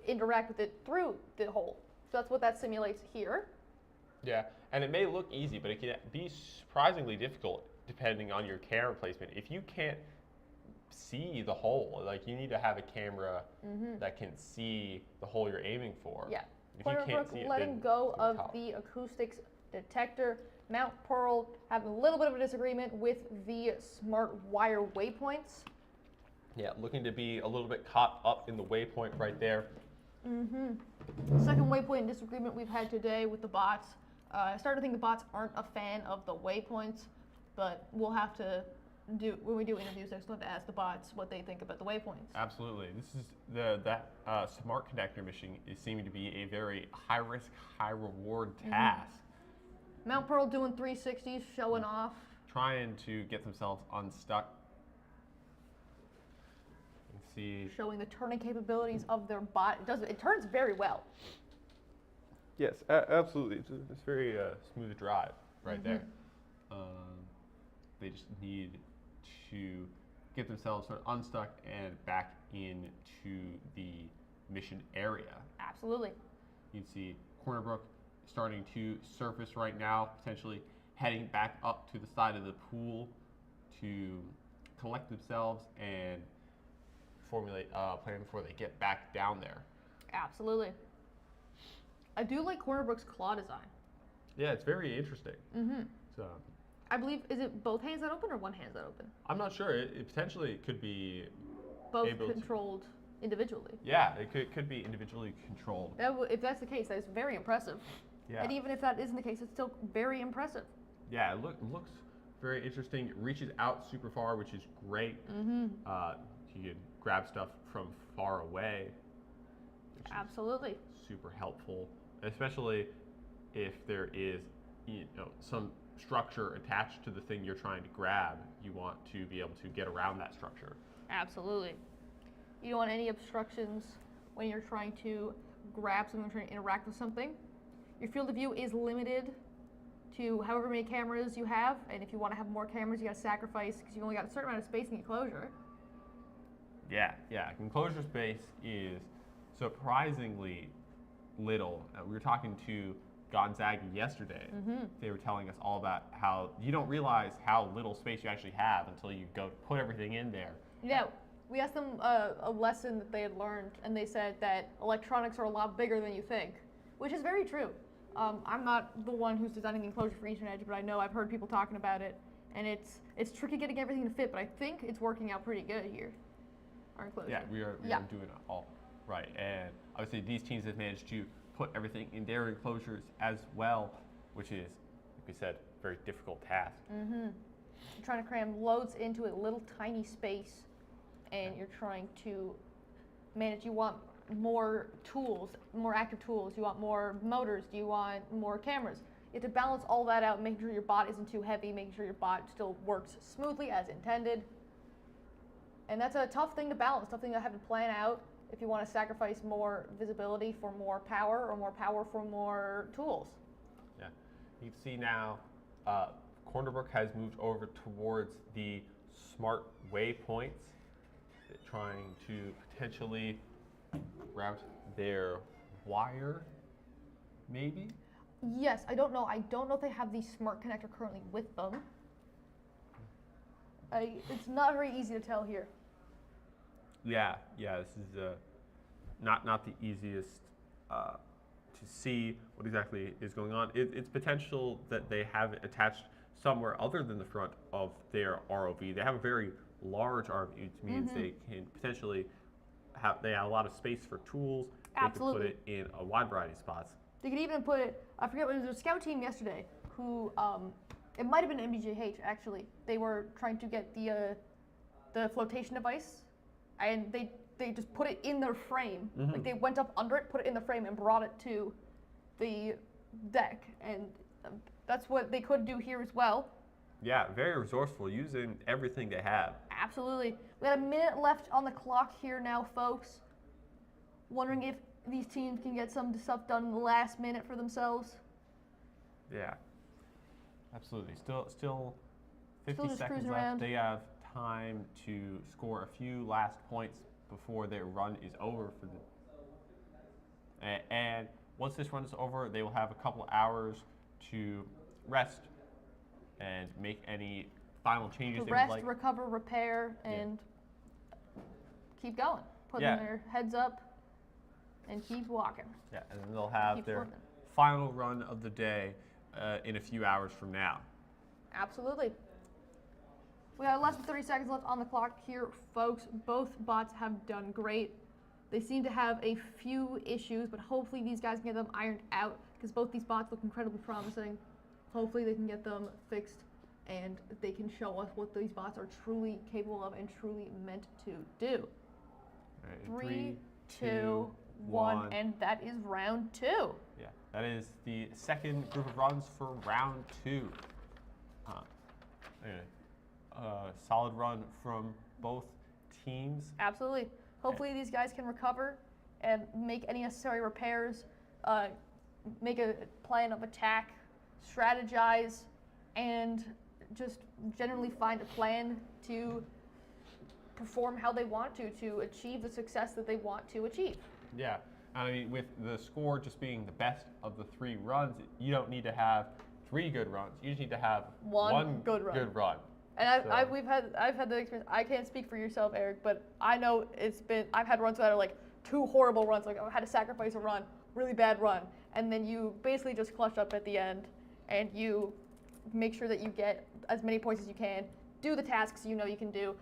interact with it through the hole. So that's what that simulates here. Yeah, and it may look easy, but it can be surprisingly difficult depending on your camera placement. If you can't see the hole, like you need to have a camera that can see the hole you're aiming for. Yeah. If you can't see it, letting go of the acoustics detector. Mount Pearl having a little bit of a disagreement with the smart wire waypoints. Yeah, looking to be a little bit caught up in the waypoint right there. Second waypoint disagreement we've had today with the bots. I started to think the bots aren't a fan of the waypoints, but we'll have to when we do interviews, I still have to ask the bots what they think about the waypoints. Absolutely. This is that smart connector mission is seeming to be a very high risk, high reward task. Mount Pearl doing 360s, showing off. Trying to get themselves unstuck. see. Showing the turning capabilities of their bot. It turns very well. Yes, absolutely. It's very smooth drive right there. They just need to get themselves sort of unstuck and back into the mission area. Absolutely. You can see Cornerbrook starting to surface right now, potentially heading back up to the side of the pool to collect themselves and formulate a plan before they get back down there. Absolutely. I do like Cornerbrook's claw design. Yeah, it's very interesting. So, I believe, is it both hands that open or one hand that open? I'm not sure. It potentially could be both controlled individually. Yeah, it could be individually controlled. If that's the case, that is very impressive. Yeah. And even if that isn't the case, it's still very impressive. Yeah, it looks very interesting. It reaches out super far, which is great. You can grab stuff from far away. Absolutely. Super helpful, especially if there is some structure attached to the thing you're trying to grab. You want to be able to get around that structure. Absolutely. You don't want any obstructions when you're trying to grab something, trying to interact with something. Your field of view is limited to however many cameras you have, and if you want to have more cameras, you got to sacrifice because you've only got a certain amount of space in the enclosure. Yeah. Enclosure space is surprisingly little. We were talking to Gonzaga yesterday. They were telling us all about how you don't realize how little space you actually have until you go put everything in there. Yeah, we asked them a lesson that they had learned, and they said that electronics are a lot bigger than you think, which is very true. I'm not the one who's designing the enclosure for Eastern Edge, but I know I've heard people talking about it, and it's tricky getting everything to fit, but I think it's working out pretty good here, our enclosure. Yeah, we are doing it all right, and obviously these teams have managed to put everything in their enclosures as well, which is, like we said, a very difficult task. You're trying to cram loads into a little tiny space, and you're trying to manage. You want more tools, more active tools. You want more motors. Do you want more cameras? You have to balance all that out, making sure your bot isn't too heavy, making sure your bot still works smoothly as intended. And that's a tough thing to balance, tough thing to have to plan out if you want to sacrifice more visibility for more power or more power for more tools. Yeah, you can see now Cornerbrook has moved over towards the smart waypoints, trying to potentially route their wire, maybe? Yes, I don't know. I don't know if they have the smart connector currently with them. It's not very easy to tell here. Yeah, this is not the easiest to see what exactly is going on. It's potential that they have it attached somewhere other than the front of their ROV. They have a very large ROV, which means they can potentially have a lot of space for tools. Absolutely. They can put it in a wide variety of spots. They could even put it, I forget, it was a scout team yesterday who, it might have been MBJH actually. They were trying to get the flotation device, and they just put it in their frame. Like they went up under it, put it in the frame, and brought it to the deck. And that's what they could do here as well. Yeah, very resourceful, using everything they have. Absolutely. We got a minute left on the clock here now, folks. Wondering if these teams can get some stuff done in the last minute for themselves. Yeah, absolutely. Still 50 Still just seconds cruising left. around. They have time to score a few last points before their run is over for the. And once this run is over, they will have a couple hours to rest and make any final changes To they would rest, like. recover, repair, and keep going. Putting Yeah. their heads up and keep walking. Yeah, and then they'll have Keep their swimming. final run of the day in a few hours from now. Absolutely. We got less than 30 seconds left on the clock here, folks. Both bots have done great. They seem to have a few issues, but hopefully these guys can get them ironed out because both these bots look incredibly promising. Hopefully they can get them fixed and they can show us what these bots are truly capable of and truly meant to do. All right, 3, 2, 1, and that is round 2. Yeah, that is the second group of runs for round 2. Solid run from both teams. Absolutely. Hopefully these guys can recover and make any necessary repairs, make a plan of attack, strategize, and just generally find a plan to perform how they want to achieve the success that they want to achieve. Yeah, I mean, with the score just being the best of the 3 runs, you don't need to have 3 good runs. You just need to have one good run. And I've had the experience. I can't speak for yourself, Eric, but I know I've had runs that are like 2 horrible runs. Like I had to sacrifice a run, really bad run, and then you basically just clutch up at the end, and you make sure that you get as many points as you can. Do the tasks you know you can do.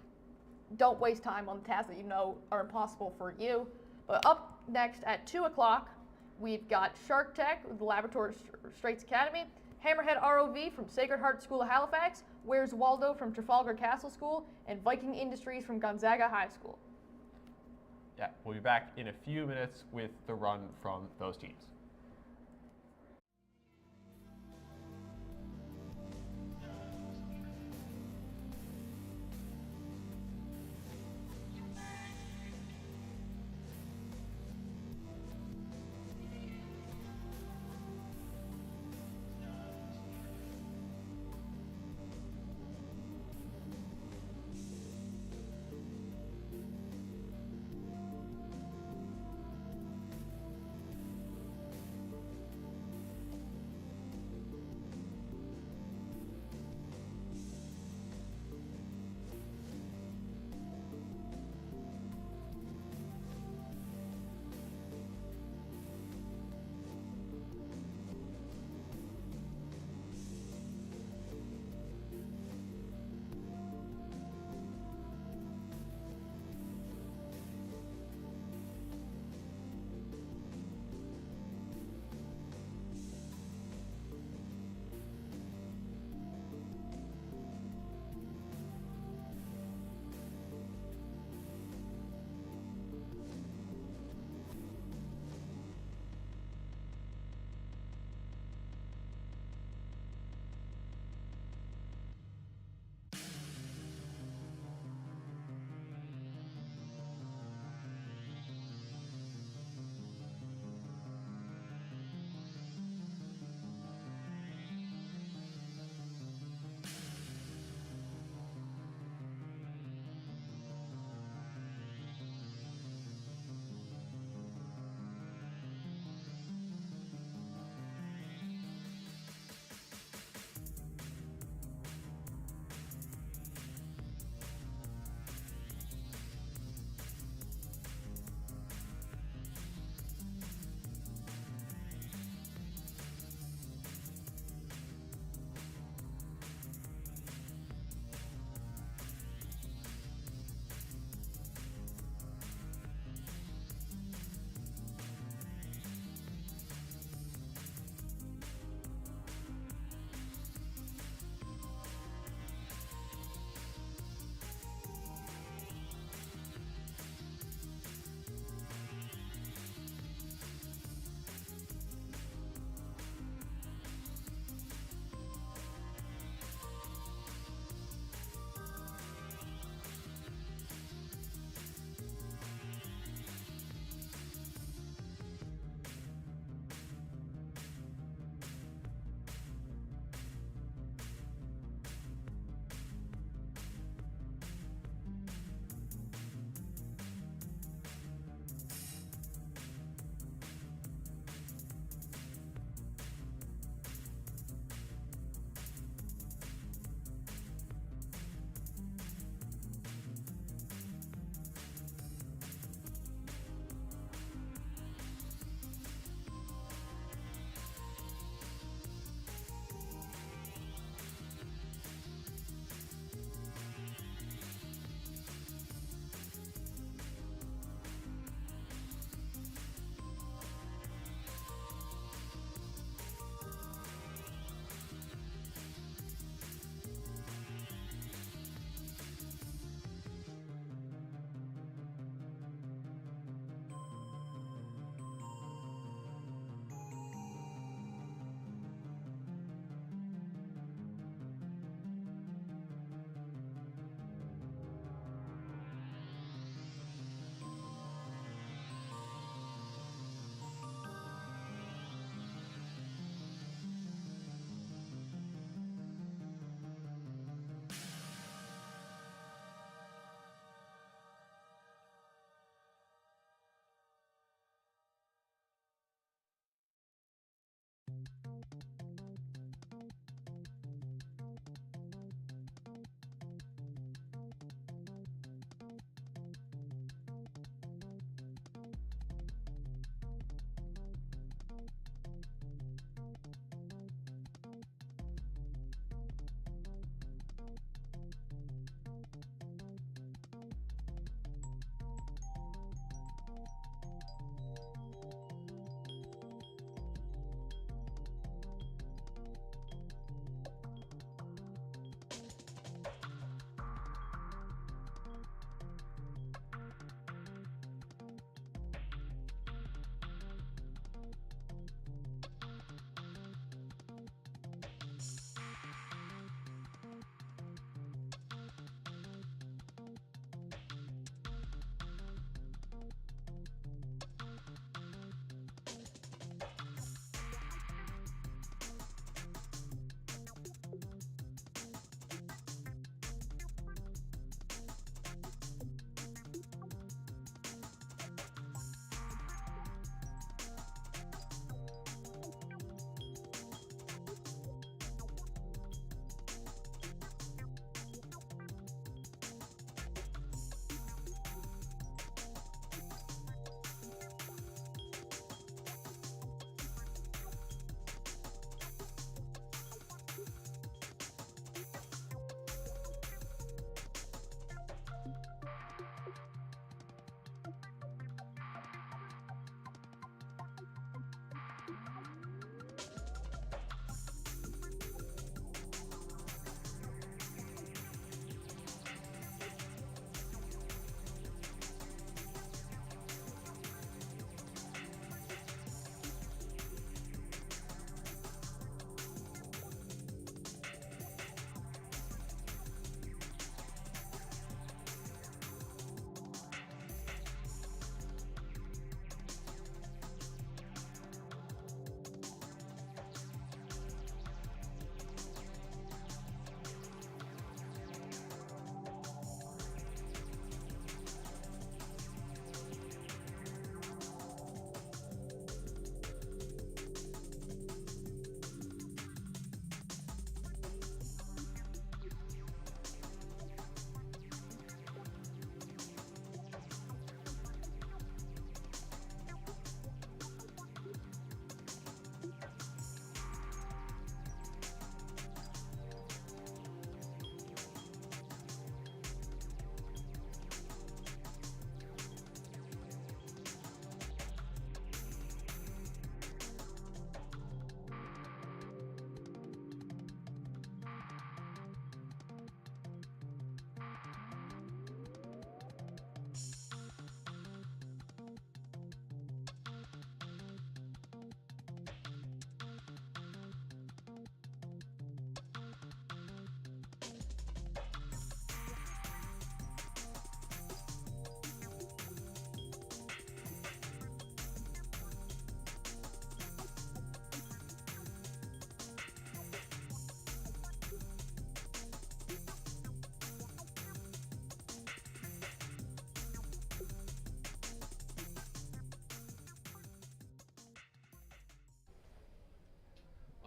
Don't waste time on the tasks that you know are impossible for you. But up next at 2 o'clock, we've got Shark Tech with the Labrador Straits Academy, Hammerhead ROV from Sacred Heart School of Halifax, Where's Waldo from Trafalgar Castle School, and Viking Industries from Gonzaga High School. Yeah, we'll be back in a few minutes with the run from those teams.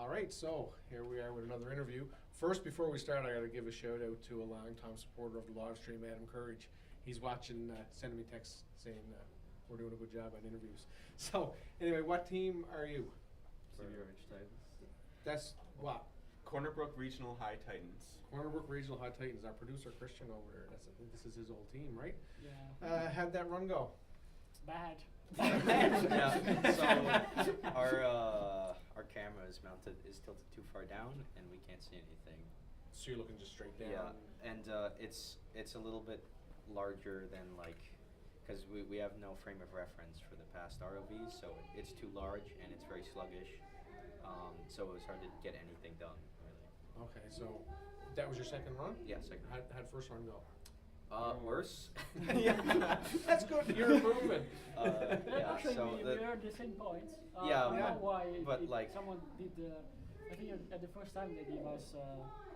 All right, so here we are with another interview. First, before we start, I got to give a shout out to a long-time supporter of the live stream, Adam Courage. He's watching, sending me texts saying we're doing a good job on interviews. So, anyway, what team are you? That's what? Cornerbrook Regional High Titans. Cornerbrook Regional High Titans. Our producer Christian over there. I think this is his old team, right? Yeah. How'd that run go? Bad. Yeah. So our camera is tilted too far down, and we can't see anything. So you're looking just straight down. Yeah, and it's a little bit larger than because we have no frame of reference for the past ROVs, so it's too large and it's very sluggish. So it was hard to get anything done, really. Okay, so that was your second run? Yeah, second. How'd first run go? Worse. Yeah, that's good. You're improving. Yeah, actually, so we are at the same points. Yeah, I don't know why but someone did I think at the first time they gave us.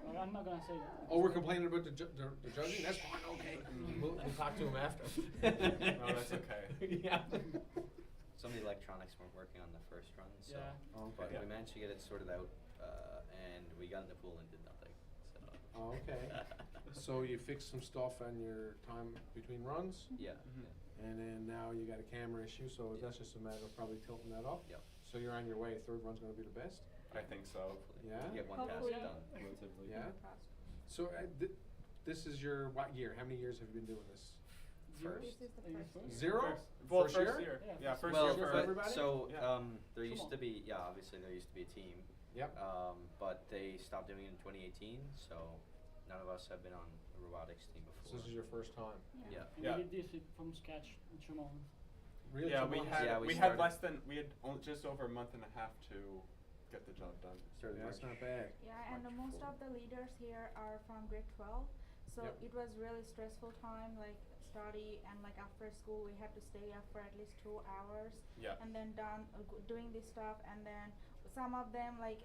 Well, I'm not gonna say that. Oh, we're complaining about the judging? That's fine, okay. We'll talk to him after. No, that's okay. Yeah. Some of the electronics weren't working on the first run, so Okay. but we managed to get it sorted out, and we got in the pool and did nothing. So. Oh, okay. So you fixed some stuff on your time between runs? Yeah. And then now you got a camera issue, so that's just a matter of probably tilting that up? Yep. So you're on your way. Third run's going to be the best? I think so. Yeah? You get one task done, relatively. Yeah? So this is your what year? How many years have you been doing this? First. This is the first. Zero? Well, first year? Yeah, first well, year for everybody. So Yeah. there used to be obviously there used to be a team. Yep. But they stopped doing it in 2018, so none of us have been on the robotics team before. So this is your first time? Yeah. And we did this from scratch in 2 months. Really? Yeah, 2 we months? had we had less than just over a month and a half to get the job done. Yeah, that's not bad. Yeah, and most of the leaders here are from grade 12, so Yep. it was really stressful time, like study and like after school we had to stay up for at least 2 hours. Yeah. And then doing this stuff, and then some of them they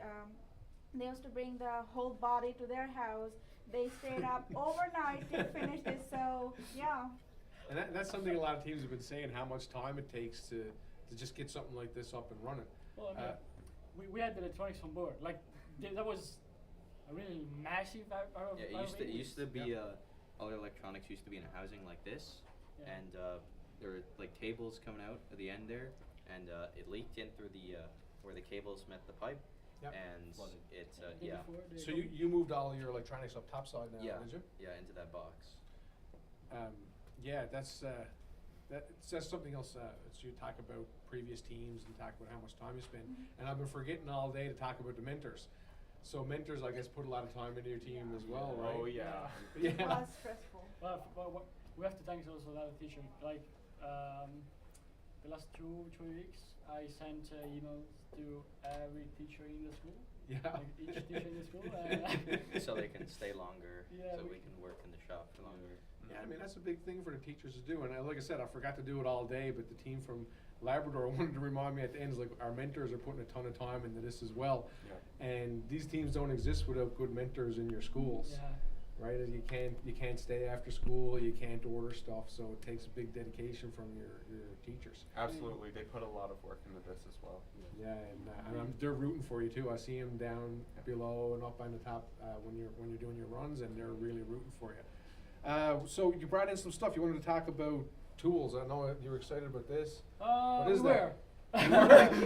used to bring the whole body to their house. They stayed up overnight to finish this, so yeah. And that's something a lot of teams have been saying, how much time it takes to just get something like this up and running. Well, we had the electronics on board. Like that was a really massive. Yeah, it used to be all the electronics used to be in a housing like this, and there were like cables coming out at the end there, and it leaked in through the where the cables met the pipe, and it So you moved all your electronics up topside now, did you? Yeah, into that box. Yeah, that's something else. So you talk about previous teams and talk about how much time you spend, and I've been forgetting all day to talk about the mentors. So mentors, I guess, put a lot of time into your team as well, right? Oh yeah. Yeah. It was stressful. Well, we have to thank also a lot of teachers. Like the last 2-3 weeks, I sent emails to every teacher in the school. Yeah. Like each teacher in the school. So they can stay longer. Yeah, so we can work in the shop for longer. Yeah, I mean that's a big thing for the teachers to do, and like I said, I forgot to do it all day, but the team from Labrador wanted to remind me at the end, like our mentors are putting a ton of time into this as well, and these teams don't exist without good mentors in your schools, right? And you can't stay after school, you can't order stuff, so it takes a big dedication from your teachers. Absolutely, they put a lot of work into this as well. Yeah, and they're rooting for you too. I see them down below and up on the top when you're doing your runs, and they're really rooting for you. So you brought in some stuff. You wanted to talk about tools. I know you were excited about this. What is that?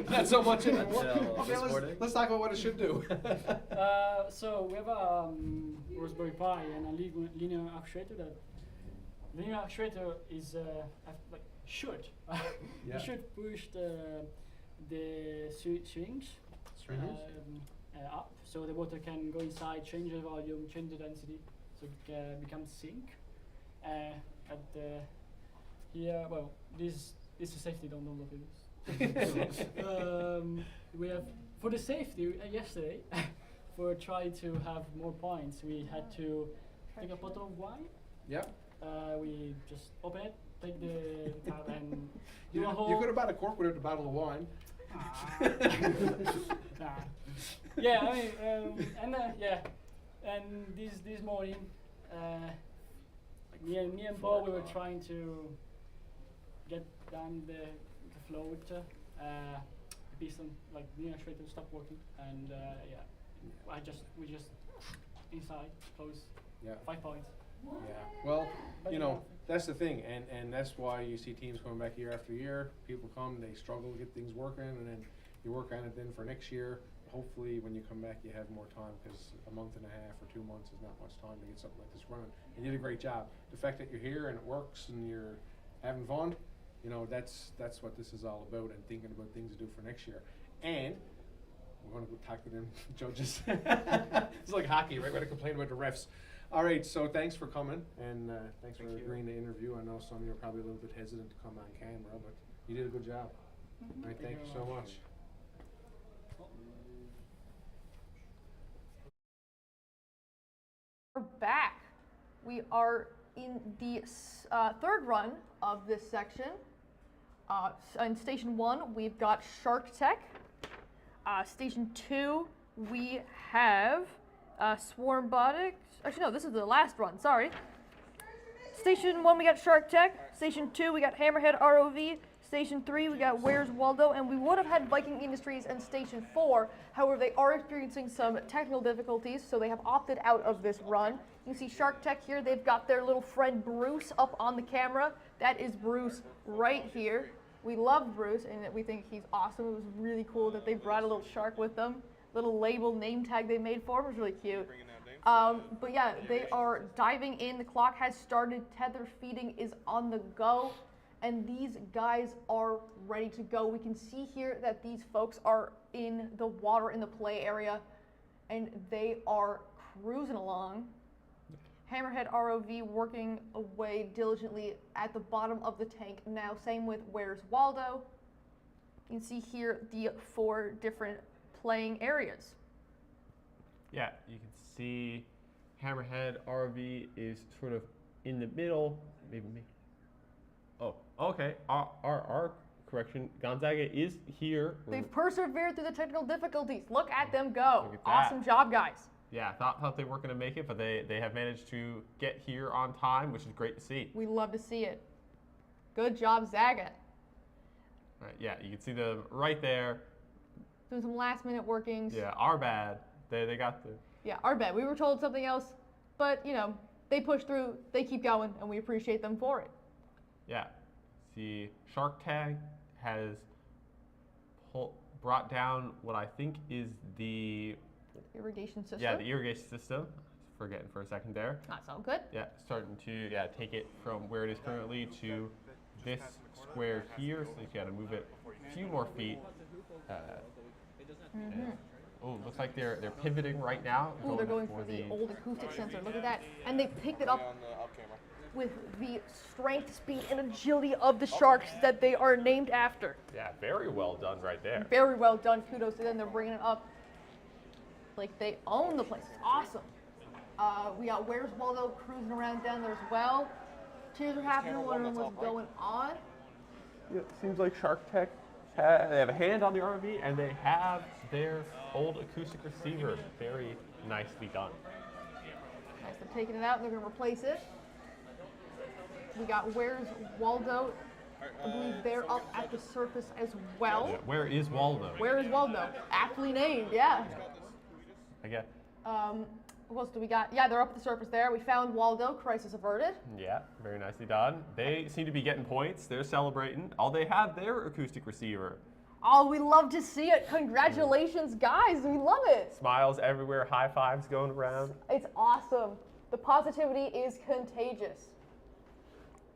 Not so much anymore. Okay, let's talk about what it should do. So we have a Raspberry Pi and a linear actuator. That linear actuator is should you should push the swings up, so the water can go inside, change the volume, change the density, so it becomes sync. Here, well, this is safety. Don't look at this. We have for the safety yesterday. For trying to have more points, we had to take a bottle of wine. Yep. We just open it, take the tap, and you could have bought a cork without a bottle of wine. Yeah, I mean, and this morning, me and Paul, we were trying to get down the float the piston, like the actuator stopped working, and yeah, we just inside close. Yeah. 5 points. Yeah. Well, you know, that's the thing, and that's why you see teams coming back year after year. People come, they struggle to get things working, and then you work on it then for next year. Hopefully when you come back you have more time, because a month and a half or 2 months is not much time to get something like this running. And you did a great job. The fact that you're here and it works and you're having fun, you know, that's what this is all about, and thinking about things to do for next year. And we're going to go talk to them judges. It's like hockey, right? We're going to complain about the refs. All right, so thanks for coming, and thanks for agreeing to interview. I know some of you are probably a little bit hesitant to come on camera, but you did a good job. All right, thank you so much. We're back. We are in the third run of this section. In Station 1, we've got Shark Tech. Station 2, we have Swarmbotics. Actually, no, this is the last run, sorry. Station 1, we got Shark Tech. Station 2, we got Hammerhead ROV. Station 3, we got Where's Waldo, and we would have had Viking Industries in Station 4. However, they are experiencing some technical difficulties, so they have opted out of this run. You can see Shark Tech here. They've got their little friend Bruce up on the camera. That is Bruce right here. We love Bruce, and we think he's awesome. It was really cool that they brought a little shark with them. Little label name tag they made for him was really cute. But yeah, they are diving in. The clock has started. Tether feeding is on the go. And these guys are ready to go. We can see here that these folks are in the water in the play area, and they are cruising along. Hammerhead ROV working away diligently at the bottom of the tank now. Same with Where's Waldo. You can see here the 4 different playing areas. Yeah, you can see Hammerhead ROV is sort of in the middle. Maybe me. Oh, okay. Our correction. Gonzaga is here. They've persevered through the technical difficulties. Look at them go. Awesome job, guys. Yeah, thought they weren't going to make it, but they have managed to get here on time, which is great to see. We love to see it. Good job, Zaga. All right, yeah, you can see them right there. Doing some last-minute workings. Yeah, our bad. They got the... Yeah, our bad. We were told something else, but, you know, they push through, they keep going, and we appreciate them for it. Yeah. See, Shark Tag has brought down what I think is the... irrigation system? Yeah, the irrigation system. Forgetting for a second there. That's all good. Yeah, starting to take it from where it is currently to this square here. So you got to move it a few more feet. Oh, looks like they're pivoting right now. Oh, they're going for the old acoustic sensor. Look at that. And they picked it up with the strength, speed, and agility of the sharks that they are named after. Yeah, very well done right there. Very well done. Kudos to them. They're bringing it up like they own the place. It's awesome. We got Where's Waldo cruising around down there as well. Cheers are happening, wondering what's going on. Yeah, it seems like Shark Tech, they have a hand on the RV, and they have their old acoustic receiver. Very nicely done. Nice, they're taking it out and they're going to replace it. We got Where's Waldo. I believe they're up at the surface as well. Yeah, where is Waldo? Where is Waldo? Aptly named, yeah. Again. What else do we got? Yeah, they're up at the surface there. We found Waldo, crisis averted. Yeah, very nicely done. They seem to be getting points. They're celebrating. They have their acoustic receiver. Oh, we love to see it. Congratulations, guys. We love it. Smiles everywhere, high fives going around. It's awesome. The positivity is contagious.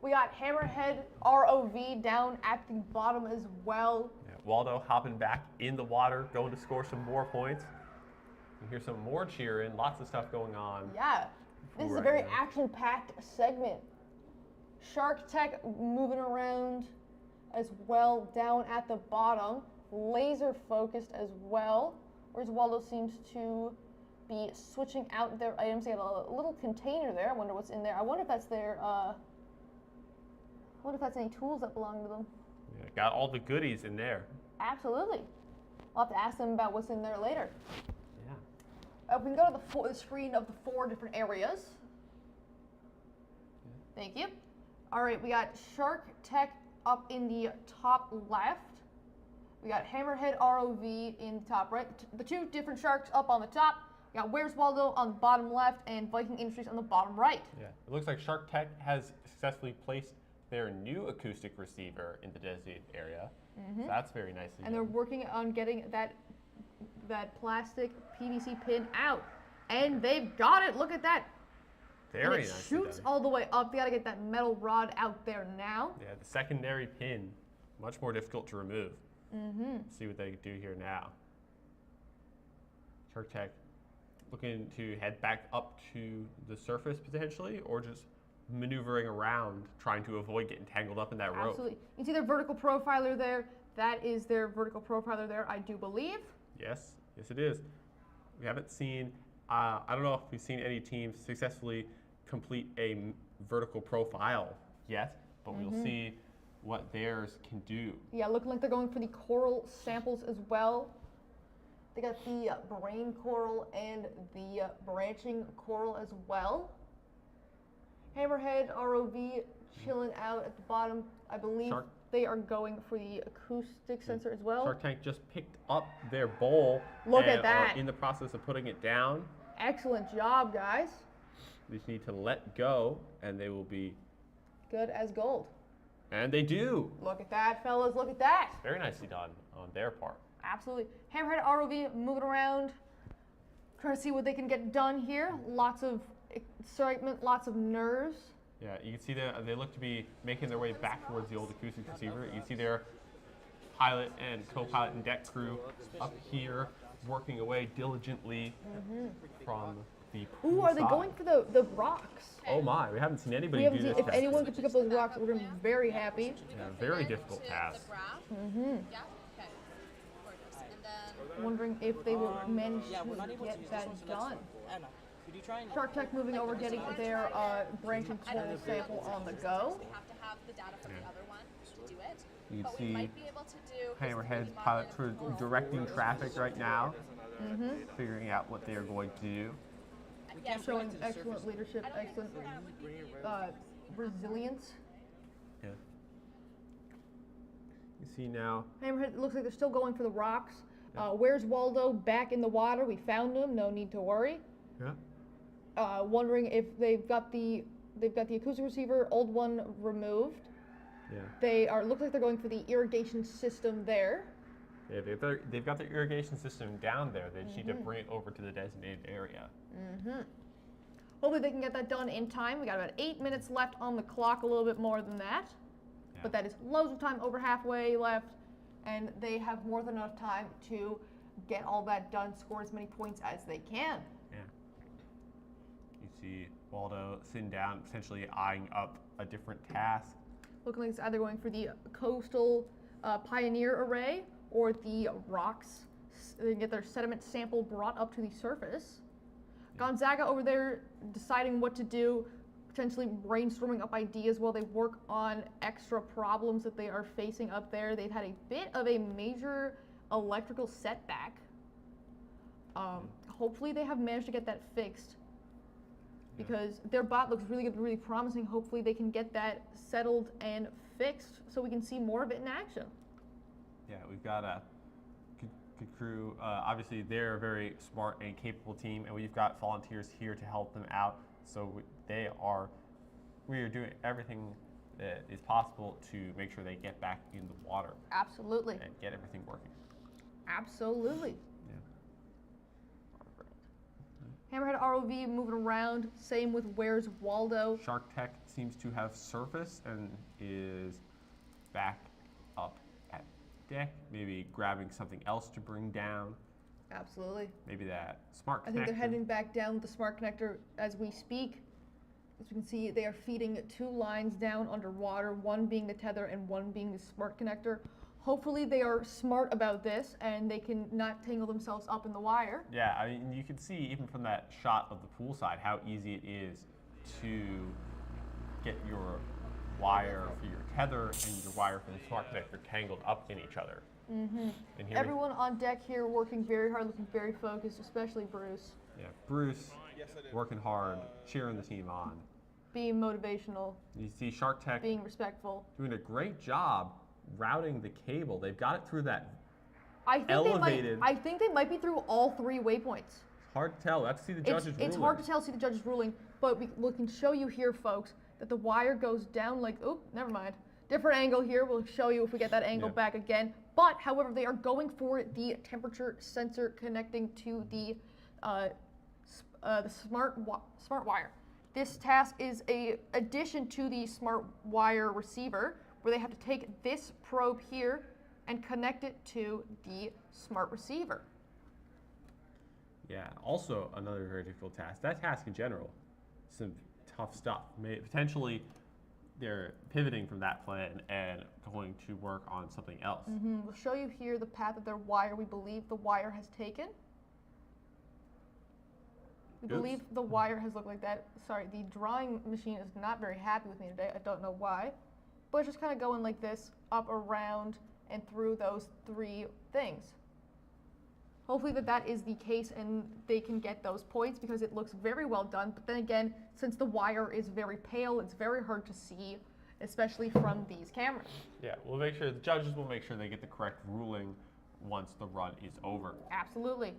We got Hammerhead ROV down at the bottom as well. Yeah, Waldo hopping back in the water, going to score some more points. You hear some more cheering, lots of stuff going on. Yeah, this is a very action-packed segment. Shark Tech moving around as well down at the bottom. Laser focused as well. Whereas Waldo seems to be switching out their items. They got a little container there. I wonder what's in there. I wonder if that's their, I wonder if that's any tools that belong to them. Yeah, got all the goodies in there. Absolutely. We'll have to ask them about what's in there later. We can go to the screen of the 4 different areas. Thank you. All right, we got Shark Tech up in the top left. We got Hammerhead ROV in the top right. The two different sharks up on the top. We got Where's Waldo on the bottom left and Viking Industries on the bottom right. Yeah, it looks like Shark Tech has successfully placed their new acoustic receiver in the designated area. So that's very nicely And they're working on getting that plastic PVC pin out. And they've got it. Look at that. Very and it nicely shoots done. all the way up. They got to get that metal rod out there now. Yeah, the secondary pin, much more difficult to remove. See what they do here now. Shark Tech looking to head back up to the surface potentially, or just maneuvering around, trying to avoid getting tangled up in that rope. Absolutely. You can see their vertical profiler there. That is their vertical profiler there, I do believe. Yes, yes it is. We haven't seen, I don't know if we've seen any teams successfully complete a vertical profile yet, but we'll see what theirs can do. Yeah, looking like they're going for the coral samples as well. They got the brain coral and the branching coral as well. Hammerhead ROV chilling out at the bottom. I believe they are going for the acoustic sensor as well. Shark Tank just picked up their bowl. Look at and that. are in the process of putting it down. Excellent job, guys. They just need to let go, and they will be. Good as gold. And they do. Look at that, fellas. Look at that. Very nicely done on their part. Absolutely. Hammerhead ROV moving around, trying to see what they can get done here. Lots of excitement, lots of nerves. Yeah, you can see that they look to be making their way back towards the old acoustic receiver. You can see their pilot and co-pilot and deck crew up here working away diligently from the pool Ooh, are they side. going for the rocks? Oh my, we haven't seen anybody We haven't do seen, this if yet. anyone could pick up those rocks, we're going to be very happy. Yeah, very difficult task. Wondering if they will manage to get that done. Shark Tech moving over, getting their branching coral sample on the go. You can see Hammerhead's pilot crew directing traffic right now, figuring out what they are going to do. Showing excellent leadership, excellent resilience. Yeah. You see now. Hammerhead, it looks like they're still going for the rocks. Where's Waldo? Back in the water. We found him. No need to worry. Yeah. Wondering if they've got the acoustic receiver, old one removed. Yeah. They look like they're going for the irrigation system there. Yeah, they've got their irrigation system down there. They just need to bring it over to the designated area. Hopefully they can get that done in time. We got about 8 minutes left on the clock, a little bit more than that. Yeah. But that is loads of time, over halfway left, and they have more than enough time to get all that done, score as many points as they can. Yeah. You see Waldo sitting down, potentially eyeing up a different task. Looking like it's either going for the coastal pioneer array or the rocks. They can get their sediment sample brought up to the surface. Gonzaga over there deciding what to do, potentially brainstorming up ideas while they work on extra problems that they are facing up there. They've had a bit of a major electrical setback. Hopefully they have managed to get that fixed because their bot looks really good, really promising. Hopefully they can get that settled and fixed so we can see more of it in action. Yeah, we've got a good crew. Obviously, they're a very smart and capable team, and we've got volunteers here to help them out. So we are doing everything that is possible to make sure they get back in the water. Absolutely. And get everything working. Absolutely. Yeah. Hammerhead ROV moving around. Same with Where's Waldo. Shark Tech seems to have surfaced and is back up at deck, maybe grabbing something else to bring down. Absolutely. Maybe that smart connector. I think they're heading back down with the smart connector as we speak. As you can see, they are feeding 2 lines down underwater, one being the tether and one being the smart connector. Hopefully they are smart about this and they can not tangle themselves up in the wire. Yeah, I mean, you can see even from that shot of the pool side how easy it is to get your wire for your tether and your wire for the smart connector tangled up in each other. And here Everyone on deck here working very hard, looking very focused, especially Bruce. Yeah, Bruce working hard, cheering the team on. Being motivational. You see Shark Tech being respectful. doing a great job routing the cable. They've got it through that elevated. I think they might be through all 3 waypoints. Hard to tell. Let's see the judges ruling. It's hard to tell, see the judges ruling, but we can show you here, folks, that the wire goes down like, oh, never mind. Different angle here. We'll show you if we get that angle back again. But, however, they are going for the temperature sensor connecting to the smart wire. This task is a addition to the smart wire receiver, where they have to take this probe here and connect it to the smart receiver. Yeah, also another very difficult task. That task in general, some tough stuff. Potentially, they're pivoting from that plan and going to work on something else. We'll show you here the path of their wire. We believe the wire has taken. We believe the wire has looked like that. Sorry, the drawing machine is not very happy with me today. I don't know why. But it's just kind of going like this, up, around, and through those 3 things. Hopefully that is the case and they can get those points because it looks very well done. But then again, since the wire is very pale, it's very hard to see, especially from these cameras. Yeah, we'll make sure, the judges will make sure they get the correct ruling once the run is over. Absolutely.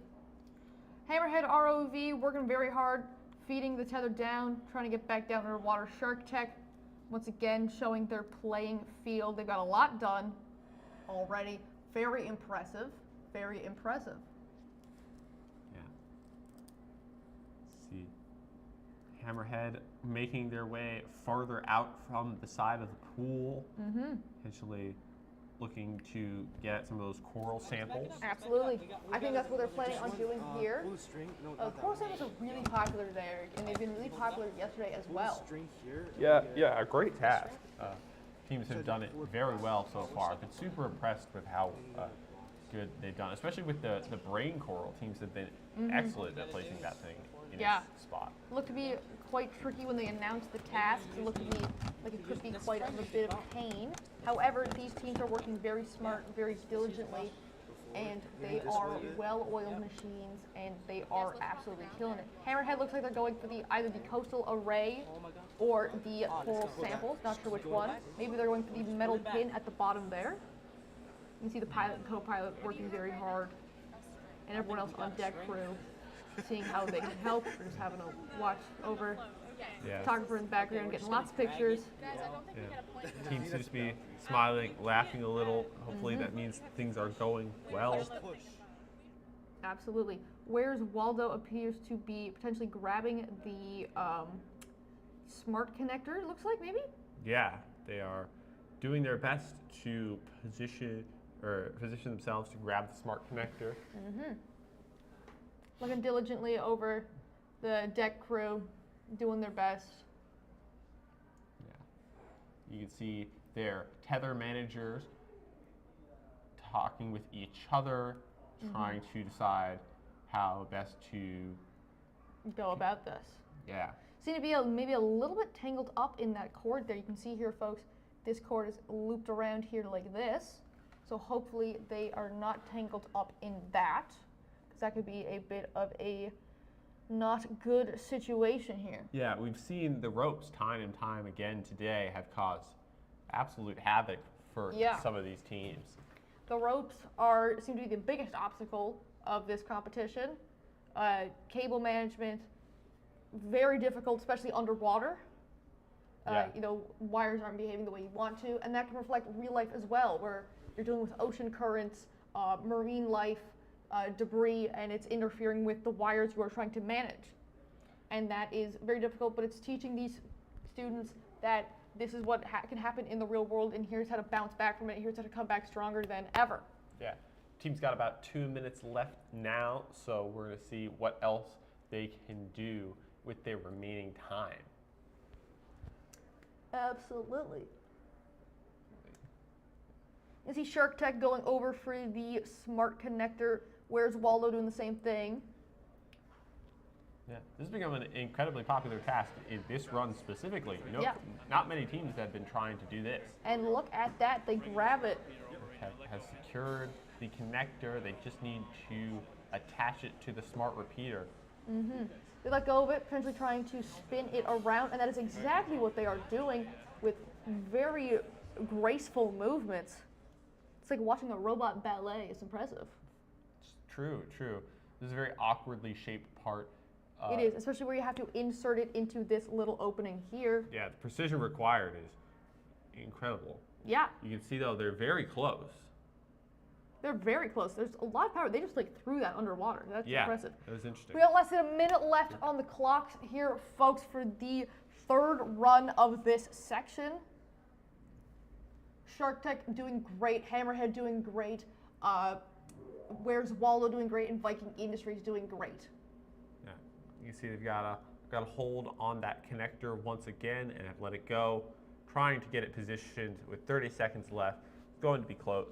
Hammerhead ROV working very hard, feeding the tether down, trying to get back down underwater. Shark Tech, once again, showing their playing field. They've got a lot done already. Very impressive. Very impressive. See Hammerhead making their way farther out from the side of the pool, potentially looking to get some of those coral samples. Absolutely. I think that's what they're planning on doing here. Coral samples are really popular there, and they've been really popular yesterday as well. Yeah, a great task. Teams have done it very well so far. I've been super impressed with how good they've done, especially with the brain coral. Teams have been excellent at placing that thing in its spot. It looked to be quite tricky when they announced the tasks. It looked to be like it could be quite a bit of pain. However, these teams are working very smart, very diligently, and they are well-oiled machines, and they are absolutely killing it. Hammerhead looks like they're going for either the coastal array or the coral samples. Not sure which one. Maybe they're going for the metal pin at the bottom there. You can see the pilot and co-pilot working very hard, and everyone else on deck crew seeing how they can help. We're just having a watch over. Photographer in the background getting lots of pictures. Team seems to be smiling, laughing a little. Hopefully that means things are going well. Absolutely. Where's Waldo appears to be potentially grabbing the smart connector, it looks like, maybe? Yeah, they are doing their best to position themselves to grab the smart connector. Looking diligently over the deck crew, doing their best. Yeah. You can see their tether managers talking with each other, trying to decide how best to go about this. Yeah. Seem to be maybe a little bit tangled up in that cord there. You can see here, folks, this cord is looped around here like this. So hopefully they are not tangled up in that, because that could be a bit of a not good situation here. Yeah, we've seen the ropes time and time again today have caused absolute havoc for some of these teams. The ropes seem to be the biggest obstacle of this competition. Cable management, very difficult, especially underwater. Wires aren't behaving the way you want to, and that can reflect real life as well, where you're dealing with ocean currents, marine life, debris, and it's interfering with the wires you are trying to manage. And that is very difficult, but it's teaching these students that this is what can happen in the real world, and here's how to bounce back from it, here's how to come back stronger than ever. Yeah, team's got about 2 minutes left now, so we're gonna see what else they can do with their remaining time. Absolutely. You see Shark Tech going over for the smart connector. Where's Waldo doing the same thing? Yeah, this has become an incredibly popular task in this run specifically. Not many teams have been trying to do this. And look at that, they grab it. Has secured the connector. They just need to attach it to the smart repeater. They let go of it, potentially trying to spin it around, and that is exactly what they are doing with very graceful movements. It's like watching a robot ballet. It's impressive. True. This is a very awkwardly shaped part. It is, especially where you have to insert it into this little opening here. Yeah, the precision required is incredible. Yeah. You can see though they're very close. They're very close. There's a lot of power. They just like threw that underwater. That's impressive. That was interesting. We got less than a minute left on the clock here, folks, for the third run of this section. Shark Tech doing great. Hammerhead doing great. Where's Waldo doing great, and Viking Industries doing great. Yeah, you can see they've got a hold on that connector once again and have let it go, trying to get it positioned with 30 seconds left. It's going to be close.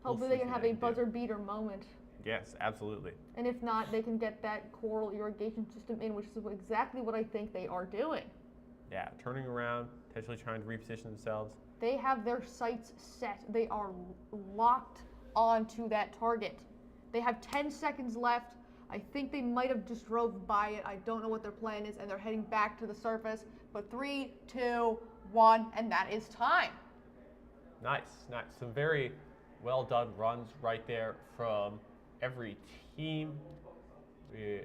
Hopefully they can have a buzzer beater moment. Yes, absolutely. And if not, they can get that coral irrigation system in, which is exactly what I think they are doing. Yeah, turning around, potentially trying to reposition themselves. They have their sights set. They are locked onto that target. They have 10 seconds left. I think they might have just drove by it. I don't know what their plan is, and they're heading back to the surface. But 3, 2, 1, and that is time. Nice. Some very well done runs right there from every team.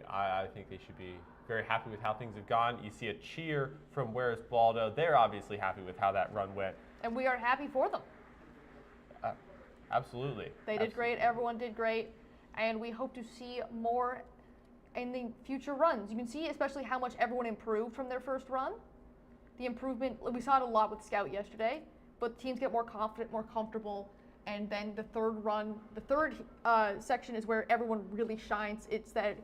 I think they should be very happy with how things have gone. You see a cheer from Where's Waldo. They're obviously happy with how that run went. And we are happy for them. Absolutely. They did great. Everyone did great. And we hope to see more in the future runs. You can see especially how much everyone improved from their first run. The improvement, we saw it a lot with Scout yesterday, but teams get more confident, more comfortable. And then the third run, the third section is where everyone really shines. It's that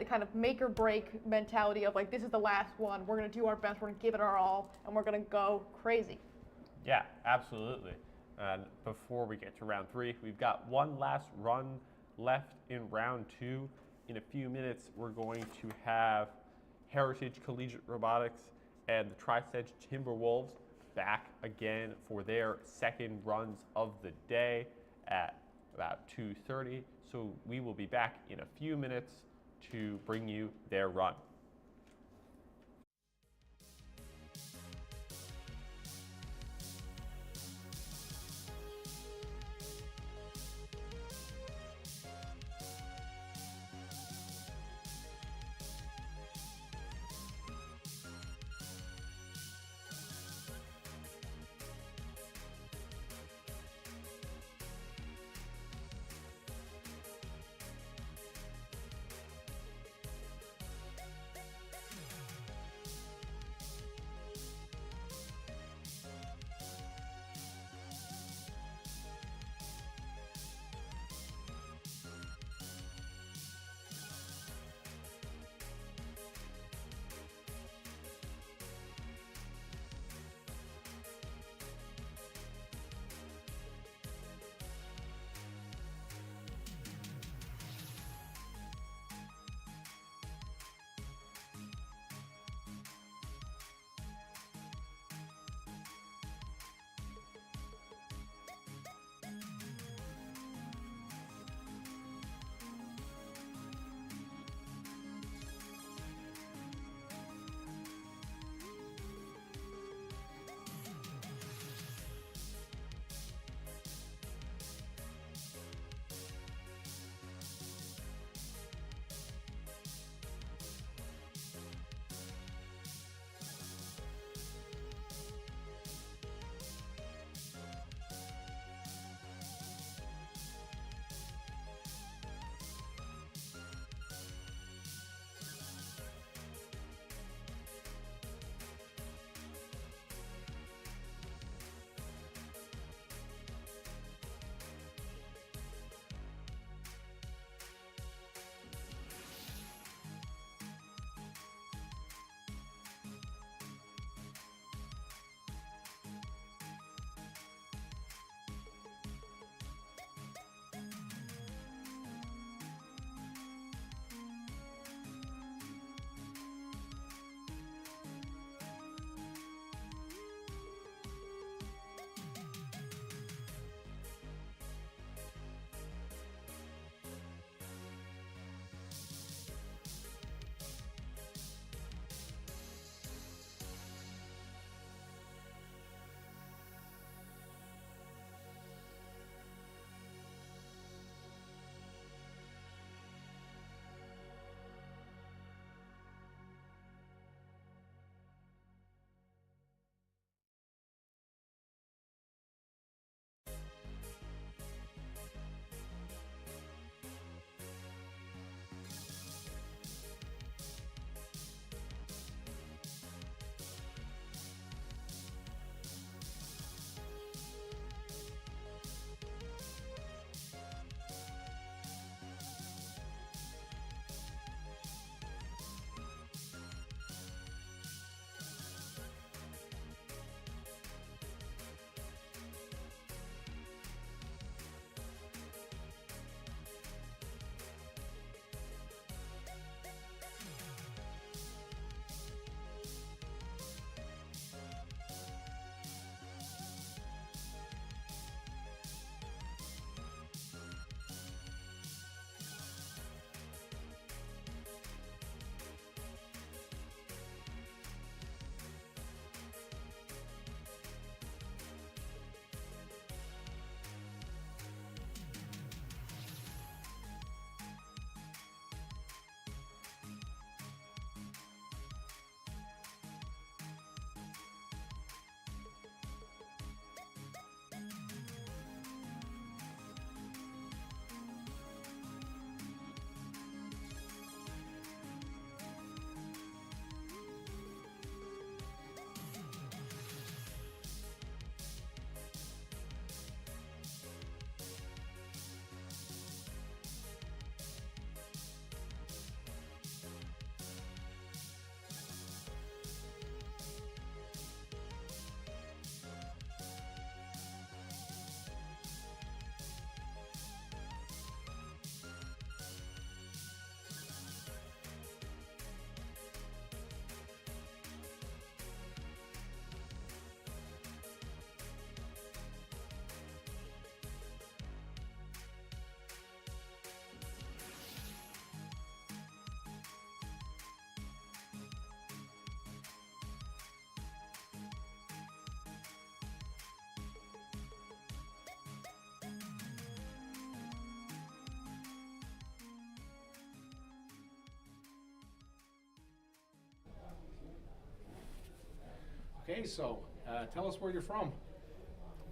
kind of make or break mentality of like, this is the last one. We're going to do our best. We're going to give it our all, and we're going to go crazy. Yeah, absolutely. And before we get to round 3, we've got one last run left in round 2. In a few minutes, we're going to have Heritage Collegiate Robotics and the Tri-Sedge Timberwolves back again for their second runs of the day at about 2:30. So we will be back in a few minutes to bring you their run. Okay, so tell us where you're from.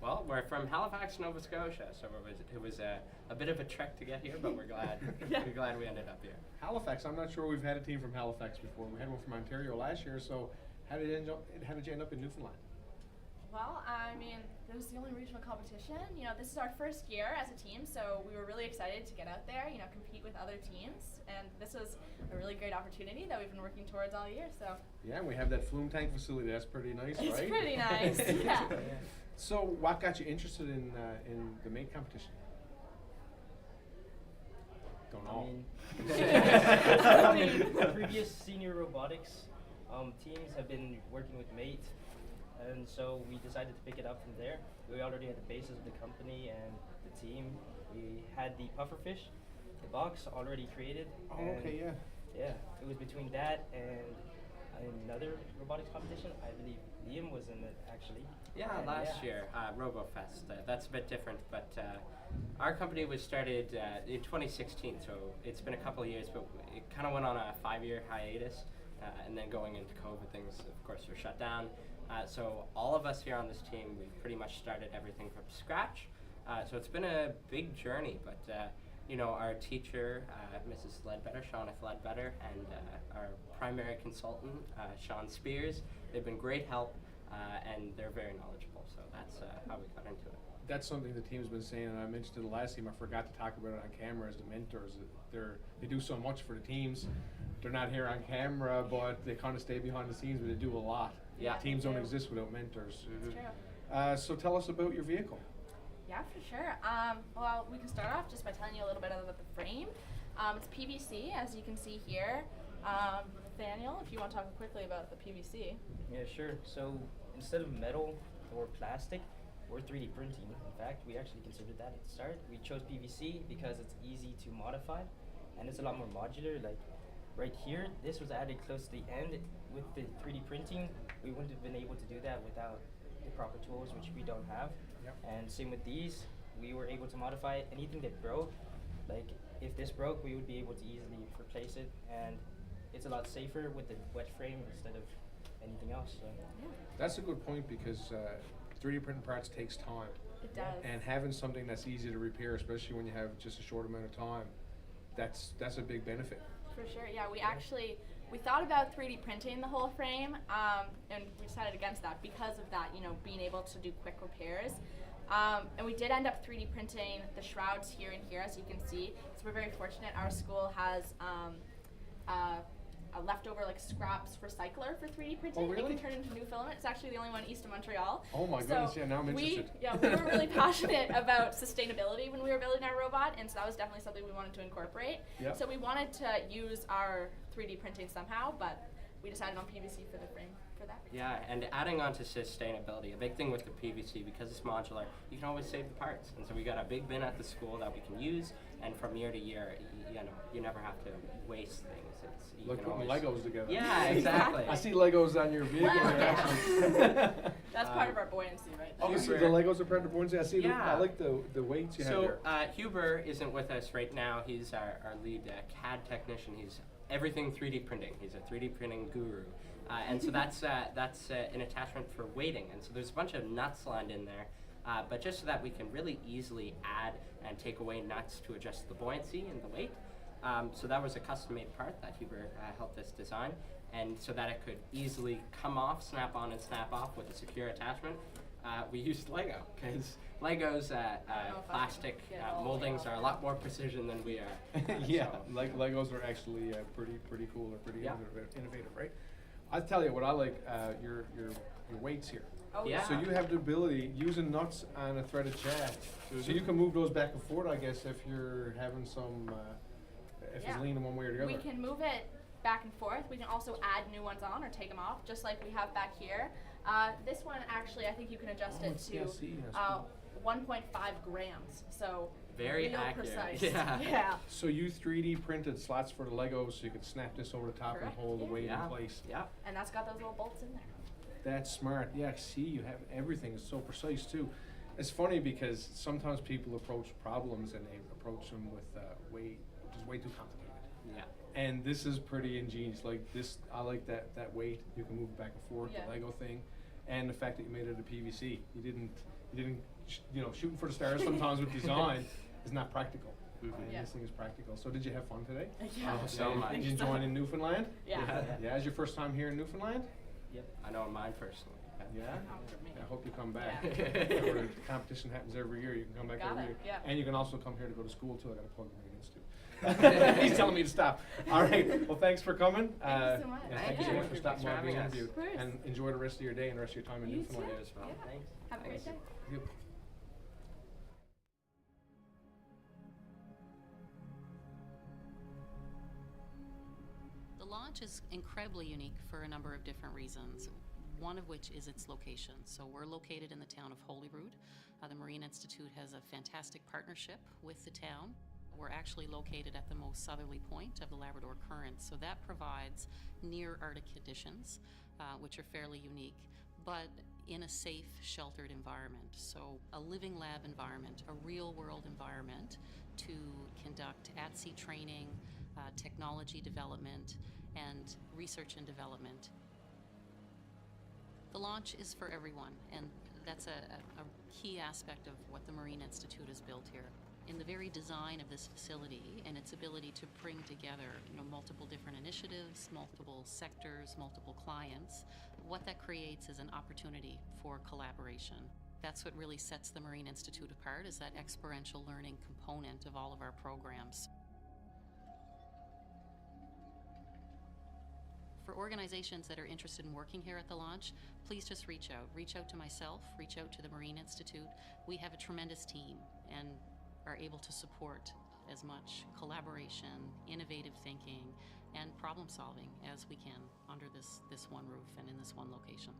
Well, we're from Halifax, Nova Scotia, so it was a bit of a trek to get here, but we're glad we ended up here. Halifax. I'm not sure we've had a team from Halifax before. We had one from Ontario last year. So how did you end up in Newfoundland? Well, I mean, it was the only regional competition. You know, this is our first year as a team, so we were really excited to get out there, you know, compete with other teams. And this was a really great opportunity that we've been working towards all year, so. Yeah, and we have that flume tank facility. That's pretty nice, right? It's pretty nice, yeah. So what got you interested in the mate competition? Don't know. I mean, previous senior robotics teams have been working with mate. And so we decided to pick it up from there. We already had the basis of the company and the team. We had the pufferfish, the box already created. Oh, okay, yeah. Yeah, it was between that and another robotics competition. I believe Liam was in it, actually. Yeah, last year, RoboFest. That's a bit different, but our company was started in 2016, so it's been a couple of years, but it kind of went on a 5-year hiatus, and then going into COVID, things, of course, were shut down. So all of us here on this team, we've pretty much started everything from scratch. So it's been a big journey, but you know, our teacher, Mrs. Ledbetter, Shauna Ledbetter, and our primary consultant, Sean Spears, they've been great help, and they're very knowledgeable. So that's how we got into it. That's something the team's been saying, and I mentioned to the last team, I forgot to talk about it on camera, as the mentors. They do so much for the teams. They're not here on camera, but they kind of stay behind the scenes, but they do a lot. Yeah, teams don't exist without mentors. That's true. So tell us about your vehicle. Yeah, for sure. Well, we can start off just by telling you a little bit about the frame. It's PVC, as you can see here. Nathaniel, if you want to talk quickly about the PVC. Yeah, sure. So instead of metal or plastic, we're 3D printing. In fact, we actually considered that at the start. We chose PVC because it's easy to modify, and it's a lot more modular. Like right here, this was added close to the end. With the 3D printing, we wouldn't have been able to do that without the proper tools, which we don't have. Yep. And same with these, we were able to modify anything that broke. Like if this broke, we would be able to easily replace it, and it's a lot safer with the wet frame instead of anything else. So. Yeah. That's a good point, because 3D printing parts takes time. It does. And having something that's easy to repair, especially when you have just a short amount of time, that's a big benefit. For sure, yeah. We thought about 3D printing the whole frame, and we decided against that because of that, you know, being able to do quick repairs. And we did end up 3D printing the shrouds here and here, as you can see. So we're very fortunate. Our school has a leftover scraps recycler for 3D printing. Oh, really? It can turn into new filament. It's actually the only one east of Montreal. Oh my goodness, yeah, now I'm interested. We were really passionate about sustainability when we were building our robot, and so that was definitely something we wanted to incorporate. Yep. So we wanted to use our 3D printing somehow, but we decided on PVC for the frame for that. Yeah, and adding on to sustainability, a big thing with the PVC, because it's modular, you can always save the parts. And so we got a big bin at the school that we can use, and from year to year, you never have to waste things. You Like can putting always Legos together. Yeah, exactly. I see Legos on your vehicle there, actually. That's part of our buoyancy, right? Oh, you see the Legos are part of the buoyancy? I see. Yeah. I like the weights you have there. So Huber isn't with us right now. He's our lead CAD technician. He's everything 3D printing. He's a 3D printing guru. And so that's an attachment for weighting. And so there's a bunch of nuts lined in there, but just so that we can really easily add and take away nuts to adjust the buoyancy and the weight. So that was a custom-made part that Huber helped us design, and so that it could easily come off, snap on and snap off with a secure attachment, we used Lego, because Lego's plastic moldings are a lot more precision than we are. Yeah, Legos are actually pretty cool. They're pretty innovative, right? I'll tell you what I like, your weights here. Oh, yeah. So you have the ability, using nuts and a threaded shaft, so you can move those back and forth, I guess, if you're having some, if it's leaning one way or the other. We can move it back and forth. We can also add new ones on or take them off, just like we have back here. This one, actually, I think you can adjust it to 1.5 grams. So very real accurate. precise. Yeah. So you 3D printed slots for the Legos, so you could snap this over the top and hold the weight in place. Yeah. And that's got those little bolts in there. That's smart. Yeah, see, you have everything. It's so precise too. It's funny because sometimes people approach problems and they approach them with which is way too complicated. Yeah. And this is pretty ingenious. Like this, I like that weight. You can move it back and forth. Yeah. The Lego thing. and the fact that you made it a PVC. You didn't, shooting for the stars sometimes with design is not practical. This thing is practical. So did you have fun today? Yeah. So much. Did you enjoy in Newfoundland? Yeah. Yeah, is your first time here in Newfoundland? Yep. I know mine personally. Yeah? I hope you come back. The competition happens every year. You can come back every year. Yeah. And you can also come here to go to school too. I got to plug the Marine Institute. He's telling me to stop. All right. Well, thanks for coming. Thank you so much. Thank you so much for stopping by being having us. interviewed. Of course. And enjoy the rest of your day and the rest of your time in You Newfoundland. too. As well. Yeah. Thanks. Have a great day. Thank you. The launch is incredibly unique for a number of different reasons, one of which is its location. So we're located in the town of Holyrood. The Marine Institute has a fantastic partnership with the town. We're actually located at the most southerly point of the Labrador Current, so that provides near Arctic conditions, which are fairly unique, but in a safe, sheltered environment. So a living lab environment, a real-world environment to conduct at-sea training, technology development, and research and development. The launch is for everyone, and that's a key aspect of what the Marine Institute has built here. In the very design of this facility and its ability to bring together multiple different initiatives, multiple sectors, multiple clients, what that creates is an opportunity for collaboration. That's what really sets the Marine Institute apart, is that experiential learning component of all of our programs. For organizations that are interested in working here at the launch, please just reach out. Reach out to myself, reach out to the Marine Institute. We have a tremendous team and are able to support as much collaboration, innovative thinking, and problem solving as we can under this one roof and in this one location.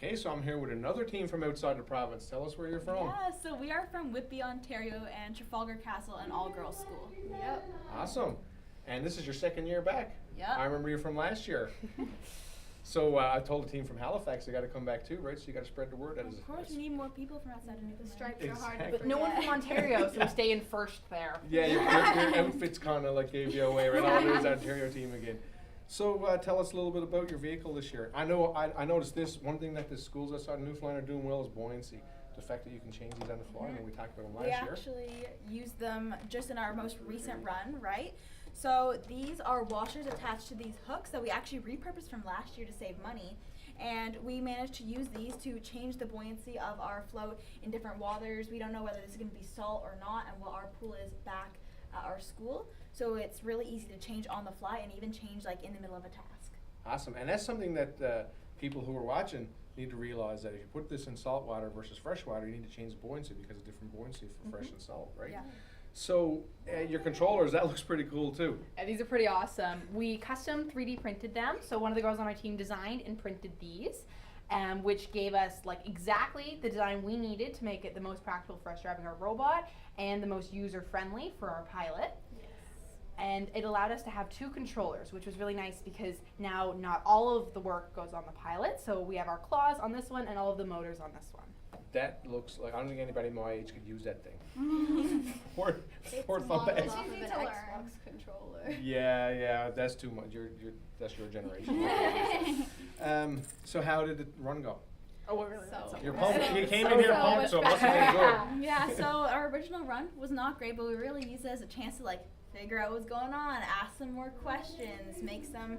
Okay, so I'm here with another team from outside the province. Tell us where you're from. Yeah, so we are from Whitby, Ontario, and Trafalgar Castle, an all-girls school. Yep. Awesome. And this is your second year back. Yep. I remember you from last year. So I told the team from Halifax they got to come back too, right? So you got to spread the word. Of course, we need more people from outside of Newfoundland. Stripes are hard to Exactly. But no one from Ontario, so we stay in first there. Yeah, your outfit's kind of like gave you away, right? Oh, there's that Ontario team again. So tell us a little bit about your vehicle this year. I know I noticed this. One thing that the schools outside of Newfoundland are doing well is buoyancy. The fact that you can change these on the fly. I mean, we talked about them last year. We actually used them just in our most recent run, right? So these are washers attached to these hooks that we actually repurposed from last year to save money. And we managed to use these to change the buoyancy of our float in different waters. We don't know whether this is going to be salt or not, and what our pool is back at our school. So it's really easy to change on the fly and even change like in the middle of a task. Awesome. And that's something that people who are watching need to realize, that if you put this in salt water versus fresh water, you need to change the buoyancy because of different buoyancy for fresh and salt, right? Yeah. So your controllers, that looks pretty cool too. And these are pretty awesome. We custom 3D printed them. So one of the girls on our team designed and printed these, which gave us like exactly the design we needed to make it the most practical for us driving our robot and the most user-friendly for our pilot. And it allowed us to have 2 controllers, which was really nice because now not all of the work goes on the pilot. So we have our claws on this one and all of the motors on this one. That looks like, I don't think anybody my age could use that thing. Fourth thumb back. It's easy to learn. Controller. Yeah, that's too much. That's your generation. So how did the run go? Oh, we're really You're pumped. You came in here pumped, so it must have been good. Yeah, so our original run was not great, but we really used it as a chance to like figure out what's going on, ask some more questions, make some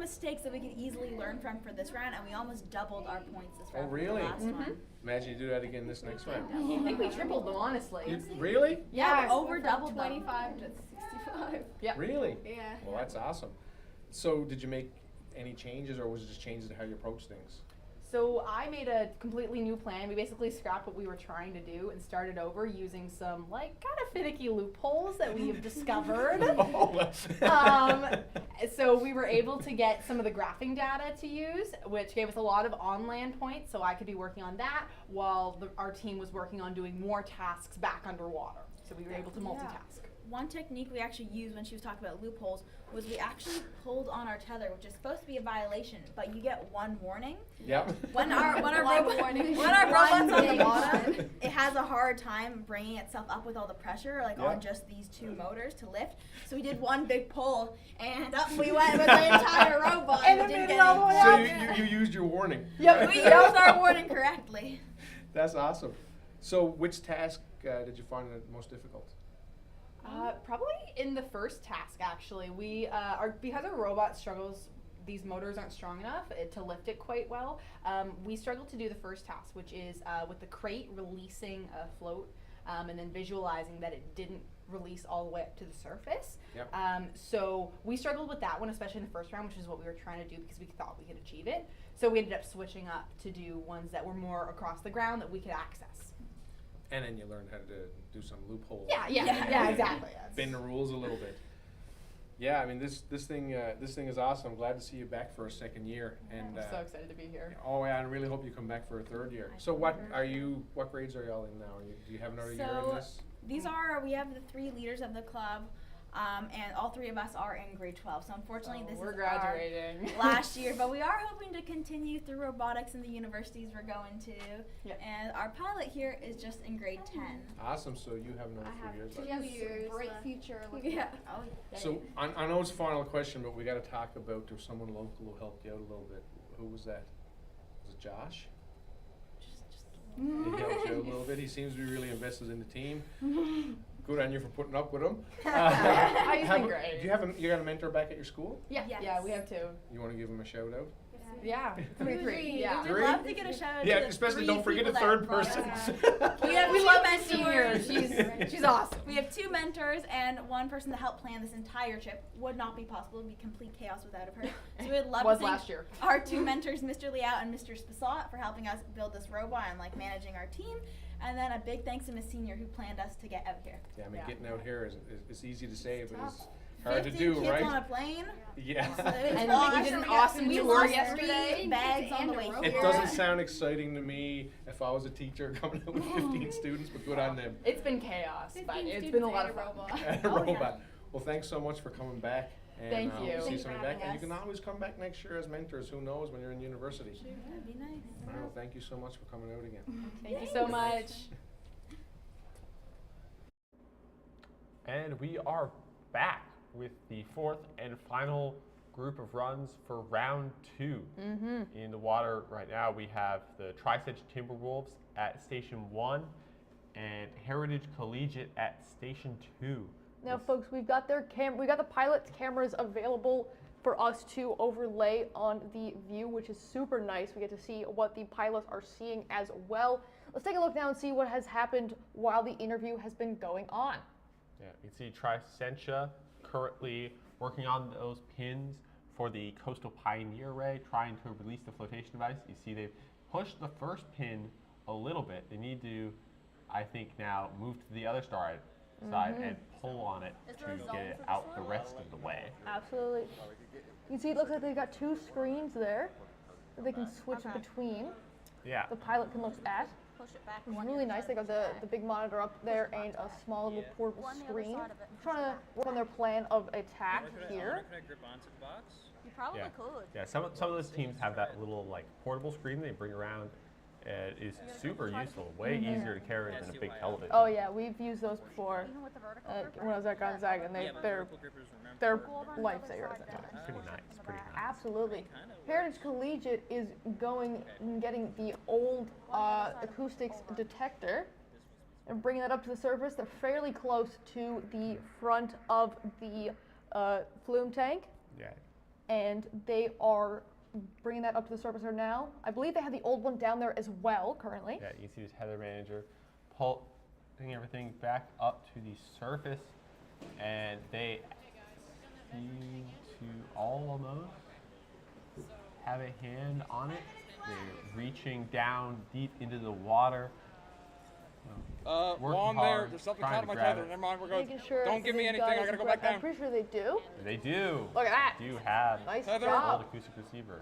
mistakes that we could easily learn from for this round, and we almost doubled our points this round. Oh, really? From the last one. Imagine you do that again this next round. I think we tripled them, honestly. Really? Yeah, we over doubled 25 to 65. Yeah. Really? Yeah. Well, that's awesome. So did you make any changes, or was it just changes to how you approach things? So I made a completely new plan. We basically scrapped what we were trying to do and started over using some like kind of finicky loopholes that we have discovered. So we were able to get some of the graphing data to use, which gave us a lot of on-land points, so I could be working on that while our team was working on doing more tasks back underwater. So we were able to multitask. One technique we actually used when she was talking about loopholes was we actually pulled on our tether, which is supposed to be a violation, but you get one warning. Yep. When our robot's on the bottom, it has a hard time bringing itself up with all the pressure, like on just these 2 motors to lift. So we did one big pull, and up we went with the entire robot. And it made it all the way up. So you used your warning. Yep, we used our warning correctly. That's awesome. So which task did you find the most difficult? Probably in the first task, actually. We because our robot struggles, these motors aren't strong enough to lift it quite well. We struggled to do the first task, which is with the crate releasing a float and then visualizing that it didn't release all the way up to the surface. Yep. So we struggled with that one, especially in the first round, which is what we were trying to do because we thought we could achieve it. So we ended up switching up to do ones that were more across the ground that we could access. And then you learned how to do some loopholes. Yeah, exactly. Bend the rules a little bit. Yeah, I mean this thing is awesome. I'm glad to see you back for a second year. And I'm so excited to be here. Oh yeah, I really hope you come back for a third year. So what grades are y'all in now? Do you have another year in this? We have the 3 leaders of the club. And all 3 of us are in grade 12. So unfortunately, this we're is graduating. our last year. But we are hoping to continue through robotics in the universities we're going to. Yep. And our pilot here is just in grade 10. Awesome. So you have another 3 years left. 2 years. Bright future. Yeah. Oh, So I know it's a final question, but we got to talk about there's someone local who helped you out a little bit. Who was that? Was it Josh? He helped you out a little bit. He seems to be really invested in the team. Good on you for putting up with him. He's been great. You got a mentor back at your school? Yeah, we have 2. You want to give him a shout out? Yeah, 3. Yeah. We'd love to get a shout out Yeah, to the especially 3 don't forget a people third that brought person. us. We love that senior. She's awesome. We have 2 mentors and 1 person that helped plan this entire trip. Would not be possible. It would be complete chaos without her. So we'd love to thank last year. our 2 mentors, Mr. Liao and Mr. Spasot, for helping us build this robot and like managing our team. And then a big thanks to Miss Senior who planned us to get out here. Yeah, I mean, getting out here is easy to say, but it's Hard to 50 do, kids right? on a plane. Yeah. And Lost. we did an We got- awesome we tour lost yesterday. 3 bags on the way It here. doesn't sound exciting to me if I was a teacher coming out with 15 students, but good on them. It's been chaos, but 15 it's students been a lot of and a fun. robot. And a Oh, yeah. robot. Well, thanks so much for coming back. And, Thank we'll you. see you Thanks for soon back. having And you us. can always come back next year as mentors. Who knows when you're in university. That'd be nice. Well, thank you so much for coming out again. Thank you so much. And we are back with the 4th and final group of runs for round 2. In the water right now, we have the Tri-Sedge Timberwolves at Station 1 and Heritage Collegiate at Station 2. Now, folks, we've got the pilot's cameras available for us to overlay on the view, which is super nice. We get to see what the pilots are seeing as well. Let's take a look now and see what has happened while the interview has been going on. Yeah, you can see Tricentia currently working on those pins for the Coastal Pioneer Ray, trying to release the flotation device. You see they've pushed the first pin a little bit. They need to, I think, now move to the other side and pull on it to get it out the rest of the way. Absolutely. You can see it looks like they've got 2 screens there that they can switch between. Yeah. The pilot can look at. Push it back. It's really nice. They got the big monitor up there and a small little portable screen. Trying to work on their plan of attack here. Can I grip onto the box? You probably Yeah. could. Yeah, some of those teams have that little like portable screen they bring around. It is super useful, way easier to carry than a big television. Oh yeah, we've used those before Even with the vertical when I was at Gonzaga, and they're lifesavers. It's pretty nice, pretty nice. Absolutely. Heritage Collegiate is going and getting the old acoustics detector and bringing that up to the surface. They're fairly close to the front of the flume tank. Yeah. And they are bringing that up to the surface right now. I believe they have the old one down there as well currently. Yeah, you can see this Heather Manager pulling everything back up to the surface, and they seem to almost have a hand on it. They're reaching down deep into the water. While I'm there, there's something caught in my tether. Never mind, we're good. Making sure Don't give me they've anything, got I gotta go correct- back down. I'm pretty sure they do. They do. Look at that. Do have Nice an job. old acoustic receiver.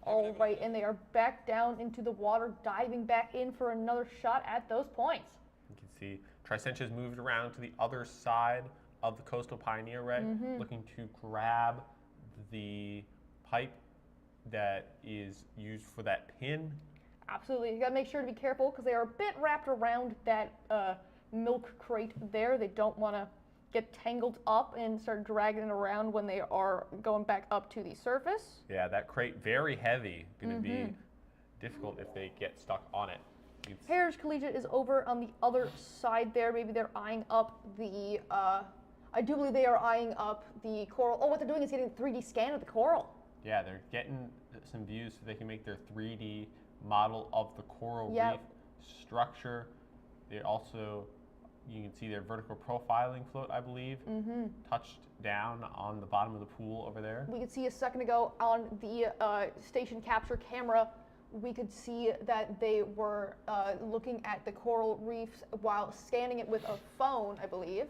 All right, and they are back down into the water, diving back in for another shot at those points. You can see Tricentia has moved around to the other side of the Coastal Pioneer Ray, looking to grab the pipe that is used for that pin. Absolutely. You gotta make sure to be careful because they are a bit wrapped around that milk crate there. They don't want to get tangled up and start dragging it around when they are going back up to the surface. Yeah, that crate very heavy. Going to be difficult if they get stuck on it. Heritage Collegiate is over on the other side there. Maybe they're eyeing up the. I do believe they are eyeing up the coral. Oh, what they're doing is getting a 3D scan of the coral. Yeah, they're getting some views so they can make their 3D model of the coral reef structure. They also, you can see their vertical profiling float, I believe, touched down on the bottom of the pool over there. We could see a second ago on the station capture camera, we could see that they were looking at the coral reefs while scanning it with a phone, I believe,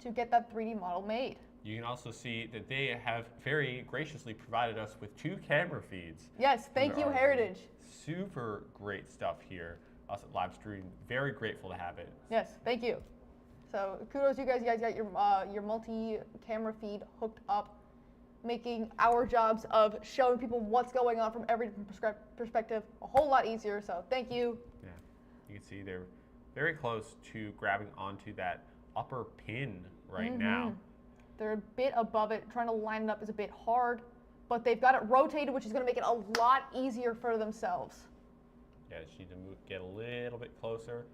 to get that 3D model made. You can also see that they have very graciously provided us with 2 camera feeds. Yes, thank you, Heritage. Super great stuff here. Us at Livestream, very grateful to have it. Yes, thank you. So kudos to you guys. You guys got your multi-camera feed hooked up, making our jobs of showing people what's going on from every different perspective a whole lot easier. So thank you. Yeah, you can see they're very close to grabbing onto that upper pin right now. They're a bit above it. Trying to line it up is a bit hard, but they've got it rotated, which is going to make it a lot easier for themselves. Yeah, just need to get a little bit closer.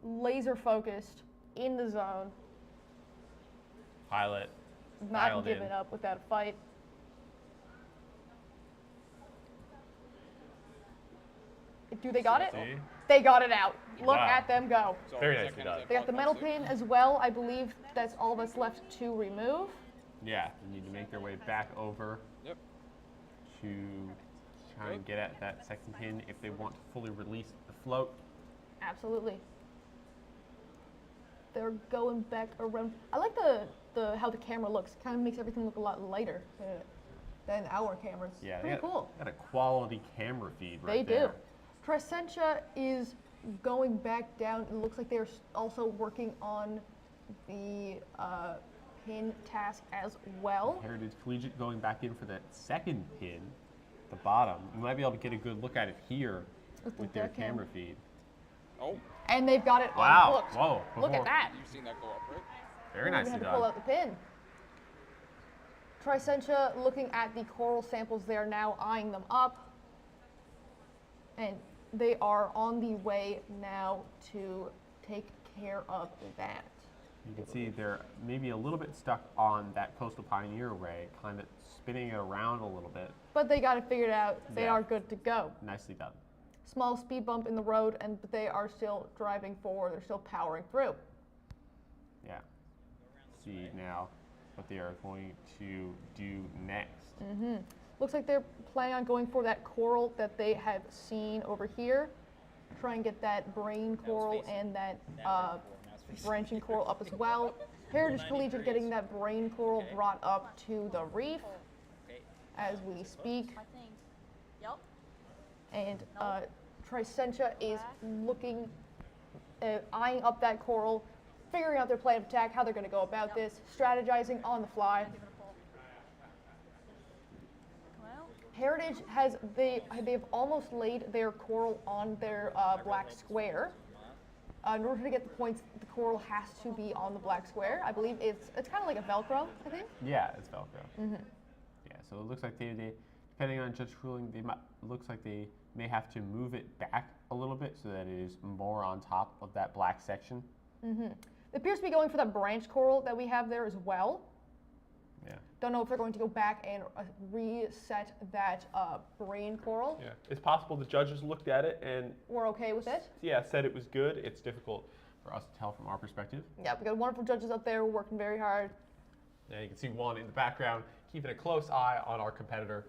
Laser focused in the zone. Pilot Not dialed giving in. up without a fight. Do they got it? See? They got it out. Look Wow. at them go. Very nicely done. They got the metal pin as well. I believe that's all that's left to remove. Yeah, they need to make their way back over to try and get at that second pin if they want to fully release the float. Absolutely. They're going back around. I like the how the camera looks. Kind of makes everything look a lot lighter than our cameras. Yeah, pretty cool. Got a quality camera feed They right there. do. Tricentia is going back down. It looks like they're also working on the pin task as well. Heritage Collegiate going back in for that second pin, the bottom. You might be able to get a good look at it here with their camera feed. Oh. And they've got it Wow. unhooked. Whoa. Look at that. You've seen that go up, right? Very Ooh, nicely we had to done. pull out the pin. Tricentia looking at the coral samples. They are now eyeing them up. And they are on the way now to take care of that. You can see they're maybe a little bit stuck on that Coastal Pioneer array, kind of spinning it around a little bit. But they got it figured out. They Yeah. are good to go. Nicely done. Small speed bump in the road, but they are still driving forward. They're still powering through. Yeah. See now what they are going to do next. Looks like they're planning on going for that coral that they have seen over here. Try and get that brain coral and that branching coral up as well. Heritage Collegiate getting that brain coral brought up to the reef as we speak. And Tricentia is looking, eyeing up that coral, figuring out their plan of attack, how they're going to go about this, strategizing on the fly. Heritage has, they've almost laid their coral on their black square. In order to get the points, the coral has to be on the black square. I believe it's kind of like a Velcro, I think. Yeah, it's Velcro. Yeah, so it looks like they depending on judge ruling, looks like they may have to move it back a little bit so that it is more on top of that black section. It appears to be going for that branch coral that we have there as well. Yeah. Don't know if they're going to go back and reset that brain coral. Yeah, it's possible the judges looked at it and We're okay with it. yeah, said it was good. It's difficult for us to tell from our perspective. Yeah, we got wonderful judges up there working very hard. Yeah, you can see one in the background keeping a close eye on our competitor.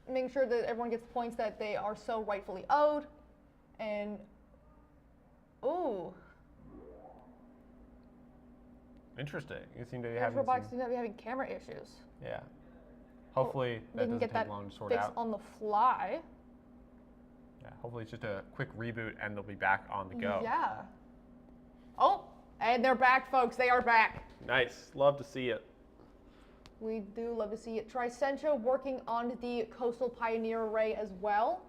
Making sure that everyone gets the points that they are so rightfully owed. And ooh, Interesting. You seem to be those having robotics some, seem to be having camera issues. yeah. Hopefully They that can doesn't get take that long to sort fixed out. on the fly. Yeah, hopefully it's just a quick reboot and they'll be back on the go. Yeah. Oh, and they're back, folks. They are back. Nice. Love to see it. We do love to see it. Tricentia working on the Coastal Pioneer array as well.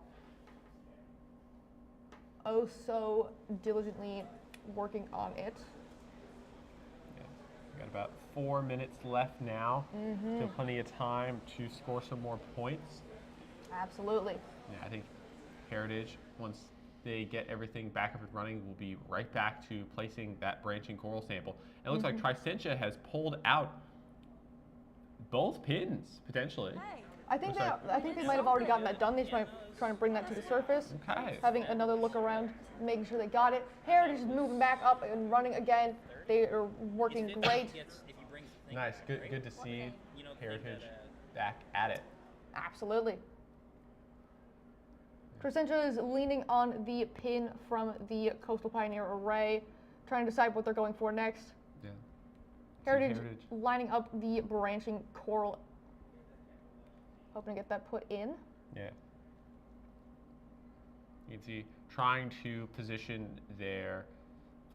Oh, so diligently working on it. We got about 4 minutes left now. Still plenty of time to score some more points. Absolutely. Yeah, I think Heritage, once they get everything back up and running, will be right back to placing that branching coral sample. And it looks like Tricentia has pulled out both pins, potentially. I think Looks I think they might have already gotten that done. They just might trying to bring that to the surface. Okay. Having another look around, making sure they got it. Heritage is moving back up and running again. They are working great. Nice. Good to see Heritage back at it. Absolutely. Tricentia is leaning on the pin from the Coastal Pioneer array, trying to decide what they're going for next. Yeah. Heritage lining up the branching coral, hoping to get that put in. Yeah. You can see trying to position their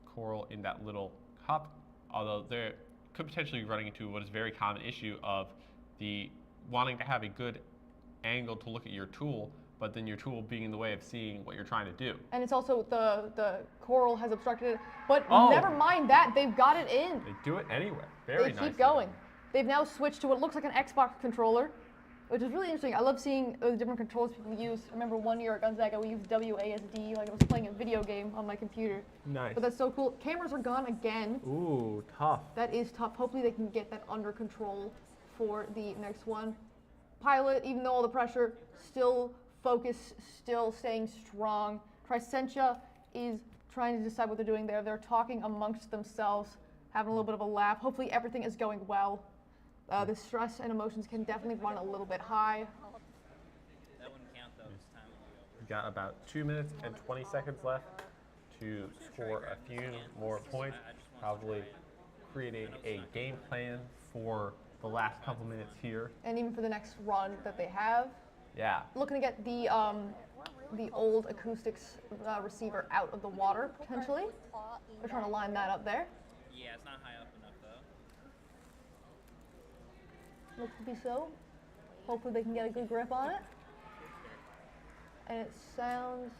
coral in that little cup, although they could potentially be running into what is a very common issue of the wanting to have a good angle to look at your tool, but then your tool being in the way of seeing what you're trying to do. And it's also the coral has obstructed it, but Oh. never mind that, they've got it in. They do it anyway. Very They nice. keep going. They've now switched to what looks like an Xbox controller, which is really interesting. I love seeing the different controls people use. I remember one year at Gonzaga, we used WASD, like I was playing a video game on my computer. Nice. But that's so cool. Cameras are gone again. Ooh, tough. That is tough. Hopefully they can get that under control for the next one. Pilot, even though all the pressure, still focused, still staying strong. Tricentia is trying to decide what they're doing there. They're talking amongst themselves, having a little bit of a laugh. Hopefully everything is going well. The stress and emotions can definitely run a little bit high. That wouldn't count though. It's time will be over. We've got about 2 minutes and 20 seconds left to score a few more points. Probably creating a game plan for the last couple minutes here. And even for the next run that they have. Yeah. Looking to get the old acoustics receiver out of the water, potentially. They're trying to line that up there. Yeah, it's not high up enough though. Looks to be so. Hopefully they can get a good grip on it. And it sounds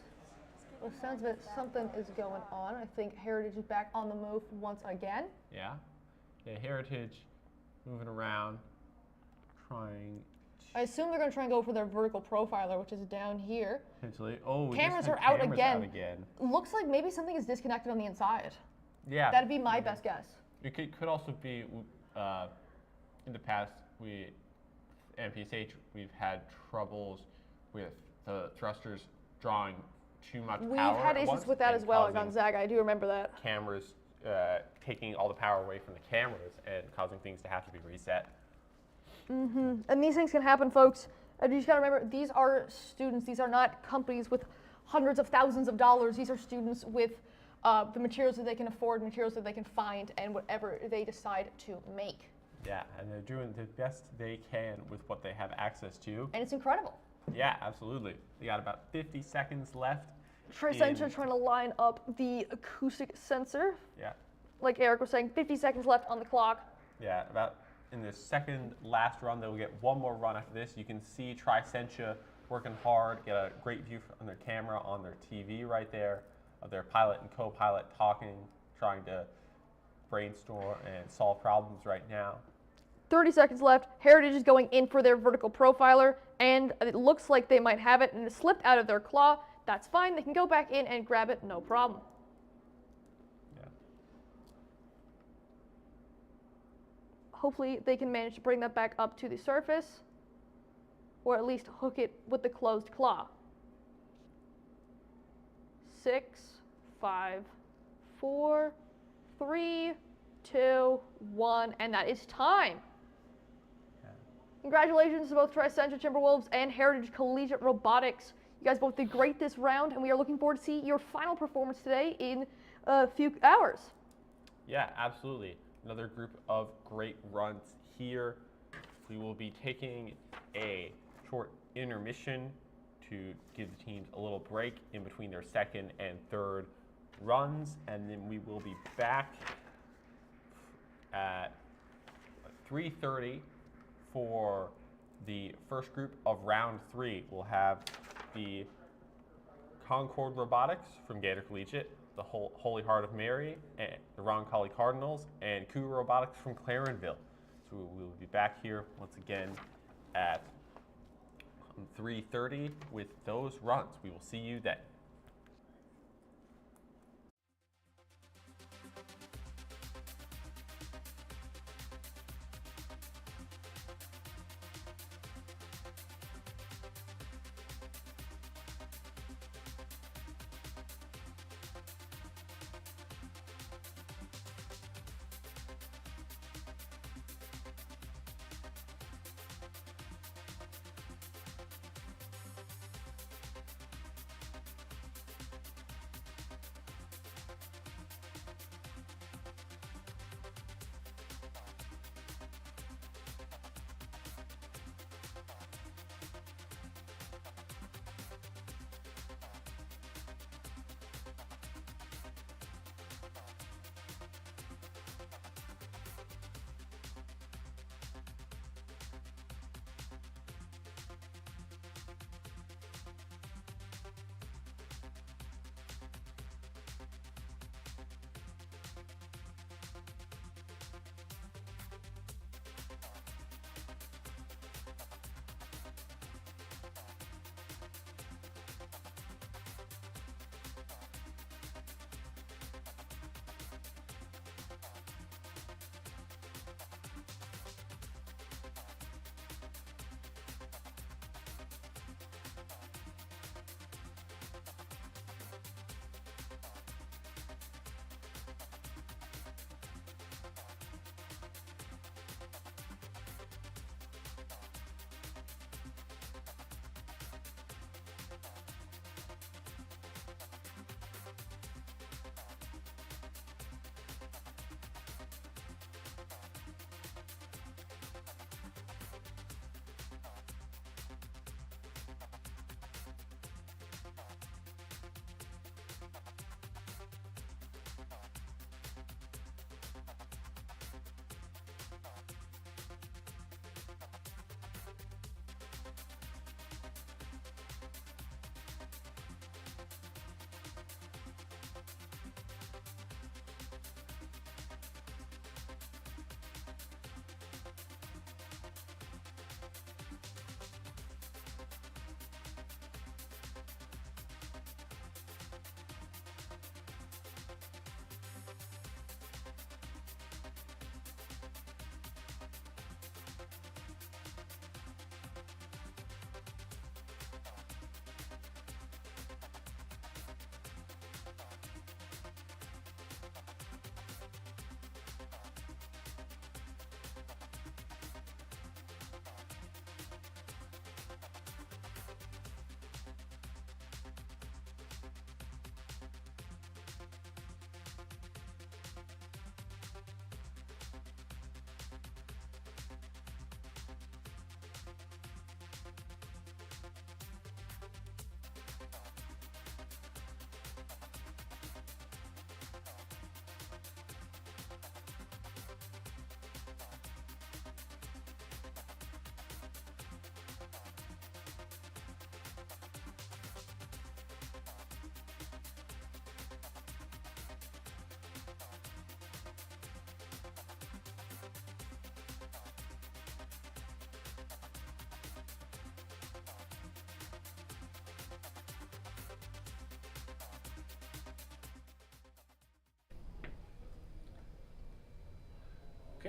that something is going on. I think Heritage is back on the move once again. Yeah. Yeah, Heritage moving around, trying. I assume they're going to try and go for their vertical profiler, which is down here. Potentially. Oh, we cameras just are had out cameras again. Looks like maybe something is disconnected on the inside. Yeah. That'd be my best guess. It could also be, in the past, MPSH, we've had troubles with the thrusters drawing too much We've power. had at issues once with that and as well at causing Gonzaga. I do remember that. Cameras taking all the power away from the cameras and causing things to have to be reset. And these things can happen, folks. And you just gotta remember, these are students. These are not companies with hundreds of thousands of dollars. These are students with the materials that they can afford, materials that they can find, and whatever they decide to make. Yeah, and they're doing the best they can with what they have access to. And it's incredible. Yeah, absolutely. They got about 50 seconds left. Tricentra trying to line up the acoustic sensor. Yeah. Like Eric was saying, 50 seconds left on the clock. Yeah, about in the second last run, they'll get one more run after this. You can see Tricentra working hard, get a great view on their camera on their TV right there of their pilot and co-pilot talking, trying to brainstorm and solve problems right now. 30 seconds left. Heritage is going in for their vertical profiler, and it looks like they might have it, and it slipped out of their claw. That's fine. They can go back in and grab it, no problem. Yeah. Hopefully they can manage to bring that back up to the surface, or at least hook it with the closed claw. 6, 5, 4, 3, 2, 1, and that is time. Congratulations to both Tricentra Timberwolves and Heritage Collegiate Robotics. You guys both did great this round, and we are looking forward to see your final performance today in a few hours. Yeah, absolutely. Another group of great runs here. We will be taking a short intermission to give the teams a little break in between their second and third runs, and then we will be back at 3:30 for the first group of round 3. We'll have the Concord Robotics from Gator Collegiate, the Holy Heart of Mary, and the Roncalli Cardinals, and Cougar Robotics from Clarenville. So we will be back here once again at 3:30 with those runs. We will see you then.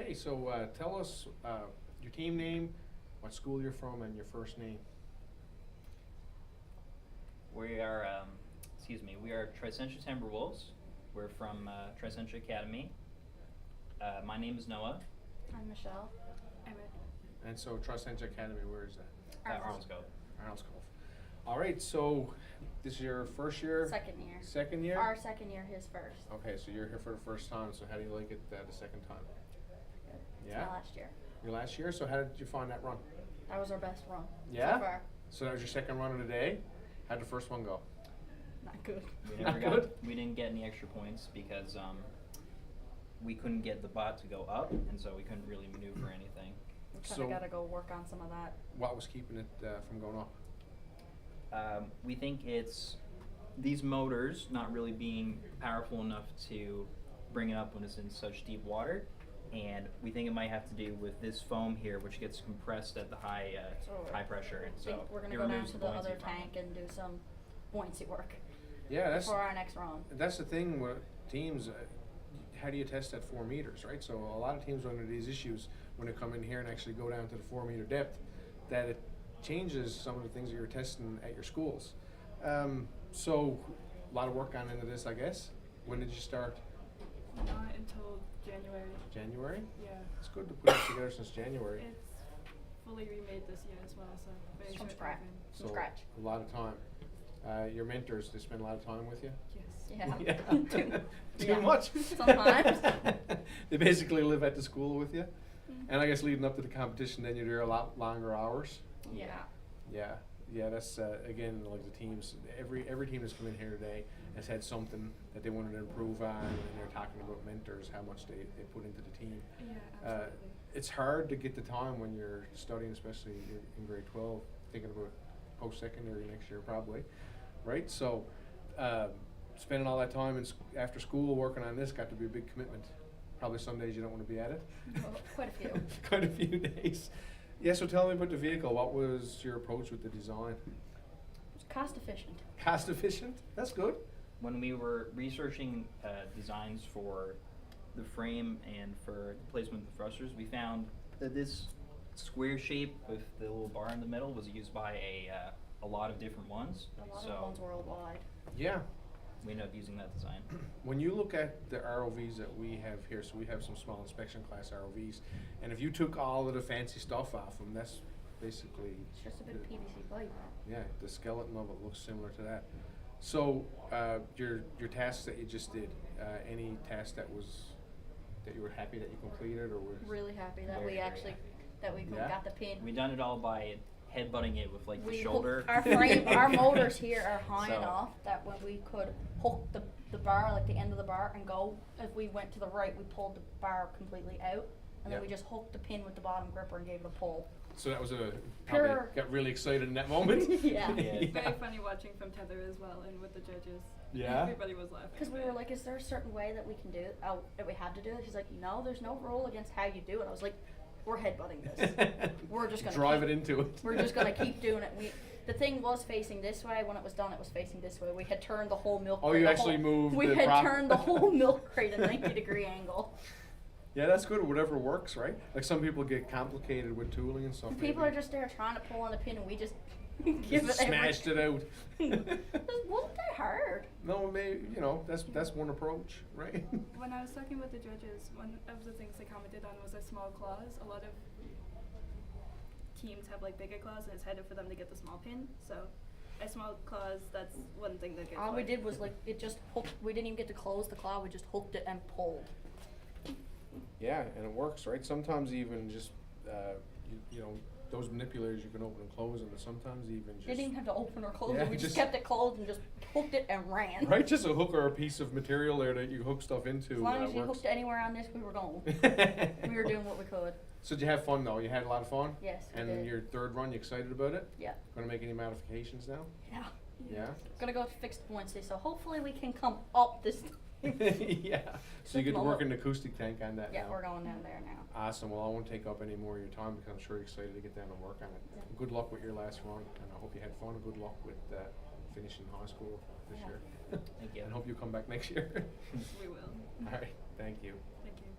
Okay, so tell us your team name, what school you're from, and your first name. We are, we are Tricentra Timberwolves. We're from Tricentra Academy. My name is Noah. I'm Michelle. And so Tricentra Academy, where is that? Arnold's-Cove. Arnold's-Cove. All right, so this is your first year? Second year. Second year? Our second year, his first. Okay, so you're here for the first time, so how do you like it the second time? Good. Yeah? It's my last year. Your last year, so how did you find that run? That was our best run. Yeah? So far. So that was your second run of the day? How'd the first one go? Not good. We didn't get any extra points because we couldn't get the bot to go up, and so we couldn't really maneuver anything. We kind of got to go work on some of that. What was keeping it from going up? We think it's these motors not really being powerful enough to bring it up when it's in such deep water, and we think it might have to do with this foam here, which gets compressed at the high pressure, and so we're going to it go down removes to the the other buoyancy from it. tank and do some buoyancy work. Yeah, that's for our next run. That's the thing with teams. How do you test at 4 meters, right? So a lot of teams run into these issues when they come in here and actually go down to the 4 meter depth, that it changes some of the things that you're testing at your schools. So a lot of work gone into this, I guess. When did you start? Not until January. January? Yeah. It's good to put it together since January. It's fully remade this year as well, so very From short scratch. timeframe. So a lot of time. Your mentors, they spend a lot of time with you? Yes. Yeah. Too much? Sometimes. They basically live at the school with you? And I guess leading up to the competition, then you're there a lot longer hours? Yeah. Yeah, that's, again, like the teams, every team that's come in here today has had something that they wanted to improve on, and they're talking about mentors, how much they put into the team. Yeah, absolutely. It's hard to get the time when you're studying, especially in grade 12, thinking about post-secondary next year probably, right? So spending all that time after school working on this got to be a big commitment. Probably some days you don't want to be at it. Well, quite a few. Quite a few days. Yeah, so tell me about the vehicle. What was your approach with the design? It's cost efficient. Cost efficient? That's good. When we were researching designs for the frame and for the placement of the thrusters, we found that this square shape with the little bar in the middle was used by a lot of different ones. A lot of ones worldwide. Yeah. We ended up using that design. When you look at the ROVs that we have here, so we have some small inspection class ROVs, and if you took all of the fancy stuff off them, that's basically... It's just a big PVC pipe. Yeah, the skeleton of it looks similar to that. So your tasks that you just did, any task that you were happy that you completed, or was... Really happy that Very, we very actually, happy. that we got the pin. We done it all by headbutting it with like the We shoulder. Our frame, our motors here are high So- enough that when we could hook the bar, like the end of the bar, and go, if we went to the right, we pulled the bar completely out, and then Yep. we just hooked the pin with the bottom gripper and gave it a pull. So that was probably Pure- got really excited in that moment. Yeah. It's very funny watching from tether as well, and with the judges. Yeah? Everybody was laughing. Because we were like, is there a certain way that we can do it? That we have to do it? She's like, no, there's no rule against how you do it. I was like, we're headbutting this. We're just gonna drive it into it. We're just gonna keep doing it. The thing was facing this way. When it was done, it was facing this way. We had turned the whole milk. Oh, crate, you the actually whole, moved We the had prop. turned the whole milk crate at a 90-degree angle. Yeah, that's good. Whatever works, right? Like some people get complicated with tooling and stuff. And people are just there trying to pull on the pin, and we just give it. Smashed it out. It wasn't that hard. No, maybe that's one approach, right? When I was talking with the judges, one of the things they commented on was a small claws. A lot of teams have like bigger claws, and it's harder for them to get the small pin. So, a small claws, that's one thing that gets. All we did was like it just hooked. We didn't even get to close the claw. We just hooked it and pulled. Yeah, and it works, right? Sometimes even just those manipulators you can open and close them, and sometimes even just... You didn't even have to open or close Yeah, it. We just kept it closed and just hooked it and ran. Right, just a hook or a piece of material there that you hook stuff into. As long as you works. hooked anywhere on this, we were going. We were doing what we could. So did you have fun though? You had a lot of fun? Yes, we And did. your third run, you excited about it? Yeah. Going to make any modifications now? Yeah. Yeah? Gonna go fix the Wednesday, so hopefully we can come up this time. Yeah. So you get to Moment. work an acoustic tank on that Yeah, now? we're going down there now. Awesome. Well, I won't take up any more of your time because I'm sure you're excited to get down and work on it. Yeah. Good luck with your last run, and I hope you had fun, and good luck with finishing high school this Yeah. year. Thank you. And hope you come back next year. We will. All right. Thank you. Thank you.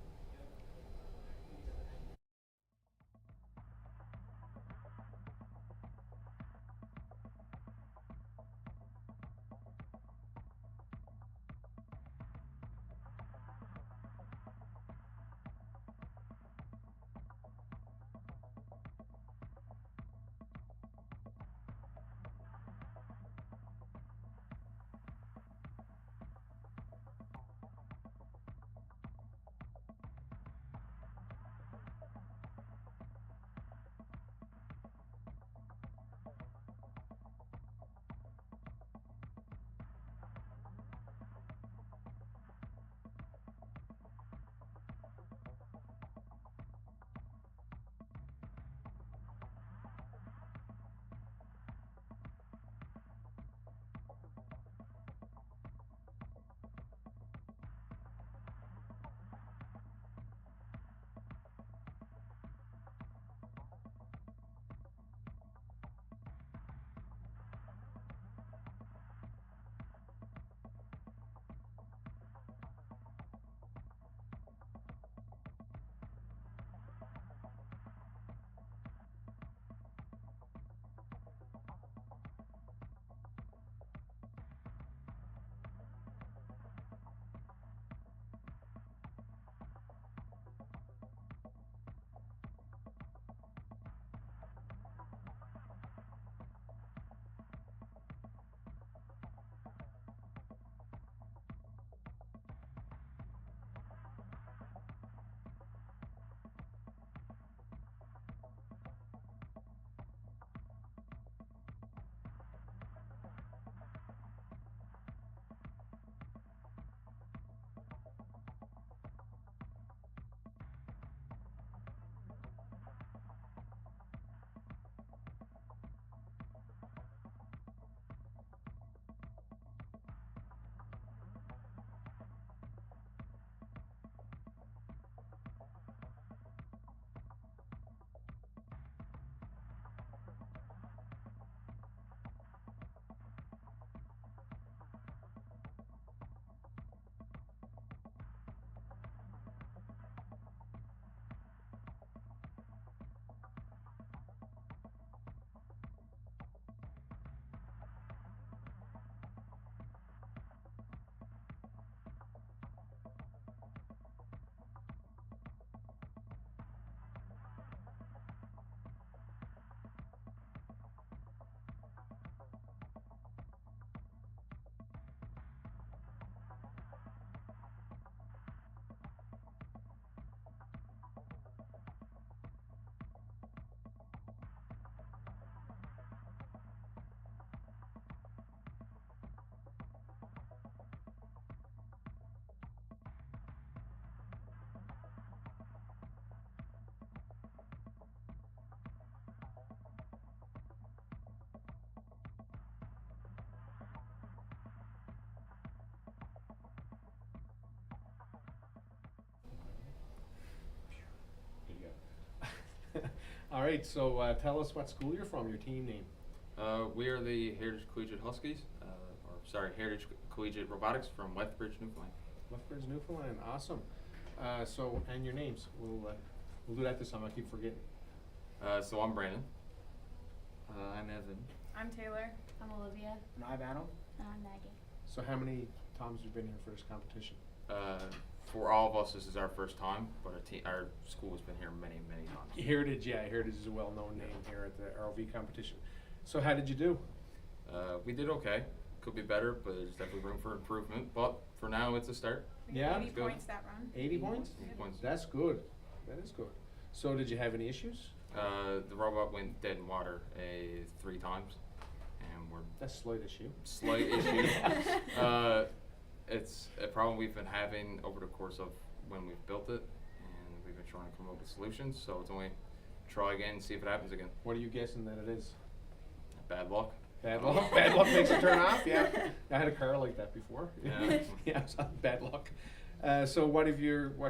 All right, so tell us what school you're from, your team name. We are the Heritage Collegiate Huskies, Heritage Collegiate Robotics from Lethbridge, Newfoundland. Lethbridge, Newfoundland, awesome. And your names. We'll do that this time. I keep forgetting. So I'm Brandon. I'm Evan. I'm Taylor. I'm Olivia. And I'm Adam. And I'm Maggie. So how many times have you been here for this competition? For all of us, this is our first time, but our school has been here many, many times. Heritage, yeah, Heritage is a well-known name here at the ROV competition. So how did you do? We did okay. Could be better, but there's definitely room for improvement. But for now, it's a start. Yeah, 80 points that run. 80 points? 80 points. That's good. That is good. So did you have any issues? The robot went dead in water 3 times, and that's a slight issue. Slight issue. It's a problem we've been having over the course of when we've built it, and we've been trying to come up with solutions. So it's only try again and see if it happens again. What are you guessing that it is? Bad luck. Bad luck. Bad luck makes it turn off. Yeah, I had a car like that before. Yeah. Yeah, so bad luck. So what's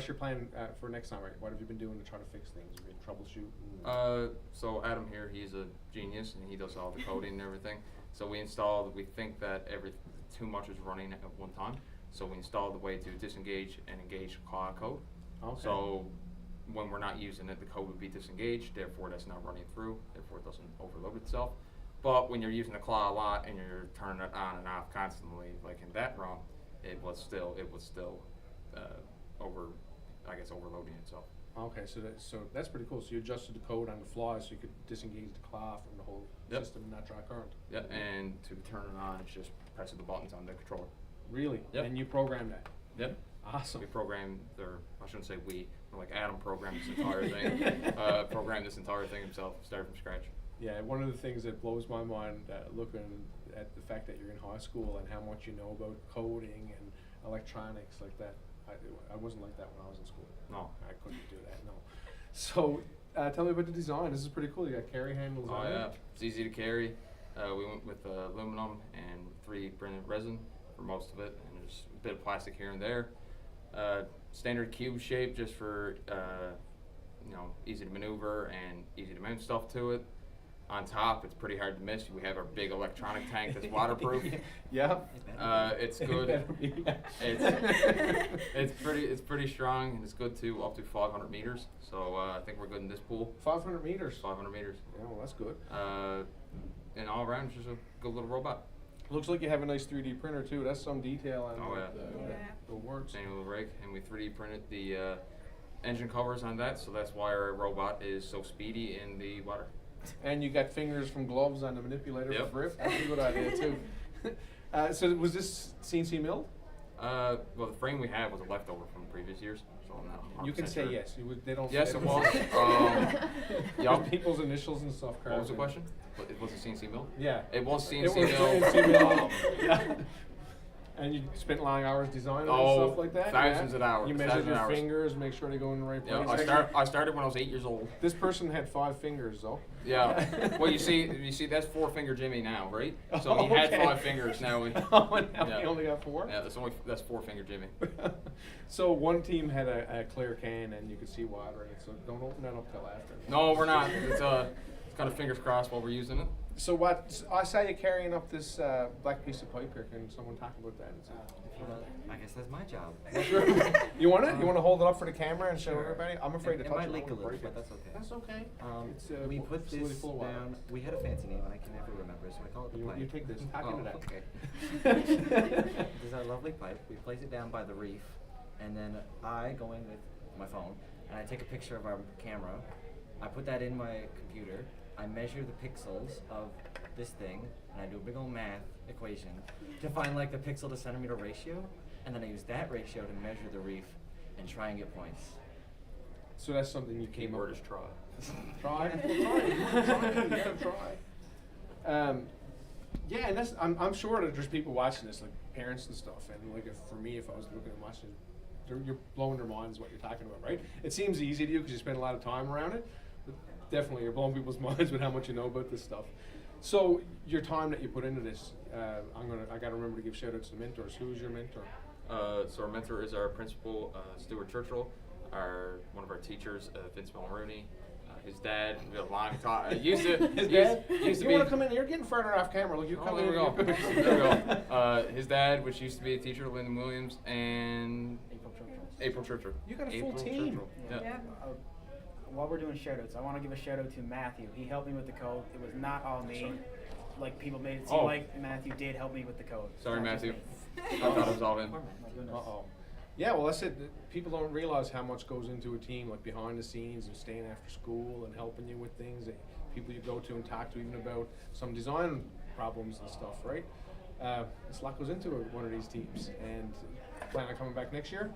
your plan for next time? Right? What have you been doing to try to fix things? Have you been troubleshooting? So Adam here, he's a genius, and he does all the coding and everything. So we think that too much is running at one time. So we installed a way to disengage and engage claw code. Okay. So when we're not using it, the code would be disengaged, therefore that's not running through, therefore it doesn't overload itself. But when you're using the claw a lot and you're turning it on and off constantly, like in that ROM, it was still overloading itself. Okay, so that's pretty cool. So you adjusted the code on the fly so you could disengage the claw from the whole system and not draw current. Yep, and to turn it on, it's just pressing the buttons on the controller. Really? Yep. And you programmed that? Yep. Awesome. We programmed, I shouldn't say we, like Adam programmed this entire thing. Programmed this entire thing himself, started from scratch. Yeah, one of the things that blows my mind looking at the fact that you're in high school and how much you know about coding and electronics like that. I wasn't like that when I was in school. No. I couldn't do that, no. So tell me about the design. This is pretty cool. You got carry handles on it. Yeah, it's easy to carry. We went with aluminum and 3D printed resin for most of it, and there's a bit of plastic here and there. Standard cube shape just for easy to maneuver and easy to mount stuff to it. On top, it's pretty hard to miss. We have our big electronic tank that's waterproof. Yeah. It's good. It's pretty strong, and it's good too, up to 500 meters. So I think we're good in this pool. 500 meters. 500 meters. Yeah, well, that's good. And all around, it's just a good little robot. Looks like you have a nice 3D printer too. That's some detail on the works. Manual rig, and we 3D printed the engine covers on that, so that's why our robot is so speedy in the water. And you got fingers from gloves on the manipulator Yep. for grip. That's a good idea too. So was this CNC milled? Well, the frame we have was a leftover from previous years, so I'm not 100% You can say sure. yes. They don't. Yes, say it was. There's people's initials and stuff. What was the question? It was a CNC mill? Yeah. It was CNC It was mill. CNC mill. Yeah. And you spent long hours designing and stuff like that? Thousands of hours. You measured your fingers, make sure they go in the right place. I started when I was 8 years old. This person had 5 fingers though. Yeah. Well, you see, that's 4-finger Jimmy now, right? So he had 5 fingers now. He only got 4? Yeah, that's 4-finger Jimmy. So one team had a clear can and you could see water in it, so don't open that up till after. No, we're not. It's kind of fingers crossed while we're using it. So I saw you carrying up this black piece of pipe here. Can someone talk about that? I guess that's my job. You want it? You want to hold it up for the camera and show everybody? I'm afraid to touch it. It might leak a I little, won't break but it. that's okay. That's okay. We put this down. We had a fancy name, and I can never remember, so I call it the pipe. You take this. Talk into that. Okay. This is our lovely pipe. We place it down by the reef, and then I go in with my phone, and I take a picture of our camera. I put that in my computer. I measure the pixels of this thing, and I do a big old math equation to find like the pixel to centimeter ratio, and then I use that ratio to measure the reef and try and get points. So that's something you came up Keyword is try. Try. Yeah, and that's I'm sure that there's people watching this, like parents and stuff, and like for me, if I was looking and watching, you're blowing their minds what you're talking about, right? It seems easy to you because you spend a lot of time around it, but definitely you're blowing people's minds with how much you know about this stuff. So your time that you put into this, I got to remember to give shout outs to mentors. Who's your mentor? So our mentor is our principal, Stuart Churchill. One of our teachers, Vince Mulrooney. His dad, a long time. Used to. His used, dad? Used to You be. want to come in? You're getting further off camera. Look, you come there in. we go. There we go. His dad, which used to be a teacher, Lyndon Williams, and April Churchill. You got a April full team. Churchill. Yeah. While we're doing shoutouts, I want to give a shout out to Matthew. He helped me with the code. It was not all me. Sorry. Like people made it seem Oh. like Matthew did help me with the code. Sorry, Not just Matthew. me. I thought it was all him. My goodness. Uh-oh. Yeah, well, that's it. People don't realize how much goes into a team, like behind the scenes and staying after school and helping you with things. That people you go to and talk to even about some design problems and stuff, right? There's a lot goes into one of these teams. And plan on coming back next year?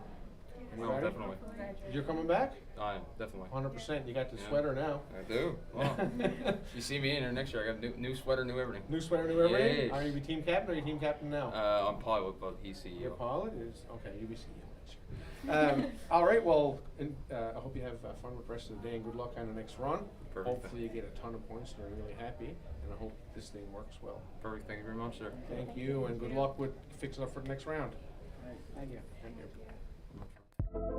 Oh, Anybody? definitely. You're coming back? I am, definitely. 100%. You got the Yeah. sweater now. I do. Well, you see me in there next year. I got a new sweater, new everything. New sweater, new everything? Yes. Are you team captain or are you team captain now? I'm pilot, but he's CEO. Your pilot is? Okay, you'll be CEO. All right, well, I hope you have fun with the rest of the day and good luck on the next run. Perfect. Hopefully you get a ton of points and are really happy, and I hope this thing works well. Perfect. Thank you very much, sir. Thank you, and good luck with fixing up for the next round. All right, thank you. Thank you.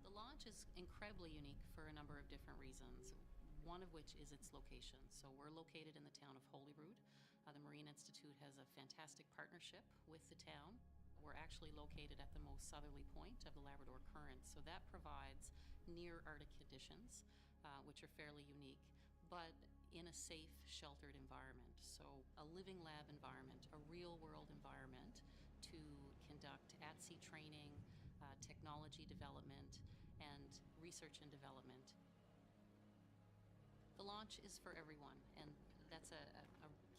The launch is incredibly unique for a number of different reasons, one of which is its location. So we're located in the town of Holyrood. The Marine Institute has a fantastic partnership with the town. We're actually located at the most southerly point of the Labrador Current, so that provides near Arctic conditions, which are fairly unique, but in a safe, sheltered environment. So a living lab environment, a real-world environment to conduct at-sea training, technology development, and research and development. The launch is for everyone, and that's a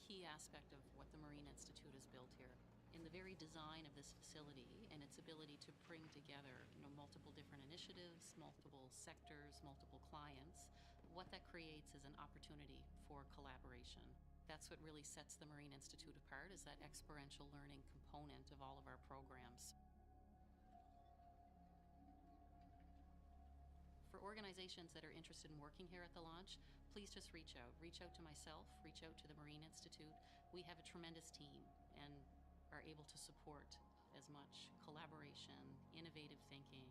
key aspect of what the Marine Institute has built here. In the very design of this facility and its ability to bring together, multiple different initiatives, multiple sectors, multiple clients, what that creates is an opportunity for collaboration. That's what really sets the Marine Institute apart, is that experiential learning component of all of our programs. For organizations that are interested in working here at the launch, please just reach out. Reach out to myself, reach out to the Marine Institute. We have a tremendous team and are able to support as much collaboration, innovative thinking,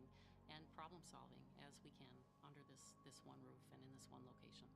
and problem solving as we can under this one roof and in this one location.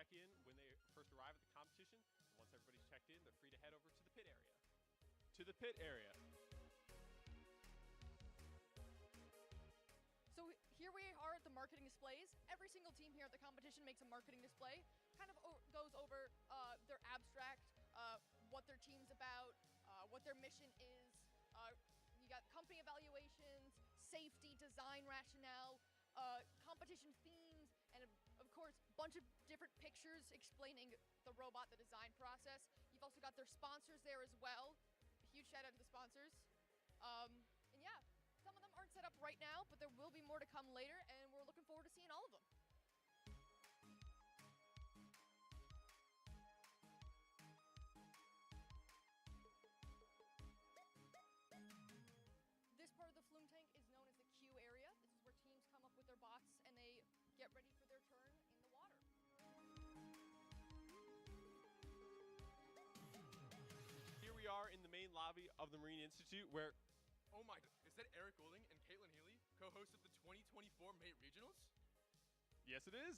check in when they first arrive at the competition. And once everybody's checked in, they're free to head over to the pit area. To the pit area. So here we are at the marketing displays. Every single team here at the competition makes a marketing display. Kind of goes over their abstract, what their team's about, what their mission is. You got company evaluations, safety, design rationale, competition themes, and of course, a bunch of different pictures explaining the robot, the design process. You've also got their sponsors there as well. A huge shout out to the sponsors. And yeah, some of them aren't set up right now, but there will be more to come later, and we're looking forward to seeing all of them. This part of the flume tank is known as the Q area. This is where teams come up with their bots and they get ready for their turn in the water. Here we are in the main lobby of the Marine Institute where... Oh my, is that Eric Goulding and Caitlin Healy, co-hosts of the 2024 Mate Regionals? Yes, it is.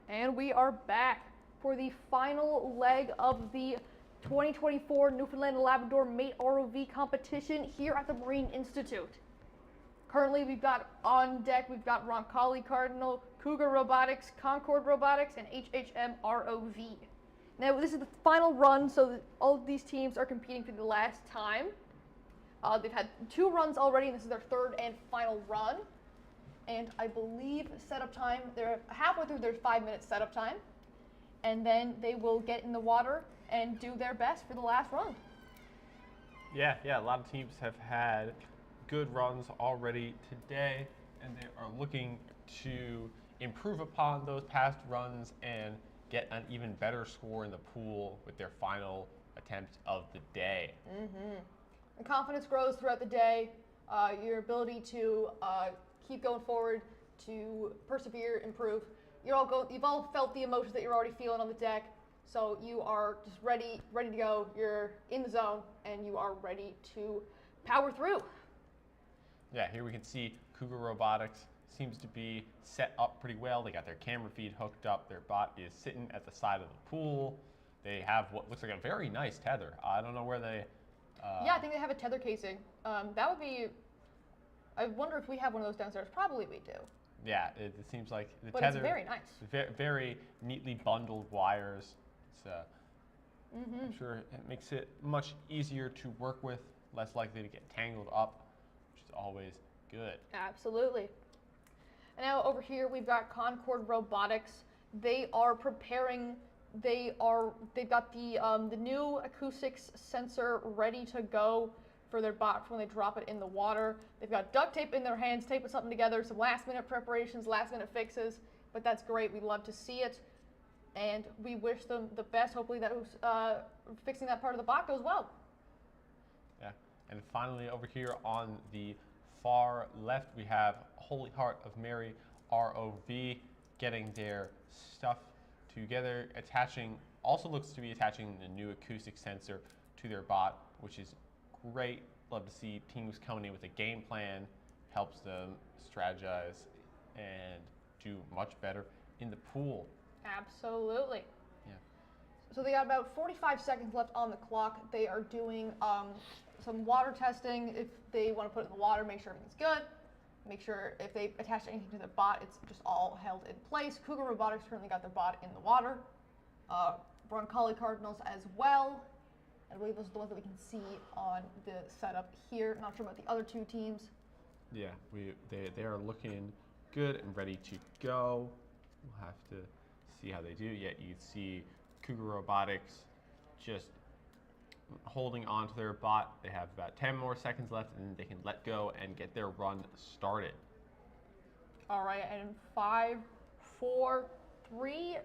And we are back for the final leg of the 2024 Newfoundland Labrador Mate ROV competition here at the Marine Institute. Currently, we've got on deck, we've got Roncalli Cardinal, Cougar Robotics, Concord Robotics, and HHM ROV. Now, this is the final run, so all of these teams are competing for the last time. They've had 2 runs already, and this is their 3rd and final run. And I believe setup time, they're halfway through their 5-minute setup time. And then they will get in the water and do their best for the last run. Yeah, a lot of teams have had good runs already today, and they are looking to improve upon those past runs and get an even better score in the pool with their final attempt of the day. The confidence grows throughout the day. Your ability to keep going forward, to persevere, improve. You've all felt the emotions that you're already feeling on the deck, so you are just ready to go. You're in the zone, and you are ready to power through. Yeah, here we can see Cougar Robotics seems to be set up pretty well. They got their camera feed hooked up. Their bot is sitting at the side of the pool. They have what looks like a very nice tether. I don't know where they... yeah, I think they have a tether casing. That would be... I wonder if we have one of those downstairs. Probably we do. Yeah, it seems like the but tether... it's very nice. Very neatly bundled wires. It's, I'm sure it makes it much easier to work with, less likely to get tangled up, which is always good. Absolutely. And now over here we've got Concord Robotics. They are preparing. They've got the new acoustics sensor ready to go for their bot when they drop it in the water. They've got duct tape in their hands, taping something together, some last minute preparations, last minute fixes, but that's great. We love to see it, and we wish them the best. Hopefully that fixing that part of the bot goes well. Yeah, and finally over here on the far left we have Holy Heart of Mary ROV getting their stuff together, also looks to be attaching the new acoustic sensor to their bot, which is great. Love to see teams coming in with a game plan, helps them strategize and do much better in the pool. Absolutely. Yeah. So they got about 45 seconds left on the clock. They are doing some water testing. If they want to put it in the water, make sure everything's good. Make sure if they attach anything to their bot, it's just all held in place. Cougar Robotics currently got their bot in the water. Roncalli Cardinals as well. I believe those are the ones that we can see on the setup here. Not sure about the other 2 teams. Yeah, they are looking good and ready to go. We'll have to see how they do. Yet you see Cougar Robotics just holding on to their bot. They have about 10 more seconds left, and then they can let go and get their run started. All right, and 5, 4, 3,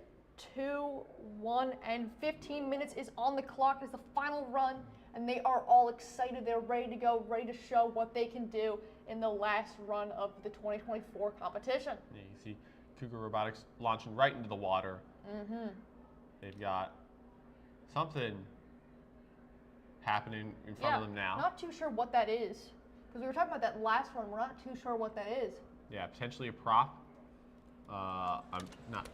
2, 1, and 15 minutes is on the clock. It's the final run, and they are all excited. They're ready to go, ready to show what they can do in the last run of the 2024 competition. Yeah, you see Cougar Robotics launching right into the water. They've got something happening in front of them now. Not too sure what that is, because we were talking about that last one. We're not too sure what that is. Yeah, potentially a prop. I'm not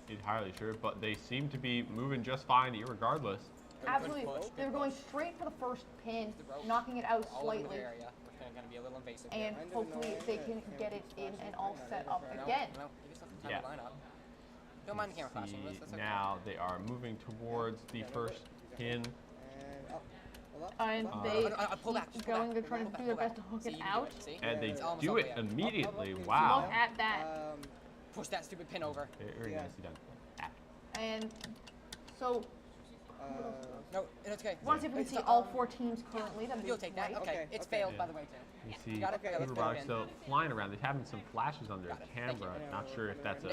entirely sure, but they seem to be moving just fine irregardless. Absolutely. They were going straight for the first pin, knocking it out slightly. Gonna be a little invasive and hopefully they can get it in and all set up again. Yeah. Don't mind the camera flashing. Now they are moving towards the first pin. And they keep going. They're trying to do their best to hook it out. And they do it immediately. Wow. Look at that. Push that stupid pin over. Very nicely done. And so... no, it's okay. I want to see if we can see all 4 teams currently. You'll take that. Okay. It's failed, by the way, too. You see Cougar Robotics still flying around. They're having some flashes on their camera. Not sure if that's a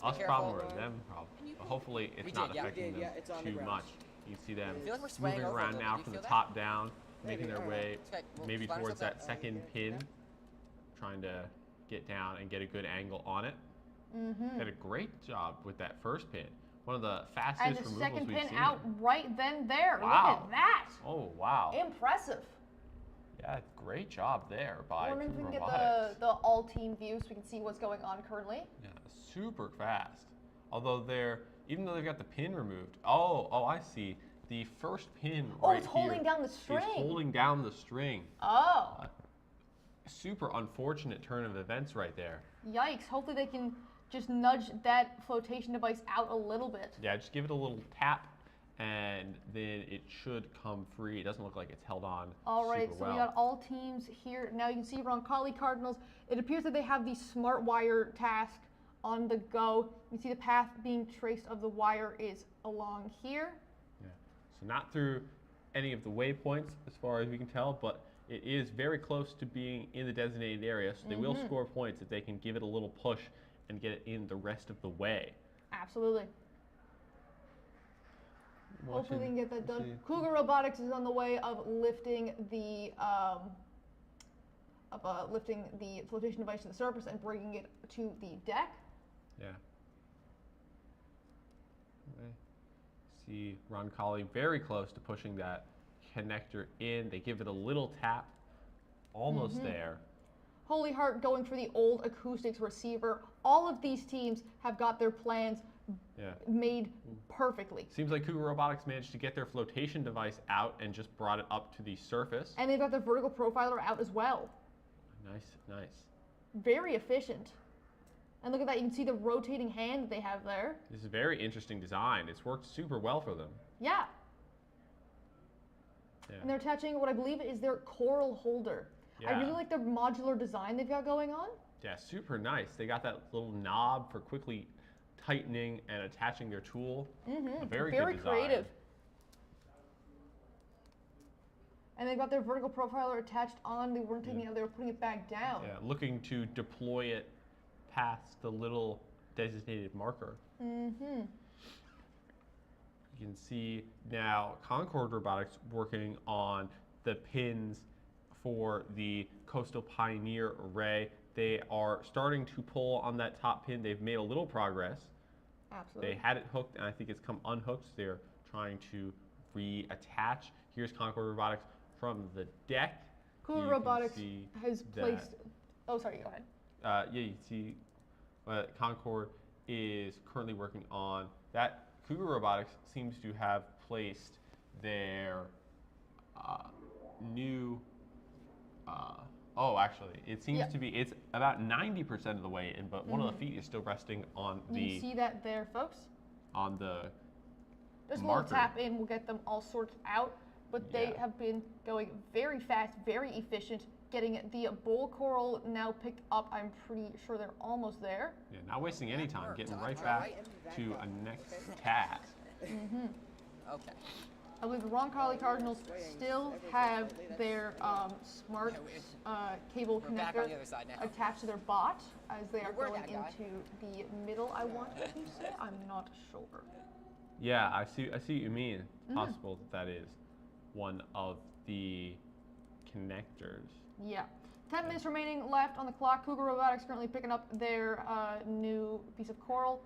us problem or a them problem. But hopefully it's not affecting them too much. You see them moving around now from the top down, making their way maybe towards that second pin, trying to get down and get a good angle on it. Did a great job with that first pin. One of the fastest removals we've seen. And the second pin out right then there. Wow. Look at that. Oh, wow. Impressive. Yeah, great job there by Cougar Robotics. We can Robotics. get the all-team view so we can see what's going on currently. Yeah, super fast. Although even though they've got the pin removed, oh, I see. The first pin Oh, right it's holding here down the string. is holding down the string. Oh. Super unfortunate turn of events right there. Yikes. Hopefully they can just nudge that flotation device out a little bit. Yeah, just give it a little tap, and then it should come free. It doesn't look like it's held on All right, super so well. we got all teams here. Now you can see Roncalli Cardinals. It appears that they have the smart wire task on the go. You can see the path being traced of the wire is along here. Yeah. So not through any of the waypoints as far as we can tell, but it is very close to being in the designated area, so they will score points if they can give it a little push and get it in the rest of the way. Absolutely. Hopefully they can get that done. see. Cougar Robotics is on the way of lifting the flotation device to the surface and bringing it to the deck. Yeah. Okay. See Roncalli very close to pushing that connector in. They give it a little tap, almost there. Holy Heart going for the old acoustics receiver. All of these teams have got their plans made perfectly. Seems like Cougar Robotics managed to get their flotation device out and just brought it up to the surface. And they've got their vertical profiler out as well. Nice, nice. Very efficient. And look at that, you can see the rotating hand that they have there. This is a very interesting design. It's worked super well for them. Yeah. Yeah. And they're attaching what I believe is their coral holder. I Yeah. really like their modular design they've got going on. Yeah, super nice. They got that little knob for quickly tightening and attaching their tool. A very good design. Creative. And they've got their vertical profiler attached on. They weren't taking it out, they were putting it back down. Yeah, looking to deploy it past the little designated marker. You can see now Concord Robotics working on the pins for the Coastal Pioneer array. They are starting to pull on that top pin. They've made a little progress. Absolutely. They had it hooked, and I think it's come unhooked. So they're trying to reattach. Here's Concord Robotics from the deck. Cougar You Robotics can see has that- placed. Oh, sorry, go ahead. Yeah, you can see Concord is currently working on that. Cougar Robotics seems to have placed their new. Actually, it seems to be. It's about 90% of the way in, but one of the feet is still resting on the. You see that there, folks? On the. Just a marker. little tap in will get them all sorted out, but they have been going very fast, very efficient, getting the bull coral now picked up. I'm pretty sure they're almost there. Yeah, not wasting any time, getting right back to a next task. Okay. I believe the Roncalli Cardinals still have their smart cable We're back on connector the other side now. attached to their bot as they are Where'd going that guy? into the middle, I want to say. I'm not sure. Yeah, I see what you mean. Possible that is one of the connectors. Yeah. 10 minutes remaining left on the clock. Cougar Robotics currently picking up their new piece of coral.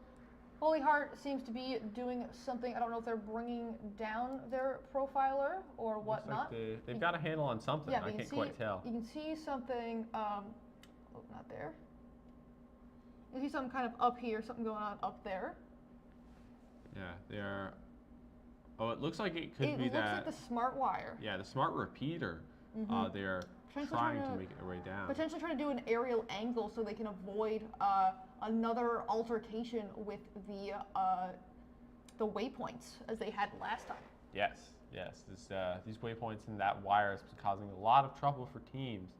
Holy Heart seems to be doing something. I don't know if they're bringing down their profiler or whatnot. Like they've got a handle on something. Yeah, I can't quite tell. You can see something. Oh, not there. You see something kind of up here, something going on up there. Yeah, they're. Oh, it looks like it could be It looks that. like the smart wire. Yeah, the smart repeater. They're Potentially trying trying to to- make it their way down. Potentially trying to do an aerial angle so they can avoid another altercation with the waypoints as they had last time. Yes. These waypoints and that wire is causing a lot of trouble for teams.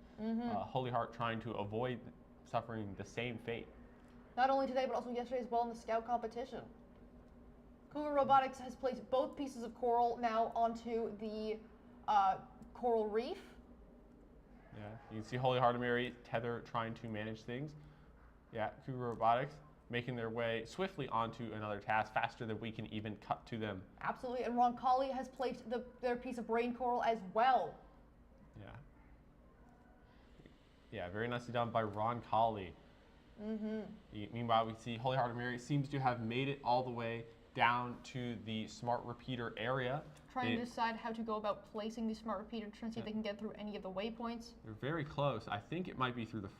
Holy Heart trying to avoid suffering the same fate. Not only today, but also yesterday as well in the scout competition. Cougar Robotics has placed both pieces of coral now onto the coral reef. Yeah, you can see Holy Heart and Mary Tether trying to manage things. Yeah, Cougar Robotics making their way swiftly onto another task faster than we can even cut to them. Absolutely, and Roncalli has placed their piece of brain coral as well. Yeah, very nicely done by Roncalli. Meanwhile, we see Holy Heart and Mary seems to have made it all the way down to the smart repeater area. Trying to decide how to go about placing the smart repeater, trying to see if they can get through any of the waypoints. They're very close. I think it might be through the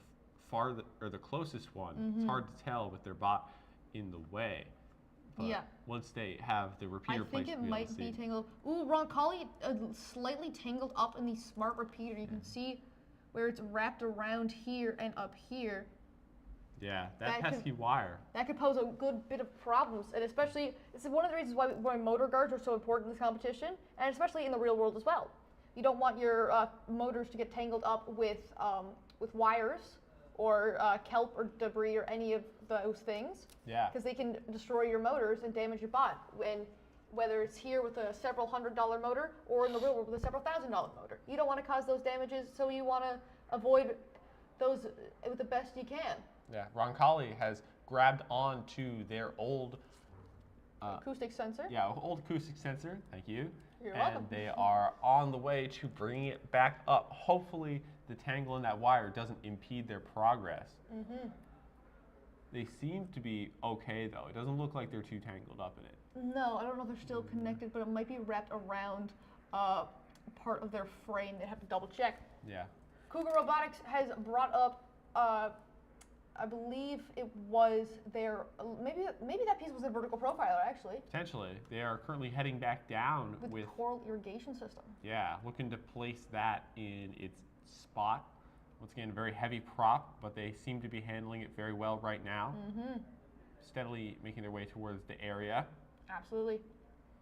the closest one. It's hard to tell with their bot in the way. But Yeah. once they have the repeater I think placed, it we'll be able might to be see. tangled. Ooh, Roncalli slightly tangled up in the smart repeater. You can see where it's wrapped around here and up here. Yeah, That that could- pesky wire. That could pose a good bit of problems, and especially, this is one of the reasons why motor guards are so important in this competition, and especially in the real world as well. You don't want your motors to get tangled up with wires or kelp or debris or any of those things. Yeah. Because they can destroy your motors and damage your bot. And whether it's here with a several $100 motor or in the real world with a several $1,000 motor, you don't want to cause those damages, so you want to avoid those with the best you can. Yeah, Roncalli has grabbed onto their old Acoustic sensor. Yeah, old acoustic sensor. Thank you. You're and welcome. they are on the way to bringing it back up. Hopefully, the tangle in that wire doesn't impede their progress. Mm-hmm. They seem to be okay, though. It doesn't look like they're too tangled up in it. No, I don't know if they're still connected, but it might be wrapped around part of their frame. They have to double check. Yeah. Cougar Robotics has brought up, I believe it was their, maybe that piece was their vertical profiler, actually. Potentially. They are currently heading back down With coral irrigation system. Yeah, looking to place that in its spot. Once again, a very heavy prop, but they seem to be handling it very well right now. Mm-hmm. Steadily making their way towards the area. Absolutely.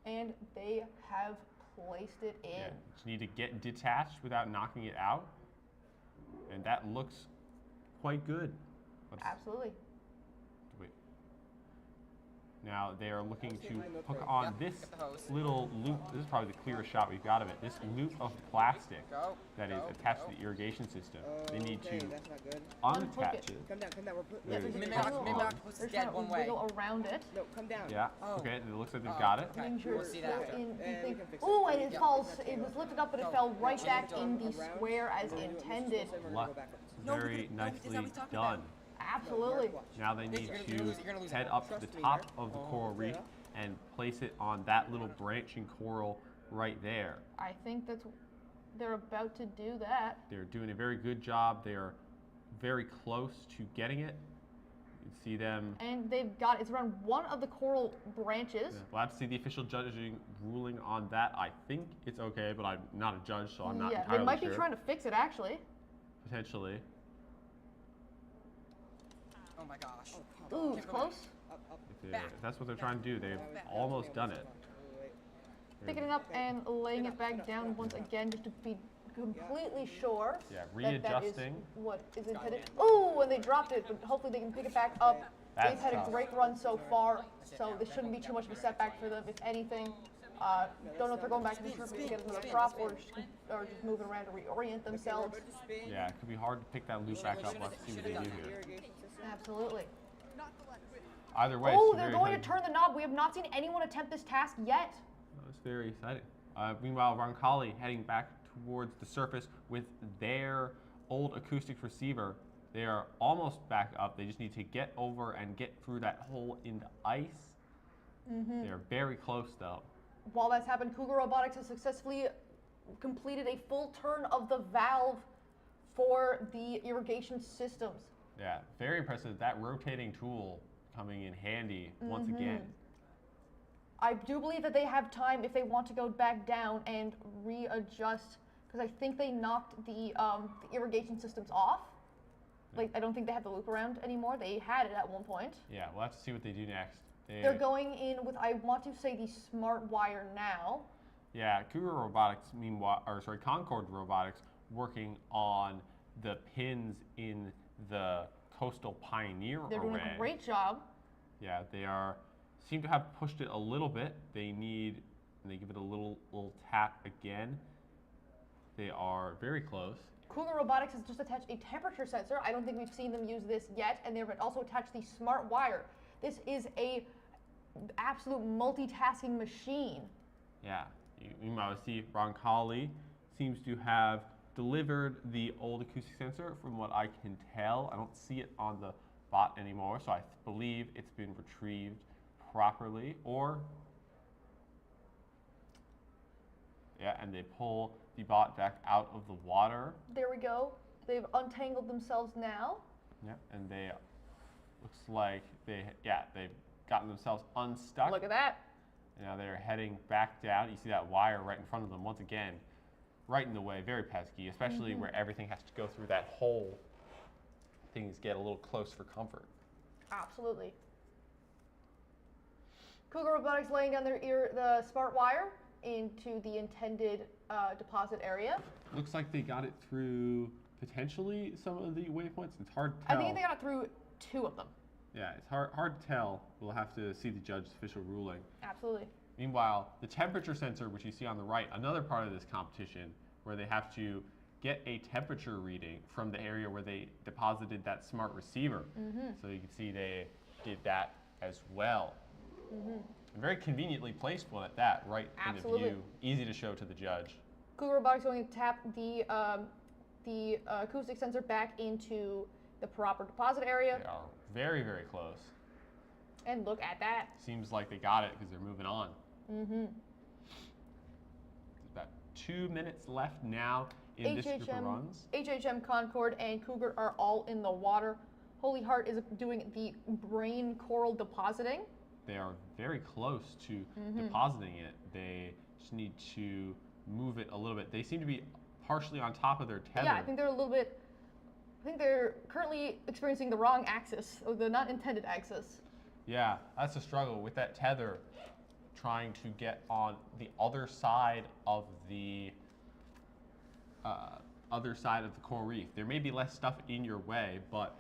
And they have placed it in. Yeah, just need to get detached without knocking it out. And that looks quite good. Absolutely. Wait. Now they are looking to hook on this little loop. This is probably the clearest shot we've got of it. This loop of plastic that is attached to the irrigation system. They need to unattach it. Come down, we're There's maybe hook not on. push They're the dead trying one to way. wiggle around it. No, come down. Yeah, okay, it looks like they've got it. Okay. Making sure We'll see that it's after. in the And we thing. can fix it. Ooh, and it Yeah. falls. It was lifted up, but it fell right Yeah. back in the square as intended. Very nicely done. Absolutely. Now they need You're to gonna lose head that. up to the Trust me, top right? of the coral reef and place it on that little branching coral right there. I think they're about to do that. They're doing a very good job. They are very close to getting it. You can see them. And they've got, it's around one of the coral branches. We'll have to see the official judging ruling on that. I think it's okay, but I'm not a judge, so I'm not Yeah, entirely they might sure. be trying to fix it actually. Potentially. Oh my gosh. Ooh, it's close. If that's what they're trying to do. They've almost done it. Picking it up and laying it back down once again just to be completely sure. Yeah, that that is readjusting. what is intended. Ooh, and they dropped it, but hopefully they can pick it back up. They've That's had tough. a great run so far, so this shouldn't be too much of a setback for them, if anything. Don't know if they're going back to the surface to get another prop or just moving around to reorient themselves. Yeah, it could be hard to pick that loop back up. Let's see what they do here. Absolutely. Either way, Oh, it's they're very going to exciting. turn the knob. We have not seen anyone attempt this task yet. That's very exciting. Meanwhile, Roncalli heading back towards the surface with their old acoustic receiver. They are almost back up. They just need to get over and get through that hole in the ice. Mm-hmm. They're very close, though. While that's happened, Cougar Robotics has successfully completed a full turn of the valve for the irrigation systems. Yeah, very impressive. That rotating tool coming in handy once Mhm. again. I do believe that they have time if they want to go back down and readjust, because I think they knocked the irrigation systems off. Like, I don't think they have the loop around anymore. They had it at one point. Yeah, we'll have to see what they do next. They're going in with, I want to say, the smart wire now. Yeah, Cougar Robotics, meanwhile, or sorry, Concord Robotics, working on the pins in the Coastal Pioneer They're doing array. a great job. Yeah, they seem to have pushed it a little bit. They give it a little tap again. They are very close. Cougar Robotics has just attached a temperature sensor. I don't think we've seen them use this yet, and they've also attached the smart wire. This is a absolute multitasking machine. Yeah, meanwhile, see Roncalli seems to have delivered the old acoustic sensor from what I can tell. I don't see it on the bot anymore, so I believe it's been retrieved properly. Yeah, and they pull the bot back out of the water. There we go. They've untangled themselves now. Yeah, and they looks like they gotten themselves unstuck. Look at that. And now they're heading back down. You see that wire right in front of them once again, right in the way, very pesky, especially where everything has to go through that hole. Things get a little close for comfort. Absolutely. Cougar Robotics laying down the smart wire into the intended deposit area. Looks like they got it through potentially some of the waypoints. It's hard to tell. I think they got it through 2 of them. Yeah, it's hard to tell. We'll have to see the judge's official ruling. Absolutely. Meanwhile, the temperature sensor, which you see on the right, another part of this competition, where they have to get a temperature reading from the area where they deposited that smart receiver. So you can see they did that as well. A very conveniently placed one at that, right in the view, easy to show to the judge. Cougar Robotics going to tap the acoustic sensor back into the proper deposit area. They are very, very close. And look at that. Seems like they got it because they're moving on. There's about 2 minutes left now in this group of runs. HHM, Concord, and Cougar are all in the water. Holy Heart is doing the brain coral depositing. They are very close to depositing it. They just need to move it a little bit. They seem to be partially on top of their tether. Yeah, I think they're a little bit. I think they're currently experiencing the wrong axis, or the not intended axis. Yeah, that's a struggle with that tether, trying to get on the other side of the coral reef. There may be less stuff in your way, but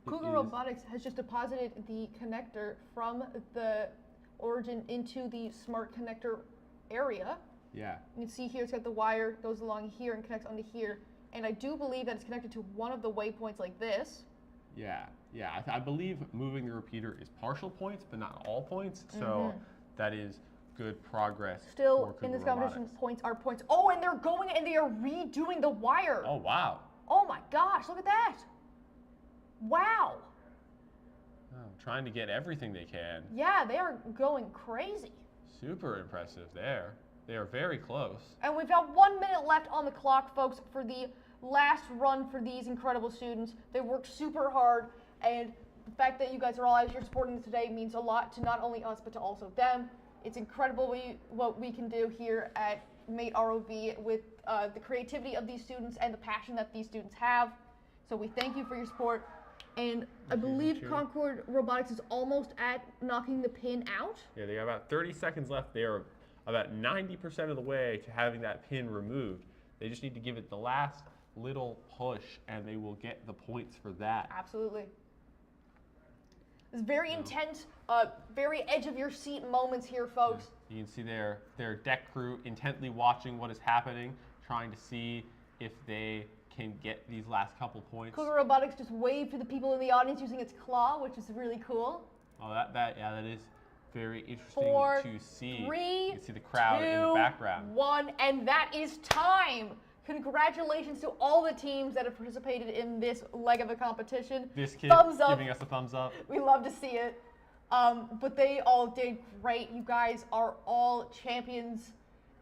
Cougar Robotics has just deposited the connector from the origin into the smart connector area. Yeah. You can see here it's got the wire, goes along here and connects onto here. And I do believe that it's connected to one of the waypoints like this. Yeah, I believe moving the repeater is partial points, but not all points. So that is good progress. Still in this competition, points are points. Oh, and they're going and they are redoing the wire. Oh, wow. Oh my gosh, look at that. Wow. Oh, trying to get everything they can. Yeah, they are going crazy. Super impressive there. They are very close. And we've got 1 minute left on the clock, folks, for the last run for these incredible students. They worked super hard, and the fact that you guys are all out here supporting this today means a lot to not only us, but to also them. It's incredible what we can do here at Mate ROV with the creativity of these students and the passion that these students have. So we thank you for your support. And I believe Concord Robotics is almost at knocking the pin out. Yeah, they got about 30 seconds left. They are about 90% of the way to having that pin removed. They just need to give it the last little push, and they will get the points for that. Absolutely. It's very intense, very edge of your seat moments here, folks. You can see their deck crew intently watching what is happening, trying to see if they can get these last couple points. Cougar Robotics just waved to the people in the audience using its claw, which is really cool. Oh, that is very interesting 4, to see. 3, you can see the crowd in the background. 1, and that is time. Congratulations to all the teams that have participated in this leg of the competition. This kid thumbs up. giving us a thumbs up. We love to see it. But they all did great. You guys are all champions,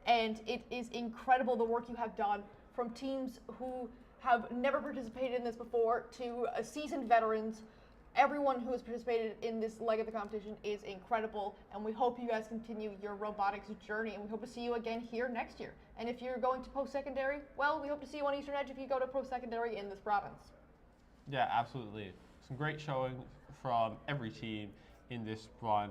and it is incredible the work you have done, from teams who have never participated in this before to seasoned veterans. Everyone who has participated in this leg of the competition is incredible, and we hope you guys continue your robotics journey, and we hope to see you again here next year. And if you're going to post-secondary, well, we hope to see you on Eastern Edge if you go to post-secondary in this province. Yeah, absolutely. Some great showing from every team in this run.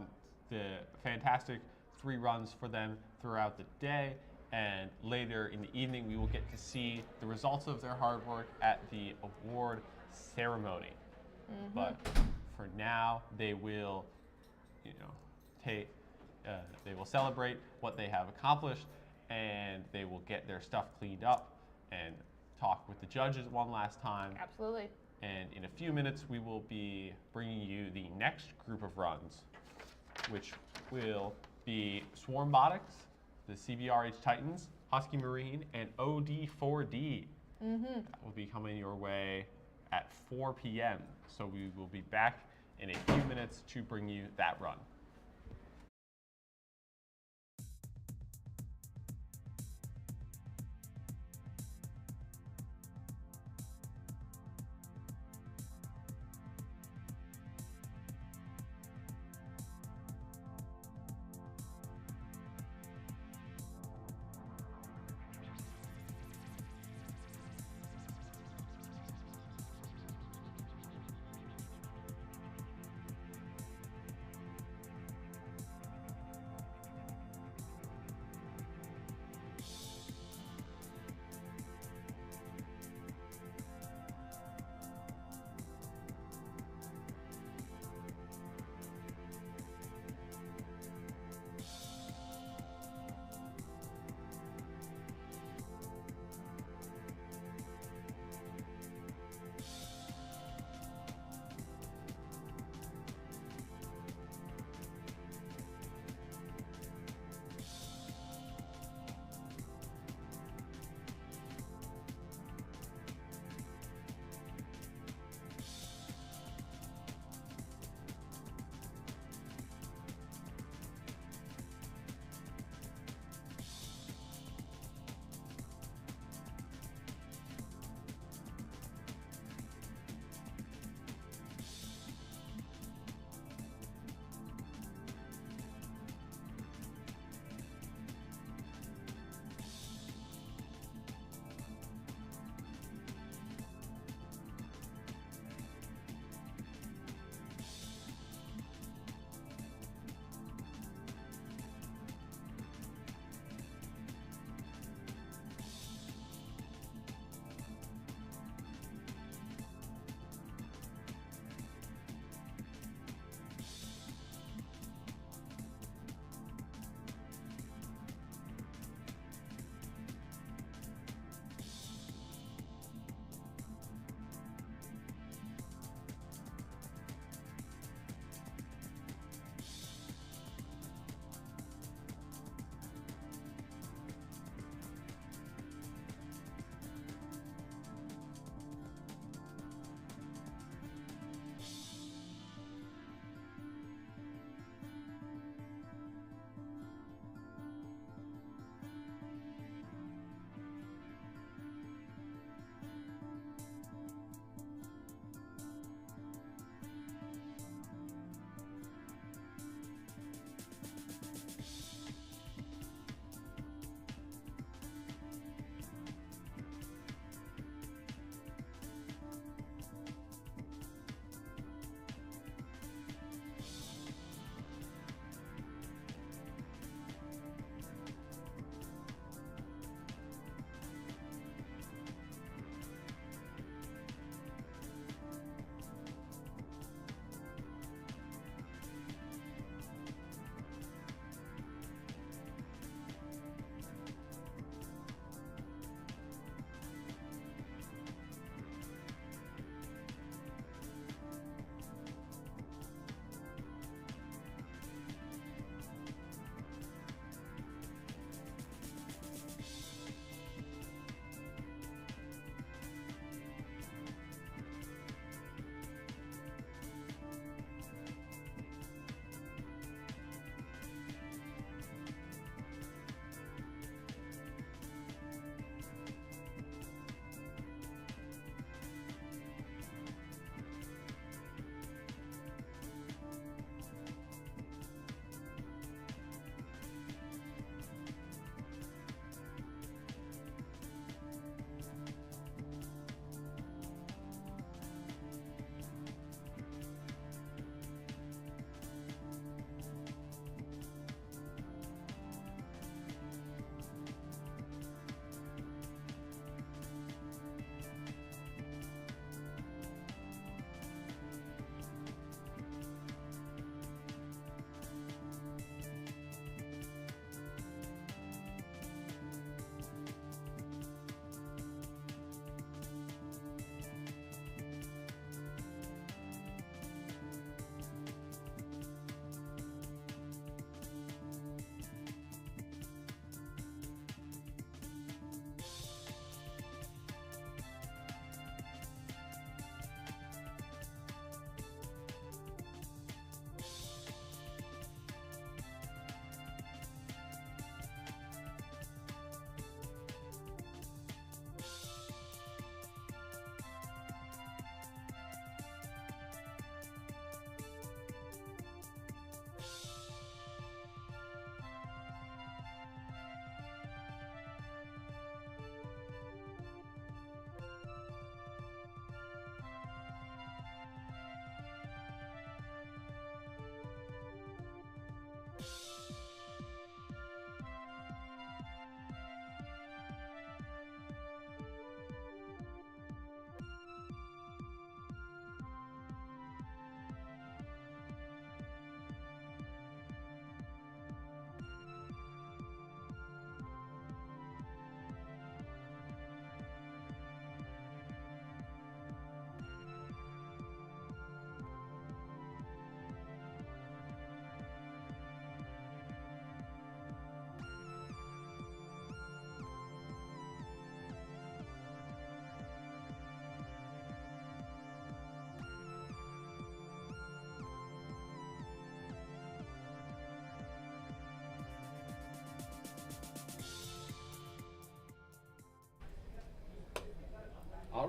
The fantastic 3 runs for them throughout the day, and later in the evening we will get to see the results of their hard work at the award ceremony. But for now, they will, they will celebrate what they have accomplished, and they will get their stuff cleaned up and talk with the judges one last time. Absolutely. And in a few minutes, we will be bringing you the next group of runs, which will be Swarmbotics, the CBRH Titans, Husky Marine, and OD4D. That will be coming your way at 4 p.m. So we will be back in a few minutes to bring you that run.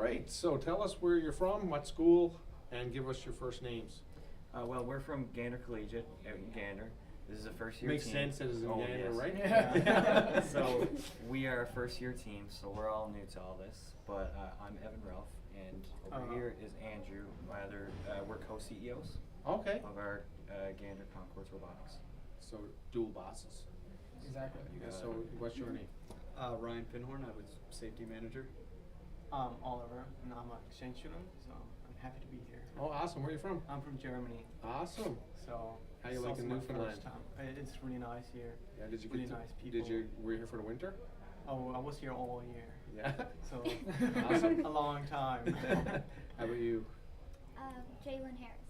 right, so tell us where you're from, what school, and give us your first names. Well, we're from Gander Collegiate out in Gander. This is a first year Makes team. sense, it is in Gander, yes. right? Yeah. So we are a first year team, so we're all new to all this. But I'm Evan Ralph, and over here is Andrew. We're co-CEOs Okay. of our Gander Concords Robotics. So dual bosses. Exactly. So what's your name? Ryan Pinhorn, I was safety manager. Oliver, and I'm an exchange student, so I'm happy to be here. Oh, awesome. Where are you from? I'm from Germany. Awesome. So How you it's liking also my Newfoundland? first time. It's really nice here. Yeah, did you really get to, nice people. were you here for the winter? Oh, I was here all year. Yeah. So Awesome. a long time. How about you? Jalen Harris.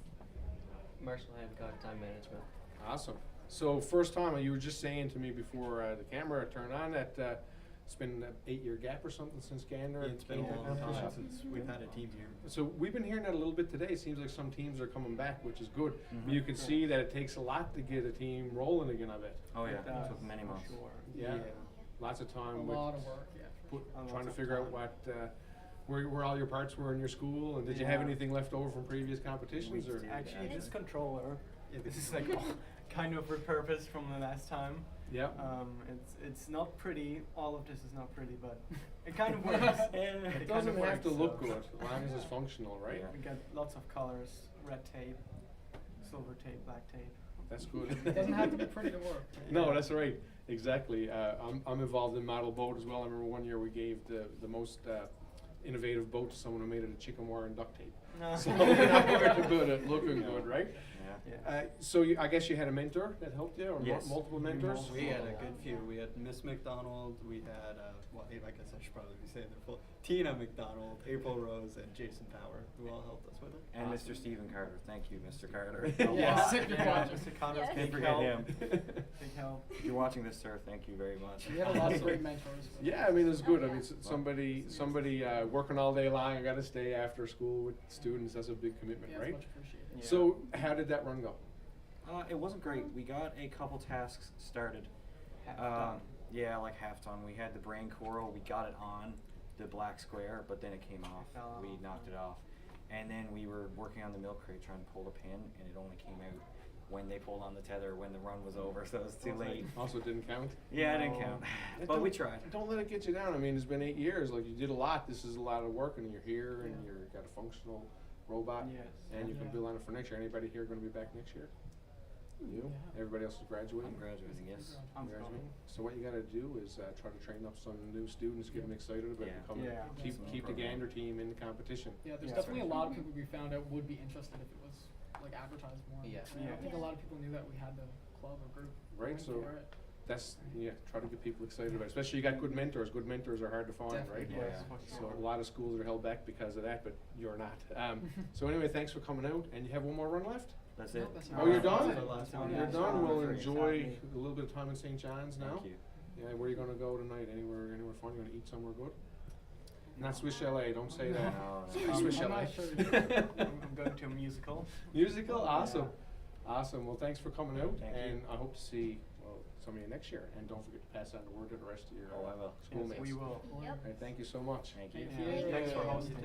Marshall Hancock, time management. Awesome. So first time, you were just saying to me before the camera turned on that it's been an 8-year gap or something since Gander. It's been a long time since we've had a team here. So we've been hearing that a little bit today. It seems like some teams are coming back, which is good. Mm-hmm. You can see that it takes a lot to get a team rolling again, I bet. Oh yeah, it took many months. Sure. Yeah. Lots of time. A with lot of work, yeah. Trying to figure out what, where all your parts were in your school, and did you have anything left over from previous competitions? Or Actually, this controller. This is like all kind of repurposed from the last time. Yeah. It's not pretty. All of this is not pretty, but it kind of works. It doesn't have to look good as long as it's functional, right? We got lots of colors: red tape, silver tape, black tape. That's good. It doesn't have to be pretty to work. No, that's right. Exactly. I'm involved in model boat as well. I remember one year we gave the most innovative boat to someone who made it of chicken wire and duct tape. So we're not very good at looking good, right? Yeah. So I guess you had a mentor that helped you, or Yes. multiple mentors? We had a good few. We had Miss McDonald. We had well, I guess I should probably be saying their full. Tina McDonald, April Rose, and Jason Power, who all helped us with it. And Mr. Stephen Carter. Thank you, Mr. Carter. Yes. Mr. Carter's Can't big forget help. him. Big help. If you're watching this, sir, thank you very much. We had a lot of great mentors. Yeah, I mean, it's good. I mean, somebody working all day long, I got to stay after school with students. That's a big commitment, Yeah, right? it's much appreciated. So how did that run go? It wasn't great. We got a couple tasks started. Yeah, like half done. We had the brain coral. We got it on the black square, but then it came off. We knocked it off. And then we were working on the milk crate trying to pull the pin, and it only came out when they pulled on the tether when the run was over, so it was too late. Also didn't count? Yeah, it didn't count. But we tried. Don't let it get you down. I mean, it's been 8 years. Like, you did a lot. This is a lot of work, and you're here, and you've got a functional robot, and you can build on it for next year. Anybody here going to be back next year? You? Everybody else is graduating? I'm graduating, yes. I'm graduating. So what you got to do is try to train up some new students, get them excited about becoming. Keep the Gander team in the competition. Yeah, there's definitely a lot of people we found out would be interested if it was like advertised more. Yes. I don't think a lot of people knew that we had the club or group. Right. So for it. that's try to get people excited about it. Especially you got good mentors. Good mentors are hard to find, right? Definitely. So a lot of schools are held back because of that, but you're not. So anyway, thanks for coming out. And you have one more run left? That's it. Oh, you're done? That's the last one. You're Yeah. done. We'll Very enjoy exciting. a little bit of time in St. John's now. Thank you. Yeah, where are you going to go tonight? Anywhere fun? You going to eat somewhere good? Not Swiss Chalet. Don't say that. No. Swiss I'm Chalet. not sure. I'm going to a musical. Musical? Awesome. Awesome. Well, thanks for coming out. Thank you. And I hope to see some of you next year. And don't forget to pass on the word to the rest of your Oh, I will. schoolmates. We will. All right, thank you so much. Thank you. Thanks for hosting.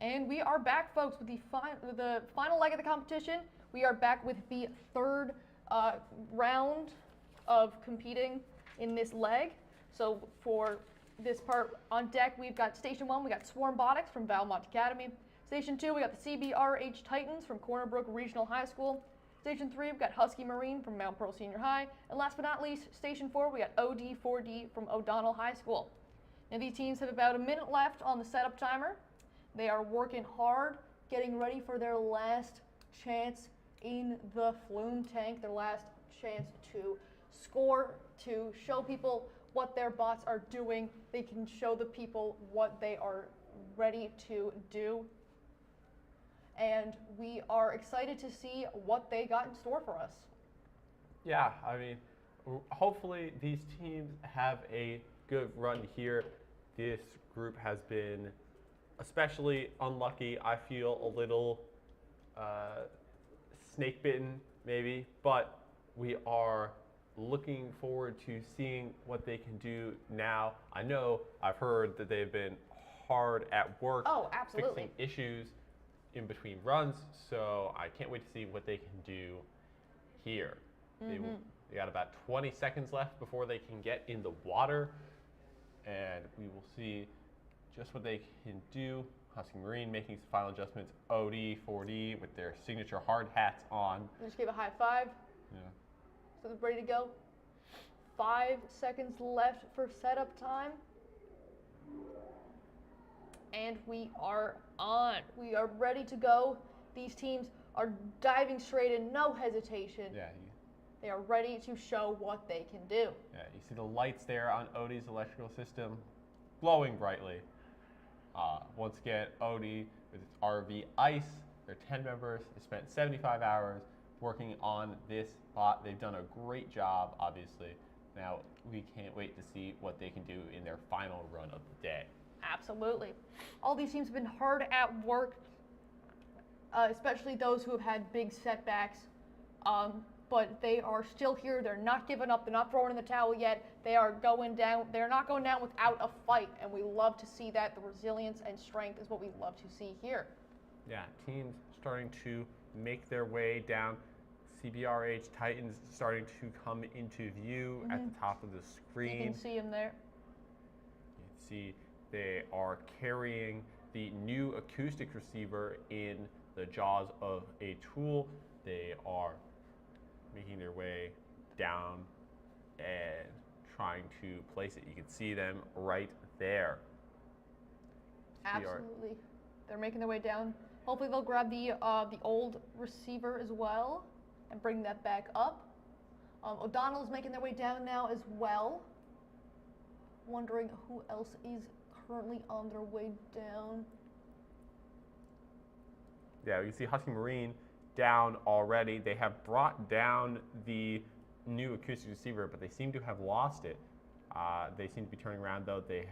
And we are back, folks, with the final leg of the competition. We are back with the third round of competing in this leg. So for this part on deck, we've got Station 1, we got Swarmbotics from Valmont Academy. Station 2, we got the CBRH Titans from Corner Brook Regional High School. Station 3, we've got Husky Marine from Mount Pearl Senior High. And last but not least, Station 4, we got OD4D from O'Donnell High School. Now these teams have about a minute left on the setup timer. They are working hard, getting ready for their last chance in the flume tank, their last chance to score, to show people what their bots are doing. They can show the people what they are ready to do. And we are excited to see what they got in store for us. Yeah, I mean, hopefully these teams have a good run here. This group has been especially unlucky. I feel a little snake bitten maybe, but we are looking forward to seeing what they can do now. I know I've heard that they've been hard at work fixing issues in between runs, so I can't wait to see what they can do here. They got about 20 seconds left before they can get in the water, and we will see just what they can do. Husky Marine making some final adjustments. OD, 4D with their signature hard hats on. Just give a high five. Yeah. So they're ready to go. 5 seconds left for setup time. And we are on. We are ready to go. These teams are diving straight in, no hesitation. Yeah. They are ready to show what they can do. Yeah, you see the lights there on Odie's electrical system glowing brightly. Once again, Odie with its RV Ice, they're 10 members. They spent 75 hours working on this bot. They've done a great job, obviously. Now, we can't wait to see what they can do in their final run of the day. Absolutely. All these teams have been hard at work, especially those who have had big setbacks. But they are still here. They're not giving up. They're not throwing in the towel yet. They are going down. They're not going down without a fight, and we love to see that. The resilience and strength is what we love to see here. Yeah, teams starting to make their way down. CBRH Titans starting to come into view at the top of the screen. You can see them there. You can see they are carrying the new acoustic receiver in the jaws of a tool. They are making their way down and trying to place it. You can see them right there. Absolutely. They're making their way down. Hopefully they'll grab the old receiver as well and bring that back up. O'Donnell's making their way down now as well. Wondering who else is currently on their way down. Yeah, you can see Husky Marine down already. They have brought down the new acoustic receiver, but they seem to have lost it. They seem to be turning around though. They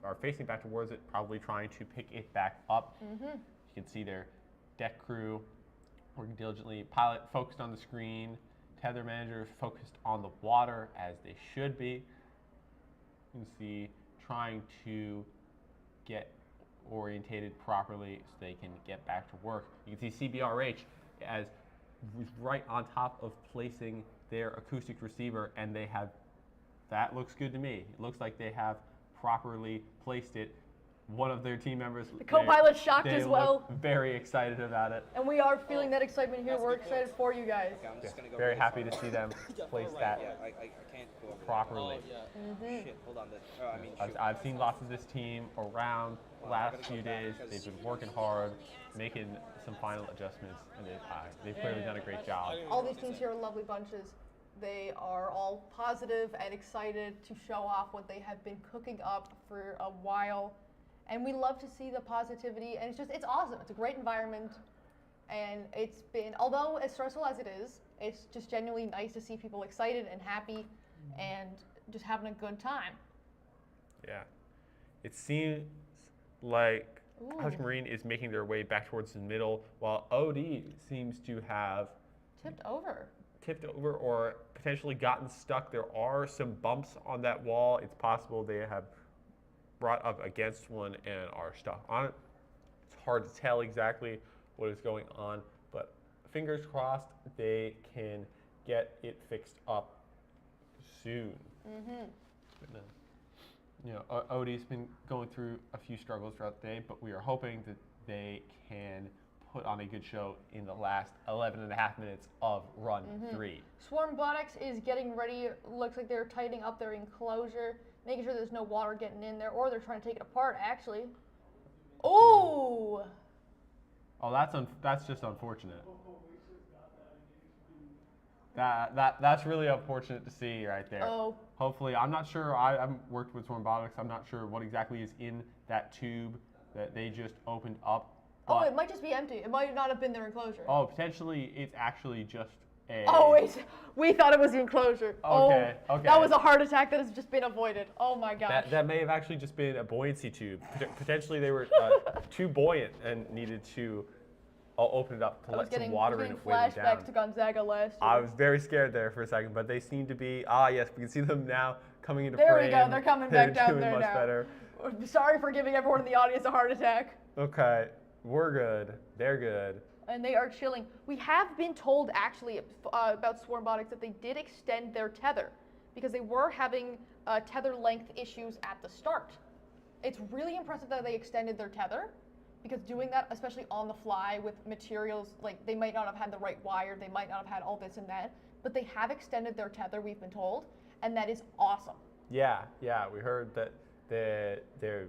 are facing back towards it, probably trying to pick it back up. You can see their deck crew working diligently. Pilot focused on the screen. Tether manager focused on the water, as they should be. You can see trying to get orientated properly so they can get back to work. You can see CBRH as right on top of placing their acoustic receiver, and they have, that looks good to me. It looks like they have properly placed it. One of their team members, the co-pilot shocked as well. Very excited about it. And we are feeling that excitement here. We're excited for you guys. Okay, I'm just gonna go very happy to see them place that I can't go over properly. Shit, hold on. I've seen lots of this team around the last few days. They've been working hard, making some final adjustments, and they've clearly done a great job. All these teams here are lovely bunches. They are all positive and excited to show off what they have been cooking up for a while. And we love to see the positivity, and it's awesome. It's a great environment, and it's been, although as stressful as it is, it's just genuinely nice to see people excited and happy and just having a good time. Yeah. It seems like Husky Marine is making their way back towards the middle, while OD seems to have tipped over or potentially gotten stuck. There are some bumps on that wall. It's possible they have brought up against one and are stuck on it. It's hard to tell exactly what is going on, but fingers crossed they can get it fixed up soon. But, you know, Odie's been going through a few struggles throughout the day, but we are hoping that they can put on a good show in the last 11 and a half minutes of run 3. Swarmbotics is getting ready. Looks like they're tightening up their enclosure, making sure there's no water getting in there, or they're trying to take it apart, actually. Oh! Oh, that's just unfortunate. That's really unfortunate to see right there. Oh. Hopefully, I'm not sure. I haven't worked with Swarmbotics. I'm not sure what exactly is in that tube that they just opened up. Oh, it might just be empty. It might not have been their enclosure. Oh, potentially it's actually just a... Oh, wait. We thought it was the enclosure. Okay, oh, okay. That was a heart attack that has just been avoided. Oh, my gosh. That may have actually just been a buoyancy tube. Potentially they were too buoyant and needed to open it up to let some water in it weighing down. Flashbacks to Gonzaga last year. I was very scared there for a second, but they seem to be, yes, we can see them now coming into there frame. There we go, they're coming back down doing there much now. Better. Sorry for giving everyone in the audience a heart attack. Okay, we're good, they're good. And they are chilling. We have been told, actually, about Swarmbotics that they did extend their tether because they were having tether length issues at the start. It's really impressive that they extended their tether, because doing that, especially on the fly with materials, like they might not have had the right wire, they might not have had all this and that, but they have extended their tether, we've been told, and that is awesome. Yeah, we heard that they're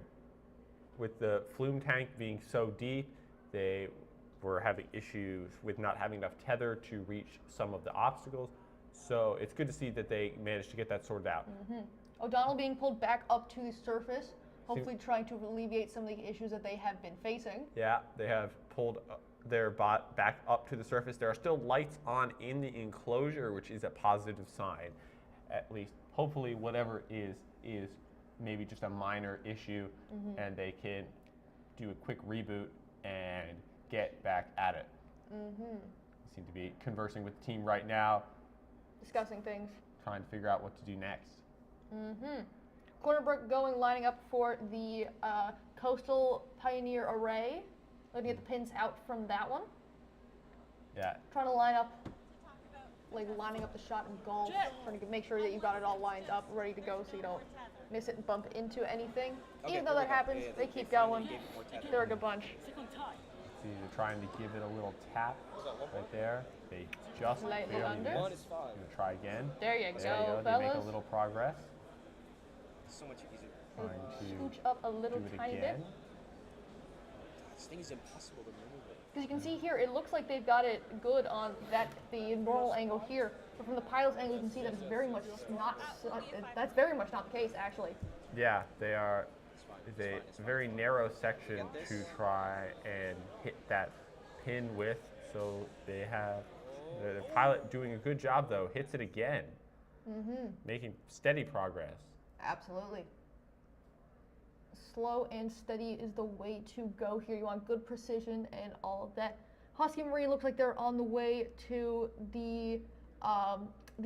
with the flume tank being so deep, they were having issues with not having enough tether to reach some of the obstacles. So it's good to see that they managed to get that sorted out. O'Donnell being pulled back up to the surface, hopefully trying to alleviate some of the issues that they have been facing. Yeah, they have pulled their bot back up to the surface. There are still lights on in the enclosure, which is a positive sign. At least, hopefully, whatever is maybe just a minor issue, and they can do a quick reboot and get back at it. They seem to be conversing with the team right now. Discussing things. Trying to figure out what to do next. Cornerbrook lining up for the Coastal Pioneer Array. Looking at the pins out from that one. Yeah. Trying to line up, lining up the shot in golf. Trying to make sure that you got it all lined up, ready to go so you don't miss it and bump into anything. Even though that happens, they keep going. They're a good bunch. See, they're trying to give it a little tap right there. They just Slightly barely under. missed. Gonna try again. There you go, They fellas. make a little progress. So much easier. Trying to scooch up a little do it tiny again. bit. This thing is impossible to move it. Because you can see here, it looks like they've got it good on the normal angle here, but from the pilot's angle, you can see that it's very much not. That's very much not the case, actually. Yeah, they are. It's a very narrow section to try and hit that pin with. So they have the pilot doing a good job though. Hits it again, making steady progress. Absolutely. Slow and steady is the way to go here. You want good precision and all of that. Husky Marine looks like they're on the way to the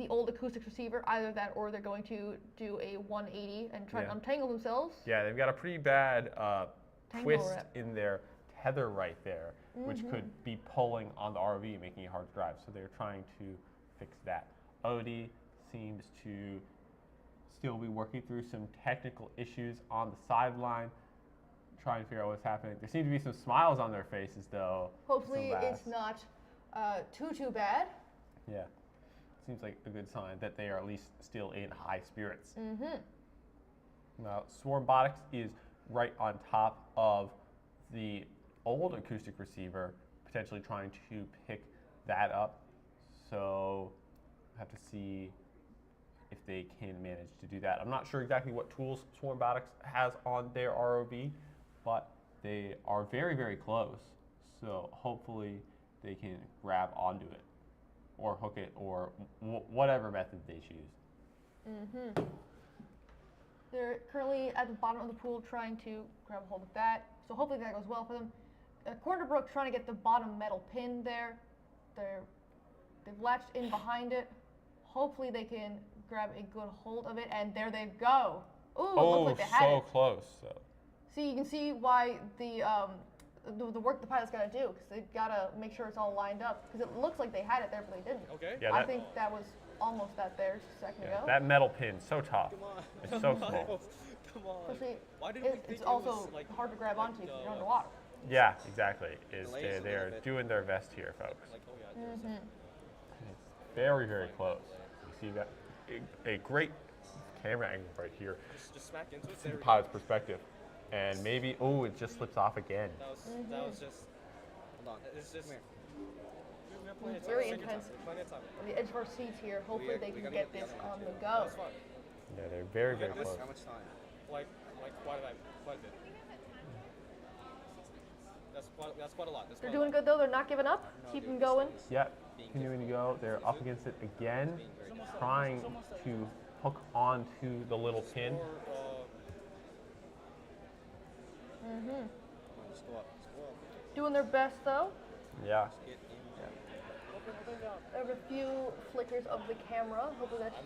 old acoustics receiver. Either that or they're going to do a 180 and try to untangle themselves. Yeah, they've got a pretty bad twist rep. in their tether right there, which could be pulling on the ROV, making it hard to drive. So they're trying to fix that. Odie seems to still be working through some technical issues on the sideline, trying to figure out what's happening. There seem to be some smiles on their faces, though. Hopefully it's not too bad. Yeah, seems like a good sign that they are at least still in high spirits. Now, Swarmbotics is right on top of the old acoustic receiver, potentially trying to pick that up. So I have to see if they can manage to do that. I'm not sure exactly what tools Swarmbotics has on their ROV, but they are very, very close. So hopefully they can grab onto it or hook it or whatever method they choose. They're currently at the bottom of the pool trying to grab a hold of that. So hopefully that goes well for them. Cornerbrook trying to get the bottom metal pin there. They've latched in behind it. Hopefully they can grab a good hold of it, and there they go. Ooh, it looks like they had so it. Close. So. See, you can see why the the work the pilot's got to do, because they've got to make sure it's all lined up. Because it looks like they had it there, but they didn't. Okay. Yeah, I that- think that was almost that there just a second ago. That metal pin, so tough. Come on. It's so small. Come on. Especially, Why didn't we think it's it also was, like, hard to grab onto if you're underwater. Yeah, exactly. Delays a They're little bit. doing their best here, folks. Like, oh yeah, there's Mm-hmm. It's very, very close. You see that a great camera angle right here. just smack into it. See There the we go. pilot's perspective. And maybe, oh, it just slips off again. That was just. Hold on. It's just. We have plenty of time. Very Take your time. intense. Plenty of time. On the edge of our seats here, hopefully they we can gotta get the this other on one. the go. That's fine. Yeah, they're very, very This- close. How much time? Like, why did I plug it? That's quite a lot. That's They're quite a doing lot. good though. They're not giving up. Keep them going. Yep, continuing to go. They're up against it again, trying to hook onto the little pin. Mm-hmm. Just go up. Doing their best though. Yeah. There are a few flickers of the camera. Hopefully that's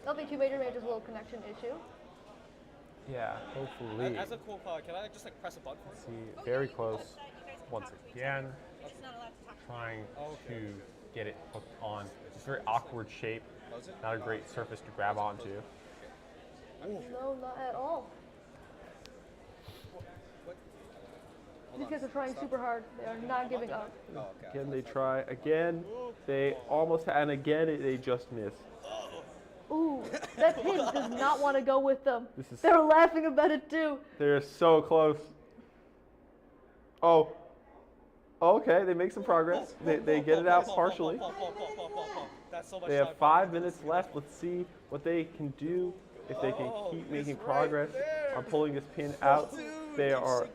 nothing too major. Maybe just a little connection issue. Yeah, hopefully. As a cool pod, can I just like press a button for it? See, very close once again. Trying to get it hooked on. It's a very awkward shape. Not a great surface to grab onto. No, not at all. These guys are trying super hard. They are not giving up. Again, they try again. They almost, and again, they just miss. Ooh, that pin does not want to go with them. This is- They're laughing about it too. They're so close. Oh. Okay, they make some progress. They get it out partially. That's so much They have time. 5 minutes left. Let's see what they can do. If they can keep making progress on pulling this pin out. They are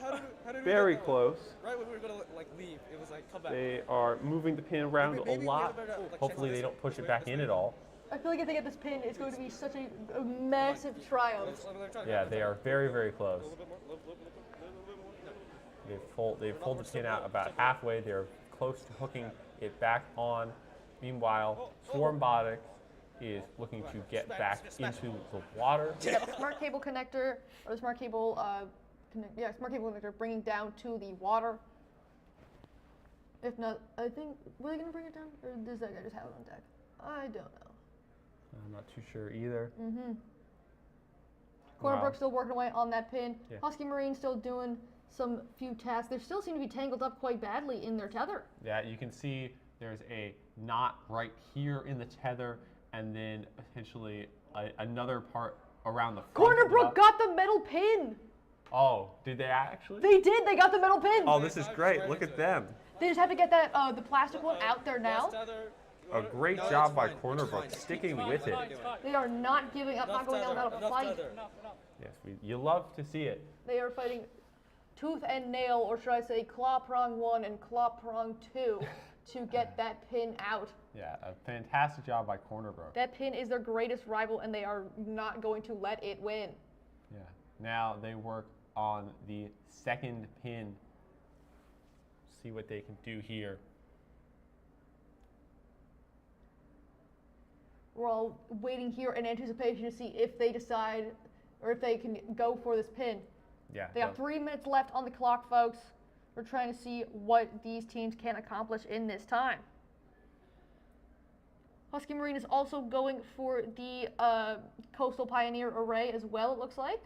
How did we very get that? close. Right when we were gonna like leave, it was like come back. They are moving the pin around a Maybe lot. we had a better, like, Hopefully they don't push it back in at all. I feel like if they get this pin, it's going to be such a massive triumph. Yeah, they are very, very close. They've pulled the pin out about halfway. They're close to hooking it back on. Meanwhile, Swarmbotics is looking to get back into the water. Yeah, the smart cable connector, or the smart cable, smart cable connector bringing down to the water. If not, I think, were they going to bring it down? Or does that guy just have it on deck? I don't know. I'm not too sure either. Mm-hmm. Wow. Cornerbrook still working away on that pin. Yeah. Husky Marine still doing some few tasks. They still seem to be tangled up quite badly in their tether. Yeah, you can see there's a knot right here in the tether, and then potentially another part around the front. Cornerbrook got the metal pin! Oh, did they actually? They did! They got the metal pin! Oh, this is great. Look at them. They just have to get that the plastic one out there now. A great job by Cornerbrook sticking with it. They are not giving up, not going down without a fight. Yes, you love to see it. They are fighting tooth and nail, or should I say claw prong 1 and claw prong 2 to get that pin out. Yeah, a fantastic job by Cornerbrook. That pin is their greatest rival, and they are not going to let it win. Yeah. Now they work on the second pin. See what they can do here. We're all waiting here in anticipation to see if they decide or if they can go for this pin. Yeah. They got 3 minutes left on the clock, folks. We're trying to see what these teams can accomplish in this time. Husky Marine is also going for the Coastal Pioneer array as well, it looks like.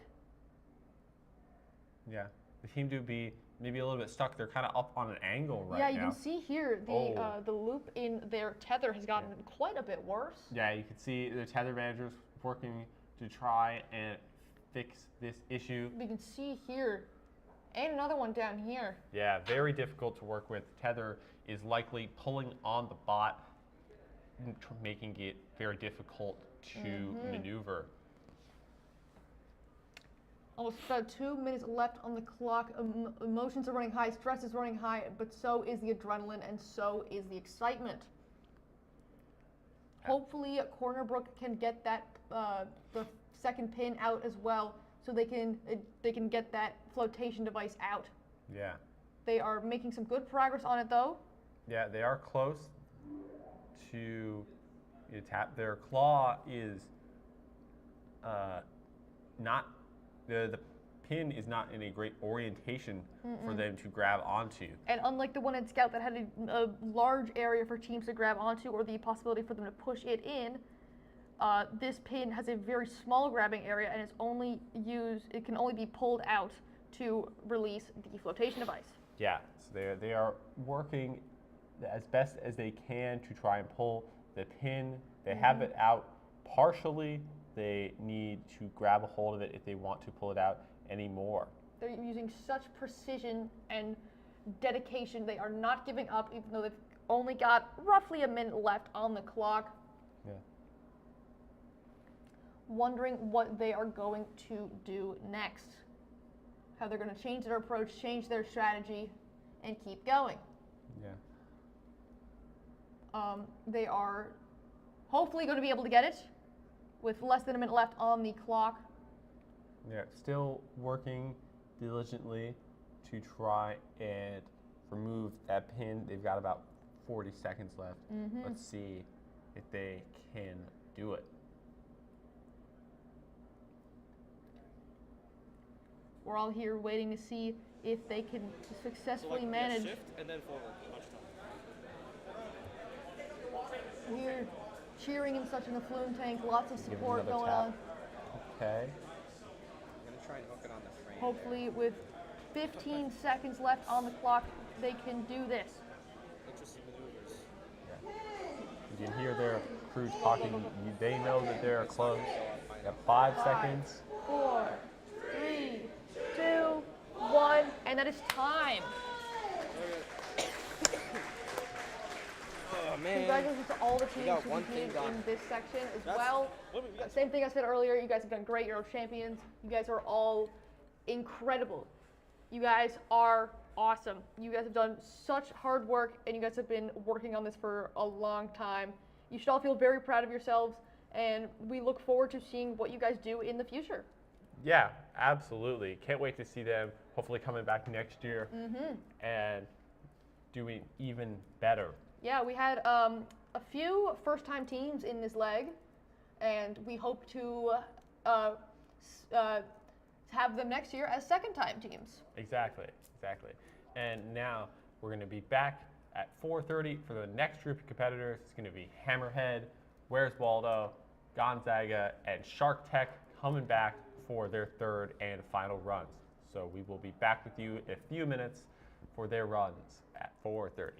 Yeah. They seem to be maybe a little bit stuck. They're kind of up on an angle right now. Yeah, you can see here the loop in their tether has gotten quite a bit worse. Yeah, you can see the tether managers working to try and fix this issue. We can see here, and another one down here. Yeah, very difficult to work with. Tether is likely pulling on the bot, making it very difficult to maneuver. Almost about 2 minutes left on the clock. Emotions are running high, stress is running high, but so is the adrenaline and so is the excitement. Hopefully, Cornerbrook can get that the second pin out as well, so they can get that flotation device out. Yeah. They are making some good progress on it, though. Yeah, they are close to tap. Their claw is not. The pin is not in a great orientation for them to grab onto. And unlike the one in Scout that had a large area for teams to grab onto or the possibility for them to push it in, this pin has a very small grabbing area and it can only be pulled out to release the flotation device. Yeah, so they are working as best as they can to try and pull the pin. They have it out partially. They need to grab a hold of it if they want to pull it out anymore. They're using such precision and dedication. They are not giving up, even though they've only got roughly a minute left on the clock. Yeah. Wondering what they are going to do next. How they're going to change their approach, change their strategy, and keep going. Yeah. They are hopefully going to be able to get it with less than a minute left on the clock. They're still working diligently to try and remove that pin. They've got about 40 seconds left. Let's see if they can do it. We're all here waiting to see if they can successfully manage. Shift and then forward. We're cheering in such an affluent tank, lots of Give it support another going tap. on. Okay. I'm gonna try and hook it on the frame. Hopefully with 15 seconds left on the clock, they can do this. Interesting maneuvers. You can hear their crew talking. They know that they're close. You got 5 seconds. 4, 3, 2, 1, and that is time. Oh man. Congratulations to all the We teams got who one thing competed done. in this section as That's- well. what we got- Same thing I said earlier, you guys have done great, you're champions. You guys are all incredible. You guys are awesome. You guys have done such hard work and you guys have been working on this for a long time. You should all feel very proud of yourselves and we look forward to seeing what you guys do in the future. Yeah, absolutely. Can't wait to see them hopefully coming back next year and doing even better. Yeah, we had a few first-time teams in this leg, and we hope to have them next year as second-time teams. Exactly. And now we're going to be back at 4:30 for the next group of competitors. It's going to be Hammerhead, Where's Waldo, Gonzaga, and Shark Tech coming back for their third and final runs. So we will be back with you in a few minutes for their runs at 4:30.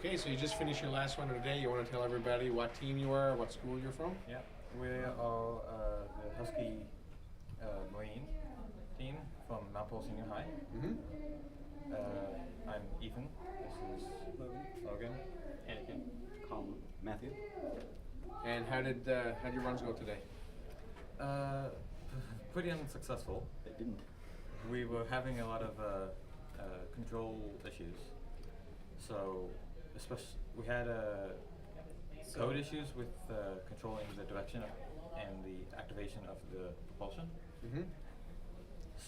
Okay, so you just finished your last one of the day. You want to tell everybody what team you are, what school you're from? Yeah, we are the Husky Marine team from Maple Senior High. I'm Ethan. This is Logan. Anakin. Colin. Matthew. And how did your runs go today? Pretty unsuccessful. They didn't. We were having a lot of control issues. So, especially we had code issues with controlling the direction and the activation of the propulsion.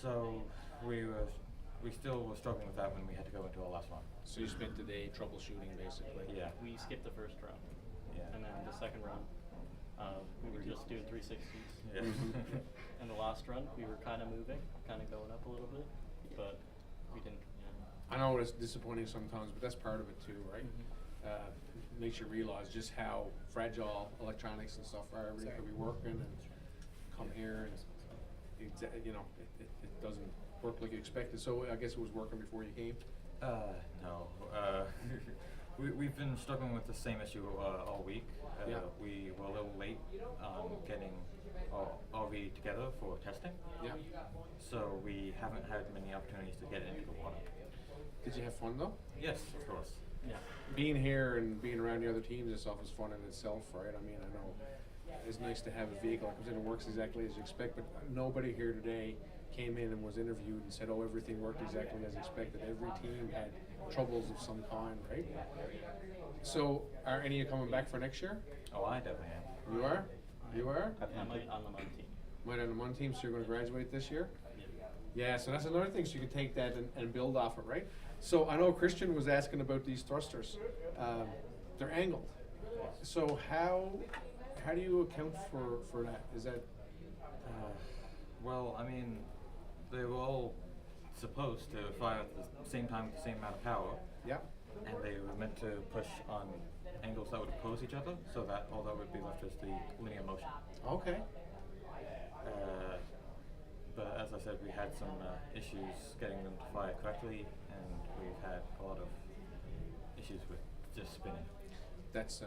So we still were struggling with that when we had to go into our last run. So you spent the day troubleshooting, basically. Yeah. We skipped the first round. Yeah. And then the second run, we were just doing 360s. Yeah. And the last run, we were kind of moving, kind of going up a little bit, but we didn't. I know it's disappointing sometimes, but that's part of it too, right? Makes you realize just how fragile electronics and stuff are. Everything could be working and come here and it doesn't work like you expected. So I guess it was working before you came? No. We've been struggling with the same issue all week. We were a little late getting our RV together for testing. Yeah. So we haven't had many opportunities to get into the water. Did you have fun though? Yes, of course. Yeah. Being here and being around the other teams itself is fun in itself, right? I mean, I know it's nice to have a vehicle that comes in and works exactly as you expect, but nobody here today came in and was interviewed and said, oh, everything worked exactly as expected. Every team had troubles of some kind, right? So, are any of you coming back for next year? Oh, I definitely am. You are? You are? I might on the MUN team. Might on the MUN team, so you're going to graduate this year? Yeah, so that's another thing, so you can take that and build off it, right? So I know Christian was asking about these thrusters. They're angled. So how do you account for that? Is that... well, I mean, they were all supposed to fire at the same time with the same amount of power. Yeah. And they were meant to push on angles that would oppose each other, so that all that would be left is the linear motion. Okay. But as I said, we had some issues getting them to fire correctly, and we've had a lot of issues with just spinning. That's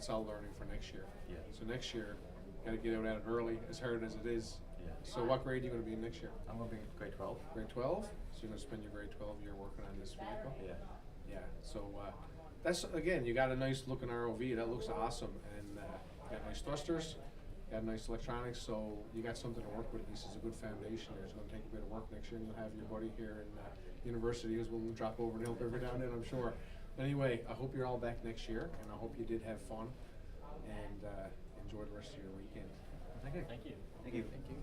all learning for next year. Yeah. So next year, got to get out at it early, as hard as it is. Yeah. So what grade are you going to be in next year? I'm going to be in grade 12. Grade 12? So you're going to spend your grade 12 year working on this vehicle? Yeah. Yeah. So that's, again, you got a nice looking ROV. That looks awesome. And you got nice thrusters. Got nice electronics, so you got something to work with. At least it's a good foundation there. It's going to take a bit of work next year, and you'll have your buddy here in university who's willing to drop over and help every now and then, I'm sure. Anyway, I hope you're all back next year, and I hope you did have fun and enjoy the rest of your weekend. Thank you. Thank you. Thank you. Thank you.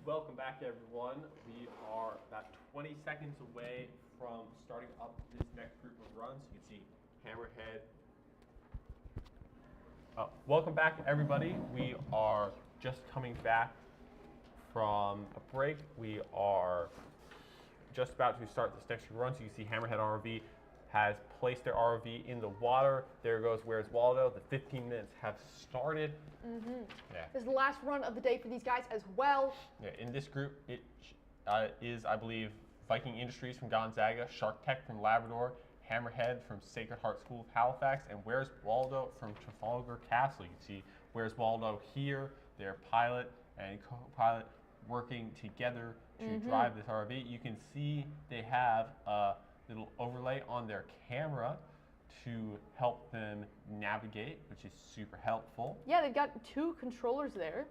Welcome back, everyone. We are about 20 seconds away from starting up this next group of runs. You can see Hammerhead. Welcome back, everybody. We are just coming back from a break. We are just about to start this next run. So you see Hammerhead ROV has placed their ROV in the water. There goes Where's Waldo. The 15 minutes have started. Yeah. This is the last run of the day for these guys as well. Yeah, in this group, it is, I believe, Viking Industries from Gonzaga, Shark Tech from Labrador, Hammerhead from Sacred Heart School of Halifax, and Where's Waldo from Trafalgar Castle. You can see Where's Waldo here, their pilot and co-pilot working together to drive this ROV. You can see they have a little overlay on their camera to help them navigate, which is super helpful. Yeah, they've got 2 controllers there,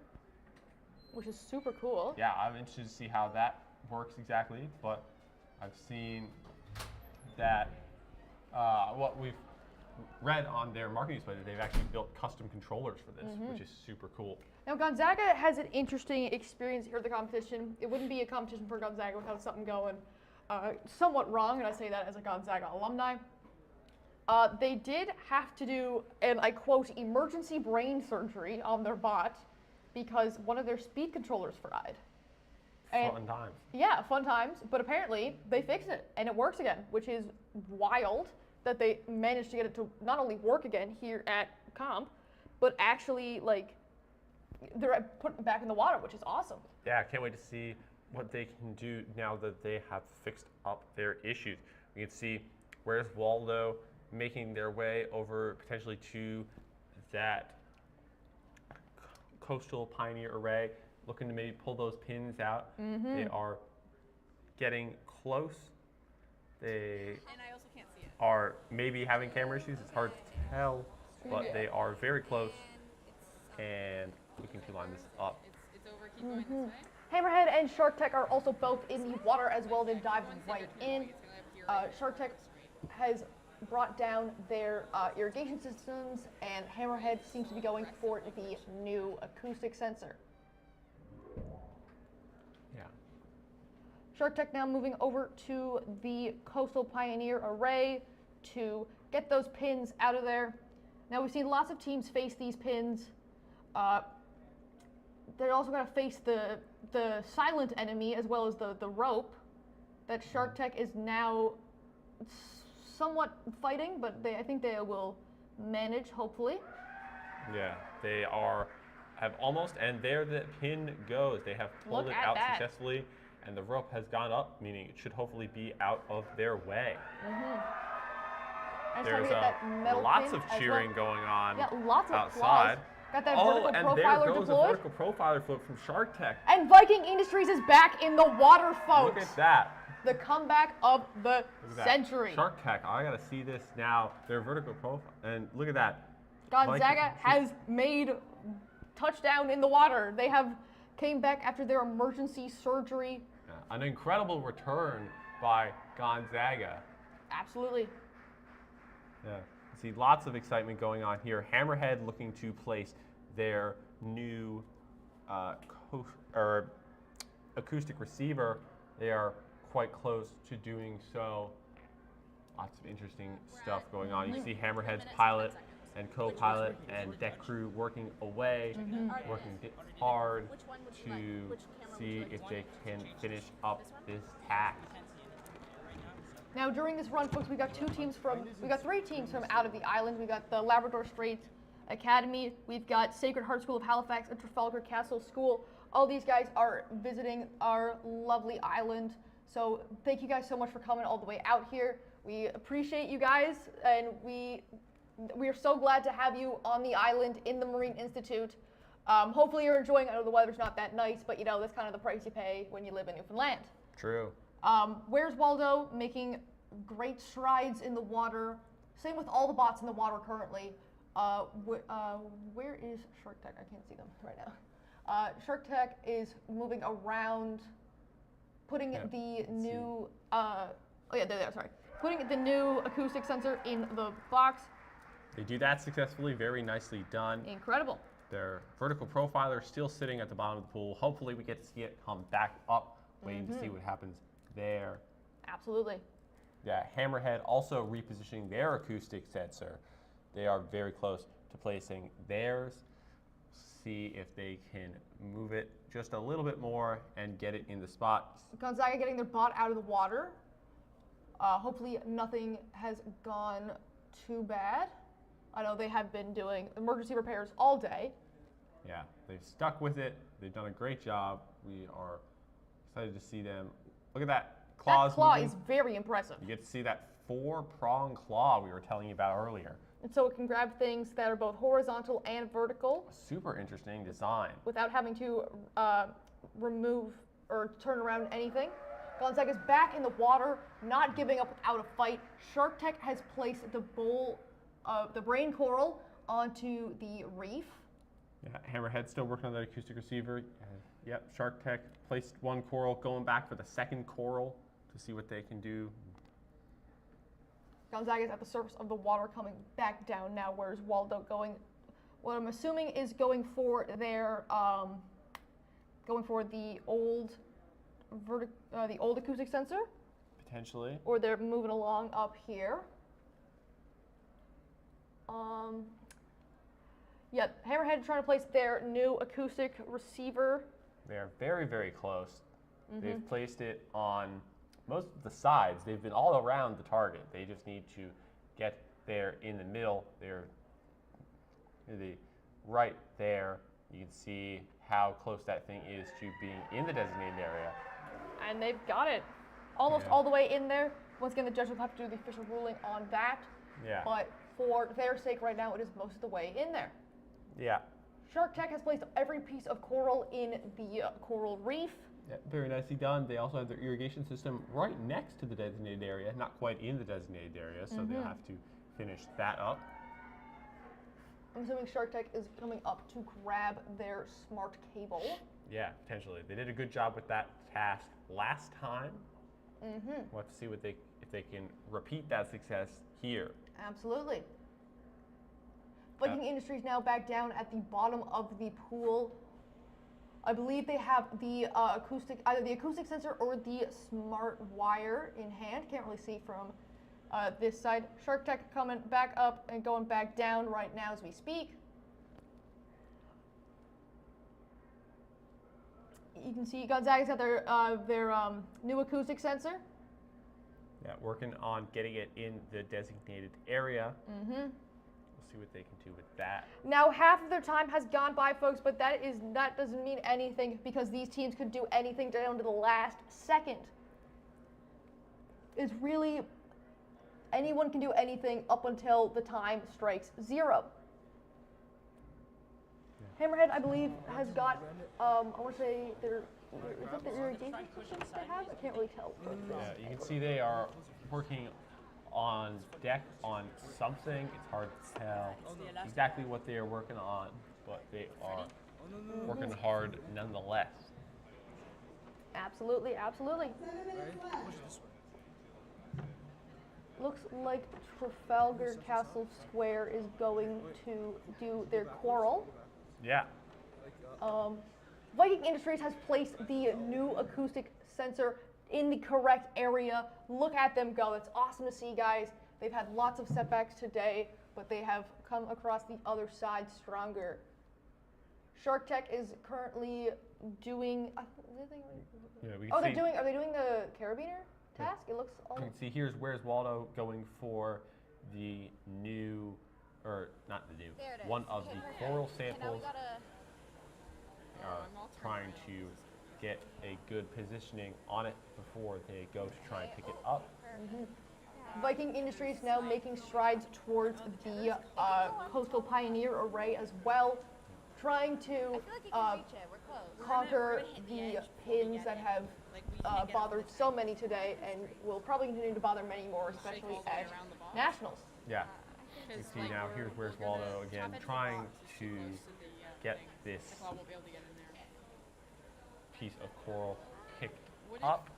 which is super cool. Yeah, I'm interested to see how that works exactly, but I've seen that what we've read on their marketing display that they've actually built custom controllers for this, which is super cool. Now, Gonzaga has an interesting experience here at the competition. It wouldn't be a competition for Gonzaga without something going somewhat wrong, and I say that as a Gonzaga alumni. They did have to do, and I quote, emergency brain surgery on their bot because one of their speed controllers fried. And fun times. Yeah, fun times, but apparently they fixed it and it works again, which is wild that they managed to get it to not only work again here at Comp, but actually, like, they're putting it back in the water, which is awesome. Yeah, I can't wait to see what they can do now that they have fixed up their issues. We can see Where's Waldo making their way over potentially to that coastal pioneer array, looking to maybe pull those pins out. They are getting close. They are maybe having camera issues. It's hard to tell, but they are very close and looking to line this up. Hammerhead and Shark Tech are also both in the water as well. They've dived right in. Shark Tech has brought down their irrigation systems, and Hammerhead seems to be going for the new acoustic sensor. Yeah. Shark Tech now moving over to the Coastal Pioneer Array to get those pins out of there. Now we've seen lots of teams face these pins. They're also going to face the silent enemy as well as the rope that Shark Tech is now somewhat fighting, but I think they will manage, hopefully. Yeah, they have almost, and there the pin goes. They have pulled it out successfully, and the rope has gone up, meaning it should hopefully be out of their way. There's lots of cheering going on outside. Got that vertical profiler there goes deployed. A vertical profiler flip from Shark Tech. And Viking Industries is back in the water, folks. Look at that. The comeback of the century. Shark Tech, I gotta see this now. Their vertical profile, and look at that. Gonzaga has made touchdown in the water. They have came back after their emergency surgery. Yeah, an incredible return by Gonzaga. Absolutely. Yeah. See lots of excitement going on here. Hammerhead looking to place their new acoustic receiver. They are quite close to doing so. Lots of interesting stuff going on. You see Hammerhead's pilot and co-pilot and deck crew working away, working hard to see if they can finish up this task. Now during this run, folks, we got 3 teams from out of the island. We got the Labrador Straits Academy. We've got Sacred Heart School of Halifax and Trafalgar Castle School. All these guys are visiting our lovely island. So thank you guys so much for coming all the way out here. We appreciate you guys, and we are so glad to have you on the island in the Marine Institute. Hopefully you're enjoying it. I know the weather's not that nice, but you know, that's kind of the price you pay when you live in Newfoundland. True. Where's Waldo making great strides in the water. Same with all the bots in the water currently. Where is Shark Tech? I can't see them right now. Shark Tech is moving around, putting the new, putting the new acoustic sensor in the box. They do that successfully, very nicely done. Incredible. their vertical profiler still sitting at the bottom of the pool. Hopefully we get to see it come back up, waiting to see what happens there. Absolutely. Yeah, Hammerhead also repositioning their acoustic sensor. They are very close to placing theirs. See if they can move it just a little bit more and get it in the spot. Gonzaga getting their bot out of the water. Hopefully nothing has gone too bad. I know they have been doing emergency repairs all day. Yeah, they've stuck with it. They've done a great job. We are excited to see them. Look at that claws. That claw moving. is very impressive. You get to see that 4-prong claw we were telling you about earlier. And so it can grab things that are both horizontal and vertical. Super interesting design. Without having to remove or turn around anything. Gonzaga's back in the water, not giving up without a fight. Shark Tech has placed the brain coral onto the reef. Yeah, Hammerhead's still working on that acoustic receiver. Yep, Shark Tech placed one coral, going back for the second coral to see what they can do. Gonzaga's at the surface of the water, coming back down now. Where's Waldo going? What I'm assuming is going for their, the old acoustic sensor. Potentially. Or they're moving along up here. Yeah, Hammerhead trying to place their new acoustic receiver. They are very, very close. They've placed it on most of the sides. They've been all around the target. They just need to get there in the middle. They're right there. You can see how close that thing is to being in the designated area. And they've got it almost all the way in there. Once again, the judge will have to do the official ruling on that. Yeah. But for their sake right now, it is most of the way in there. Yeah. Shark Tech has placed every piece of coral in the coral reef. Yeah, very nicely done. They also have their irrigation system right next to the designated area, not quite in the designated area, so they'll have to finish that up. I'm assuming Shark Tech is coming up to grab their smart cable. Yeah, potentially. They did a good job with that task last time. We'll have to see what if they can repeat that success here. Absolutely. Viking Industries now back down at the bottom of the pool. I believe they have the either the acoustic sensor or the smart wire in hand. Can't really see from this side. Shark Tech coming back up and going back down right now as we speak. You can see Gonzaga's got their new acoustic sensor. Yeah, working on getting it in the designated area. We'll see what they can do with that. Now, half of their time has gone by, folks, but that doesn't mean anything because these teams could do anything down to the last second. It's really anyone can do anything up until the time strikes 0. Hammerhead, I believe, has got I want to say is it the irrigation systems they have? I can't really tell. Yeah, you can see they are working on deck on something. It's hard to tell exactly what they are working on, but they are working hard nonetheless. Absolutely, absolutely. Looks like Trafalgar Castle Square is going to do their coral. Yeah. Viking Industries has placed the new acoustic sensor in the correct area. Look at them go. It's awesome to see, guys. They've had lots of setbacks today, but they have come across the other side stronger. Shark Tech is currently doing. Yeah, we can are see. they doing the carabiner task? It looks. You can see where's Waldo going for the new, or not the new, one of the coral samples. They are trying to get a good positioning on it before they go to try and pick it up. Viking Industries now making strides towards the Coastal Pioneer array as well, trying to conquer the pins that have bothered so many today and will probably continue to bother many more, especially at Nationals. Yeah. You see now, where's Waldo again, trying to get this piece of coral picked up.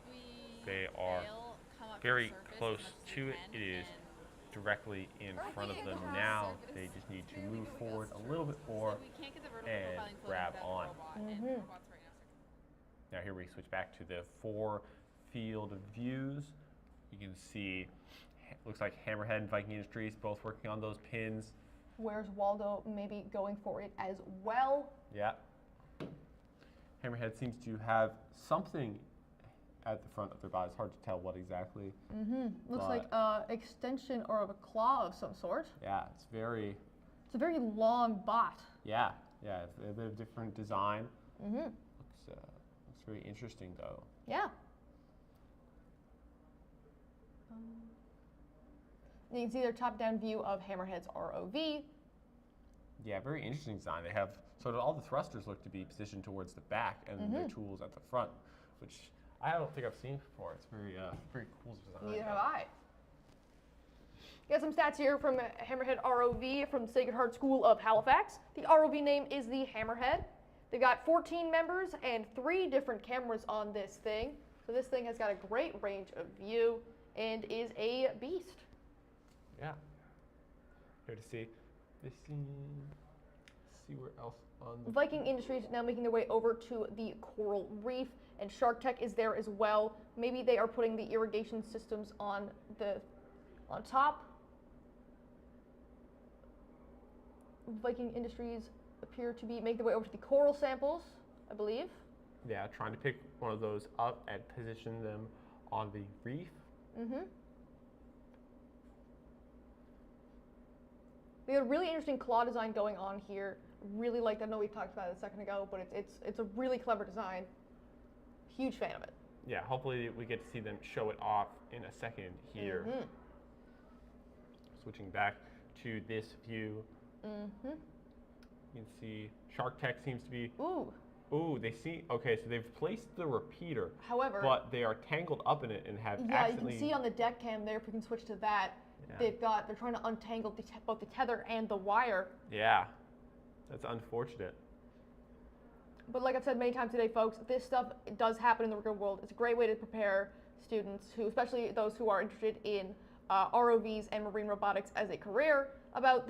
They are very close to it. It is directly in front of them now. They just need to move move forward a little bit more and grab on. Now here we switch back to the 4 field of views. You can see, looks like Hammerhead and Viking Industries both working on those pins. Where's Waldo maybe going for it as well? Yeah. Hammerhead seems to have something at the front of their body. It's hard to tell what exactly. Looks like extension or of a claw of some sort. Yeah, it's a very long bot. Yeah, it's a bit of different design. Looks very interesting though. Yeah. You can see their top-down view of Hammerhead's ROV. Yeah, very interesting design. They have, so all the thrusters look to be positioned towards the back and their tools at the front, which I don't think I've seen before. It's very cool design. Neither have I. Got some stats here from Hammerhead ROV from the Sacred Heart School of Halifax. The ROV name is the Hammerhead. They've got 14 members and 3 different cameras on this thing. So this thing has got a great range of view and is a beast. Yeah. Here to see. See where else on the Viking Industries now making their way over to the coral reef, and Shark Tech is there as well. Maybe they are putting the irrigation systems on top. Viking Industries appear to be making their way over to the coral samples, I believe. Yeah, trying to pick one of those up and position them on the reef. They have a really interesting claw design going on here. Really like that. I know we talked about it a second ago, but it's a really clever design. Huge fan of it. Yeah, hopefully we get to see them show it off in a second here. Switching back to this view. You can see Shark Tech seems to be. Ooh, they see. Okay, so they've placed the repeater. However, but they are tangled up in it and have accidentally. You can see on the deck cam there. If we can switch to that. Yeah. They're trying to untangle both the tether and the wire. Yeah, that's unfortunate. But like I've said many times today, folks, this stuff does happen in the real world. It's a great way to prepare students, especially those who are interested in ROVs and marine robotics as a career, about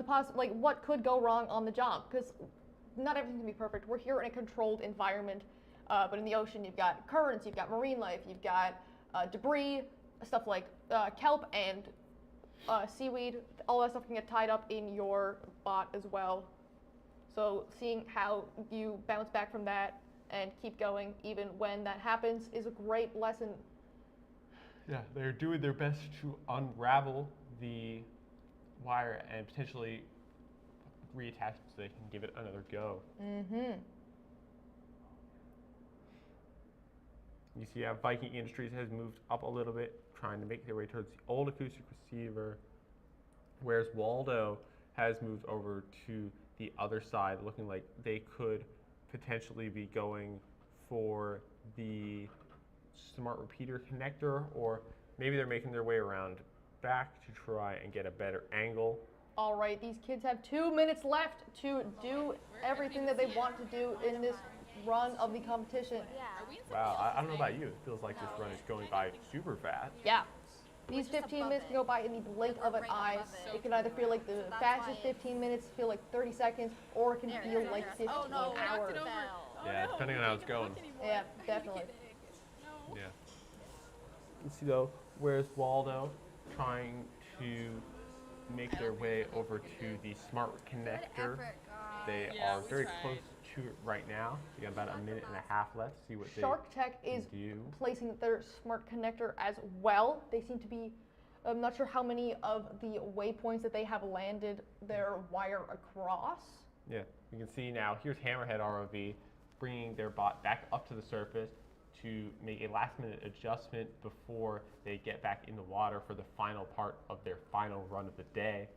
what could go wrong on the job. Because not everything can be perfect. We're here in a controlled environment, but in the ocean, you've got currents, you've got marine life, you've got debris, stuff like kelp and seaweed. All that stuff can get tied up in your bot as well. So seeing how you bounce back from that and keep going even when that happens is a great lesson. Yeah, they're doing their best to unravel the wire and potentially reattach it so they can give it another go. You see how Viking Industries has moved up a little bit, trying to make their way towards the old acoustic receiver, whereas Waldo has moved over to the other side, looking like they could potentially be going for the smart repeater connector, or maybe they're making their way around back to try and get a better angle. All right, these kids have 2 minutes left to do everything that they want to do in this run of the competition. Wow, I don't know about you. It feels like this run is going by super fast. Yeah. These 15 minutes can go by in the blink of an eye. It can either feel like the fastest 15 minutes, feel like 30 seconds, or it can feel like 15 hours. Yeah, depending on how it's going. Yeah, definitely. Yeah. You see though, where's Waldo trying to make their way over to the smart connector? They are very close to it right now. You got about a minute and a half left. See what Shark Tech is do. Placing their smart connector as well. They seem to be, I'm not sure how many of the waypoints that they have landed their wire across. Yeah, you can see now, here's Hammerhead ROV bringing their bot back up to the surface to make a last minute adjustment before they get back in the water for the final part of their final run of the day.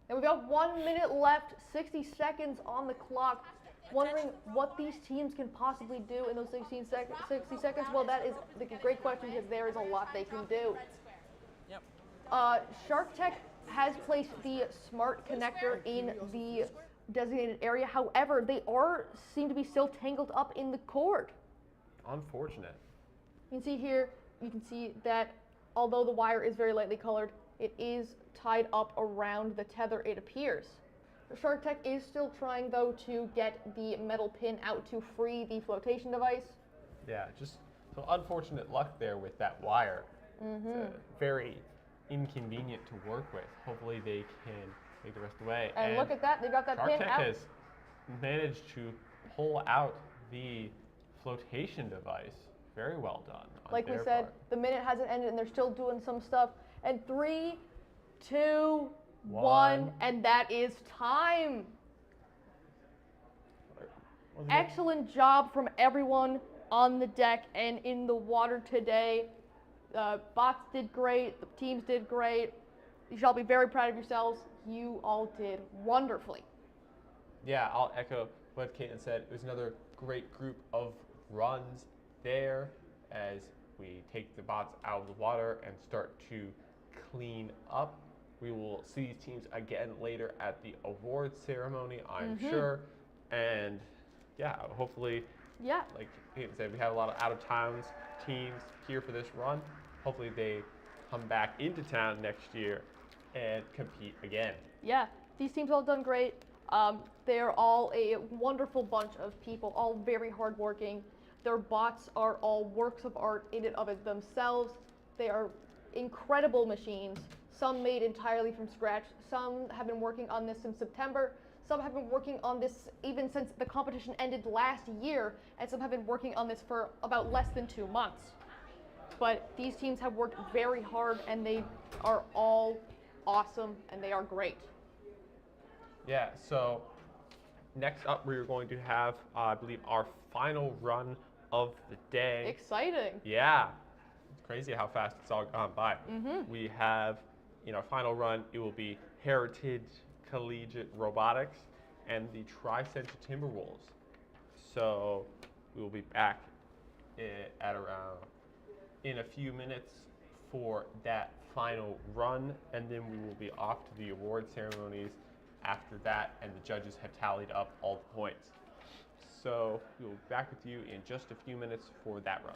And we've got 1 minute left, 60 seconds on the clock. Wondering what these teams can possibly do in those 60 seconds? Well, that is a great question because there is a lot they can do. Shark Tech has placed the smart connector in the designated area. However, they seem to be still tangled up in the cord. Unfortunate. You can see here, you can see that although the wire is very lightly colored, it is tied up around the tether, it appears. Shark Tech is still trying, though, to get the metal pin out to free the flotation device. Yeah, just some unfortunate luck there with that wire. It's very inconvenient to work with. Hopefully they can make the rest of the way. And look at that, they got that Shark pin Tech out. has managed to pull out the flotation device. Very well done. On Like we their said, part. the minute hasn't ended and they're still doing some stuff. And 3, 2, 1, and that is time. Excellent job from everyone on the deck and in the water today. Bots did great, the teams did great. You should all be very proud of yourselves. You all did wonderfully. Yeah, I'll echo what Caitlin said. It was another great group of runs there as we take the bots out of the water and start to clean up. We will see these teams again later at the awards ceremony, I'm sure. And yeah, hopefully, like Caitlin said, we have a lot of out-of-towns teams here for this run. Hopefully they come back into town next year and compete again. Yeah, these teams all done great. They're all a wonderful bunch of people, all very hardworking. Their bots are all works of art in and of it themselves. They are incredible machines. Some made entirely from scratch. Some have been working on this since September. Some have been working on this even since the competition ended last year, and some have been working on this for about less than 2 months. But these teams have worked very hard, and they are all awesome, and they are great. Yeah, so next up we're going to have, I believe, our final run of the day. Exciting. Yeah, it's crazy how fast it's all gone by. We have, in our final run, it will be Heritage Collegiate Robotics and the Tri-Central Timberwolves. So we will be back at around in a few minutes for that final run, and then we will be off to the award ceremonies after that, and the judges have tallied up all the points. So we will be back with you in just a few minutes for that run.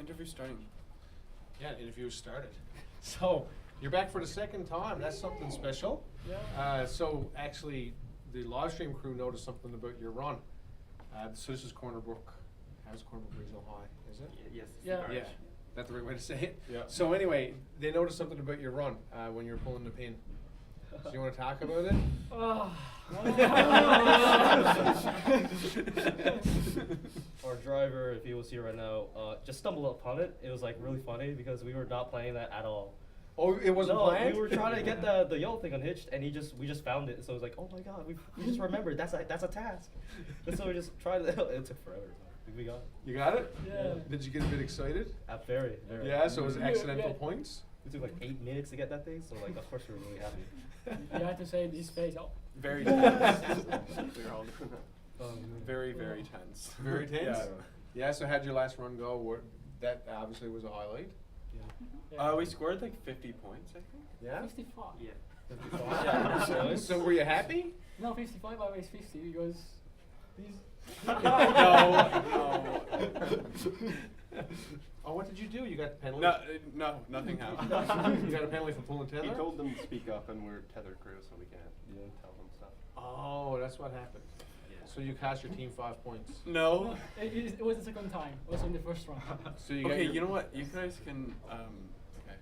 interview starting. Yeah, the interview started. So, you're back for the second time. That's something special. Yeah. So, actually, the live stream crew noticed something about your run. So this is Corner Brook. How's Corner Brook Regional High? Is it? Yes. Yeah. That's the right way to say it. Yeah. So anyway, they noticed something about your run when you were pulling the pin. So you want to talk about it? Our driver, if he was here right now, just stumbled upon it. It was like really funny because we were not playing that at all. Oh, it wasn't no, planned? we were trying to get the yellow thing unhitched, and we just found it. So it was like, oh my god, we just remembered that's a task. And so we just tried it. It took forever. But we got it. You got it? Yeah. Did you get a bit excited? Very, very. Yeah, so it was accidental points? It took like 8 minutes to get that thing, so like of course we were really happy. You had to say his face out. Very tense. We were all doing that. Very, very tense. Very tense? Yeah. Yeah, so how'd your last run go? That obviously was a highlight. We scored like 50 points, I think. Yeah? 55. Yeah. 55? Yeah. So were you happy? No, 55, I raised 50 because these. No. Oh, what did you do? You got the penalty? No, nothing happened. You got a penalty for pulling tether? He told them to speak up, and we're tether crew, so we can't tell them stuff. Oh, that's what happened. Yeah. So you cost your team 5 points. No. It was the second time. Also in the first round. So you Okay, you know what? You guys can. Okay.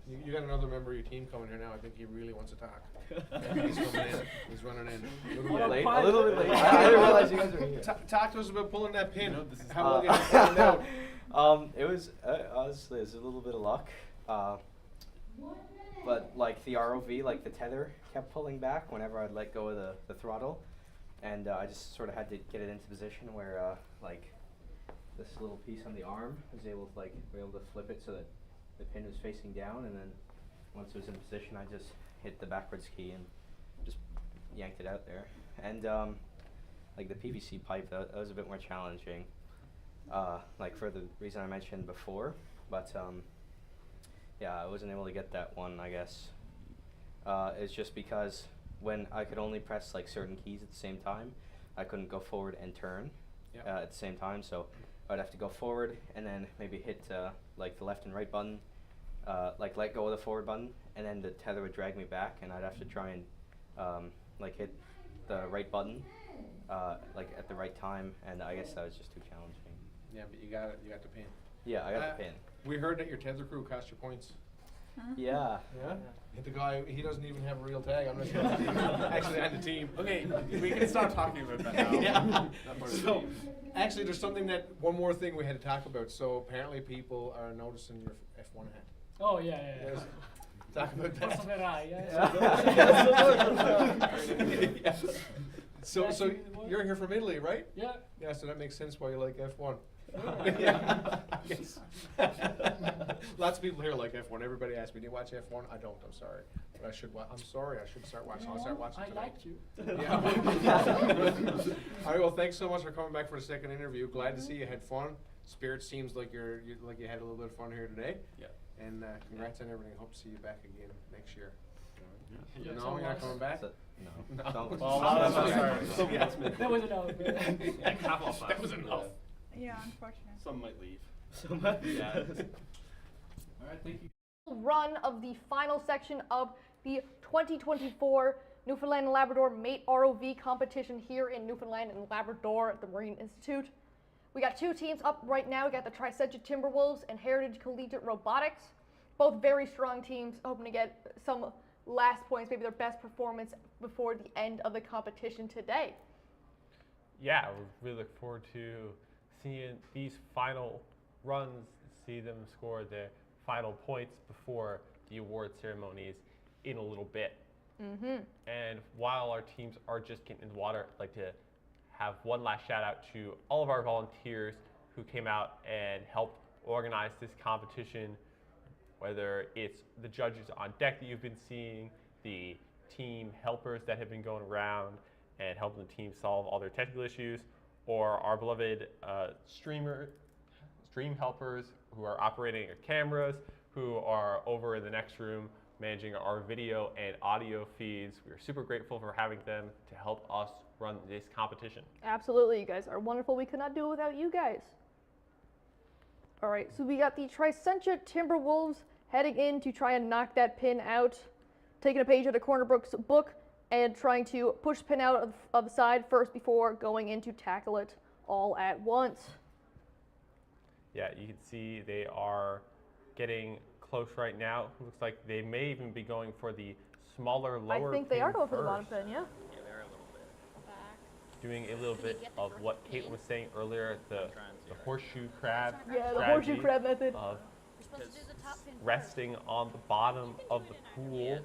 Anyways. You got another member of your team coming here now. I think he really wants to talk. He's coming in. He's running in. A little bit late. I didn't realize you guys were here. Talk to us about pulling that pin. You know, this is How will get found out? It was honestly, it was a little bit of luck. But like the ROV, like the tether kept pulling back whenever I'd let go of the throttle, and I just sort of had to get it into position where like this little piece on the arm was able to we were able to flip it so that the pin was facing down, and then once it was in position, I just hit the backwards key and just yanked it out there. And like the PVC pipe, that was a bit more challenging, like for the reason I mentioned before. But yeah, I wasn't able to get that one, I guess. It's just because when I could only press like certain keys at the same time, I couldn't go forward and turn at the same time. So I'd have to go forward and then maybe hit like the left and right button, like let go of the forward button, and then the tether would drag me back, and I'd have to try and like hit the right button like at the right time, and I guess that was just too challenging. Yeah, but you got it. You got the pin. Yeah, I got the pin. We heard that your tether crew cost you points. Yeah. Yeah? The guy, he doesn't even have a real tag. I'm not sure. Actually, on the team. Okay, we can stop talking about that now. Yeah. That part of the So, team. actually, there's one more thing we had to talk about. So, apparently, people are noticing your F1 hat. Oh yeah. Yes. Talk about that. Forza Ferrari, Yeah. So you're here from Italy, right? Yeah. Yeah, so that makes sense why you like F1. Yeah. Yes. Lots of people here like F1. Everybody asks me, do you watch F1? I don't, I'm sorry. But I should I'm sorry, I should start watching. I'll start watching I tonight. liked you. Yeah. All right, well, thanks so much for coming back for the second interview. Glad to see you had fun. Spirit seems like you had a little bit of fun here today. Yeah. And congrats on everything. Hope to see you back again next year. Yeah. No, you're not coming back? No. No. That was enough. That was enough. Yeah, unfortunately. Some might leave. Yeah. All right, thank you. Run of the final section of the 2024 Newfoundland and Labrador Mate ROV competition here in Newfoundland and Labrador at the Marine Institute. We got two teams up right now. We got the Tri-Century Timberwolves and Heritage Collegiate Robotics. Both very strong teams, hoping to get some last points, maybe their best performance before the end of the competition today. Yeah, we really look forward to seeing these final runs, see them score their final points before the award ceremonies in a little bit. Mm-hmm. And while our teams are just getting in the water, I'd like to have one last shout out to all of our volunteers who came out and helped organize this competition, whether it's the judges on deck that you've been seeing, the team helpers that have been going around and helping the team solve all their technical issues, or our beloved stream helpers who are operating our cameras, who are over in the next room managing our video and audio feeds. We are super grateful for having them to help us run this competition. Absolutely, you guys are wonderful. We could not do it without you guys. All right, so we got the Tricentia Timberwolves heading in to try and knock that pin out, taking a page out of Cornerbrook's book and trying to push the pin out of the side first before going in to tackle it all at once. Yeah, you can see they are getting close right now. Looks like they may even be going for the smaller, lower I think they pin are going for the bottom first. pin, yeah. Yeah, they're a little bit back. Doing a little bit of what Caitlin was saying earlier, the horseshoe crab Yeah, the strategy horseshoe crab method. of resting on the bottom of the pool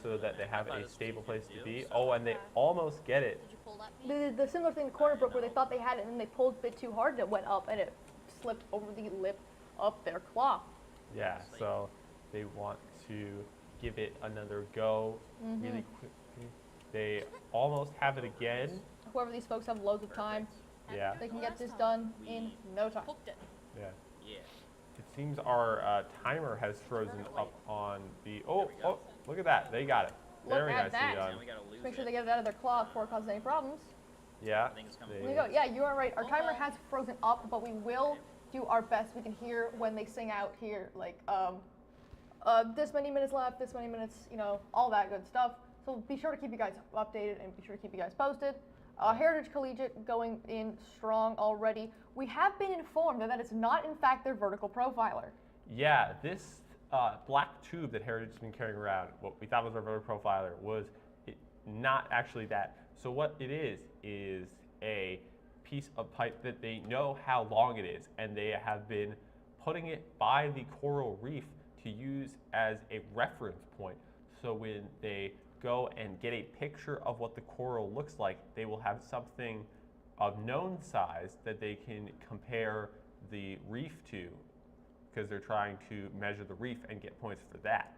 so that they have a stable place to be. Oh, and they almost get it. The similar thing to Cornerbrook where they thought they had it and then they pulled a bit too hard and it went up and it slipped over the lip of their claw. Yeah, so they want to give it another go really quickly. They almost have it again. Whoever these folks have loads of time, Yeah. they can get this done in no time. Yeah. It seems our timer has frozen up on the. Oh, look at that. They got it. Very Look at nicely that. done. Make sure they get it out of their claw before it causes any problems. Yeah. There you go. Yeah, you are right. Our timer has frozen up, but we will do our best. We can hear when they sing out here, like this many minutes left, this many minutes, you know, all that good stuff. So be sure to keep you guys updated and be sure to keep you guys posted. Heritage Collegiate going in strong already. We have been informed that is not, in fact, their vertical profiler. Yeah, this black tube that Heritage has been carrying around, what we thought was our vertical profiler, was not actually that. So what it is a piece of pipe that they know how long it is, and they have been putting it by the coral reef to use as a reference point. So when they go and get a picture of what the coral looks like, they will have something of known size that they can compare the reef to, because they're trying to measure the reef and get points for that.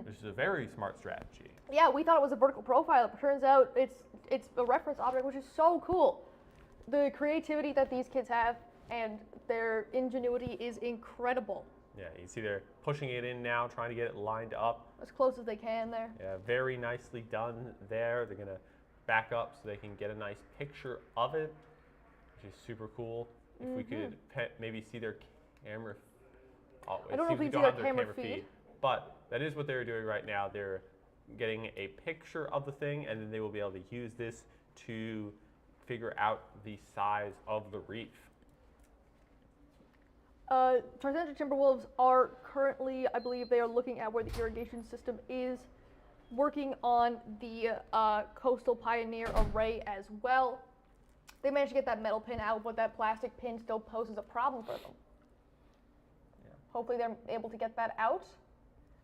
This is a very smart strategy. Yeah, we thought it was a vertical profiler, but turns out it's a reference object, which is so cool. The creativity that these kids have and their ingenuity is incredible. Yeah, you see they're pushing it in now, trying to get it lined up. As close as they can there. Yeah, very nicely done there. They're gonna back up so they can get a nice picture of it, which is super cool. If we could maybe see their camera. Oh, I don't know if we don't see have their camera feed. But that is what they're doing right now. They're getting a picture of the thing, and then they will be able to use this to figure out the size of the reef. Tricentia Timberwolves are currently, I believe they are looking at where the irrigation system is, working on the Coastal Pioneer array as well. They managed to get that metal pin out, but that plastic pin still poses a problem for them. Yeah. Hopefully they're able to get that out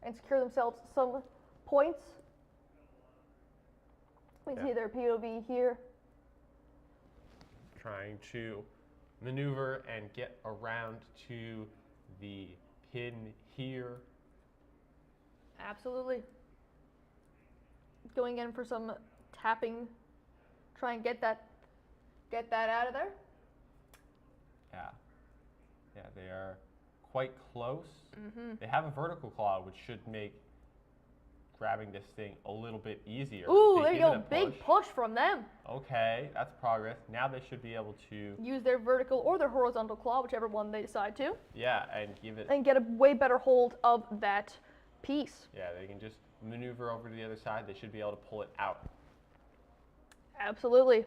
and secure themselves some points. We can see their POV here. Trying to maneuver and get around to the pin here. Absolutely. Going in for some tapping, try and get that out of there. Yeah, they are quite close. They have a vertical claw, which should make grabbing this thing a little bit easier. Ooh, They there you give go. it a Big push from them. Okay, that's progress. Now they should be able to, Use their vertical or their horizontal claw, whichever one they decide to, yeah, and give it, and get a way better hold of that piece. yeah, they can just maneuver over to the other side. They should be able to pull it out. Absolutely.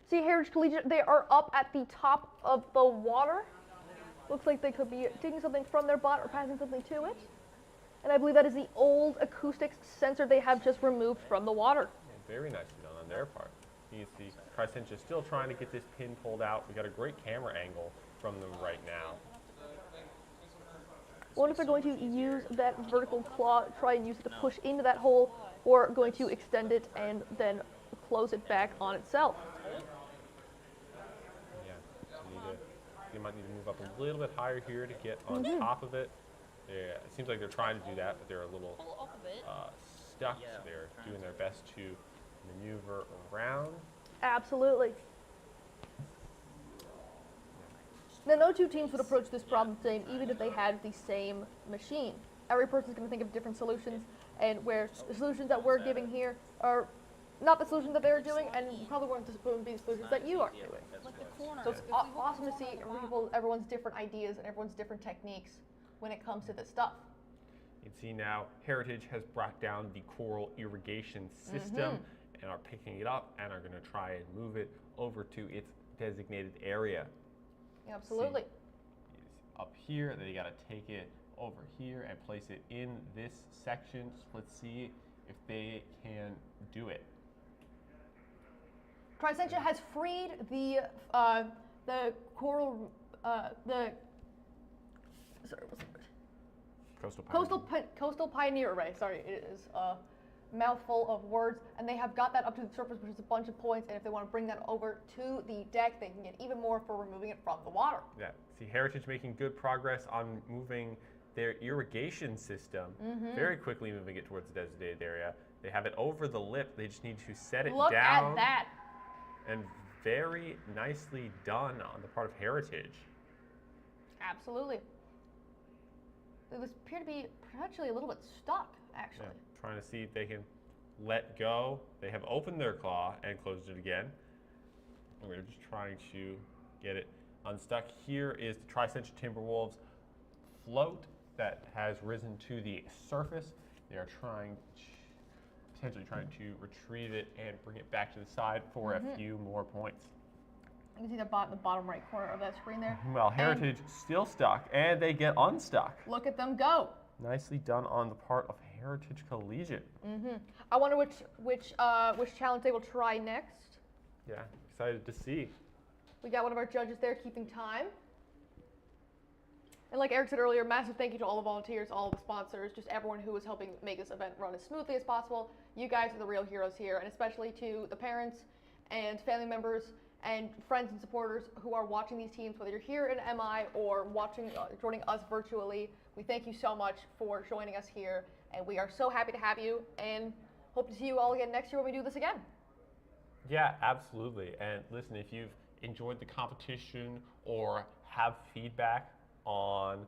See, Heritage Collegiate, they are up at the top of the water. Looks like they could be taking something from their bot or passing something to it. And I believe that is the old acoustics sensor they have just removed from the water. Yeah, very nicely done on their part. You can see Tricentia still trying to get this pin pulled out. We got a great camera angle from them right now. I wonder if they're going to use that vertical claw, try and use it to push into that hole, or going to extend it and then close it back on itself. Yeah, you might need to move up a little bit higher here to get on top of it. Yeah, it seems like they're trying to do that, but they're a little stuck. So they're doing their best to maneuver around. Absolutely. Now, no two teams would approach this problem the same, even if they had the same machine. Every person's going to think of different solutions, and where the solutions that we're giving here are not the solutions that they're doing, and probably won't be the solutions that you are doing. Like the corner. So it's awesome to see everyone's different ideas and everyone's different techniques when it comes to this stuff. You can see now Heritage has brought down the coral irrigation system and are picking it up and are going to try and move it over to its designated area. Absolutely. See, up here, then you got to take it over here and place it in this section. So let's see if they can do it. Chriaroscuro has freed the coral, sorry, what's the word? Coastal Pioneer Array. Sorry, it is a mouthful of words, and they have got that up to the surface, which is a bunch of points. And if they want to bring that over to the deck, they can get even more for removing it from the water. Yeah. See, Heritage making good progress on moving their irrigation system, very quickly moving it towards the designated area. They have it over the lip. They just need to set it Look down. at that. And very nicely done on the part of Heritage. Absolutely. It was appear to be potentially a little bit stuck, actually. Yeah, trying to see if they can let go. They have opened their claw and closed it again. And we're just trying to get it unstuck. Here is the Tri-Century Timberwolves float that has risen to the surface. They are potentially trying to retrieve it and bring it back to the side for a few more points. You can see the bottom right corner of that screen there. Well, Heritage still stuck, and they get unstuck. Look at them go. Nicely done on the part of Heritage Collegiate. I wonder which challenge they will try next. Yeah, excited to see. We got one of our judges there keeping time. And like Eric said earlier, massive thank you to all the volunteers, all the sponsors, just everyone who is helping make this event run as smoothly as possible. You guys are the real heroes here, and especially to the parents and family members and friends and supporters who are watching these teams, whether you're here in MI or joining us virtually. We thank you so much for joining us here, and we are so happy to have you, and hope to see you all again next year when we do this again. Yeah, absolutely. And listen, if you've enjoyed the competition or have feedback on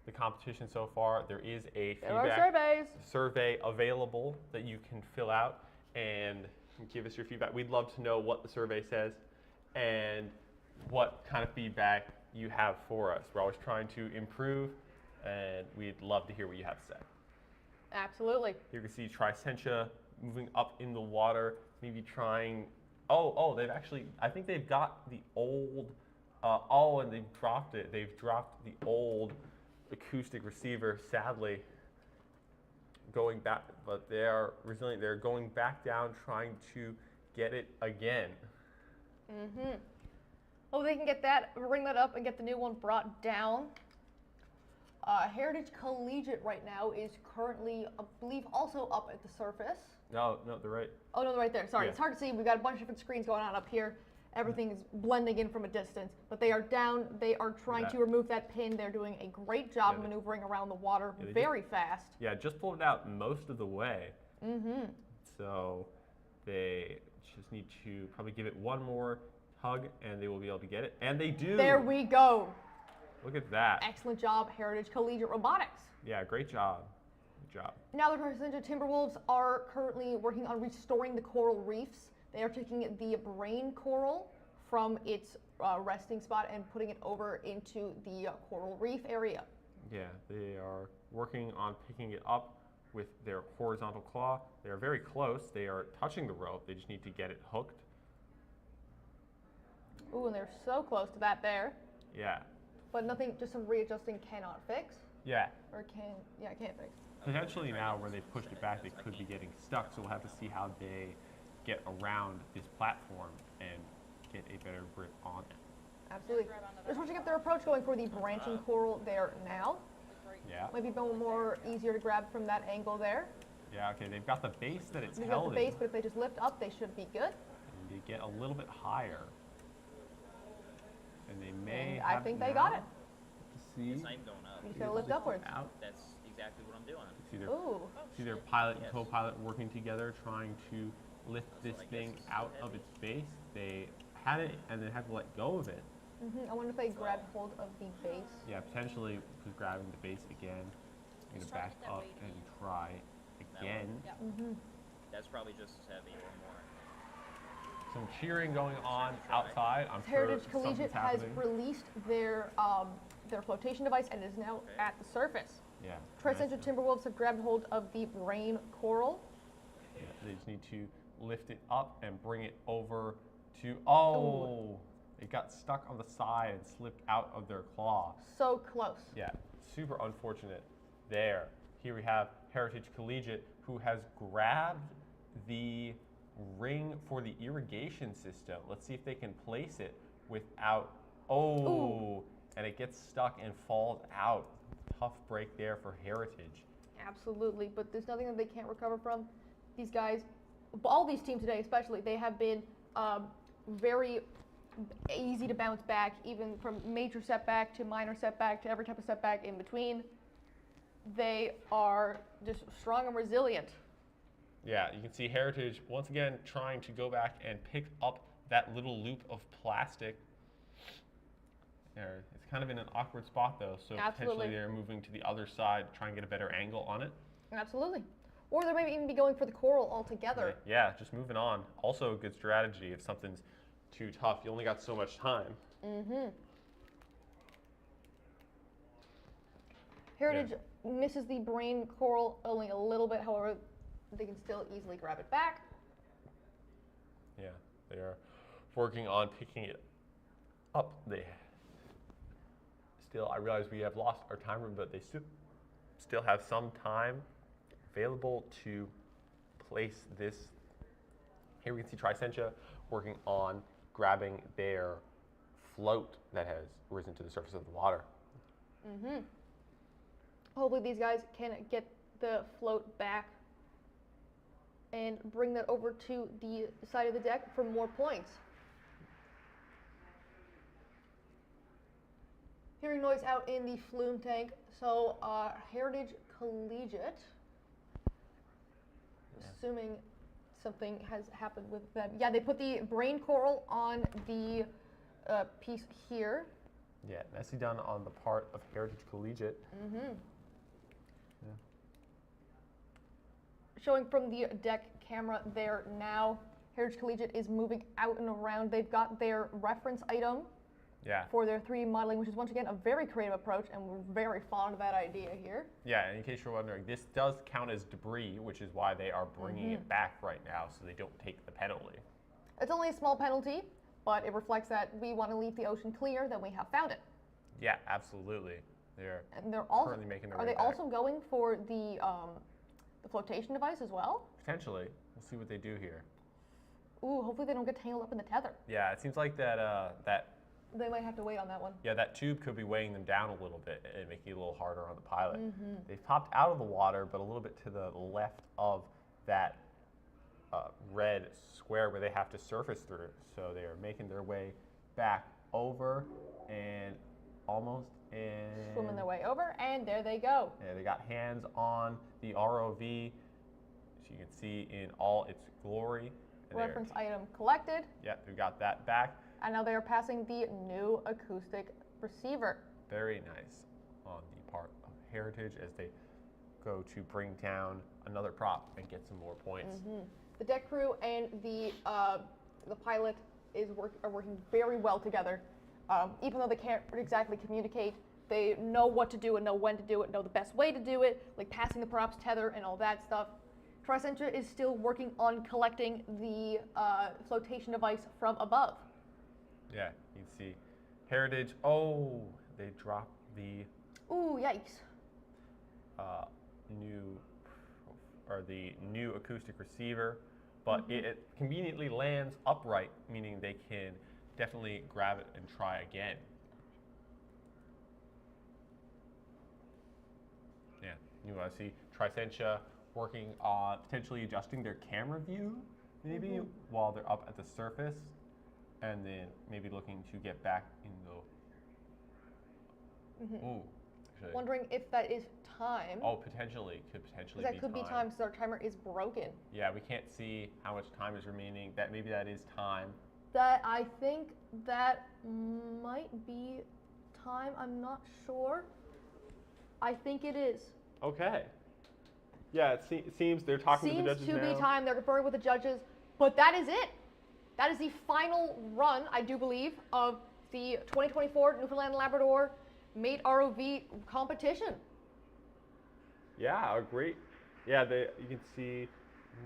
the competition so far, there is a feedback survey available that you can fill out and give us your feedback. We'd love to know what the survey says and what kind of feedback you have for us. We're always trying to improve, and we'd love to hear what you have to say. Absolutely. You can see Chriaroscuro moving up in the water, maybe trying. They've actually, I think they've got the old. And they've dropped it. They've dropped the old acoustic receiver, sadly. Going back, but they are resilient. They're going back down, trying to get it again. Oh, they can get that, bring that up and get the new one brought down. Heritage Collegiate right now is currently, I believe, also up at the surface. No, they're right. Oh, no, they're right there. Sorry, Yeah. It's hard to see. We've got a bunch of different screens going on up here. Everything is blending in from a distance, but they are down. They are trying to remove that pin. They're doing a great job maneuvering around the water very fast. Yeah, just pulled it out most of the way. So they just need to probably give it one more tug, and they will be able to get it. And they do. There we go. Look at that. Excellent job, Heritage Collegiate Robotics. Yeah, great job. Good job. Now the Chriaroscuro Timberwolves are currently working on restoring the coral reefs. They are taking the brain coral from its resting spot and putting it over into the coral reef area. Yeah, they are working on picking it up with their horizontal claw. They are very close. They are touching the rope. They just need to get it hooked. Ooh, and they're so close to that there. Yeah. But nothing, just some readjusting cannot fix. Yeah. Or can't fix. Potentially now where they pushed it back, they could be getting stuck, so we'll have to see how they get around this platform and get a better grip on it. Absolutely. They're switching up their approach, going for the branching coral there now. Yeah. Maybe a little more easier to grab from that angle there. Yeah, okay, they've got the base that it's They've held got the base, but if they just lift up, they should be good. And they get a little bit higher. And they may I think they got it. See? It's not even going up. You just gotta lift upwards. That's exactly what I'm doing. See their pilot and co-pilot working together, trying to lift this thing out of its base. They had it and then had to let go of it. I wonder if they grabbed hold of the base. Yeah, potentially was grabbing the base again. I'm gonna back up and try again. That's probably just as heavy or more. some cheering going on outside. I'm Heritage sure Collegiate something's has happening. released their flotation device and is now at the surface. Yeah. Tri-Central Timberwolves have grabbed hold of the brain coral. Yeah, they just need to lift it up and bring it over to. Oh, it got stuck on the side and slipped out of their claw. So close. Yeah, super unfortunate there. Here we have Heritage Collegiate, who has grabbed the ring for the irrigation system. Let's see if they can place it without. Oh, Ooh. And it gets stuck and falls out. Tough break there for Heritage. Absolutely, but there's nothing that they can't recover from. These guys, all these teams today especially, they have been very easy to bounce back, even from major setback to minor setback to every type of setback in between. They are just strong and resilient. Yeah, you can see Heritage once again trying to go back and pick up that little loop of plastic. There, it's kind of in an awkward spot though, so Absolutely. potentially they're moving to the other side, try and get a better angle on it. Absolutely. Or they may even be going for the coral altogether. Yeah, just moving on. Also a good strategy if something's too tough. You only got so much time. Mm-hmm. Heritage misses the brain coral only a little bit, however, they can still easily grab it back. Yeah, they are working on picking it up. I realize we have lost our timer, but they still have some time available to place this. Here we can see Tri-Central working on grabbing their float that has risen to the surface of the water. Mm-hmm. Hopefully these guys can get the float back and bring that over to the side of the deck for more points. Hearing noise out in the flume tank. So Heritage Collegiate, assuming something has happened with them. Yeah, they put the brain coral on the piece here. Yeah, nicely done on the part of Heritage Collegiate. Mm-hmm. Yeah. Showing from the deck camera there now, Heritage Collegiate is moving out and around. They've got their reference item for their 3D modeling, which is once again a very creative approach, and we're very fond of that idea here. Yeah, and in case you're wondering, this does count as debris, which is why they are bringing it back right now, so they don't take the penalty. It's only a small penalty, but it reflects that we want to leave the ocean clear, that we have found it. Yeah, absolutely. They're also, currently making their Are way they back. also going for the flotation device as well? Potentially. We'll see what they do here. Ooh, hopefully they don't get tangled up in the tether. Yeah, it seems like that They might have to wait on that one. yeah, that tube could be weighing them down a little bit and making it a little harder on the pilot. They've popped out of the water, but a little bit to the left of that red square where they have to surface through. So they are making their way back over and almost in. Swimming their way over, and there they go. Yeah, they got hands on the ROV, as you can see in all its glory. And Reference item collected. Yeah, we got that back. And now they are passing the new acoustic receiver. Very nice on the part of Heritage as they go to bring down another prop and get some more points. The deck crew and the pilot are working very well together. Even though they can't exactly communicate, they know what to do and know when to do it, know the best way to do it, like passing the props, tether, and all that stuff. Tri-Central is still working on collecting the flotation device from above. Yeah, you can see Heritage. Oh, they dropped the Ooh, yikes. new acoustic receiver, but it conveniently lands upright, meaning they can definitely grab it and try again. Yeah, you want to see Tri-Central working on potentially adjusting their camera view, maybe while they're up at the surface, and then maybe looking to get back in the. Ooh, actually. Wondering if that is time. Oh, potentially. Could potentially That be could be time because our timer is broken. Yeah, we can't see how much time is remaining. Maybe that is time. That I think that might be time. I'm not sure. I think it is. Okay. Yeah, it seems they're talking to the judges now. Seems to be time. They're conferring with the judges, but that is it. that is the final run, I do believe, of the 2024 Newfoundland Labrador Mate ROV competition. Yeah, great. Yeah, you can see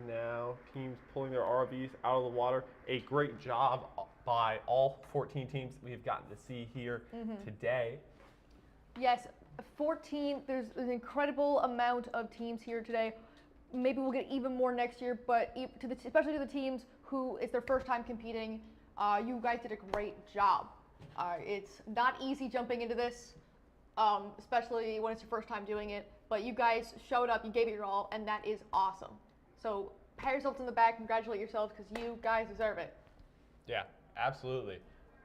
now teams pulling their ROVs out of the water. A great job by all 14 teams we've gotten to see here today. Yes, 14. There's an incredible amount of teams here today. Maybe we'll get even more next year, but especially to the teams who it's their first time competing, you guys did a great job. It's not easy jumping into this, especially when it's your first time doing it, but you guys showed up, you gave it your all, and that is awesome. So pat yourselves in the back, congratulate yourselves, because you guys deserve it. Yeah, absolutely.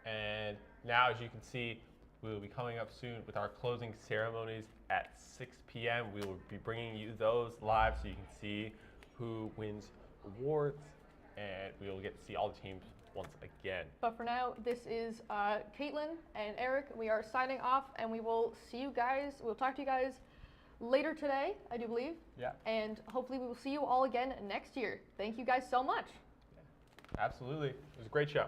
And now, as you can see, we will be coming up soon with our closing ceremonies at 6 p.m. We will be bringing you those live so you can see who wins awards, and we will get to see all the teams once again. But for now, this is Caitlin and Eric. We are signing off, and we will see you guys. We'll talk to you guys later today, I do believe. Yeah. And hopefully we will see you all again next year. Thank you guys so much. Yeah. Absolutely. It was a great show.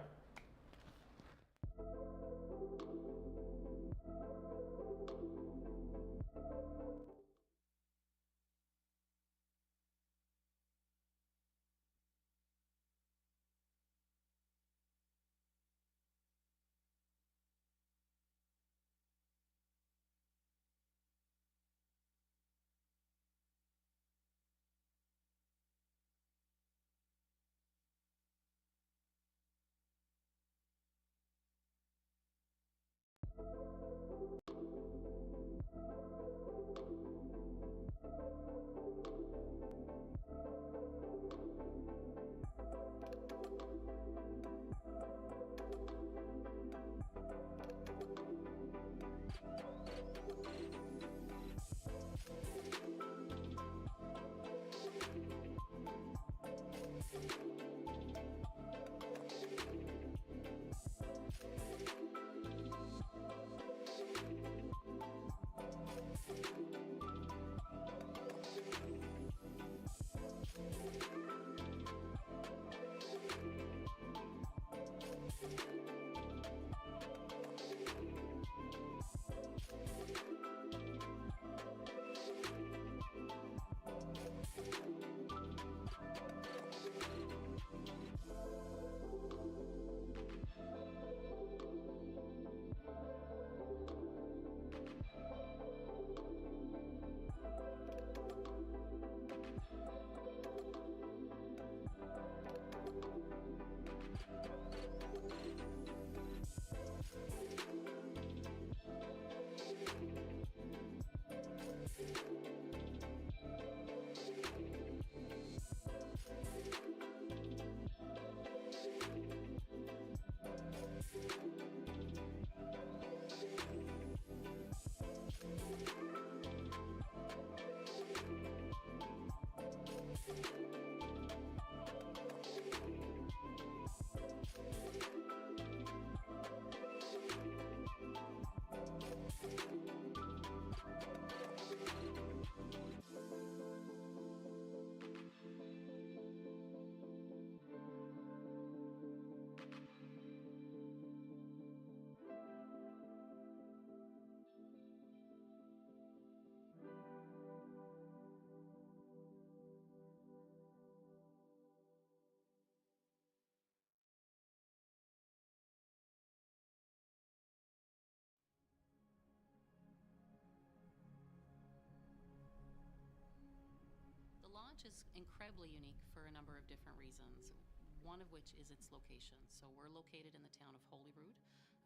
Is incredibly unique for a number of different reasons, one of which is its location. So we're located in the town of Holyrood.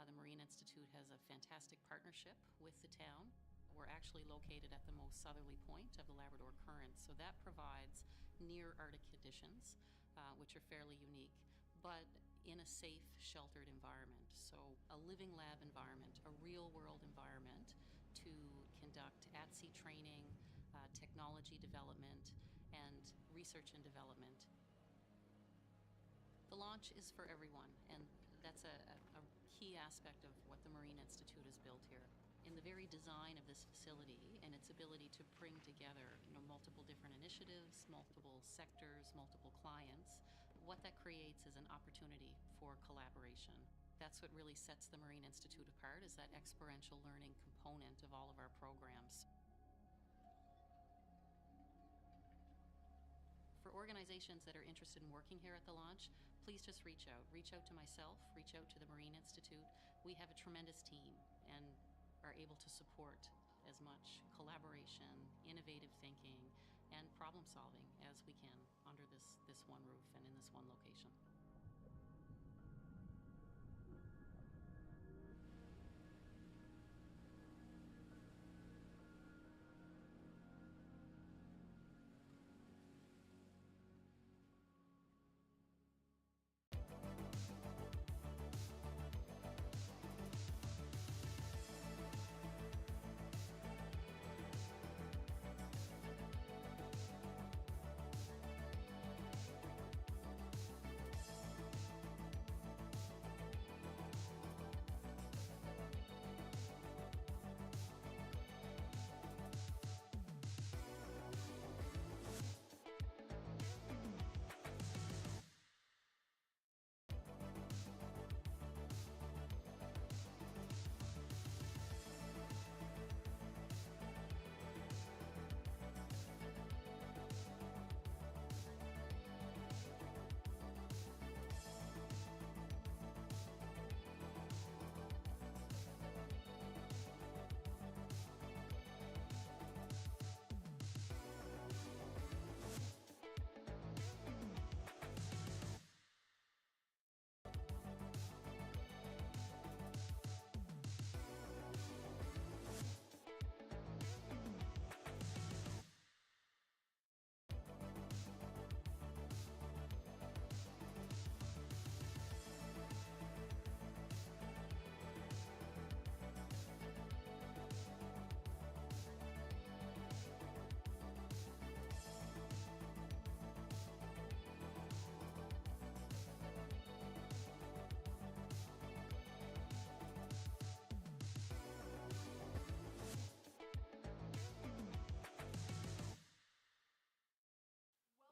The Marine Institute has a fantastic partnership with the town. We're actually located at the most southerly point of the Labrador Current, so that provides near Arctic conditions, which are fairly unique, but in a safe, sheltered environment. So a living lab environment, a real-world environment to conduct at-sea training, technology development, and research and development. The launch is for everyone, and that's a key aspect of what the Marine Institute has built here. In the very design of this facility and its ability to bring together multiple different initiatives, multiple sectors, multiple clients, what that creates is an opportunity for collaboration. That's what really sets the Marine Institute apart, is that experiential learning component of all of our programs. For organizations that are interested in working here at the launch, please just reach out. Reach out to myself, reach out to the Marine Institute. We have a tremendous team and are able to support as much collaboration, innovative thinking, and problem solving as we can under this one roof and in this one location.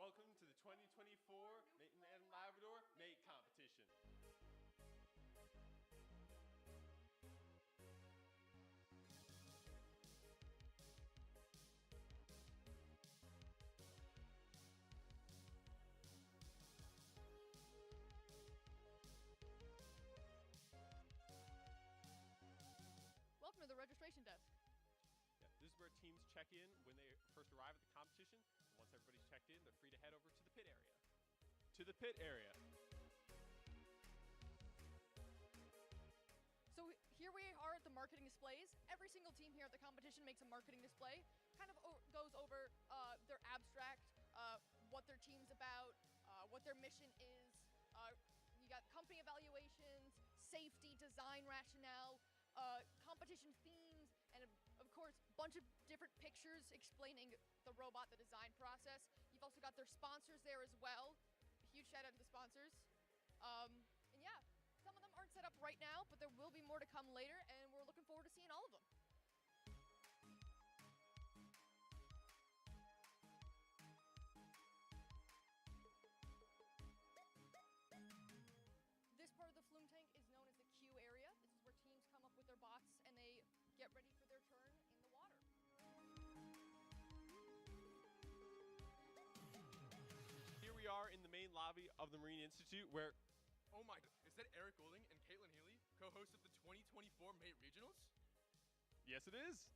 Welcome to the 2024 Newfoundland Labrador Mate Competition. Welcome to the registration desk. Yeah, this is where teams check in when they first arrive at the competition. Once everybody's checked in, they're free to head over to the pit area. To the pit area. So here we are at the marketing displays. Every single team here at the competition makes a marketing display. Kind of goes over their abstract, what their team's about, what their mission is. You got company evaluations, safety, design rationale, competition themes, and of course, a bunch of different pictures explaining the robot, the design process. You've also got their sponsors there as well. A huge shout out to the sponsors. And yeah, some of them aren't set up right now, but there will be more to come later, and we're looking forward to seeing all of them. This part of the flume tank is known as the Q area. This is where teams come up with their bots and they get ready for their turn in the water. Here we are in the main lobby of the Marine Institute where... Oh my, is that Eric Golding and Caitlin Healy, co-hosts of the 2024 Mate Regionals? Yes, it is.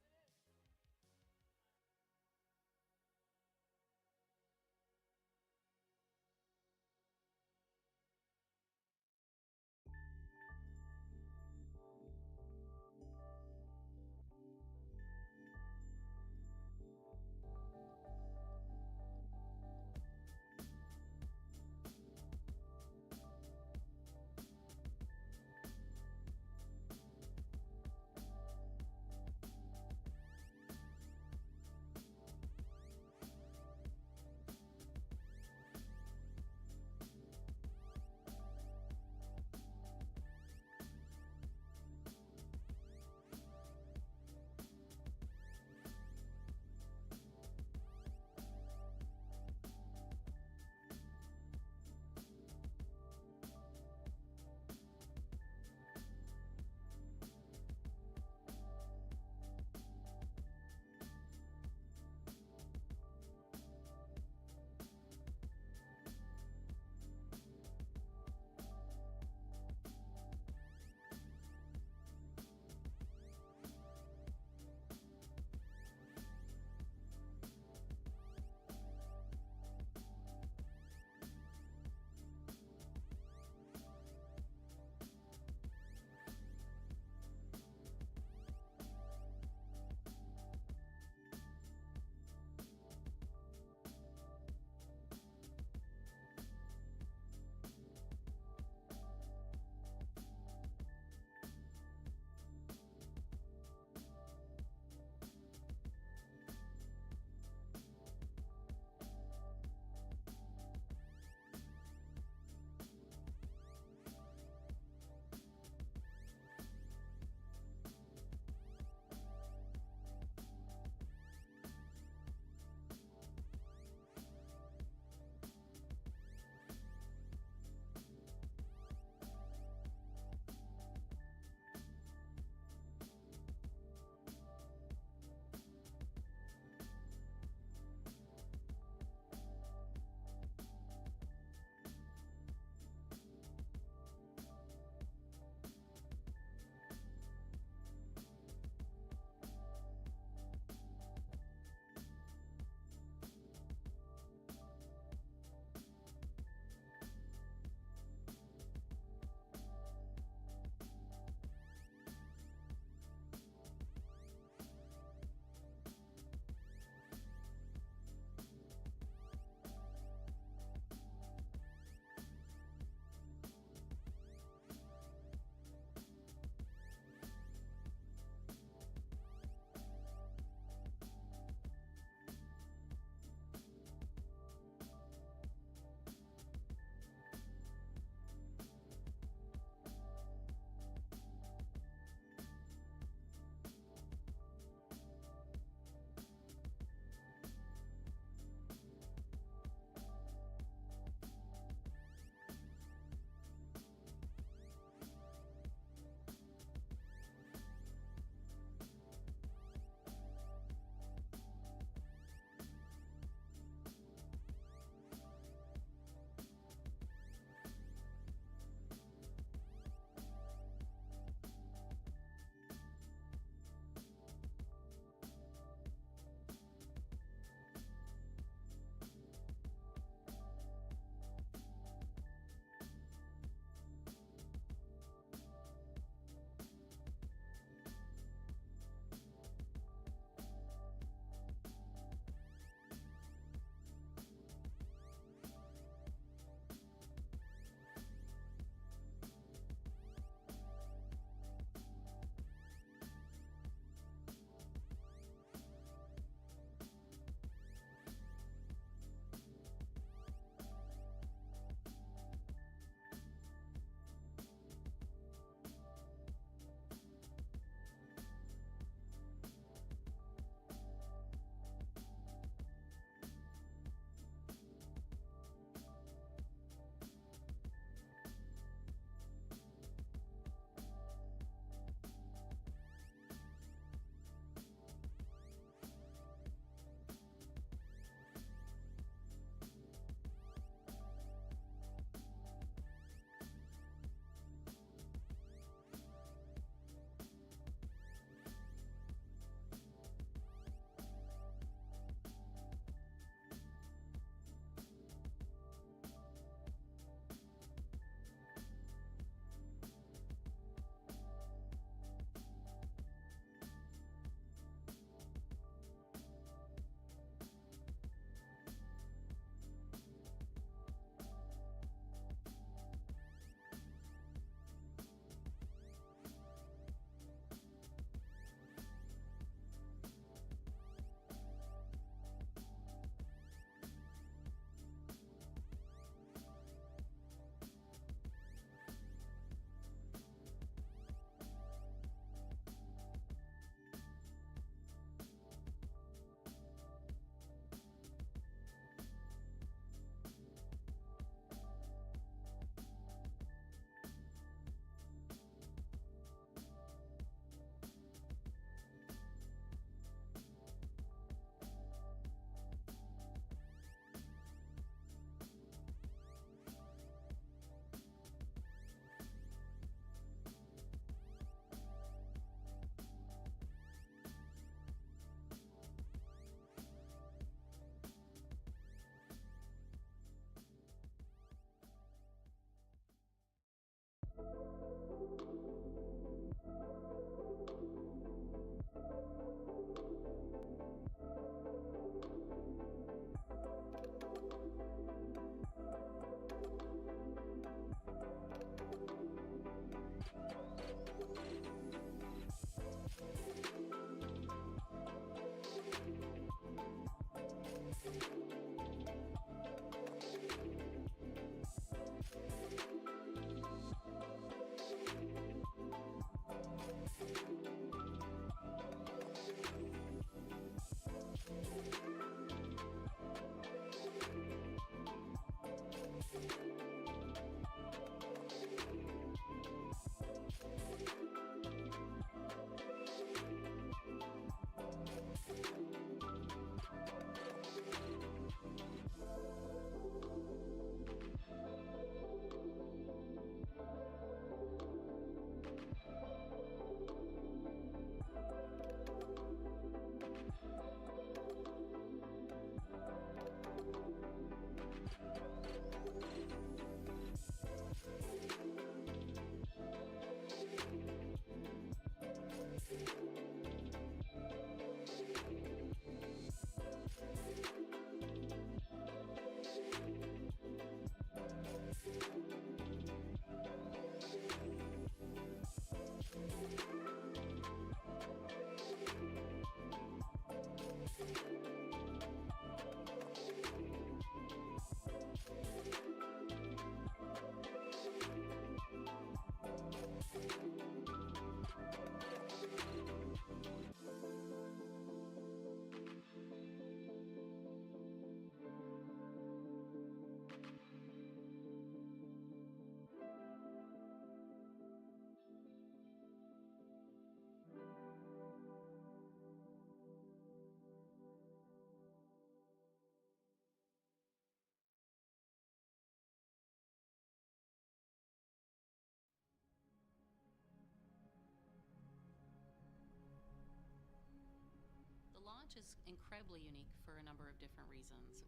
The launch is incredibly unique for a number of different reasons,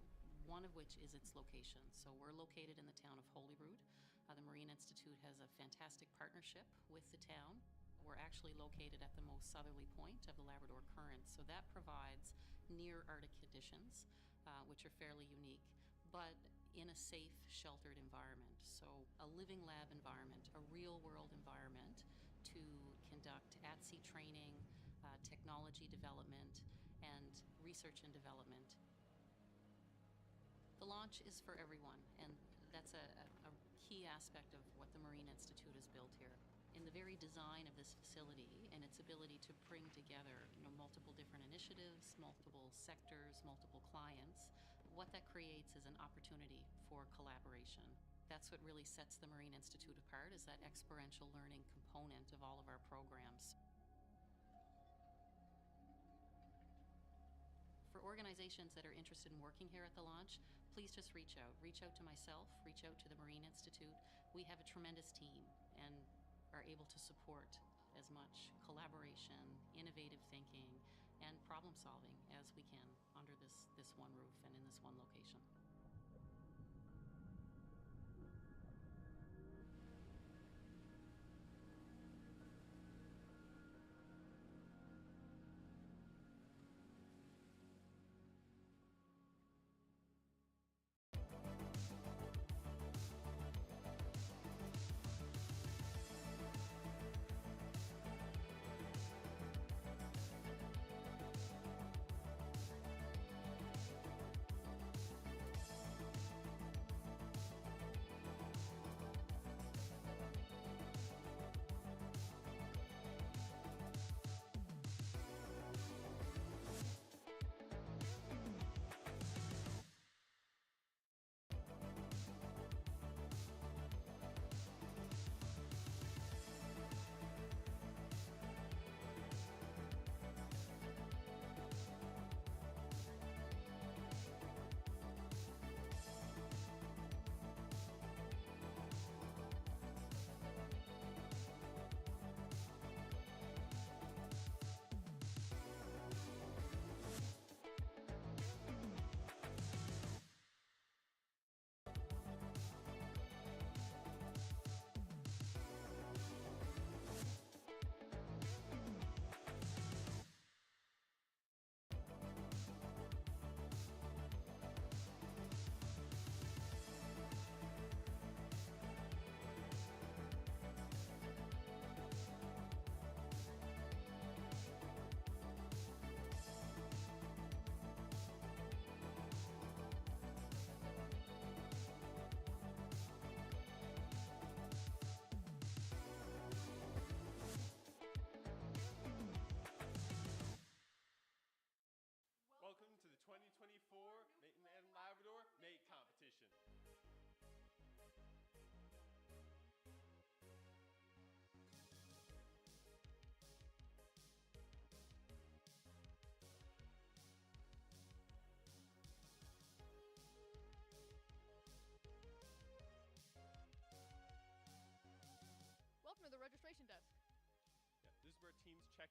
one of which is its location. So we're located in the town of Holyrood. The Marine Institute has a fantastic partnership with the town. We're actually located at the most southerly point of the Labrador Current, so that provides near Arctic conditions, which are fairly unique, but in a safe, sheltered environment. So a living lab environment, a real-world environment to conduct at-sea training, technology development, and research and development. The launch is for everyone, and that's a key aspect of what the Marine Institute has built here. In the very design of this facility and its ability to bring together multiple different initiatives, multiple sectors, multiple clients, what that creates is an opportunity for collaboration. That's what really sets the Marine Institute apart, is that experiential learning component of all of our programs. For organizations that are interested in working here at the launch, please just reach out. Reach out to myself, reach out to the Marine Institute. We have a tremendous team and are able to support as much collaboration, innovative thinking, and problem solving as we can under this one roof and in this one location.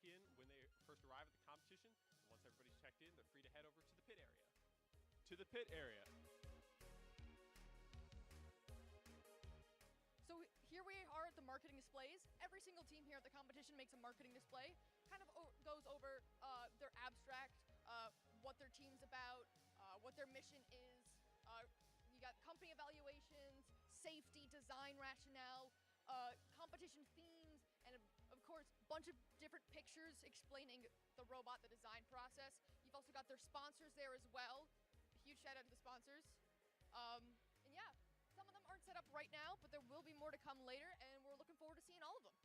check in when they first arrive at the competition. And once everybody's checked in, they're free to head over to the pit area. To the pit area. So here we are at the marketing displays. Every single team here at the competition makes a marketing display. Kind of goes over their abstract, what their team's about, what their mission is. You got company evaluations, safety, design rationale, competition themes, and of course, a bunch of different pictures explaining the robot, the design process. You've also got their sponsors there as well. A huge shout out to the sponsors. And yeah, some of them aren't set up right now, but there will be more to come later, and we're looking forward to seeing all of them.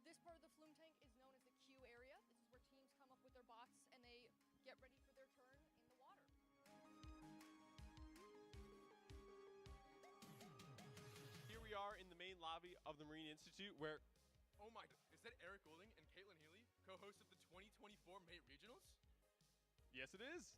This part of the flume tank is known as the queue area. This is where teams come up with their bots and they get ready for their turn in the water. Here we are in the main lobby of the Marine Institute where... Oh my, is that Eric Golding and Caitlin Healy, co-host of the 2024 Mate Regionals? Yes, it is.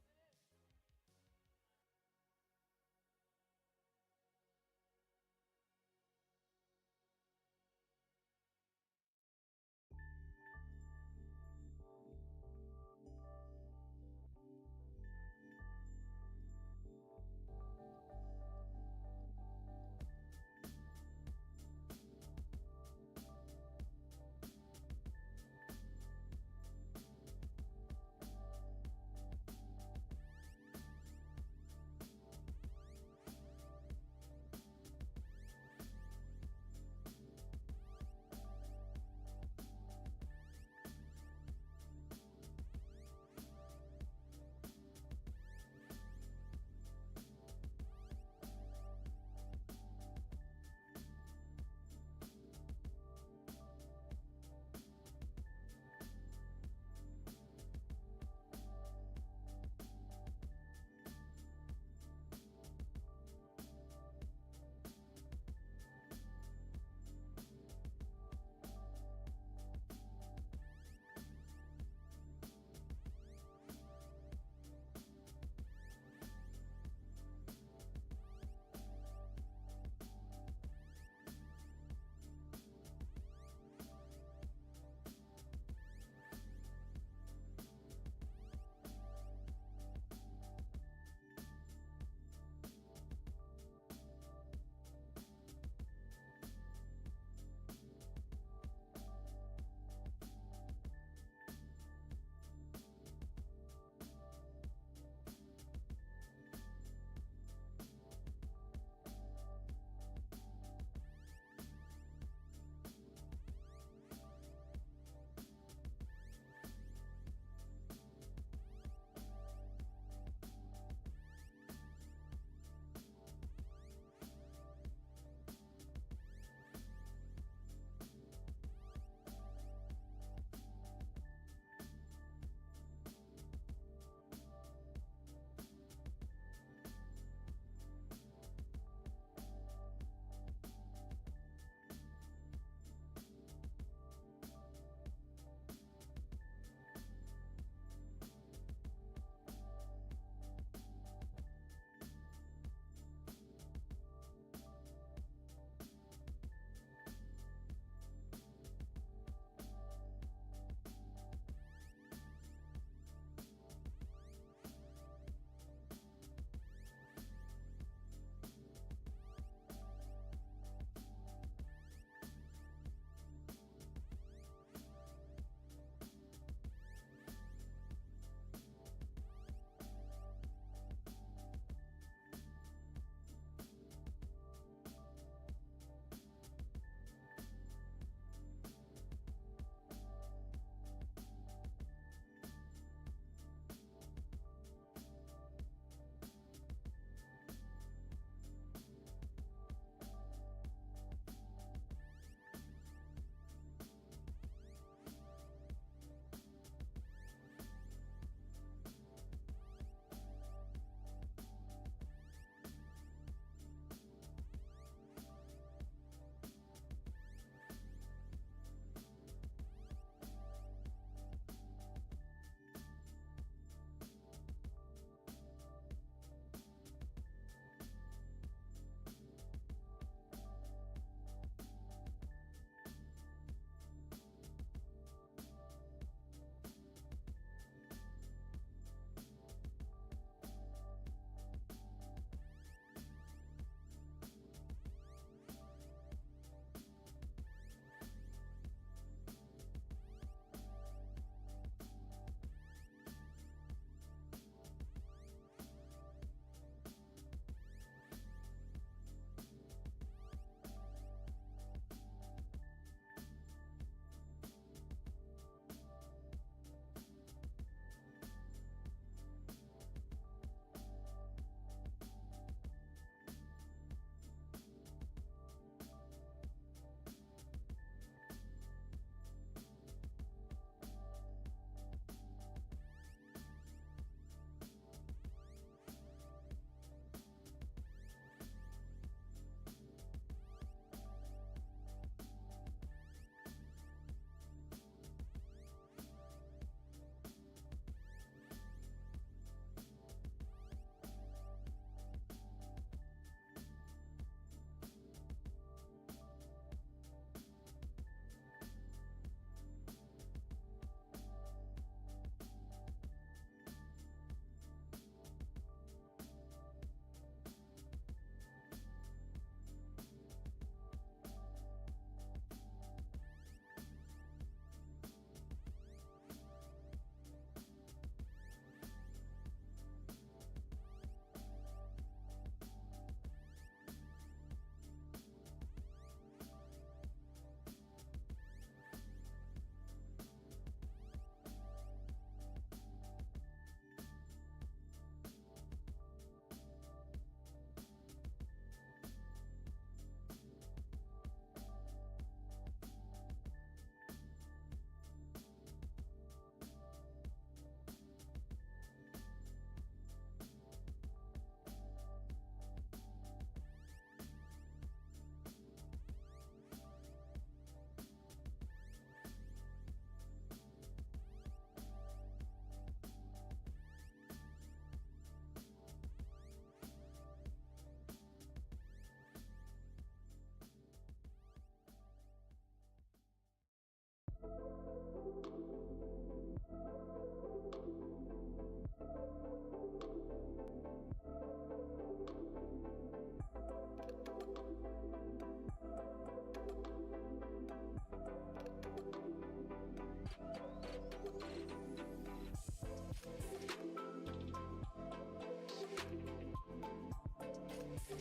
The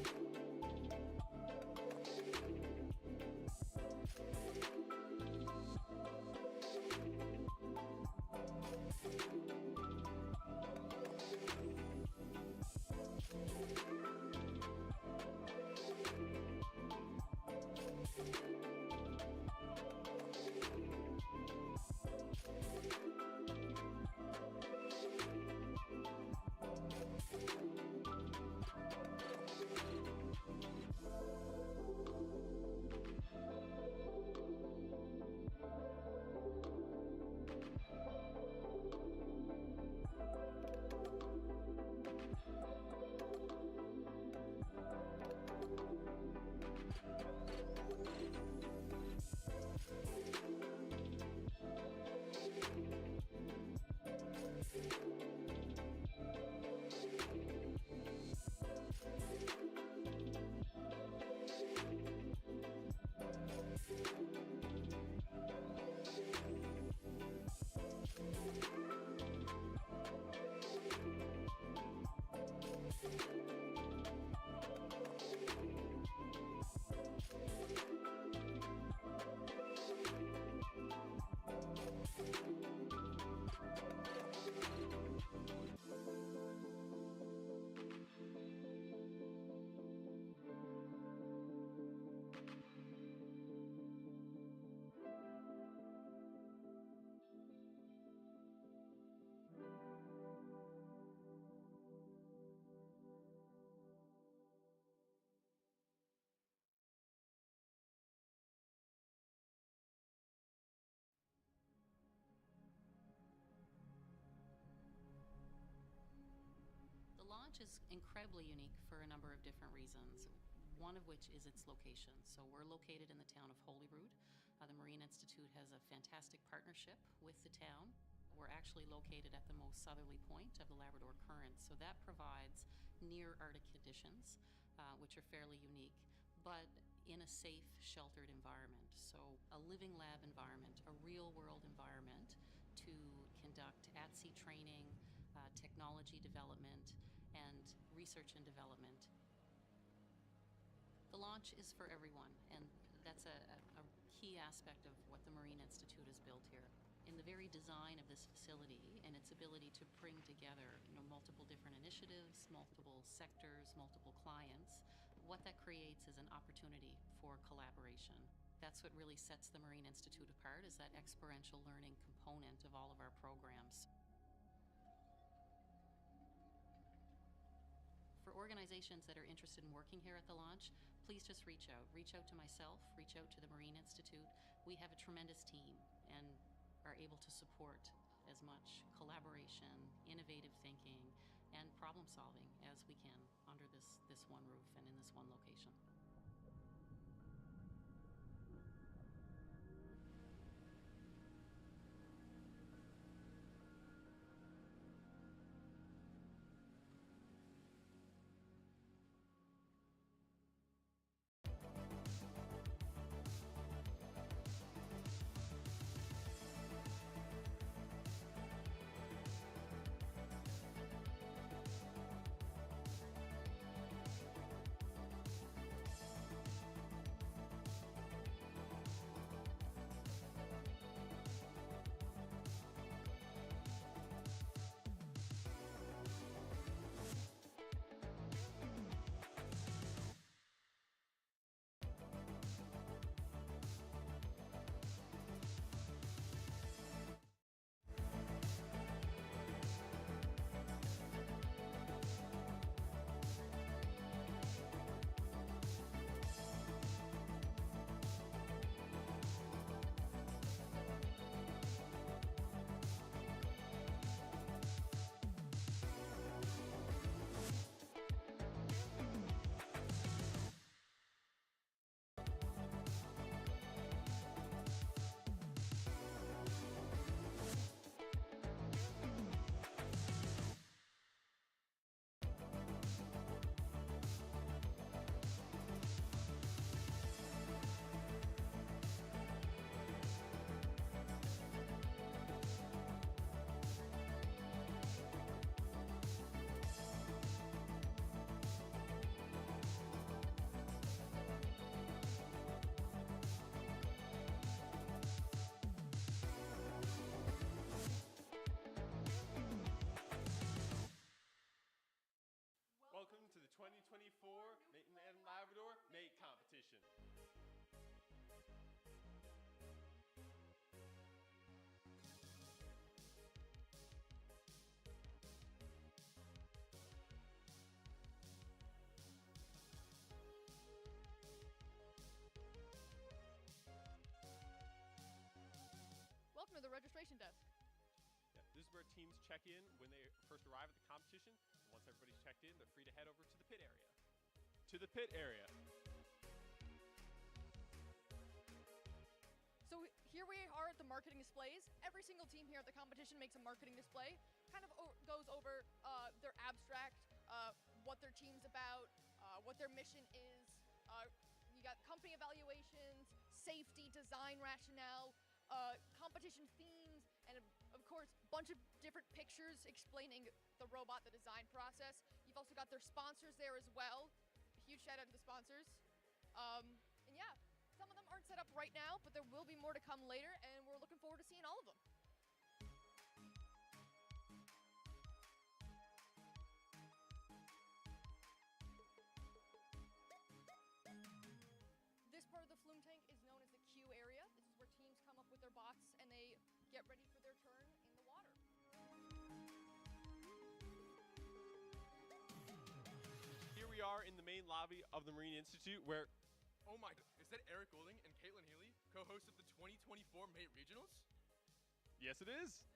launch is incredibly unique for a number of different reasons, one of which is its location. So we're located in the town of Holyrood. The Marine Institute has a fantastic partnership with the town. We're actually located at the most southerly point of the Labrador Current, so that provides near Arctic conditions, which are fairly unique, but in a safe, sheltered environment. So a living lab environment, a real-world environment to conduct at-sea training, technology development, and research and development. The launch is for everyone, and that's a key aspect of what the Marine Institute has built here. In the very design of this facility and its ability to bring together, multiple different initiatives, multiple sectors, multiple clients, what that creates is an opportunity for collaboration. That's what really sets the Marine Institute apart, is that experiential learning component of all of our programs. For organizations that are interested in working here at the launch, please just reach out. Reach out to myself, reach out to the Marine Institute. We have a tremendous team and are able to support as much collaboration, innovative thinking, and problem solving as we can under this one roof and in this one location. 2024 Newfoundland Labrador mate competition. Welcome to the registration desk. Yeah, this is where teams check in when they first arrive at the competition. And once everybody's checked in, they're free to head over to the pit area. To the pit area. So here we are at the marketing displays. Every single team here at the competition makes a marketing display. Kind of goes over their abstract, what their team's about, what their mission is. You got company evaluations, safety, design rationale, competition themes, and of course, a bunch of different pictures explaining the robot, the design process. You've also got their sponsors there as well. A huge shout out to the sponsors. And yeah, some of them aren't set up right now, but there will be more to come later, and we're looking forward to seeing all of them. This part of the flume tank is known as the Q area. This is where teams come up with their bots and they get ready for their turn in the water. Here we are in the main lobby of the Marine Institute where... Oh my, is that Eric Goulding and Caitlin Healy, co-hosts of the 2024 Mate Regionals? Yes, it is.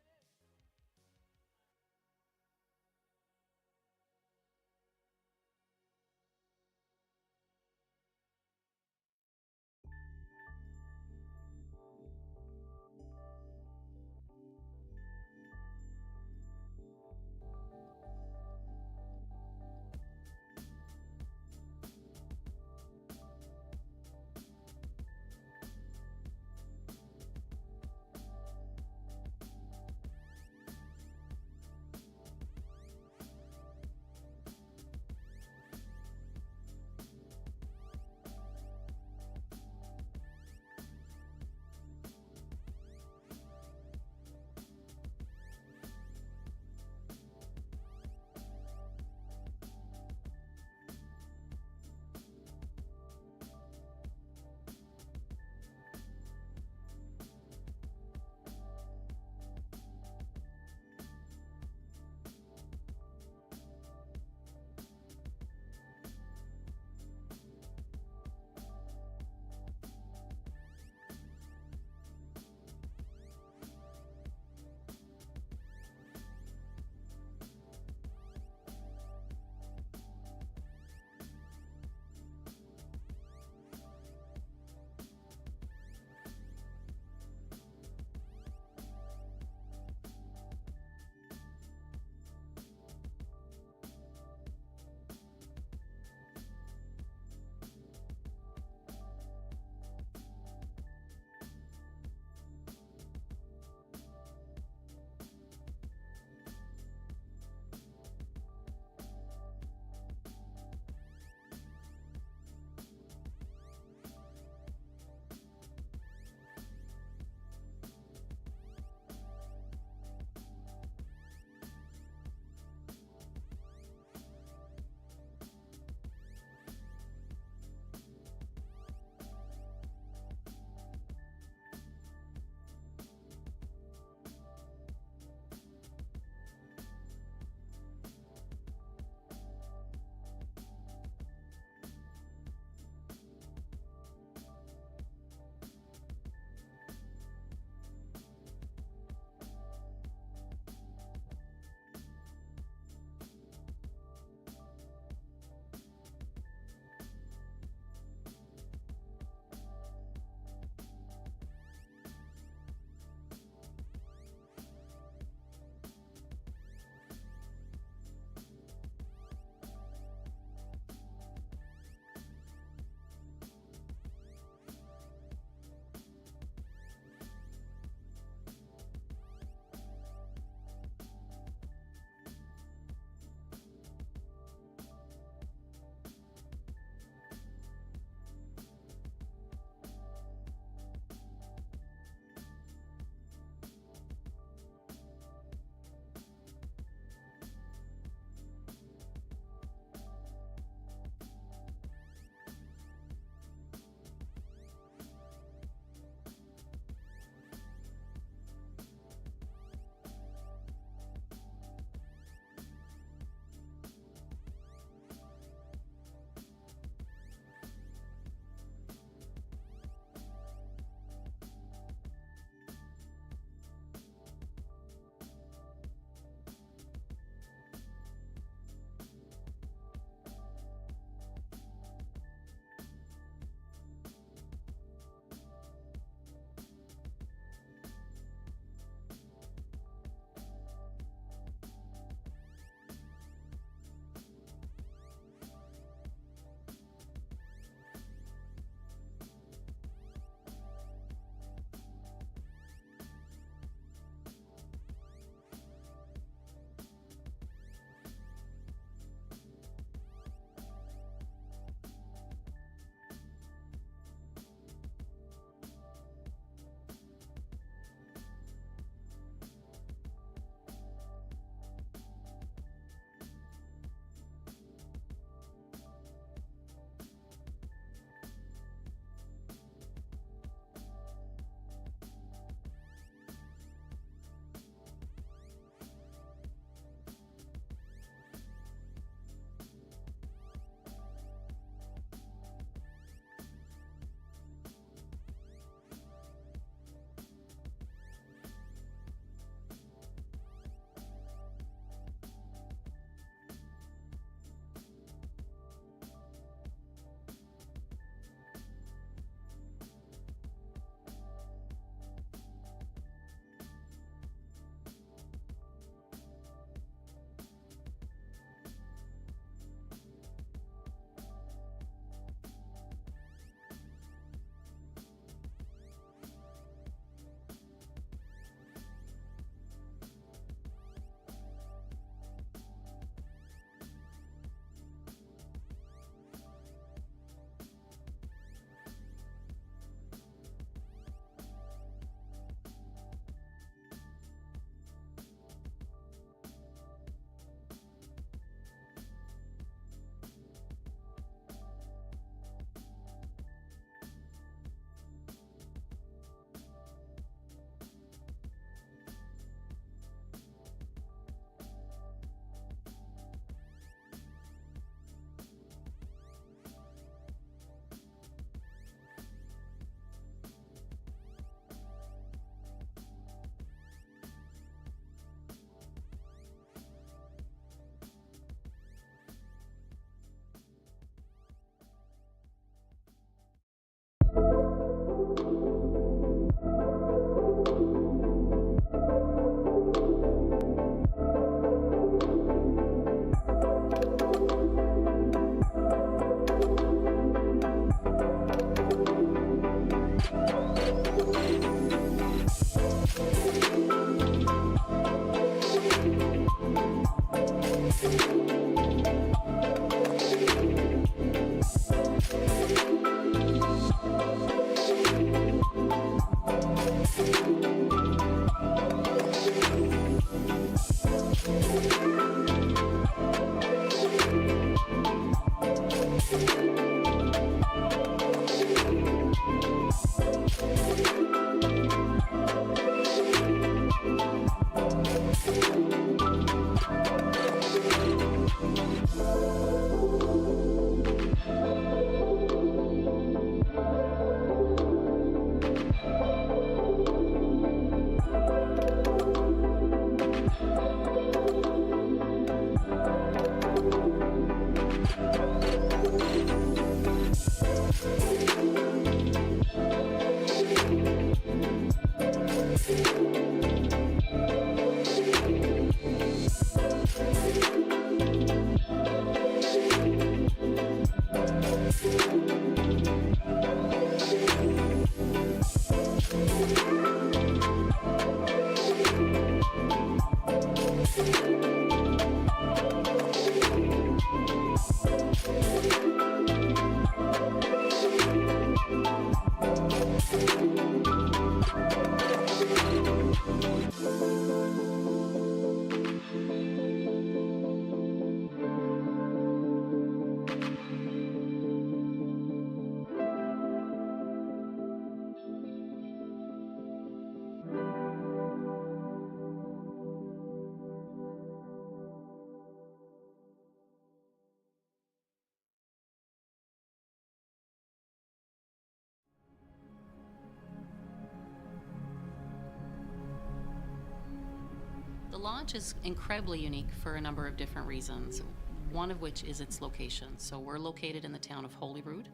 launch is incredibly unique for a number of different reasons, one of which is its location. So we're located in the town of Holyrood.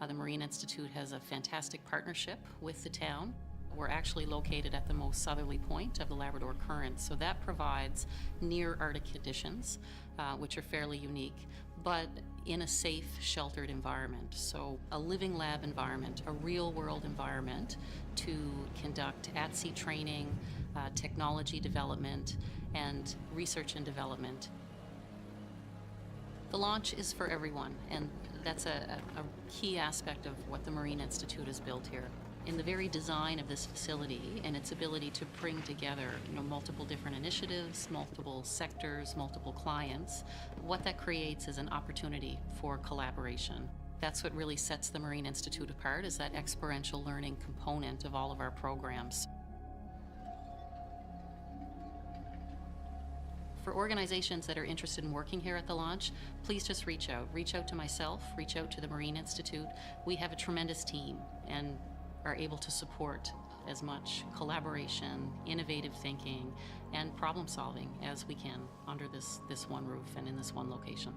The Marine Institute has a fantastic partnership with the town. We're actually located at the most southerly point of the Labrador Current, so that provides near Arctic conditions, which are fairly unique, but in a safe, sheltered environment. So a living lab environment, a real-world environment to conduct at-sea training, technology development, and research and development. The launch is for everyone, and that's a key aspect of what the Marine Institute has built here. In the very design of this facility and its ability to bring together, multiple different initiatives, multiple sectors, multiple clients, what that creates is an opportunity for collaboration. That's what really sets the Marine Institute apart, is that experiential learning component of all of our programs. For organizations that are interested in working here at the launch, please just reach out. Reach out to myself, reach out to the Marine Institute. We have a tremendous team and are able to support as much collaboration, innovative thinking, and problem solving as we can under this one roof and in this one location.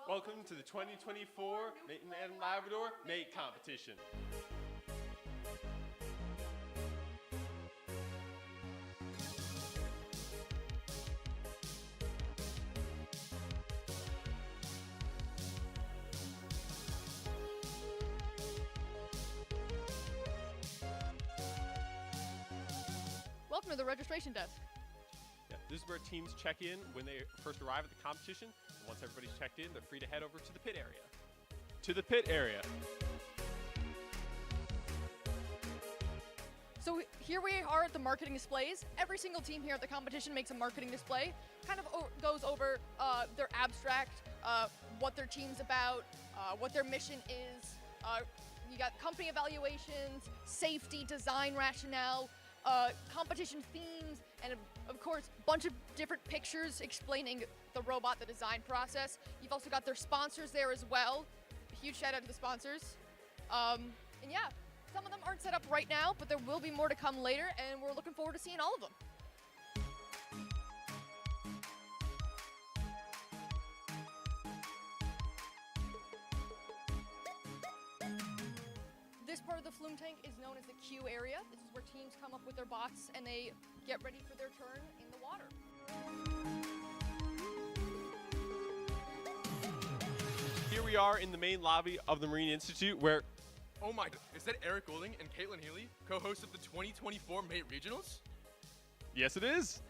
Welcome to the 2024 Newfoundland Labrador Mate Competition. Welcome to the registration desk. Yeah, this is where teams check in when they first arrive at the competition. Once everybody's checked in, they're free to head over to the pit area. To the pit area. So here we are at the marketing displays. Every single team here at the competition makes a marketing display. Kind of goes over their abstract, what their team's about, what their mission is. You got company evaluations, safety, design rationale, competition themes, and of course, a bunch of different pictures explaining the robot, the design process. You've also got their sponsors there as well. A huge shout out to the sponsors. And yeah, some of them aren't set up right now, but there will be more to come later, and we're looking forward to seeing all of them. This part of the flume tank is known as the Q area. This is where teams come up with their bots and they get ready for their turn in the water. Here we are in the main lobby of the Marine Institute where... Oh my god, is that Eric Golding and Caitlin Healy, co-hosts of the 2024 Mate Regionals? Yes, it is.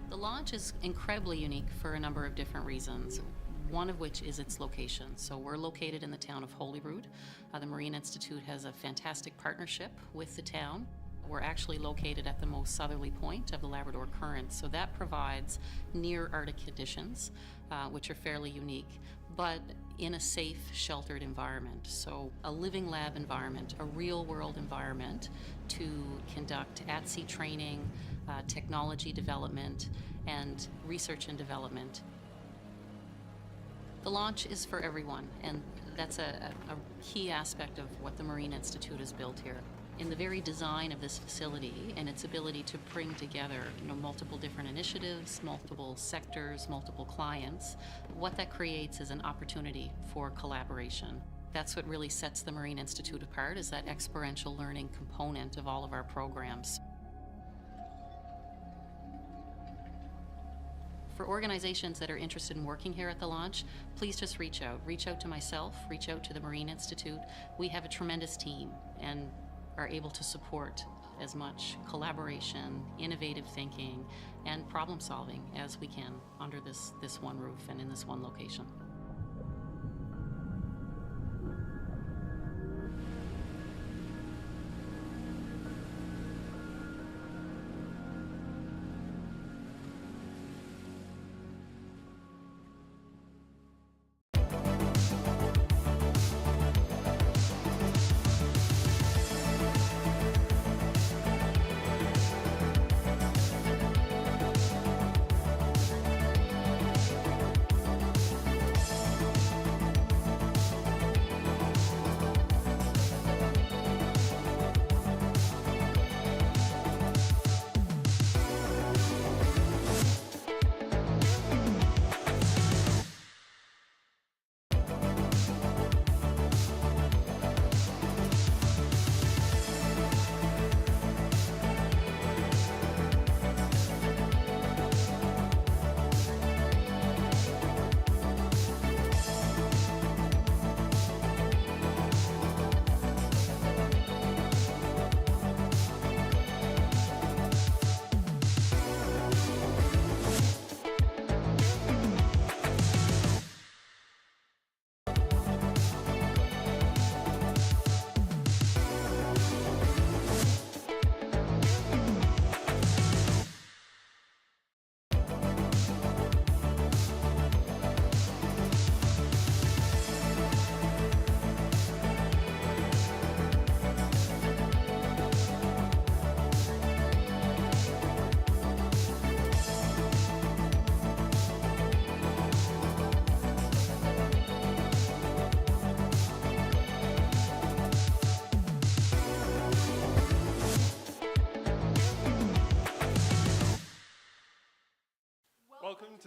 The launch is incredibly unique for a number of different reasons, one of which is its location. So we're located in the town of Holyrood. The Marine Institute has a fantastic partnership with the town. We're actually located at the most southerly point of the Labrador Current, so that provides near Arctic conditions, which are fairly unique, but in a safe, sheltered environment. So a living lab environment, a real-world environment to conduct at-sea training, technology development, and research and development. The launch is for everyone, and that's a key aspect of what the Marine Institute has built here. In the very design of this facility and its ability to bring together multiple different initiatives, multiple sectors, multiple clients, what that creates is an opportunity for collaboration. That's what really sets the Marine Institute apart, is that experiential learning component of all of our programs. For organizations that are interested in working here at the launch, please just reach out. Reach out to myself, reach out to the Marine Institute. We have a tremendous team and are able to support as much collaboration, innovative thinking, and problem solving as we can under this one roof and in this one location.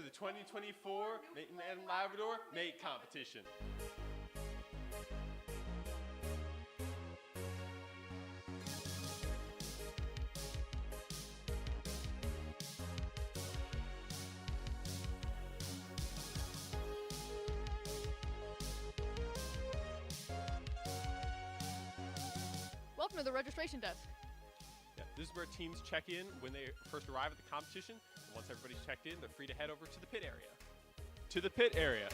the 2024 Newfoundland Labrador mate competition. Welcome to the registration desk. Yeah, this is where teams check in when they first arrive at the competition. And once everybody's checked in, they're free to head over to the pit area. To the pit area.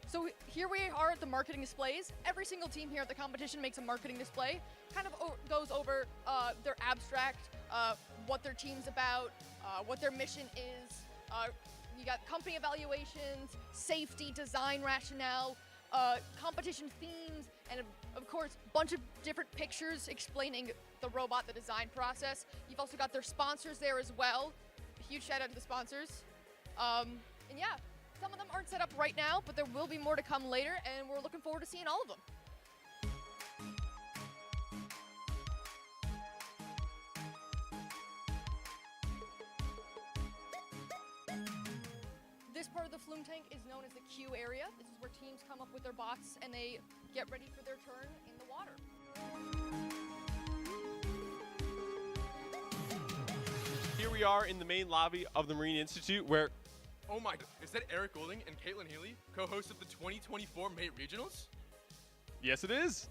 So here we are at the marketing displays. Every single team here at the competition makes a marketing display. Kind of goes over their abstract, what their team's about, what their mission is. You got company evaluations, safety, design rationale, competition themes, and of course, a bunch of different pictures explaining the robot, the design process. You've also got their sponsors there as well. A huge shout out to the sponsors. And yeah, some of them aren't set up right now, but there will be more to come later, and we're looking forward to seeing all of them. This part of the flume tank is known as the queue area. This is where teams come up with their bots and they get ready for their turn in the water. Here we are in the main lobby of the Marine Institute where... Oh my god, is that Eric Golding and Caitlin Healy, co-hosts of the 2024 Mate Regionals? Yes, it is.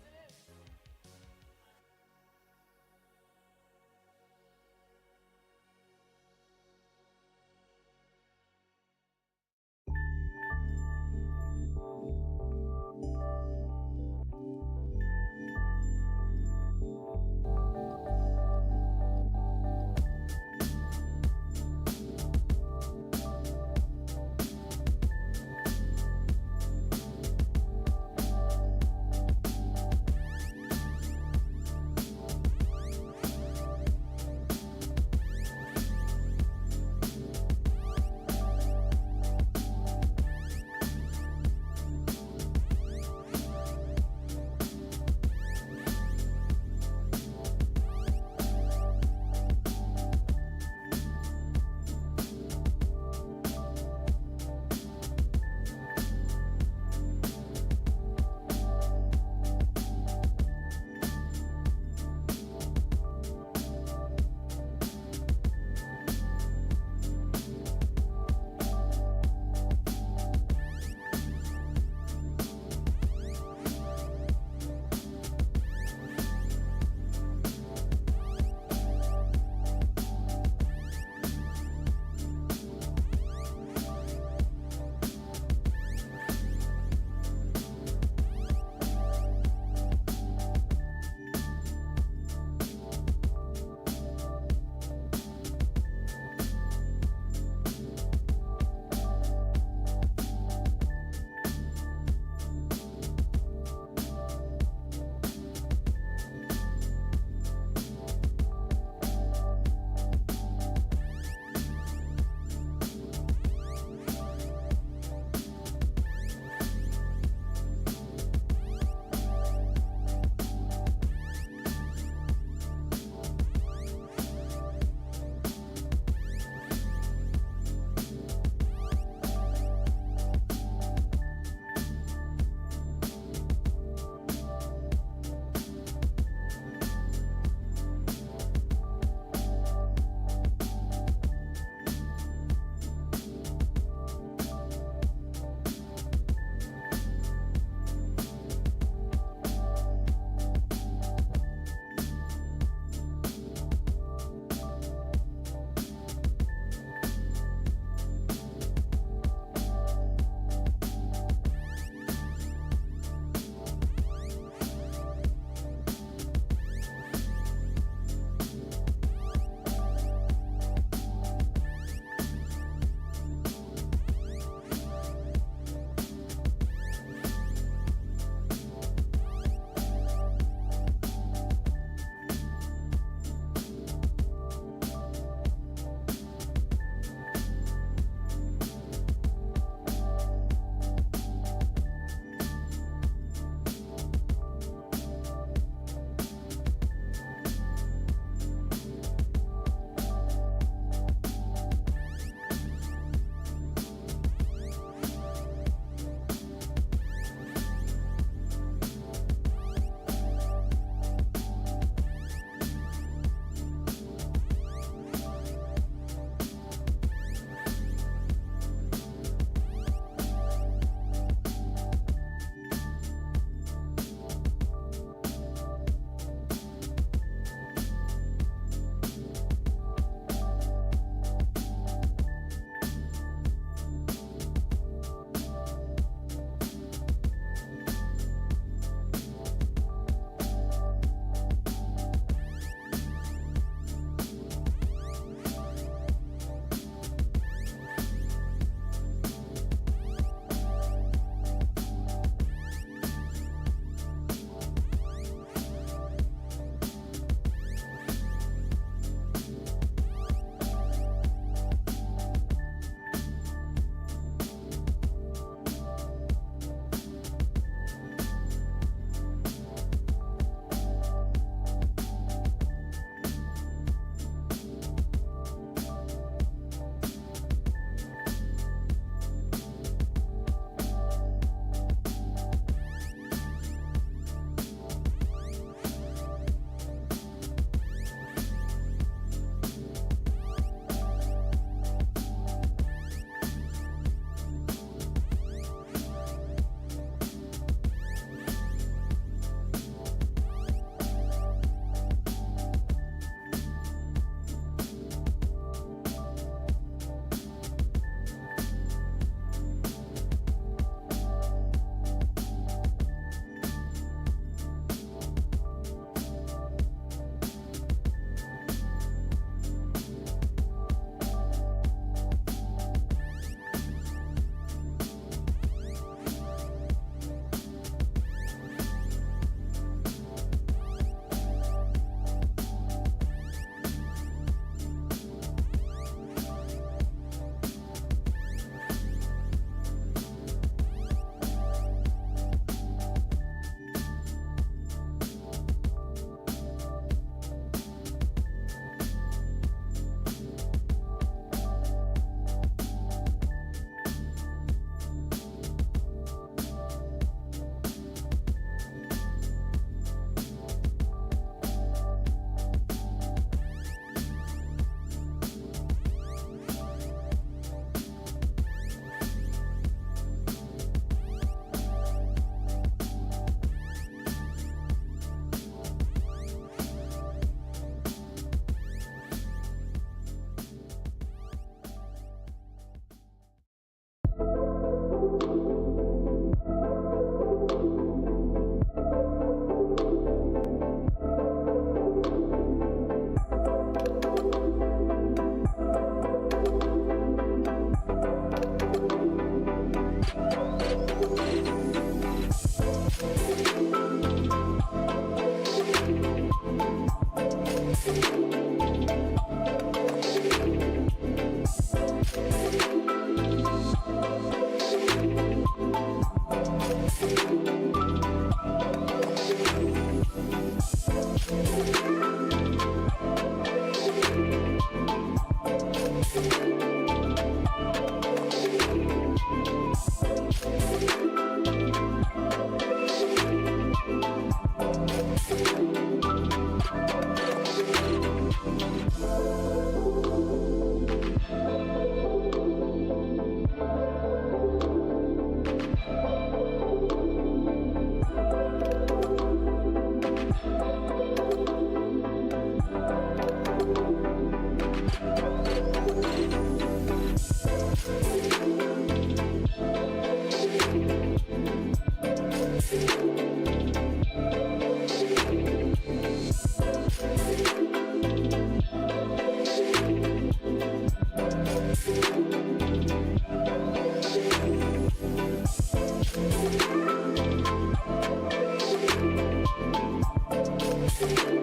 The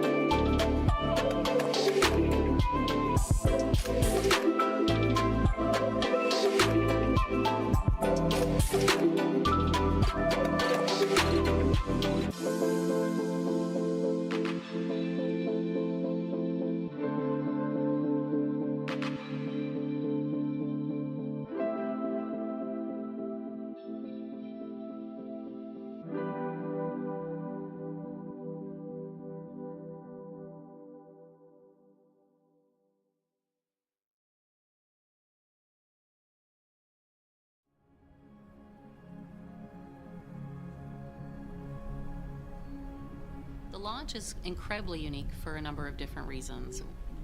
launch is incredibly unique for a number of different reasons,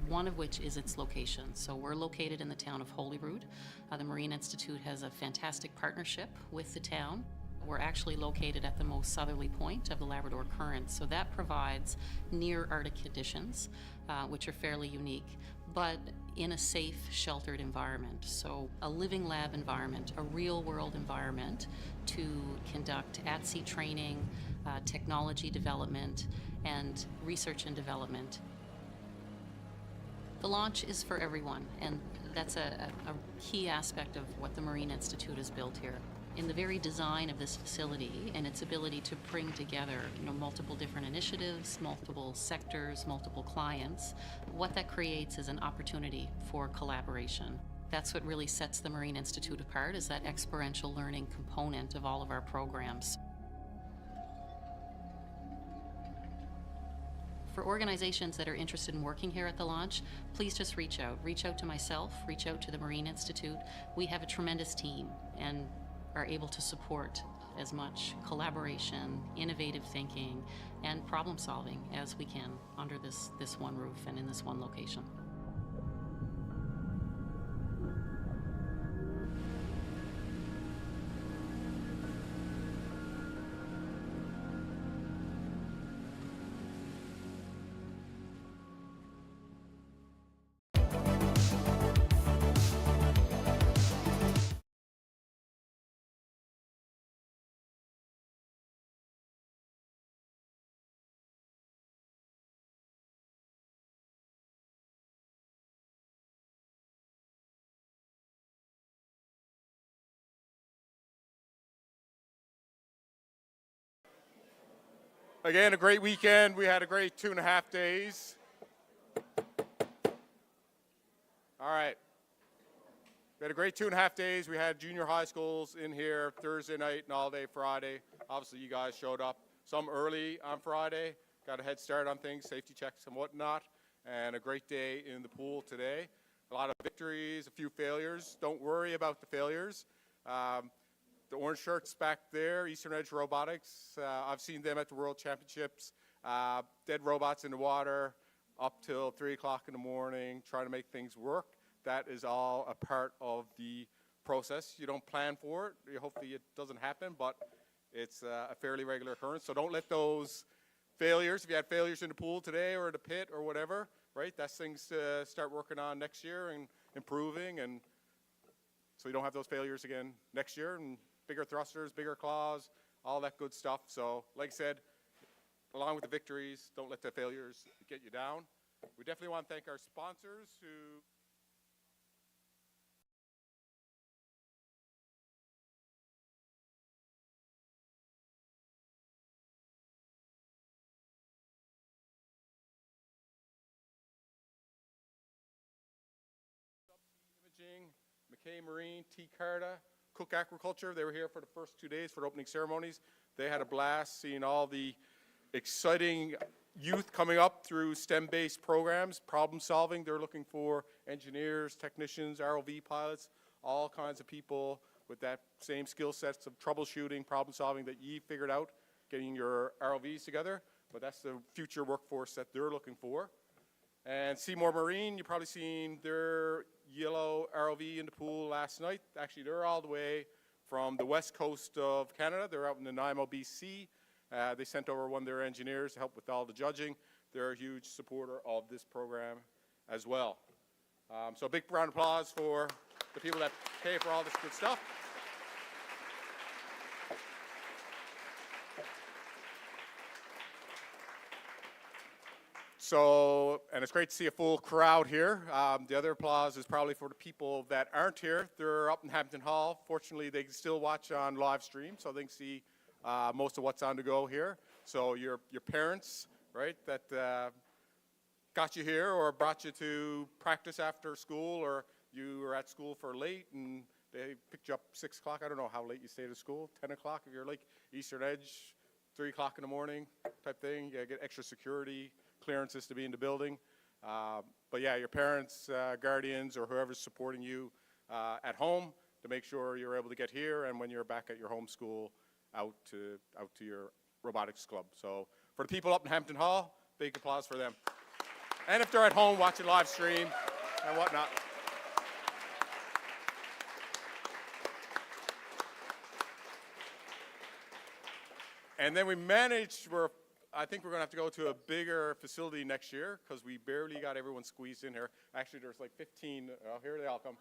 one of which is its location. So we're located in the town of Holyrood. The Marine Institute has a fantastic partnership with the town. We're actually located at the most southerly point of the Labrador Current, so that provides near Arctic conditions, which are fairly unique, but in a safe, sheltered environment. So a living lab environment, a real-world environment to conduct at-sea training, technology development, and research and development. The launch is for everyone, and that's a key aspect of what the Marine Institute has built here. In the very design of this facility and its ability to bring together, multiple different initiatives, multiple sectors, multiple clients, what that creates is an opportunity for collaboration. That's what really sets the Marine Institute apart, is that experiential learning component of all of our programs. For organizations that are interested in working here at the launch, please just reach out. Reach out to myself, reach out to the Marine Institute. We have a tremendous team and are able to support as much collaboration, innovative thinking, and problem solving as we can under this one roof and in this one location. Again, a great weekend. We had a great 2.5 days. All right. We had a great 2.5 days. We had junior high schools in here Thursday night and all day Friday. Obviously, you guys showed up. Some early on Friday. Got a head start on things, safety checks and whatnot. And a great day in the pool today. A lot of victories, a few failures. Don't worry about the failures. The orange shirts back there, Eastern Edge Robotics, I've seen them at the World Championships. Dead robots in the water up till 3 o'clock in the morning, trying to make things work. That is all a part of the process. You don't plan for it. Hopefully it doesn't happen, but it's a fairly regular occurrence. So don't let those failures, if you had failures in the pool today or the pit or whatever, right, that's things to start working on next year and improving, and so you don't have those failures again next year. And bigger thrusters, bigger claws, all that good stuff. So, like I said, along with the victories, don't let the failures get you down. We definitely want to thank our sponsors who Imaging, McKay Marine, T-Carta, Cook Aquaculture. They were here for the first 2 days for the opening ceremonies. They had a blast seeing all the exciting youth coming up through STEM-based programs, problem solving. They're looking for engineers, technicians, ROV pilots, all kinds of people with that same skill sets of troubleshooting, problem solving that you figured out, getting your ROVs together. But that's the future workforce that they're looking for. And Seymour Marine, you've probably seen their yellow ROV in the pool last night. Actually, they're all the way from the west coast of Canada. They're out in the Nanaimo, BC. They sent over one of their engineers to help with all the judging. They're a huge supporter of this program as well. So a big round of applause for the people that pay for all this good stuff. So, and it's great to see a full crowd here. The other applause is probably for the people that aren't here. They're up in Hampton Hall. Fortunately, they can still watch on live stream, so they can see most of what's on the go here. So your parents, right, that got you here or brought you to practice after school, or you were at school for late and they picked you up 6 o'clock. I don't know how late you stayed at school, 10 o'clock if you're like Eastern Edge, 3 o'clock in the morning type thing. You get extra security clearances to be in the building. But yeah, your parents, guardians, or whoever's supporting you at home to make sure you're able to get here, and when you're back at your home school, out to your robotics club. So for the people up in Hampton Hall, big applause for them. And if they're at home watching live stream and whatnot. And then we managed, I think we're going to have to go to a bigger facility next year because we barely got everyone squeezed in here. Actually, there's like 15. Oh, here they all come.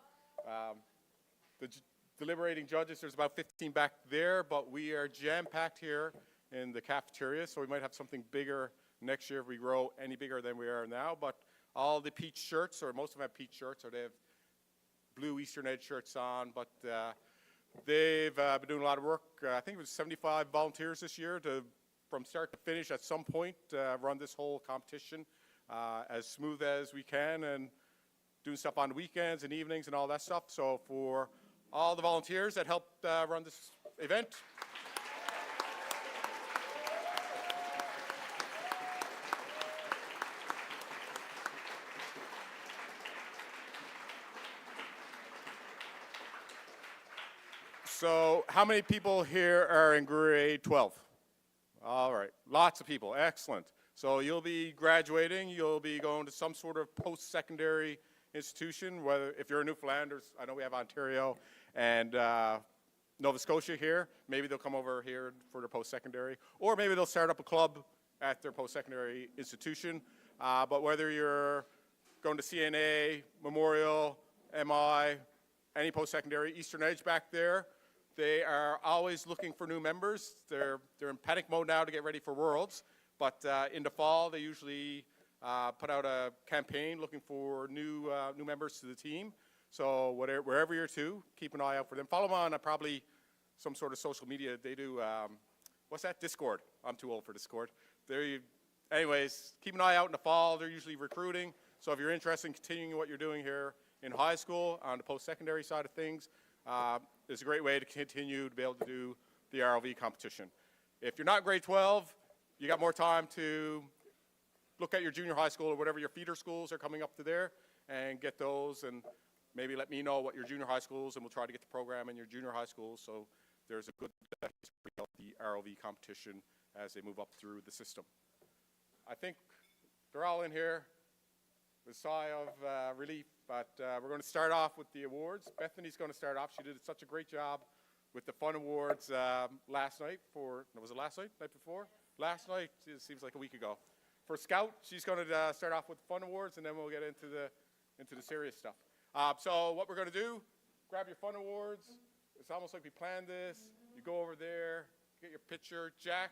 The deliberating judges, there's about 15 back there, but we are jam-packed here in the cafeteria, so we might have something bigger next year if we grow any bigger than we are now. But all the peach shirts, or most of them have peach shirts, or they have blue Eastern Edge shirts on, but they've been doing a lot of work. I think it was 75 volunteers this year to, from start to finish at some point, run this whole competition as smooth as we can, and doing stuff on the weekends and evenings and all that stuff. So for all the volunteers that helped run this event, so how many people here are in grade 12? All right, lots of people, excellent. So you'll be graduating, you'll be going to some sort of post-secondary institution, whether if you're in Newfoundland, or I know we have Ontario and Nova Scotia here, maybe they'll come over here for their post-secondary, or maybe they'll start up a club at their post-secondary institution. But whether you're going to CNA, Memorial, MI, any post-secondary, Eastern Edge back there, they are always looking for new members. They're in panic mode now to get ready for Worlds, but in the fall they usually put out a campaign looking for new members to the team. So wherever you're to, keep an eye out for them. Follow them on probably some sort of social media. They do, what's that? Discord. I'm too old for Discord. Anyways, keep an eye out in the fall. They're usually recruiting. So if you're interested in continuing what you're doing here in high school on the post-secondary side of things, it's a great way to continue to be able to do the ROV competition. If you're not grade 12, you got more time to look at your junior high school or whatever your feeder schools are coming up to there and get those, and maybe let me know what your junior high schools, and we'll try to get the program in your junior high schools so there's a good history of the ROV competition as they move up through the system. I think they're all in here with a sigh of relief, but we're going to start off with the awards. Bethany's going to start off. She did such a great job with the fun awards last night was it last night? Night before? Last night, it seems like a week ago. For Scout, she's going to start off with the fun awards, and then we'll get into the serious stuff. So what we're going to do, grab your fun awards. It's almost like we planned this. You go over there, get your picture. Jack,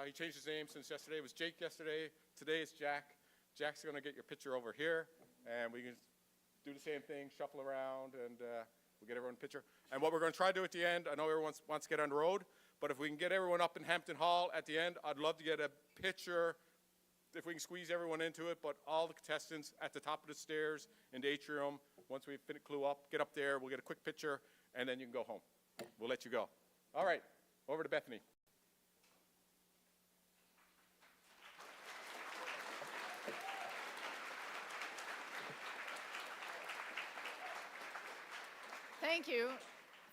he changed his name since yesterday. It was Jake yesterday. Today it's Jack. Jack's going to get your picture over here, and we can do the same thing, shuffle around, and we'll get everyone a picture. And what we're going to try to do at the end, I know everyone wants to get on the road, but if we can get everyone up in Hampton Hall at the end, I'd love to get a picture, if we can squeeze everyone into it, but all the contestants at the top of the stairs in the atrium. Once we clue up, get up there, we'll get a quick picture, and then you can go home. We'll let you go. All right, over to Bethany.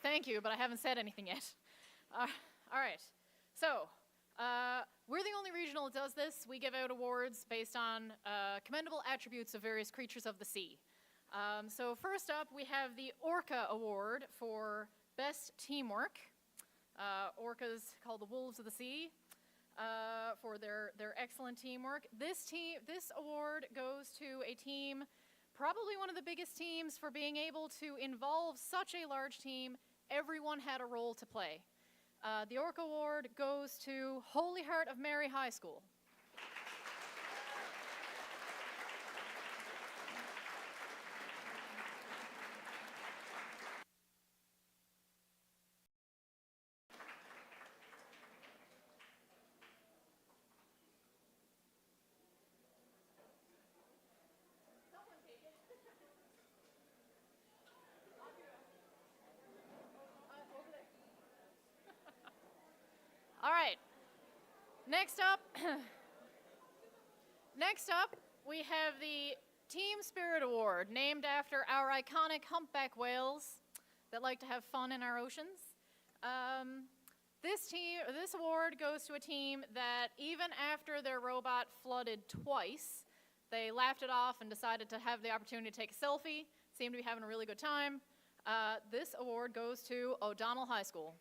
Thank you, but I haven't said anything yet. All right, so we're the only regional that does this. We give out awards based on commendable attributes of various creatures of the sea. So first up, we have the Orca Award for Best Teamwork. Orcas called the Wolves of the Sea for their excellent teamwork. This award goes to a team, probably one of the biggest teams, for being able to involve such a large team. Everyone had a role to play. The Orca Award goes to Holy Heart of Mary High School. All right. Next up, we have the Team Spirit Award, named after our iconic humpback whales that like to have fun in our oceans. This award goes to a team that, even after their robot flooded twice, they laughed it off and decided to have the opportunity to take a selfie. Seemed to be having a really good time. This award goes to O'Donnell High School.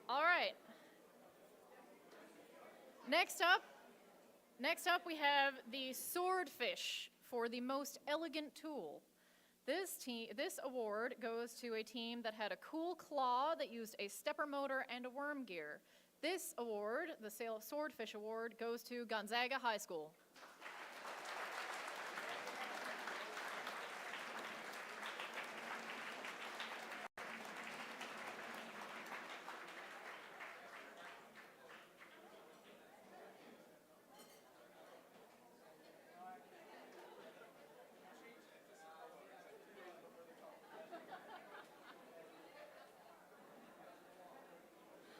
All right. Next up, we have the Swordfish for the most elegant tool. This award goes to a team that had a cool claw that used a stepper motor and a worm gear. This award, the Swordfish Award, goes to Gonzaga High School.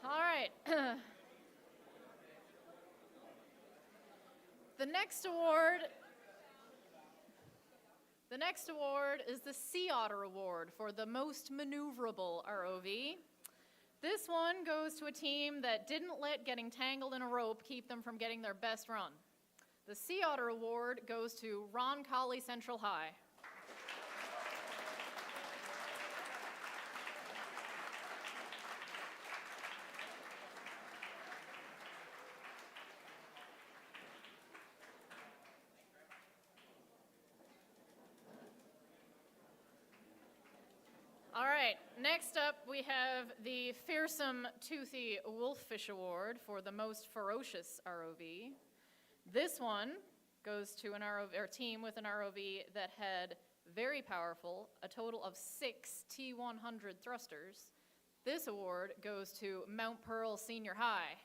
All right. The next award is the Sea Otter Award for the most maneuverable ROV. This one goes to a team that didn't let getting tangled in a rope keep them from getting their best run. The Sea Otter Award goes to Ron Colley Central High. All right, next up we have the Fearsome Toothy Wolffish Award for the most ferocious ROV. This one goes to an ROV, or team with an ROV that had very powerful, a total of 6 T100 thrusters. This award goes to Mount Pearl Senior High.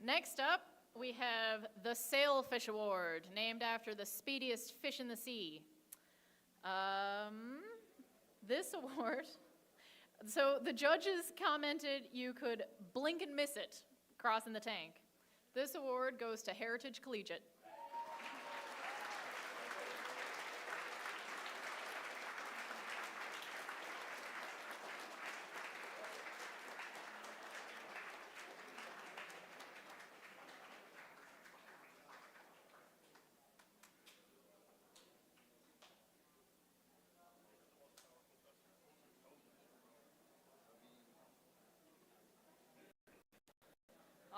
Next up, we have the Sailfish Award, named after the speediest fish in the sea. This award, so the judges commented you could blink and miss it crossing the tank. This award goes to Heritage Collegiate.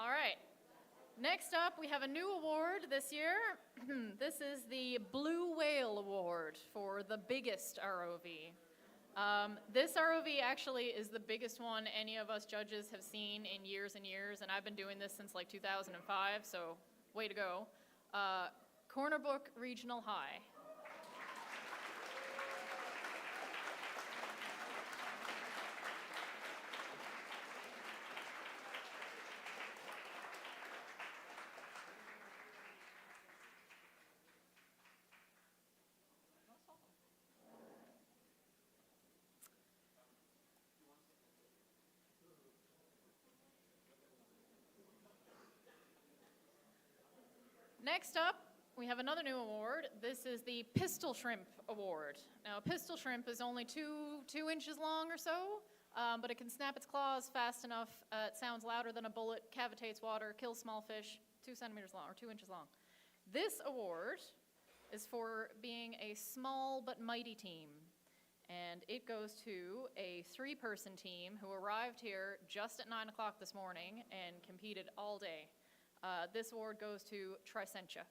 All right. Next up, we have a new award this year. This is the Blue Whale Award for the biggest ROV. This ROV actually is the biggest one any of us judges have seen in years and years, and I've been doing this since like 2005, so way to go. Corner Brook Regional High. Next up, we have another new award. This is the Pistol Shrimp Award. Now, a pistol shrimp is only two inches long or so, but it can snap its claws fast enough. It sounds louder than a bullet, cavitates water, kills small fish, 2 centimeters long, or 2 inches long. This award is for being a small but mighty team. And it goes to a 3-person team who arrived here just at 9 o'clock this morning and competed all day. This award goes to Tricentia.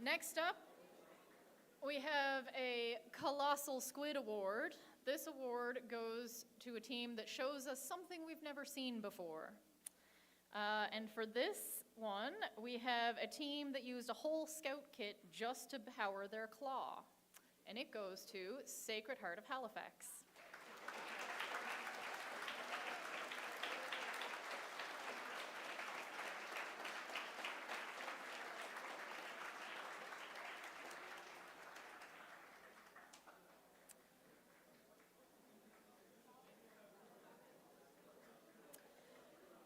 Next up, we have a Colossal Squid Award. This award goes to a team that shows us something we've never seen before. And for this one, we have a team that used a whole scout kit just to power their claw. And it goes to Sacred Heart of Halifax.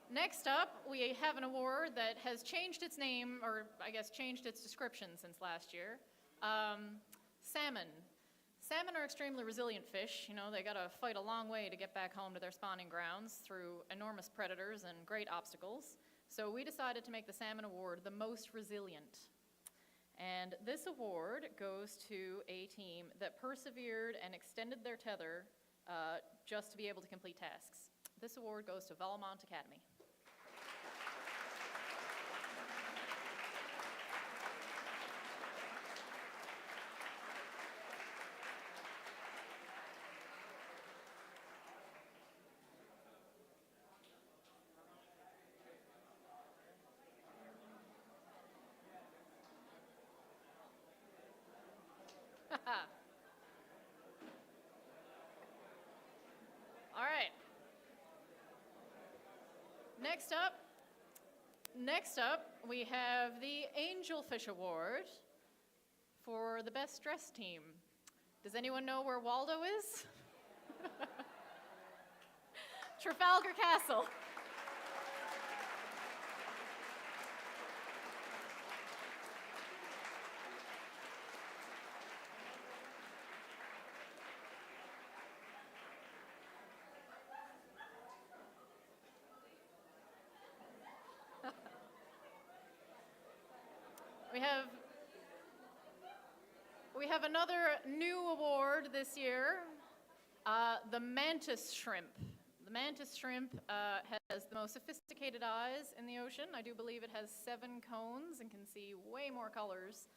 Next up, we have an award that has changed its name, or I guess changed its description since last year. Salmon. Salmon are extremely resilient fish. You know, they gotta fight a long way to get back home to their spawning grounds through enormous predators and great obstacles. So we decided to make the Salmon Award the most resilient. And this award goes to a team that persevered and extended their tether just to be able to complete tasks. This award goes to Valmont Academy. All right. Next up, we have the Angelfish Award for the best dressed team. Does anyone know where Waldo is? Trafalgar Castle. We have another new award this year, the Mantis Shrimp. The Mantis Shrimp has the most sophisticated eyes in the ocean. I do believe it has 7 cones and can see way more colors,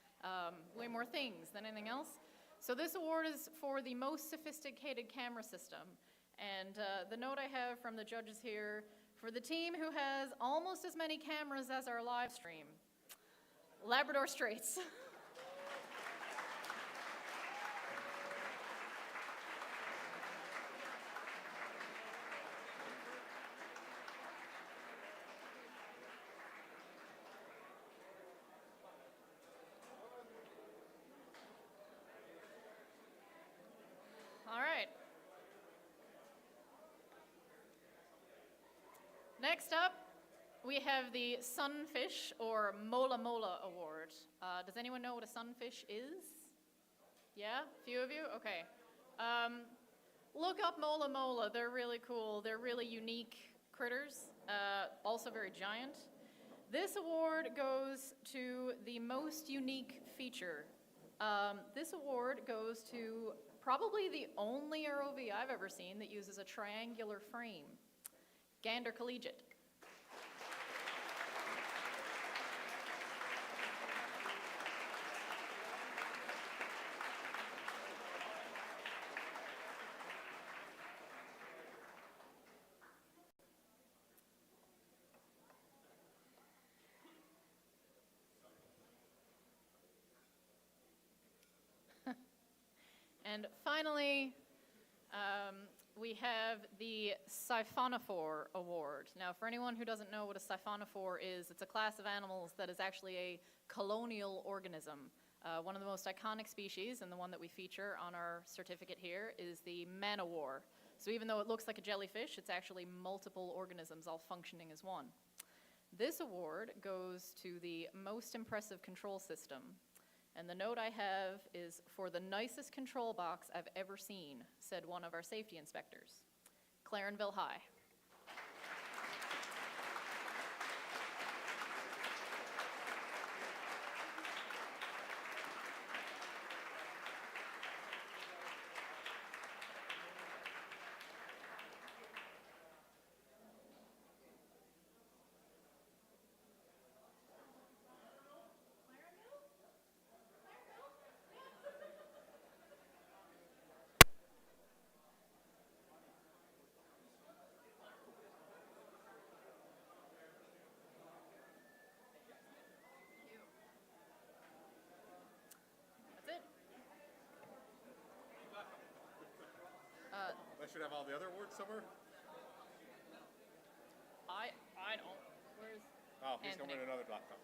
way more things than anything else. So this award is for the most sophisticated camera system. And the note I have from the judges here, for the team who has almost as many cameras as our live stream, Labrador Straits. All right. Next up, we have the Sunfish or Mola Mola Award. Does anyone know what a sunfish is? Yeah, a few of you? Okay. Look up Mola Mola. They're really cool. They're really unique critters, also very giant. This award goes to the most unique feature. This award goes to probably the only ROV I've ever seen that uses a triangular frame, Gander Collegiate. And finally, we have the Siphonophore Award. Now, for anyone who doesn't know what a siphonophore is, it's a class of animals that is actually a colonial organism. One of the most iconic species, and the one that we feature on our certificate here, is the man-o-war. So even though it looks like a jellyfish, it's actually multiple organisms all functioning as one. This award goes to the most impressive control system. And the note I have is, for the nicest control box I've ever seen, said one of our safety inspectors. Clarenville High. I should have all the other awards somewhere. I don't. Where's Oh, he's Anthony? gonna win another laptop.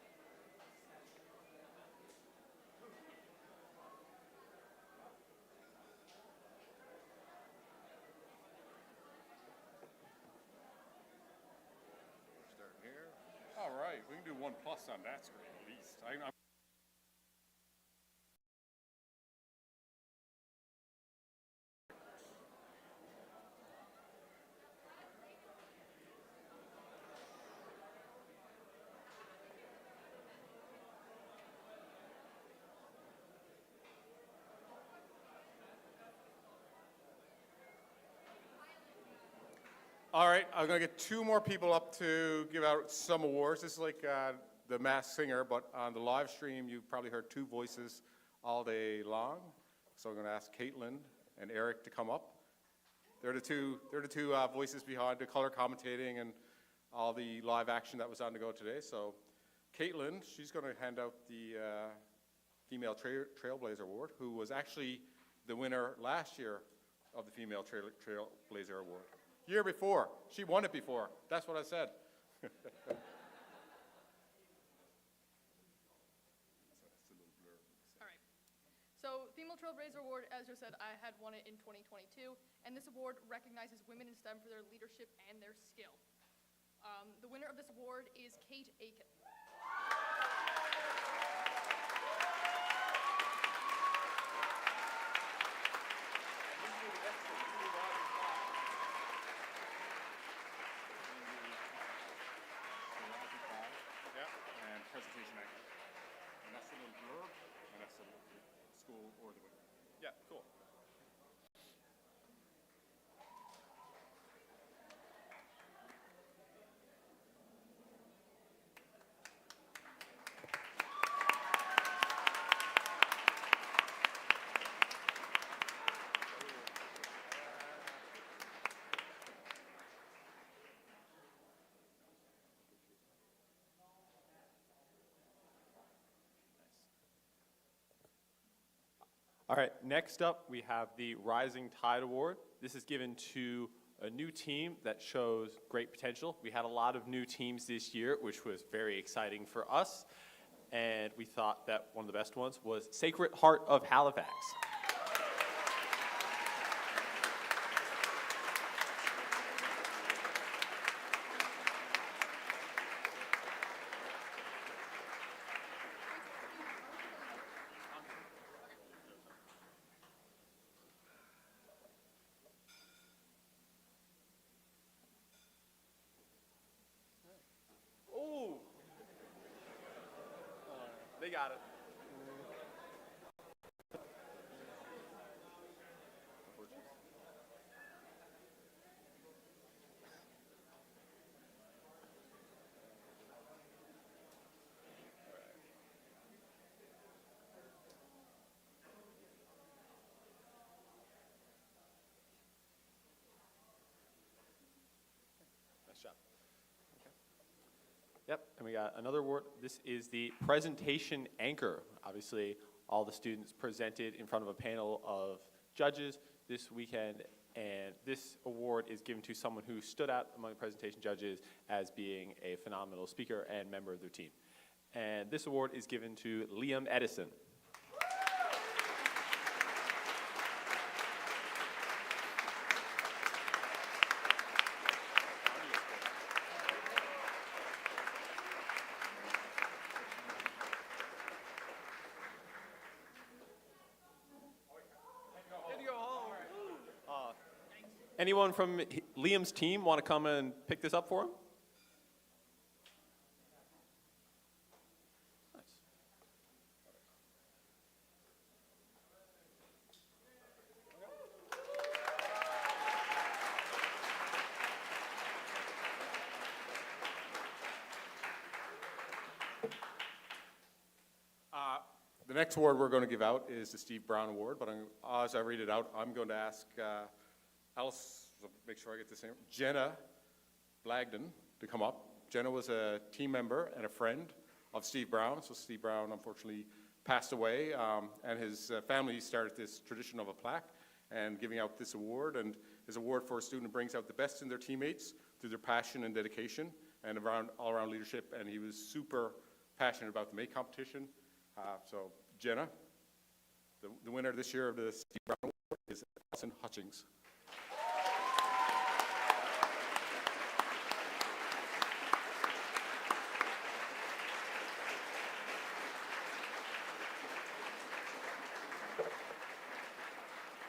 Starting here. All right, we can do 1+ on that screen at least. I'm All right, I'm gonna get 2 more people up to give out some awards. This is like the Masked Singer, but on the live stream, you've probably heard 2 voices all day long. So I'm gonna ask Caitlin and Eric to come up. They're the two voices behind the color commentating and all the live action that was on the go today. So Caitlin, she's gonna hand out the Female Trailblazer Award, who was actually the winner last year of the Female Trailblazer Award. Year before. She won it before. That's what I said. All right. So, Female Trailblazer Award, as you said, I had won it in 2022, and this award recognizes women in STEM for their leadership and their skill. The winner of this award is Kate Aiken. Presentation anchor. And that's the little blurb, and that's the school or the winner. Yeah, cool. All right, next up we have the Rising Tide Award. This is given to a new team that shows great potential. We had a lot of new teams this year, which was very exciting for us. And we thought that one of the best ones was Sacred Heart of Halifax. They got it. Nice job. Yep, and we got another award. This is the Presentation Anchor. Obviously, all the students presented in front of a panel of judges this weekend, and this award is given to someone who stood out among the presentation judges as being a phenomenal speaker and member of their team. And this award is given to Liam Edison. anyone from Liam's team want to come and pick this up for him? The next award we're going to give out is the Steve Brown Award, but as I read it out, I'm going to ask Alice, make sure I get this name, Jenna Blagden to come up. Jenna was a team member and a friend of Steve Brown, so Steve Brown unfortunately passed away, and his family started this tradition of a plaque and giving out this award, and his award for a student who brings out the best in their teammates through their passion and dedication and all-around leadership, and he was super passionate about the make competition. So Jenna, the winner this year of the Steve Brown Award is Allison Hutchings.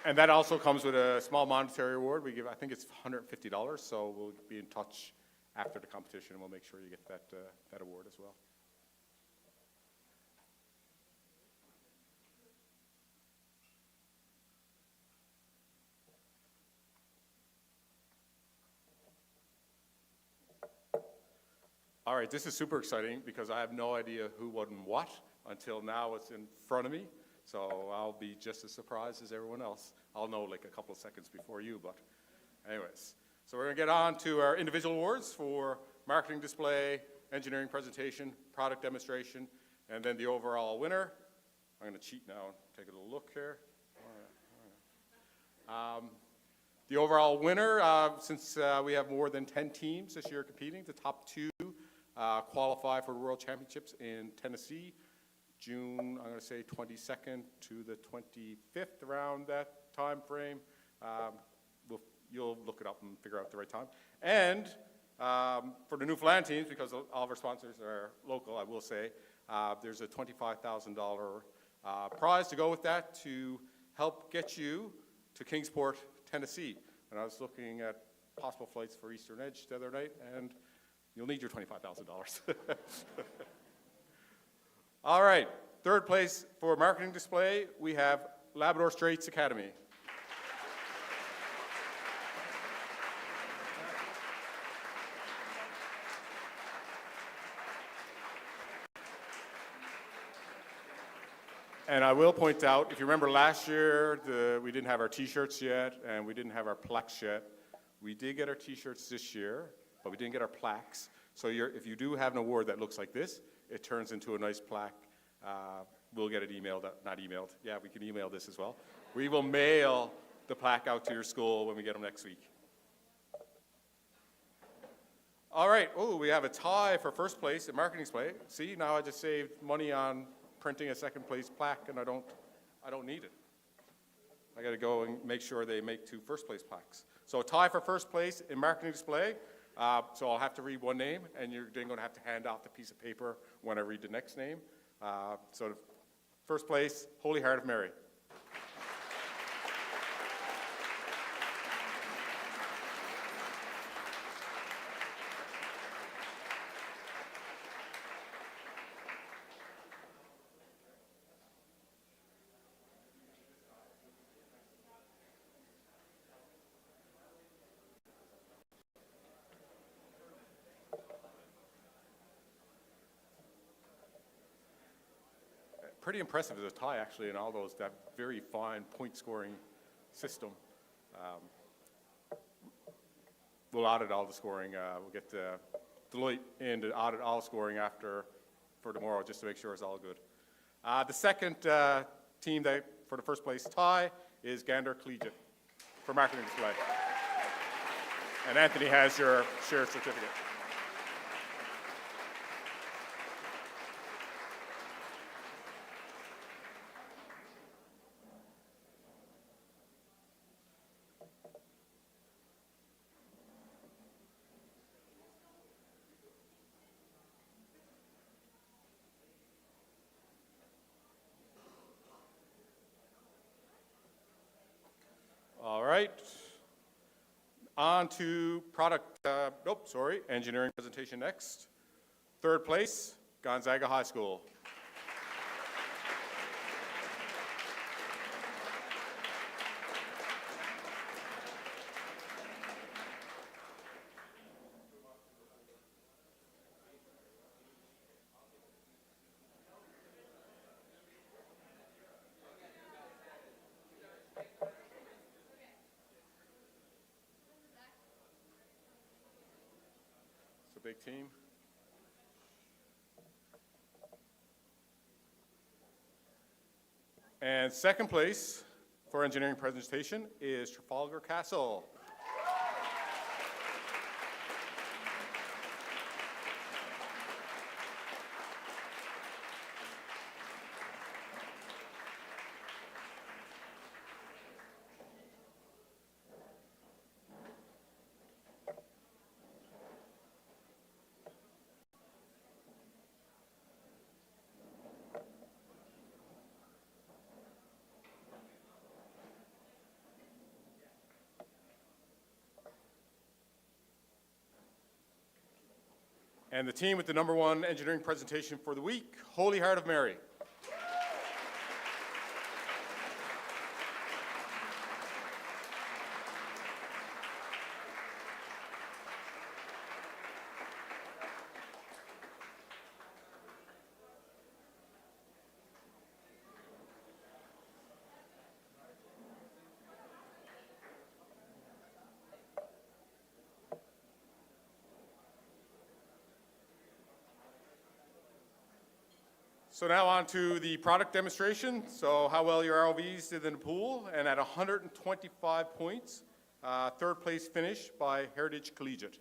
And that also comes with a small monetary award. We give, I think it's $150, so we'll be in touch after the competition, and we'll make sure you get that award as well. All right, this is super exciting because I have no idea who won what until now it's in front of me. So I'll be just as surprised as everyone else. I'll know like a couple of seconds before you, but anyways. So we're gonna get on to our individual awards for marketing display, engineering presentation, product demonstration, and then the overall winner. I'm gonna cheat now and take a little look here. The overall winner, since we have more than 10 teams this year competing, the top 2 qualify for World Championships in Tennessee, June, I'm going to say 22nd to the 25th, around that time frame. You'll look it up and figure out the right time. And for the Newfoundland teams, because all of our sponsors are local, I will say, there's a $25,000 prize to go with that to help get you to Kingsport, Tennessee. And I was looking at possible flights for Eastern Edge the other night, and you'll need your $25,000. All right, third place for marketing display, we have Labrador Straits Academy. And I will point out, if you remember last year, we didn't have our t-shirts yet, and we didn't have our plaques yet. We did get our t-shirts this year, but we didn't get our plaques. So if you do have an award that looks like this, it turns into a nice plaque. We'll get it emailed, not emailed. Yeah, we can email this as well. We will mail the plaque out to your school when we get them next week. All right, we have a tie for first place in marketing display. See, now I just saved money on printing a second place plaque, and I don't need it. I got to go and make sure they make 2 first place plaques. So a tie for first place in marketing display. So I'll have to read one name, and you're then going to have to hand off the piece of paper when I read the next name. So first place, Holy Heart of Mary. Pretty impressive as a tie, actually, in all those, that very fine point scoring system. We'll audit all the scoring. We'll get Deloitte in to audit all scoring for tomorrow, just to make sure it's all good. The second team for the first place tie is Gander Collegiate for marketing display. And Anthony has your shared certificate. All right. On to engineering presentation next. Third place, Gonzaga High School. Big team. And second place for engineering presentation is Trafalgar Castle. And the team with the #1 engineering presentation for the week, Holy Heart of Mary. So now on to the product demonstration. So how well your ROVs did in the pool, and at 125 points, third place finish by Heritage Collegiate.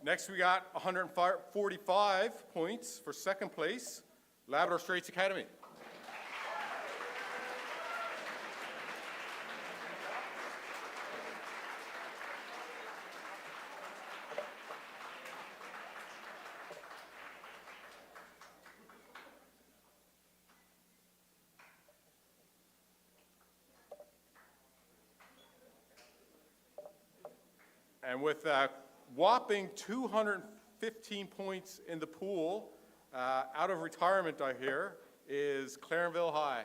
Next, we got 145 points for second place, Labrador Straits Academy. And with whopping 215 points in the pool, out of retirement, I hear, is Clarenville High.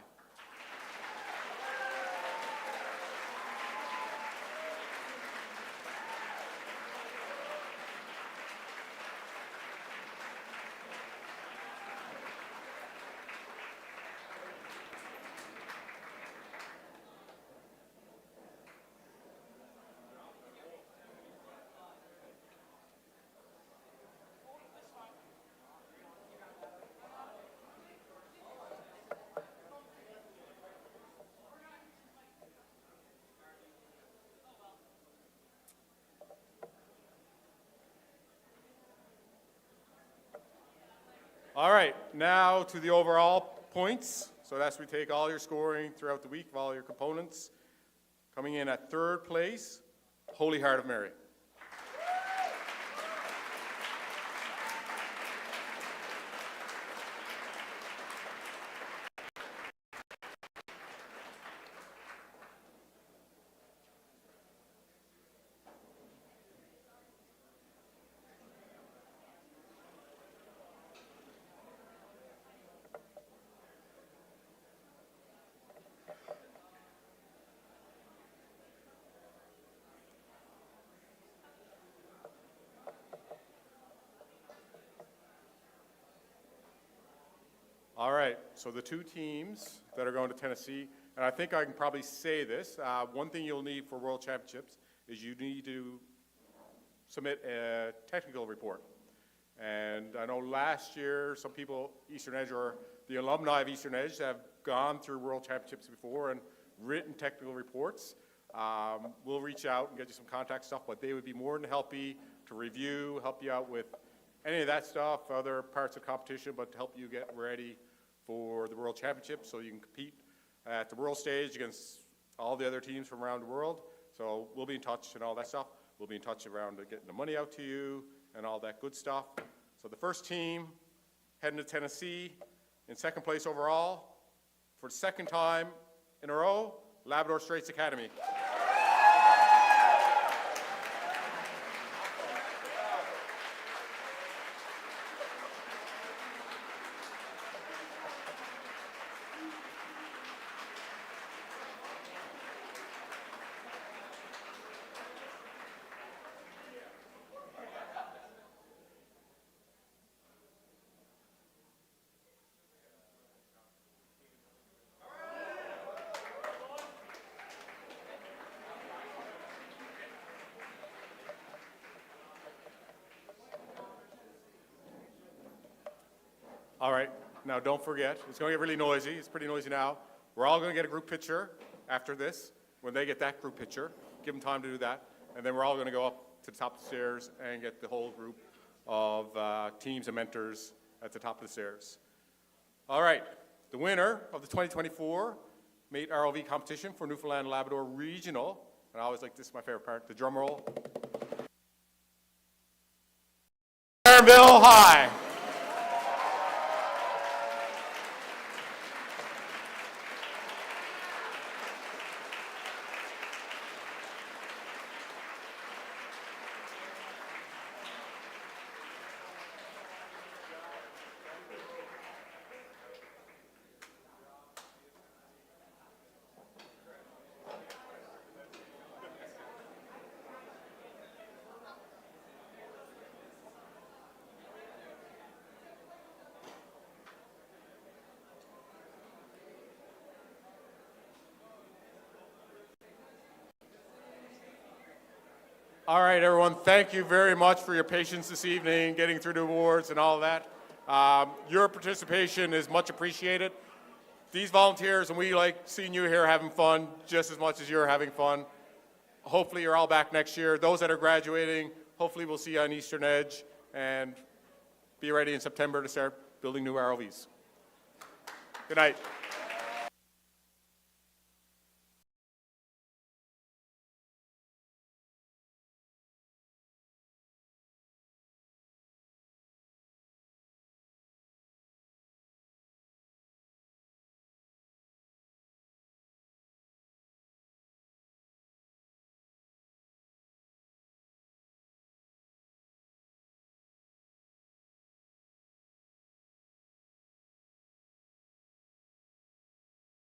All right, now to the overall points. So that's we take all your scoring throughout the week of all your components. Coming in at third place, Holy Heart of Mary. All right, so the two teams that are going to Tennessee, and I think I can probably say this, one thing you'll need for World Championships is you need to submit a technical report. And I know last year, some people, Eastern Edge, or the alumni of Eastern Edge have gone through World Championships before and written technical reports. We'll reach out and get you some contact stuff, but they would be more than happy to review, help you out with any of that stuff, other parts of competition, but to help you get ready for the World Championship so you can compete at the world stage against all the other teams from around the world. So we'll be in touch and all that stuff. We'll be in touch around getting the money out to you and all that good stuff. So the first team heading to Tennessee in second place overall for the second time in a row, Labrador Straits Academy. All right, now don't forget, it's going to get really noisy. It's pretty noisy now. We're all going to get a group picture after this. When they get that group picture, give them time to do that. And then we're all going to go up to the top of the stairs and get the whole group of teams and mentors at the top of the stairs. All right, the winner of the 2024 Mate ROV competition for Newfoundland Labrador Regional, and I always like, this is my favorite part, the drum roll. Bill High. All right, everyone, thank you very much for your patience this evening, getting through the awards and all of that. Your participation is much appreciated. These volunteers, and we like seeing you here having fun just as much as you're having fun. Hopefully you're all back next year. Those that are graduating, hopefully we'll see you on Eastern Edge, and be ready in September to start building new ROVs. Good night.